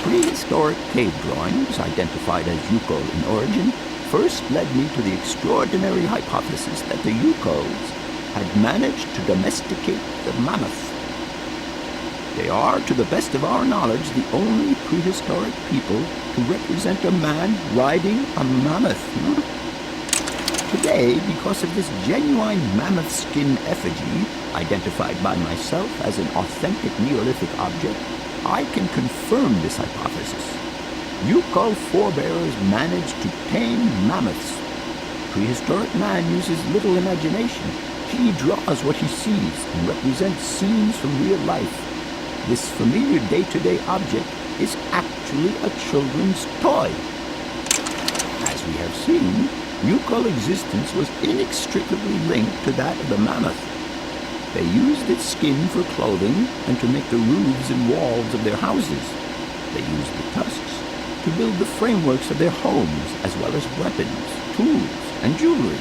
Prehistoric cave drawings, identified as Yukol in origin, first led me to the extraordinary hypothesis that the Yukols had managed to domesticate the mammoth. They are, to the best of our knowledge, the only prehistoric people to represent a man riding a mammoth. Today, because of this genuine mammoth skin effigy, identified by myself as an authentic Neolithic object, I can confirm this hypothesis. Yukol forebears managed to tame mammoths. Prehistoric man uses little imagination. He draws what he sees and represents scenes from real life. This familiar day-to-day object is actually a children's toy. As we have seen, Yukol existence was inextricably linked to that of the mammoth. They used its skin for clothing and to make the roofs and walls of their houses. They used the tusks to build the frameworks of their homes, as well as weapons, tools, and jewelry.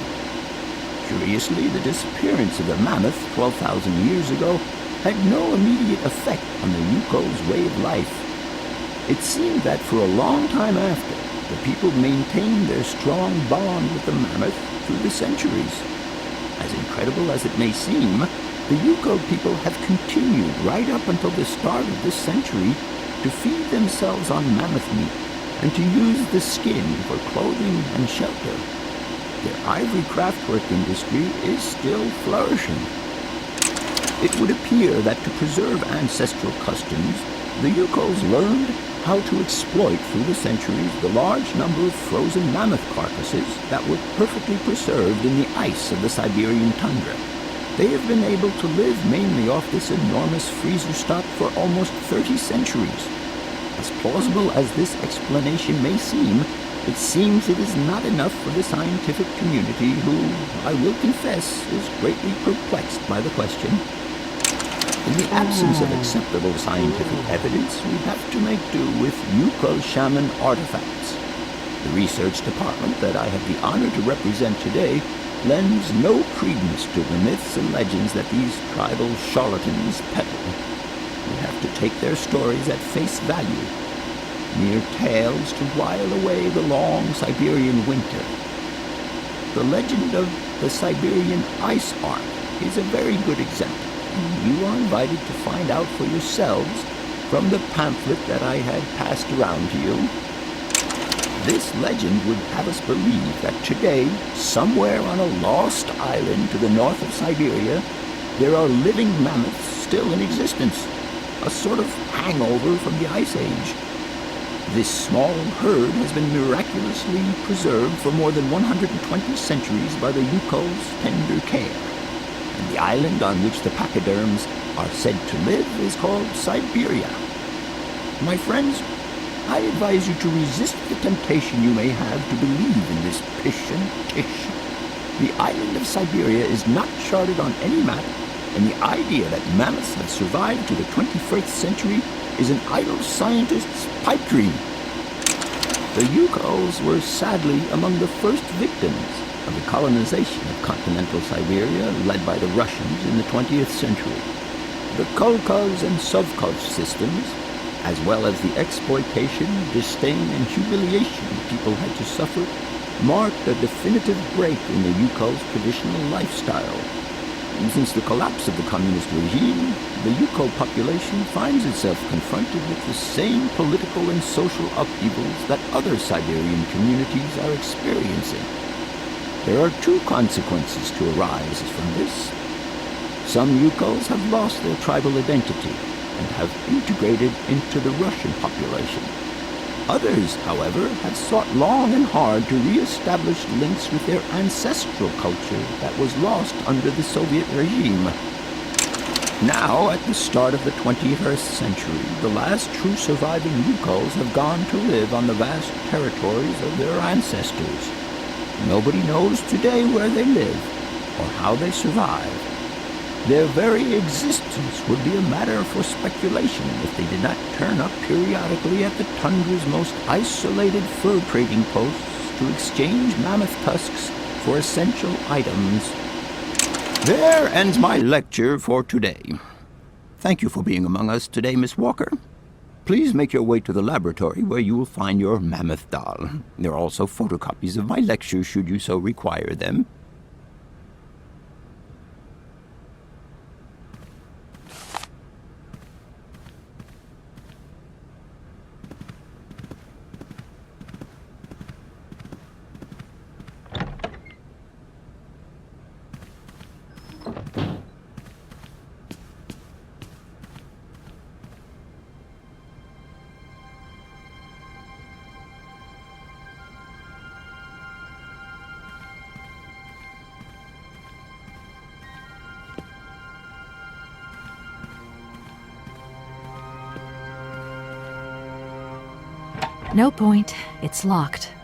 Curiously, the disappearance of the mammoth 12,000 years ago had no immediate effect on the Yukol's way of life. It seemed that for a long time after, the people maintained their strong bond with the mammoth through the centuries. As incredible as it may seem, the Yukol people have continued right up until the start of this century to feed themselves on mammoth meat and to use the skin for clothing and shelter. Their ivory craftwork industry is still flourishing. It would appear that to preserve ancestral customs, the Yukols learned how to exploit through the centuries the large number of frozen mammoth carcasses that were perfectly preserved in the ice of the Siberian tundra. They have been able to live mainly off this enormous freezer stock for almost 30 centuries. As plausible as this explanation may seem, it seems it is not enough for the scientific community who, I will confess, is greatly perplexed by the question. In the absence of acceptable scientific evidence, we have to make do with Yukol shaman artifacts. The research department that I have the honor to represent today lends no credence to the myths and legends that these tribal charlatans peddle. We have to take their stories at face value, mere tales to while away the long Siberian winter. The legend of the Siberian Ice Ark is a very good example. You are invited to find out for yourselves from the pamphlet that I had passed around to you. This legend would have us believe that today, somewhere on a lost island to the north of Siberia, there are living mammoths still in existence. a sort of hangover from the Ice Age. This small herd has been miraculously preserved for more than 120 centuries by the Yukol's tender care. And the island on which the pachyderms are said to live is called Syberia. My friends, I advise you to resist the temptation you may have to believe in this pish and tish. The island of Syberia is not charted on any map, and the idea that mammoths have survived to the 21st century is an idle scientist's pipe dream. The Yukols were sadly among the first victims of the colonization of continental Syberia led by the Russians in the 20th century. The Kolkhoz and Sovkhoz systems, as well as the exploitation, disdain, and humiliation people had to suffer, marked a definitive break in the Yukol's traditional lifestyle. Since the collapse of the communist regime, the Yukol population finds itself confronted with the same political and social upheavals that other Siberian communities are experiencing. There are two consequences to arise from this. Some Yukols have lost their tribal identity and have integrated into the Russian population. Others, however, have sought long and hard to re-establish links with their ancestral culture that was lost under the Soviet regime. Now, at the start of the 21st century, the last true surviving Yukols have gone to live on the vast territories of their ancestors. Nobody knows today where they live or how they survived. Their very existence would be a matter for speculation if they did not turn up periodically at the tundra's most isolated fur trading posts to exchange mammoth tusks for essential items. There ends my lecture for today. Thank you for being among us today, Miss Walker. Please make your way to the laboratory where you will find your mammoth doll. There are also photocopies of my lectures should you so require them. No point. It's locked.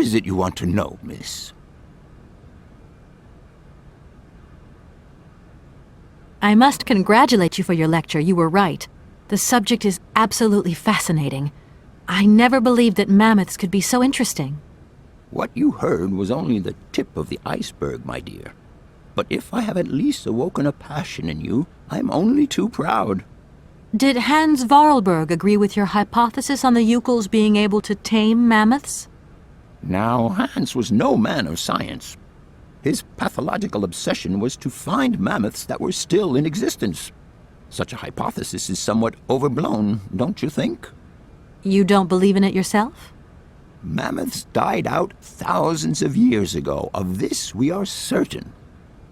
is it you want to know, miss? I must congratulate you for your lecture. You were right. The subject is absolutely fascinating. I never believed that mammoths could be so interesting. What you heard was only the tip of the iceberg, my dear. But if I have at least awoken a passion in you, I'm only too proud. Did Hans Vorarlberg agree with your hypothesis on the Yukels being able to tame mammoths? Now, Hans was no man of science. His pathological obsession was to find mammoths that were still in existence. Such a hypothesis is somewhat overblown, don't you think? You don't believe in it yourself? Mammoths died out thousands of years ago. Of this we are certain.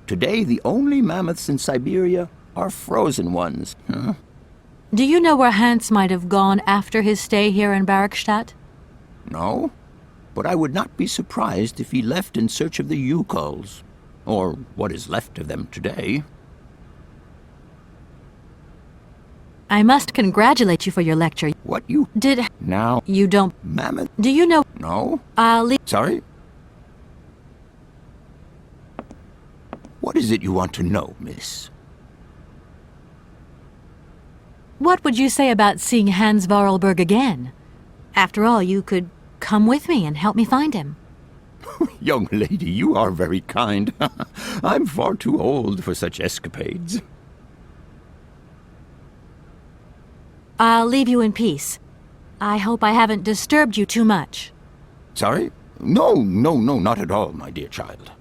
Today, the only mammoths in Syberia are frozen ones. Huh? Do you know where Hans might have gone after his stay here in Barrackstadt? No, but I would not be surprised if he left in search of the Yukels, or what is left of them today. I must congratulate you for your lecture. What you did now? You don't mammoth? Do you know? No. I'll leave. Sorry. What is it you want to know, miss? What would you say about seeing Hans Vorarlberg again? After all, you could come with me and help me find him. Young lady, you are very kind. I'm far too old for such escapades. I'll leave you in peace. I hope I haven't disturbed you too much. Sorry? No, not at all, my dear child.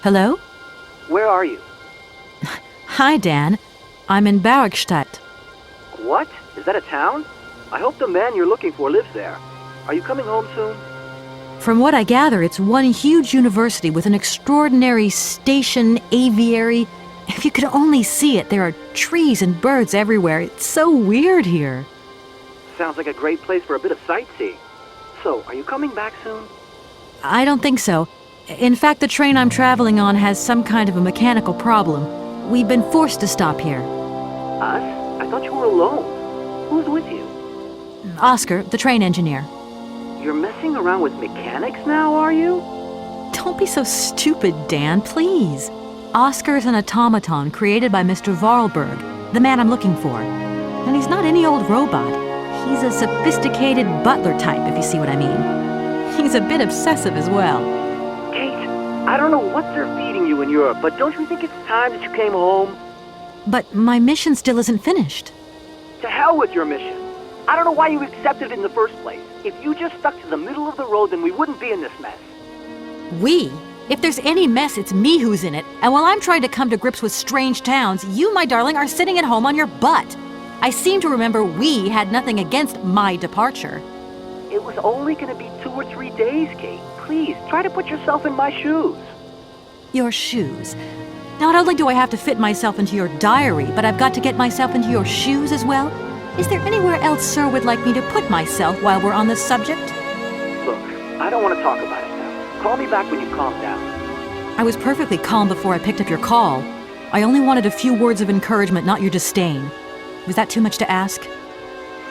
Hello? Where are you? Hi, Dan. I'm in Barrackstadt. What? Is that a town? I hope the man you're looking for lives there. Are you coming home soon? From what I gather, it's one huge university with an extraordinary station, aviary. If you could only see it, there are trees and birds everywhere. It's so weird here. Sounds like a great place for a bit of sightseeing. So, are you coming back soon? I don't think so. In fact, the train I'm traveling on has some kind of a mechanical problem. We've been forced to stop here. Us? I thought you were alone. Who's with you? Oscar, the train engineer. You're messing around with mechanics now, are you? Don't be so stupid, Dan, please. Oscar's an automaton created by Mr. Vorarlberg, the man I'm looking for. And he's not any old robot. He's a sophisticated butler type, if you see what I mean. He's a bit obsessive as well. Kate, I don't know what they're feeding you in Europe, but don't you think it's time that you came home? But my mission still isn't finished. To hell with your mission. I don't know why you accepted it in the first place. If you just stuck to the middle of the road, then we wouldn't be in this mess. We? If there's any mess, it's me who's in it. And while I'm trying to come to grips with strange towns, you, my darling, are sitting at home on your butt. I seem to remember we had nothing against my departure. It was only going to be 2 or 3 days, Kate. Please, try to put yourself in my shoes. Your shoes. Not only do I have to fit myself into your diary, but I've got to get myself into your shoes as well? Is there anywhere else Sir would like me to put myself while we're on this subject? Look, I don't want to talk about it now. Call me back when you calm down. I was perfectly calm before I picked up your call. I only wanted a few words of encouragement, not your disdain. Was that too much to ask?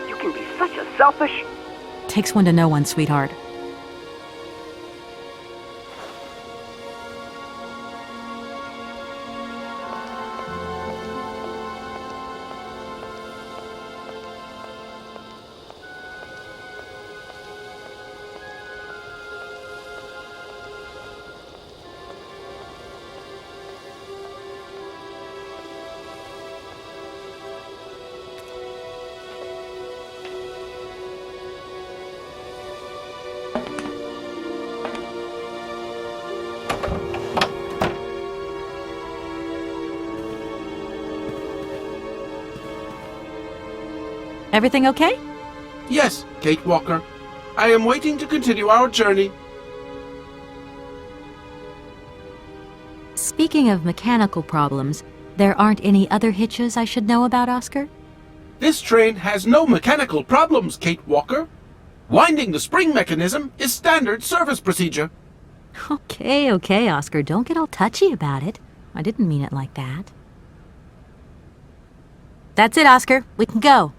You can be such a selfish... Takes one to know one, sweetheart. Everything okay? Yes, Kate Walker. I am waiting to continue our journey. Speaking of mechanical problems, there aren't any other hitches I should know about, Oscar? This train has no mechanical problems, Kate Walker. Winding the spring mechanism is standard service procedure. Okay, Oscar. Don't get all touchy about it. I didn't mean it like that. That's it, Oscar. We can go.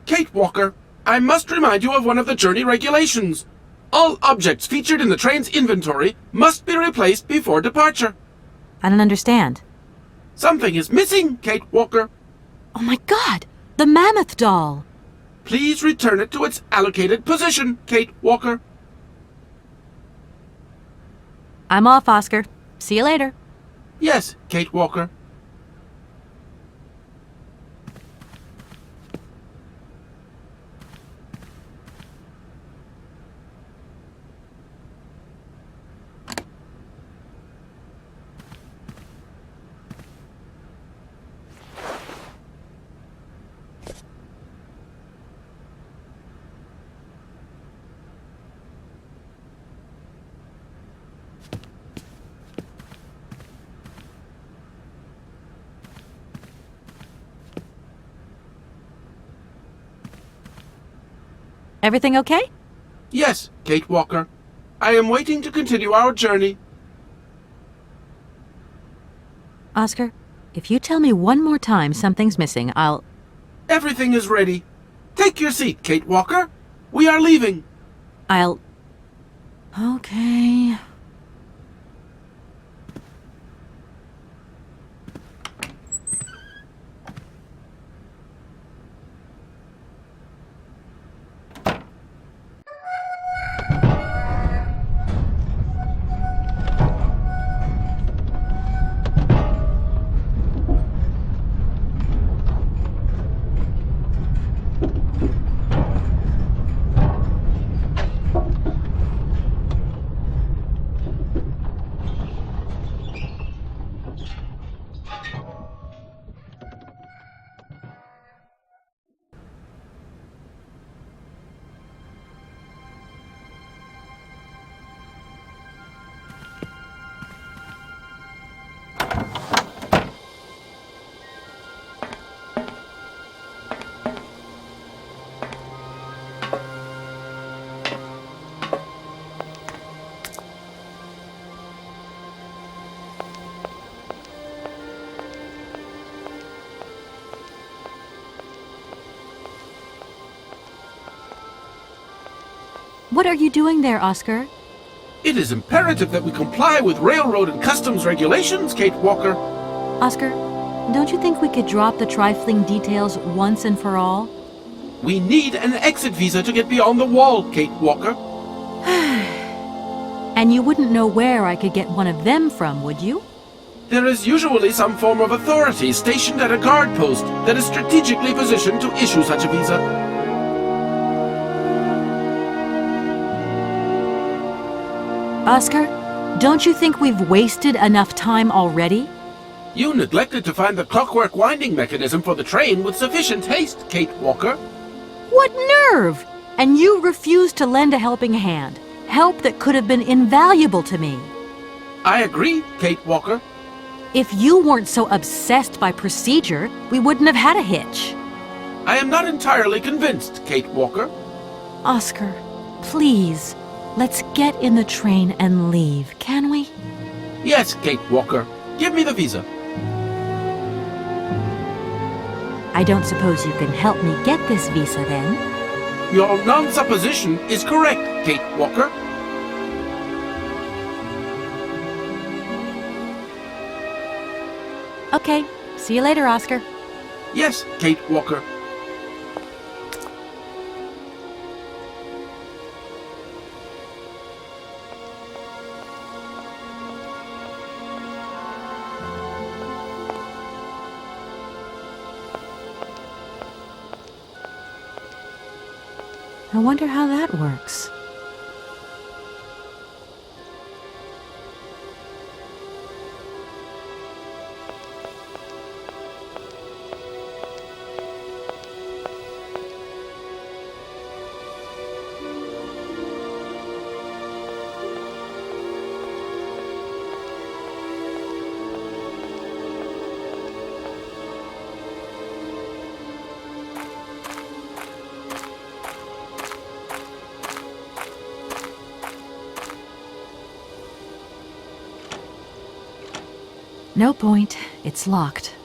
Kate Walker, I must remind you of one of the journey regulations. All objects featured in the train's inventory must be replaced before departure. I don't understand. Something is missing, Kate Walker. Oh my God! The mammoth doll! Please return it to its allocated position, Kate Walker. I'm off, Oscar. See you later. Yes, Kate Walker. Everything okay? Yes, Kate Walker. I am waiting to continue our journey. Oscar, if you tell me one more time something's missing, I'll... Everything is ready. Take your seat, Kate Walker. We are leaving. I'll... Okay... What are you doing there, Oscar? It is imperative that we comply with railroad and customs regulations, Kate Walker. Oscar, don't you think we could drop the trifling details once and for all? We need an exit visa to get beyond the wall, Kate Walker. And you wouldn't know where I could get one of them from, would you? There is usually some form of authority stationed at a guard post that is strategically positioned to issue such a visa. Oscar, don't you think we've wasted enough time already? You neglected to find the clockwork winding mechanism for the train with sufficient haste, Kate Walker. What nerve! And you refused to lend a helping hand. Help that could have been invaluable to me. I agree, Kate Walker. If you weren't so obsessed by procedure, we wouldn't have had a hitch. I am not entirely convinced, Kate Walker. Oscar, please, let's get in the train and leave, can we? Yes, Kate Walker. Give me the visa. I don't suppose you can help me get this visa, then? Your non-supposition is correct, Kate Walker. Okay, see you later, Oscar. Yes, Kate Walker. I wonder how that works. No point. It's locked.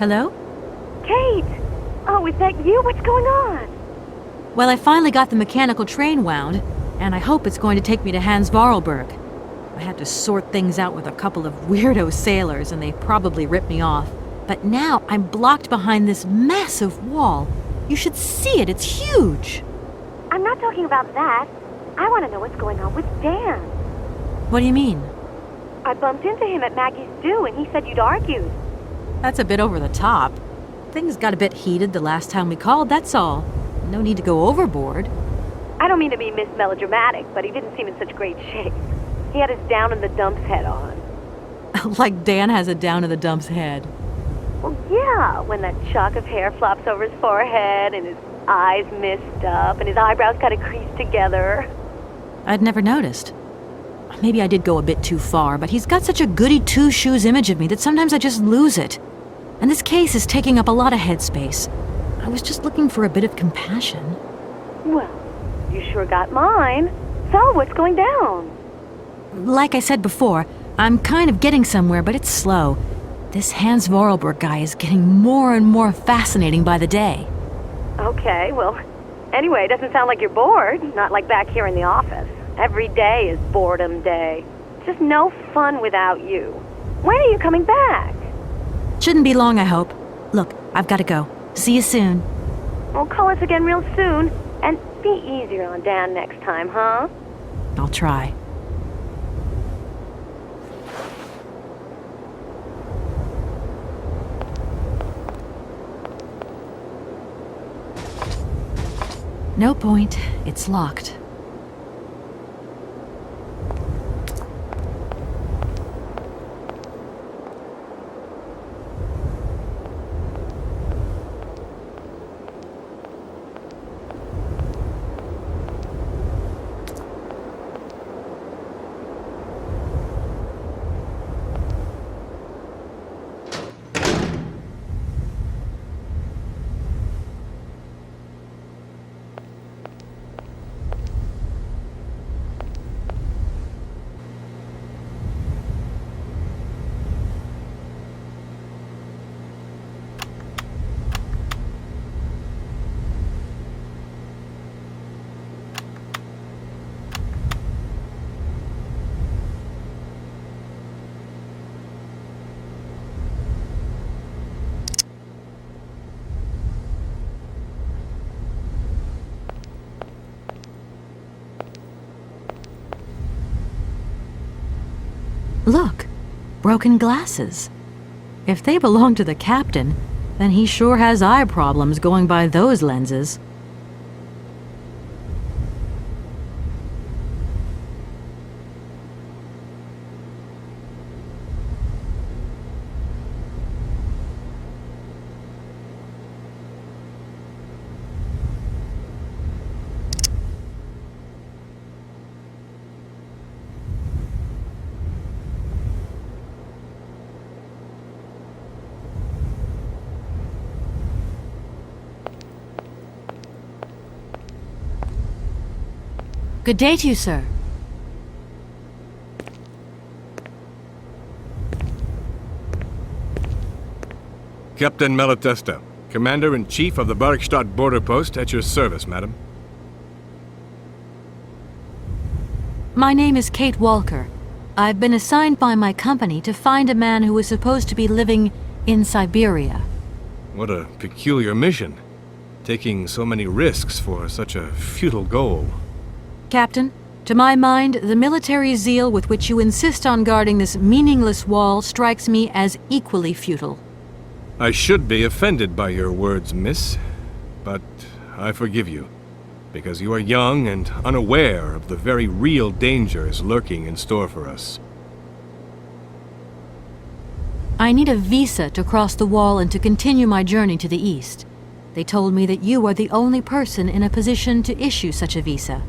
Hello? Kate! Oh, is that you? What's going on? Well, I finally got the mechanical train wound, and I hope it's going to take me to Hans Vorarlberg. I had to sort things out with a couple of weirdo sailors, and they probably ripped me off. But now I'm blocked behind this massive wall. You should see it, it's huge! I'm not talking about that. I want to know what's going on with Dan. What do you mean? I bumped into him at Maggie's Stew, and he said you'd argued. That's a bit over the top. Things got a bit heated the last time we called, that's all. No need to go overboard. I don't mean to be Miss Melodramatic, but he didn't seem in such great shape. He had his down-in-the-dumps head on. Like Dan has a down-in-the-dumps head. Well, yeah, when that shock of hair flops over his forehead, and his eyes mist up, and his eyebrows kind of creased together. I'd never noticed. Maybe I did go a bit too far, but he's got such a goody-two-shoes image of me that sometimes I just lose it. And this case is taking up a lot of headspace. I was just looking for a bit of compassion. Well, you sure got mine. So, what's going down? Like I said before, I'm kind of getting somewhere, but it's slow. This Hans Vorarlberg guy is getting more and more fascinating by the day. Okay, well, anyway, it doesn't sound like you're bored. Not like back here in the office. Every day is boredom day. It's just no fun without you. When are you coming back? Shouldn't be long, I hope. Look, I've got to go. See you soon. Well, call us again real soon. And be easier on Dan next time, huh? I'll try. No point. It's locked. Look, broken glasses. If they belong to the captain, then he sure has eye problems going by those lenses. Good day to you, sir. Captain Malatesta, Commander-in-Chief of the Barkstadt border post, at your service, madam. My name is Kate Walker. I've been assigned by my company to find a man who is supposed to be living in Syberia. What a peculiar mission. Taking so many risks for such a futile goal. Captain, to my mind, the military zeal with which you insist on guarding this meaningless wall strikes me as equally futile. I should be offended by your words, miss, but I forgive you, because you are young and unaware of the very real dangers lurking in store for us. I need a visa to cross the wall and to continue my journey to the east. They told me that you are the only person in a position to issue such a visa.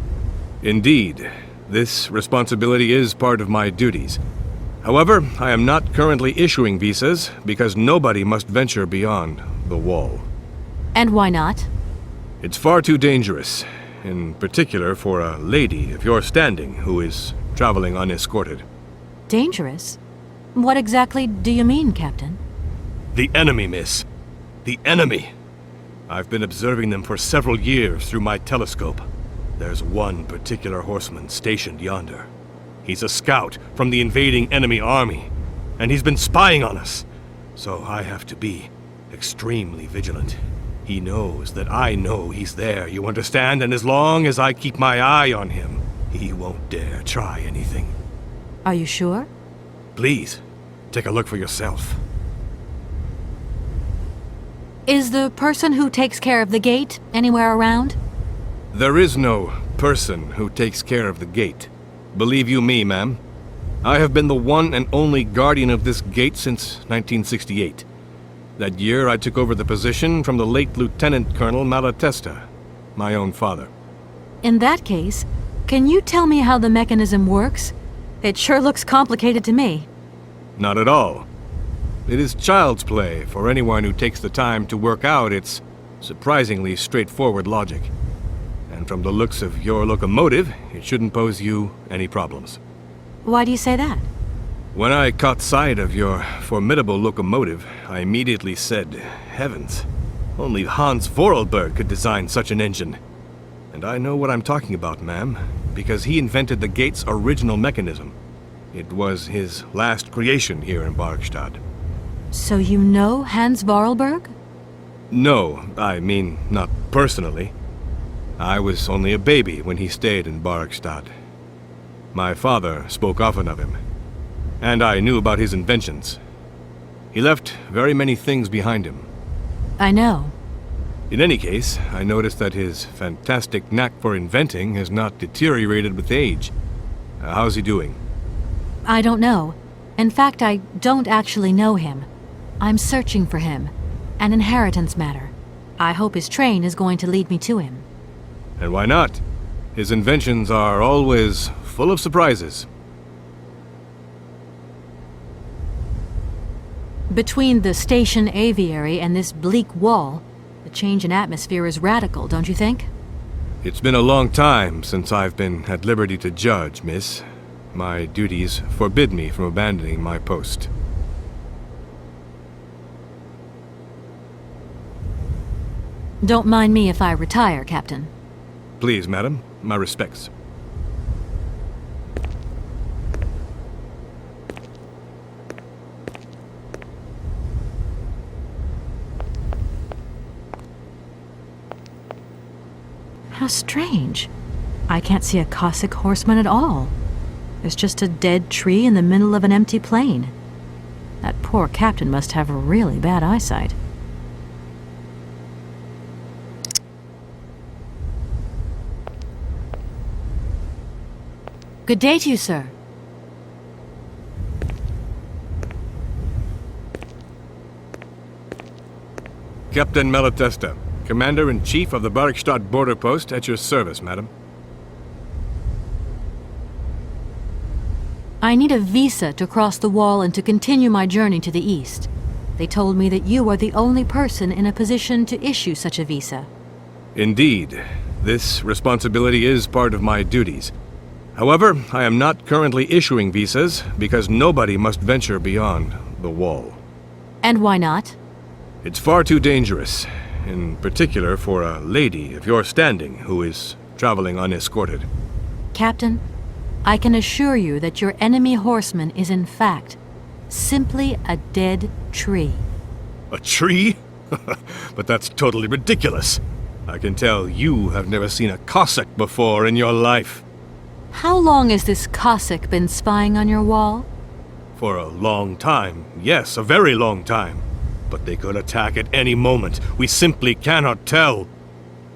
Indeed, this responsibility is part of my duties. However, I am not currently issuing visas because nobody must venture beyond the wall. And why not? It's far too dangerous, in particular for a lady of your standing who is traveling unescorted. Dangerous? What exactly do you mean, Captain? The enemy, miss. The enemy. I've been observing them for several years through my telescope. There's one particular horseman stationed yonder. He's a scout from the invading enemy army, and he's been spying on us. So I have to be extremely vigilant. He knows that I know he's there, you understand? And as long as I keep my eye on him, he won't dare try anything. Are you sure? Please, take a look for yourself. Is the person who takes care of the gate anywhere around? There is no person who takes care of the gate. Believe you me, ma'am. I have been the one and only guardian of this gate since 1968. That year I took over the position from the late Lieutenant Colonel Malatesta, my own father. In that case, can you tell me how the mechanism works? It sure looks complicated to me. Not at all. It is child's play for anyone who takes the time to work out its surprisingly straightforward logic. And from the looks of your locomotive, it shouldn't pose you any problems. Why do you say that? When I caught sight of your formidable locomotive, I immediately said, heavens, only Hans Vorarlberg could design such an engine. And I know what I'm talking about, ma'am, because he invented the gate's original mechanism. It was his last creation here in Barkstadt. So you know Hans Vorarlberg? No, I mean, not personally. I was only a baby when he stayed in Barkstadt. My father spoke often of him, and I knew about his inventions. He left very many things behind him. I know. In any case, I noticed that his fantastic knack for inventing has not deteriorated with age. How's he doing? I don't know. In fact, I don't actually know him. I'm searching for him. An inheritance matter. I hope his train is going to lead me to him. And why not? His inventions are always full of surprises. Between the station aviary and this bleak wall, the change in atmosphere is radical, don't you think? It's been a long time since I've been at liberty to judge, miss. My duties forbid me from abandoning my post. Don't mind me if I retire, Captain. Please, madam, my respects. How strange. I can't see a Cossack horseman at all. There's just a dead tree in the middle of an empty plain. That poor captain must have really bad eyesight. Good day to you, sir. Captain Malatesta, Commander-in-Chief of the Barkstadt border post, at your service, madam. I need a visa to cross the wall and to continue my journey to the east. They told me that you are the only person in a position to issue such a visa. Indeed. This responsibility is part of my duties. However, I am not currently issuing visas because nobody must venture beyond the wall. And why not? It's far too dangerous, in particular for a lady of your standing who is traveling unescorted. Captain, I can assure you that your enemy horseman is in fact simply a dead tree. A tree? But that's totally ridiculous. I can tell you have never seen a Cossack before in your life. How long has this Cossack been spying on your wall? For a long time. Yes, a very long time. But they could attack at any moment. We simply cannot tell.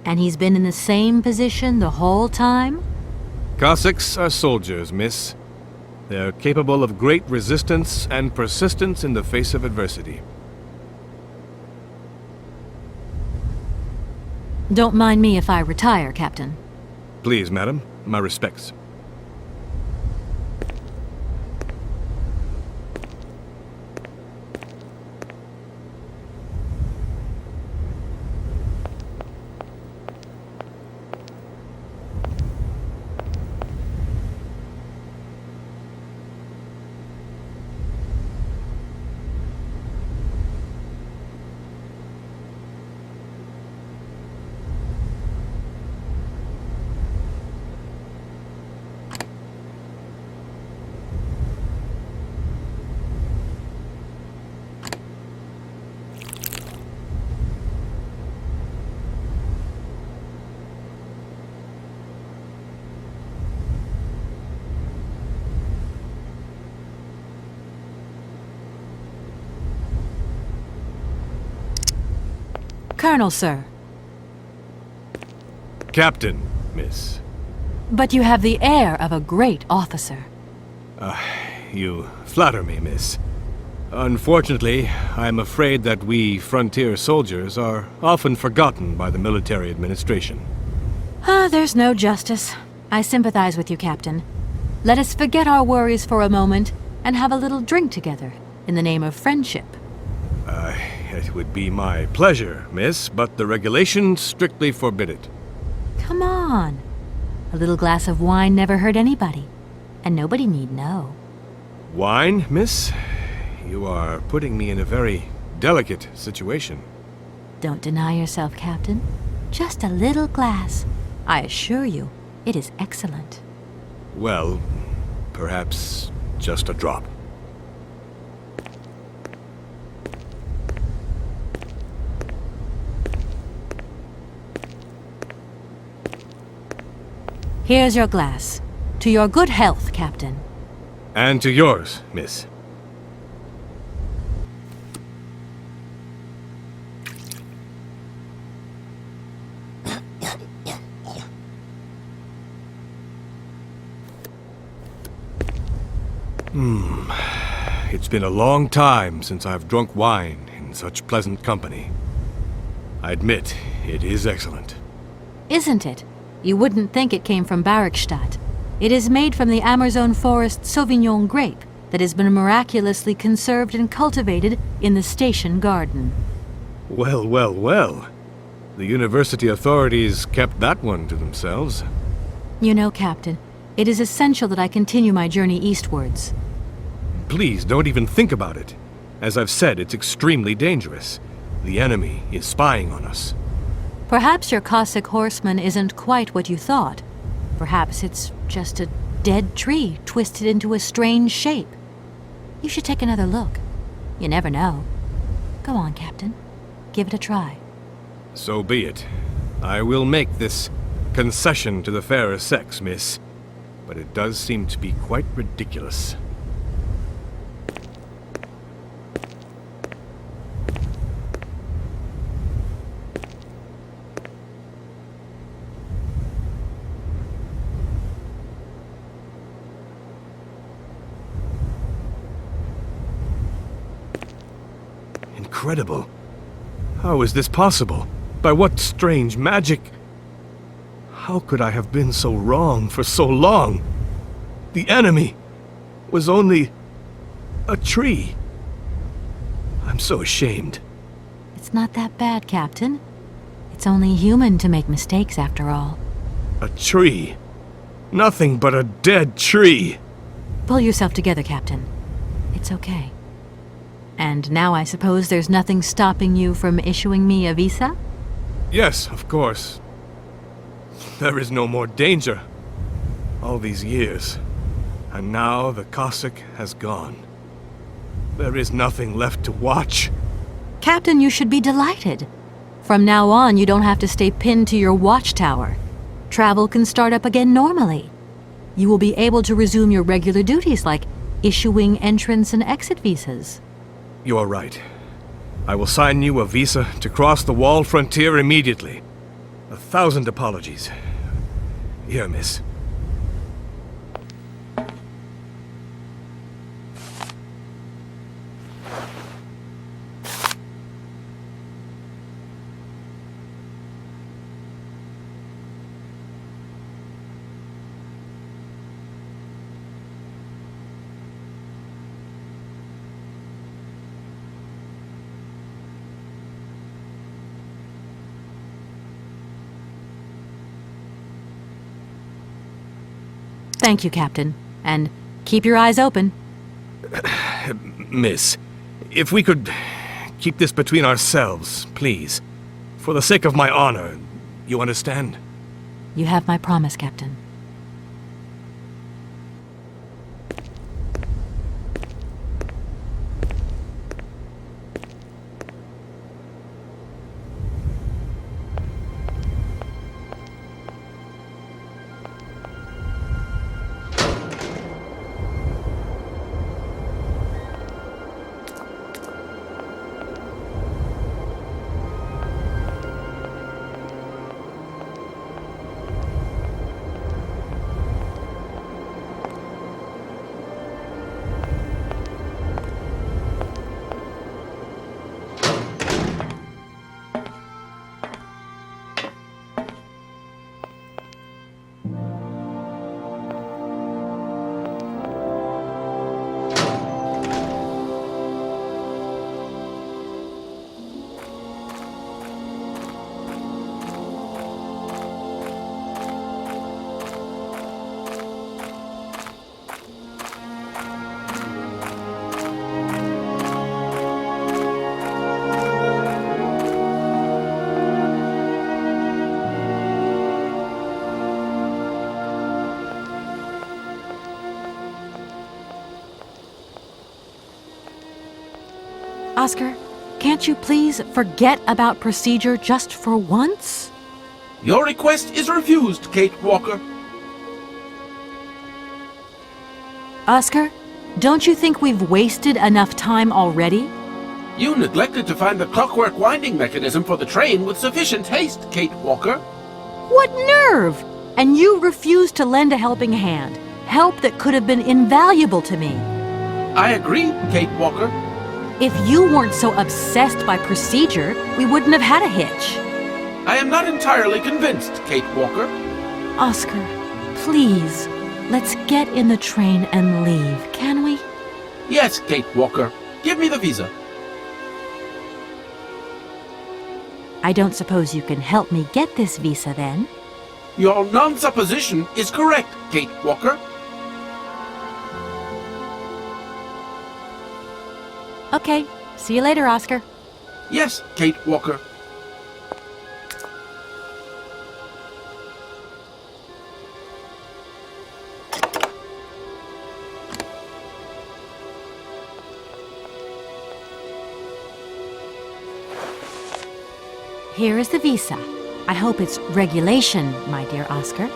And he's been in the same position the whole time? Cossacks are soldiers, miss. They're capable of great resistance and persistence in the face of adversity. Don't mind me if I retire, Captain. Please, madam. My respects. Colonel, sir. Captain, miss. But you have the air of a great officer. You flatter me, miss. Unfortunately, I'm afraid that we frontier soldiers are often forgotten by the military administration. There's no justice. I sympathize with you, Captain. Let us forget our worries for a moment and have a little drink together in the name of friendship. It would be my pleasure, miss, but the regulations strictly forbid it. Come on. A little glass of wine never hurt anybody, and nobody need know. Wine, miss? You are putting me in a very delicate situation. Don't deny yourself, Captain. Just a little glass. I assure you, it is excellent. Well, perhaps just a drop. Here's your glass. To your good health, Captain. And to yours, miss. It's been a long time since I've drunk wine in such pleasant company. I admit, it is excellent. Isn't it? You wouldn't think it came from Barkstadt. It is made from the Amazon forest Sauvignon grape that has been miraculously conserved and cultivated in the station garden. Well, well, well. The university authorities kept that one to themselves. You know, Captain, it is essential that I continue my journey eastwards. Please, don't even think about it. As I've said, it's extremely dangerous. The enemy is spying on us. Perhaps your Cossack horseman isn't quite what you thought. Perhaps it's just a dead tree twisted into a strange shape. You should take another look. You never know. Go on, Captain. Give it a try. So be it. I will make this concession to the fairer sex, miss. but it does seem to be quite ridiculous. Incredible. How is this possible? By what strange magic? How could I have been so wrong for so long? The enemy was only a tree. I'm so ashamed. It's not that bad, Captain. It's only human to make mistakes, after all. A tree. Nothing but a dead tree. Pull yourself together, Captain. It's okay. And now I suppose there's nothing stopping you from issuing me a visa? Yes, of course. There is no more danger. All these years. And now the Cossack has gone. There is nothing left to watch. Captain, you should be delighted. From now on, you don't have to stay pinned to your watchtower. Travel can start up again normally. You will be able to resume your regular duties like issuing entrance and exit visas. You are right. I will sign you a visa to cross the wall frontier immediately. 1,000 apologies. Here, miss. Thank you, Captain. And keep your eyes open. Miss, if we could keep this between ourselves, please. For the sake of my honor, you understand? You have my promise, Captain. Oscar, can't you please forget about procedure just for once? Your request is refused, Kate Walker. Oscar, don't you think we've wasted enough time already? You neglected to find the clockwork winding mechanism for the train with sufficient haste, Kate Walker. What nerve! And you refused to lend a helping hand. Help that could have been invaluable to me. I agree, Kate Walker. If you weren't so obsessed by procedure, we wouldn't have had a hitch. I am not entirely convinced, Kate Walker. Oscar, please, let's get in the train and leave, can we? Yes, Kate Walker. Give me the visa. I don't suppose you can help me get this visa, then? Your non-supposition is correct, Kate Walker. Okay, see you later, Oscar. Yes, Kate Walker. Here is the visa. I hope it's regulation, my dear Oscar.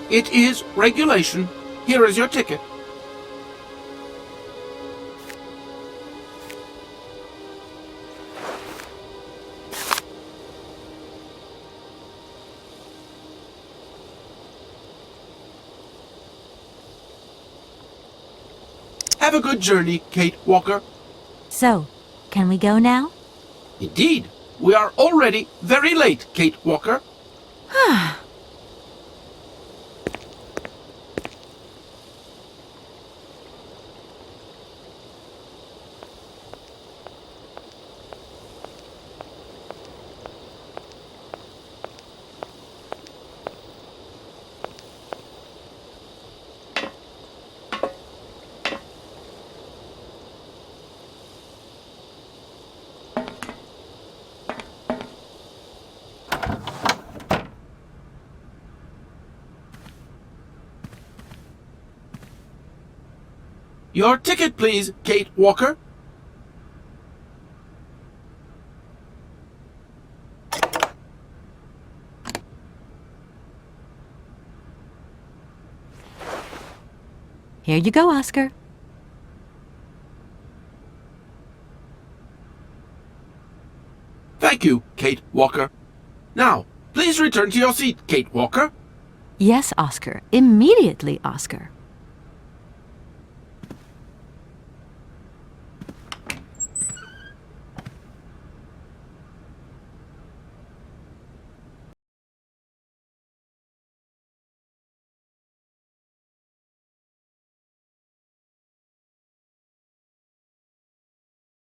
It is regulation. Here is your ticket. Have a good journey, Kate Walker. So, can we go now? Indeed. We are already very late, Kate Walker. Your ticket, please, Kate Walker. Here you go, Oscar. Thank you, Kate Walker. Now, please return to your seat, Kate Walker. Yes, Oscar. Immediately, Oscar.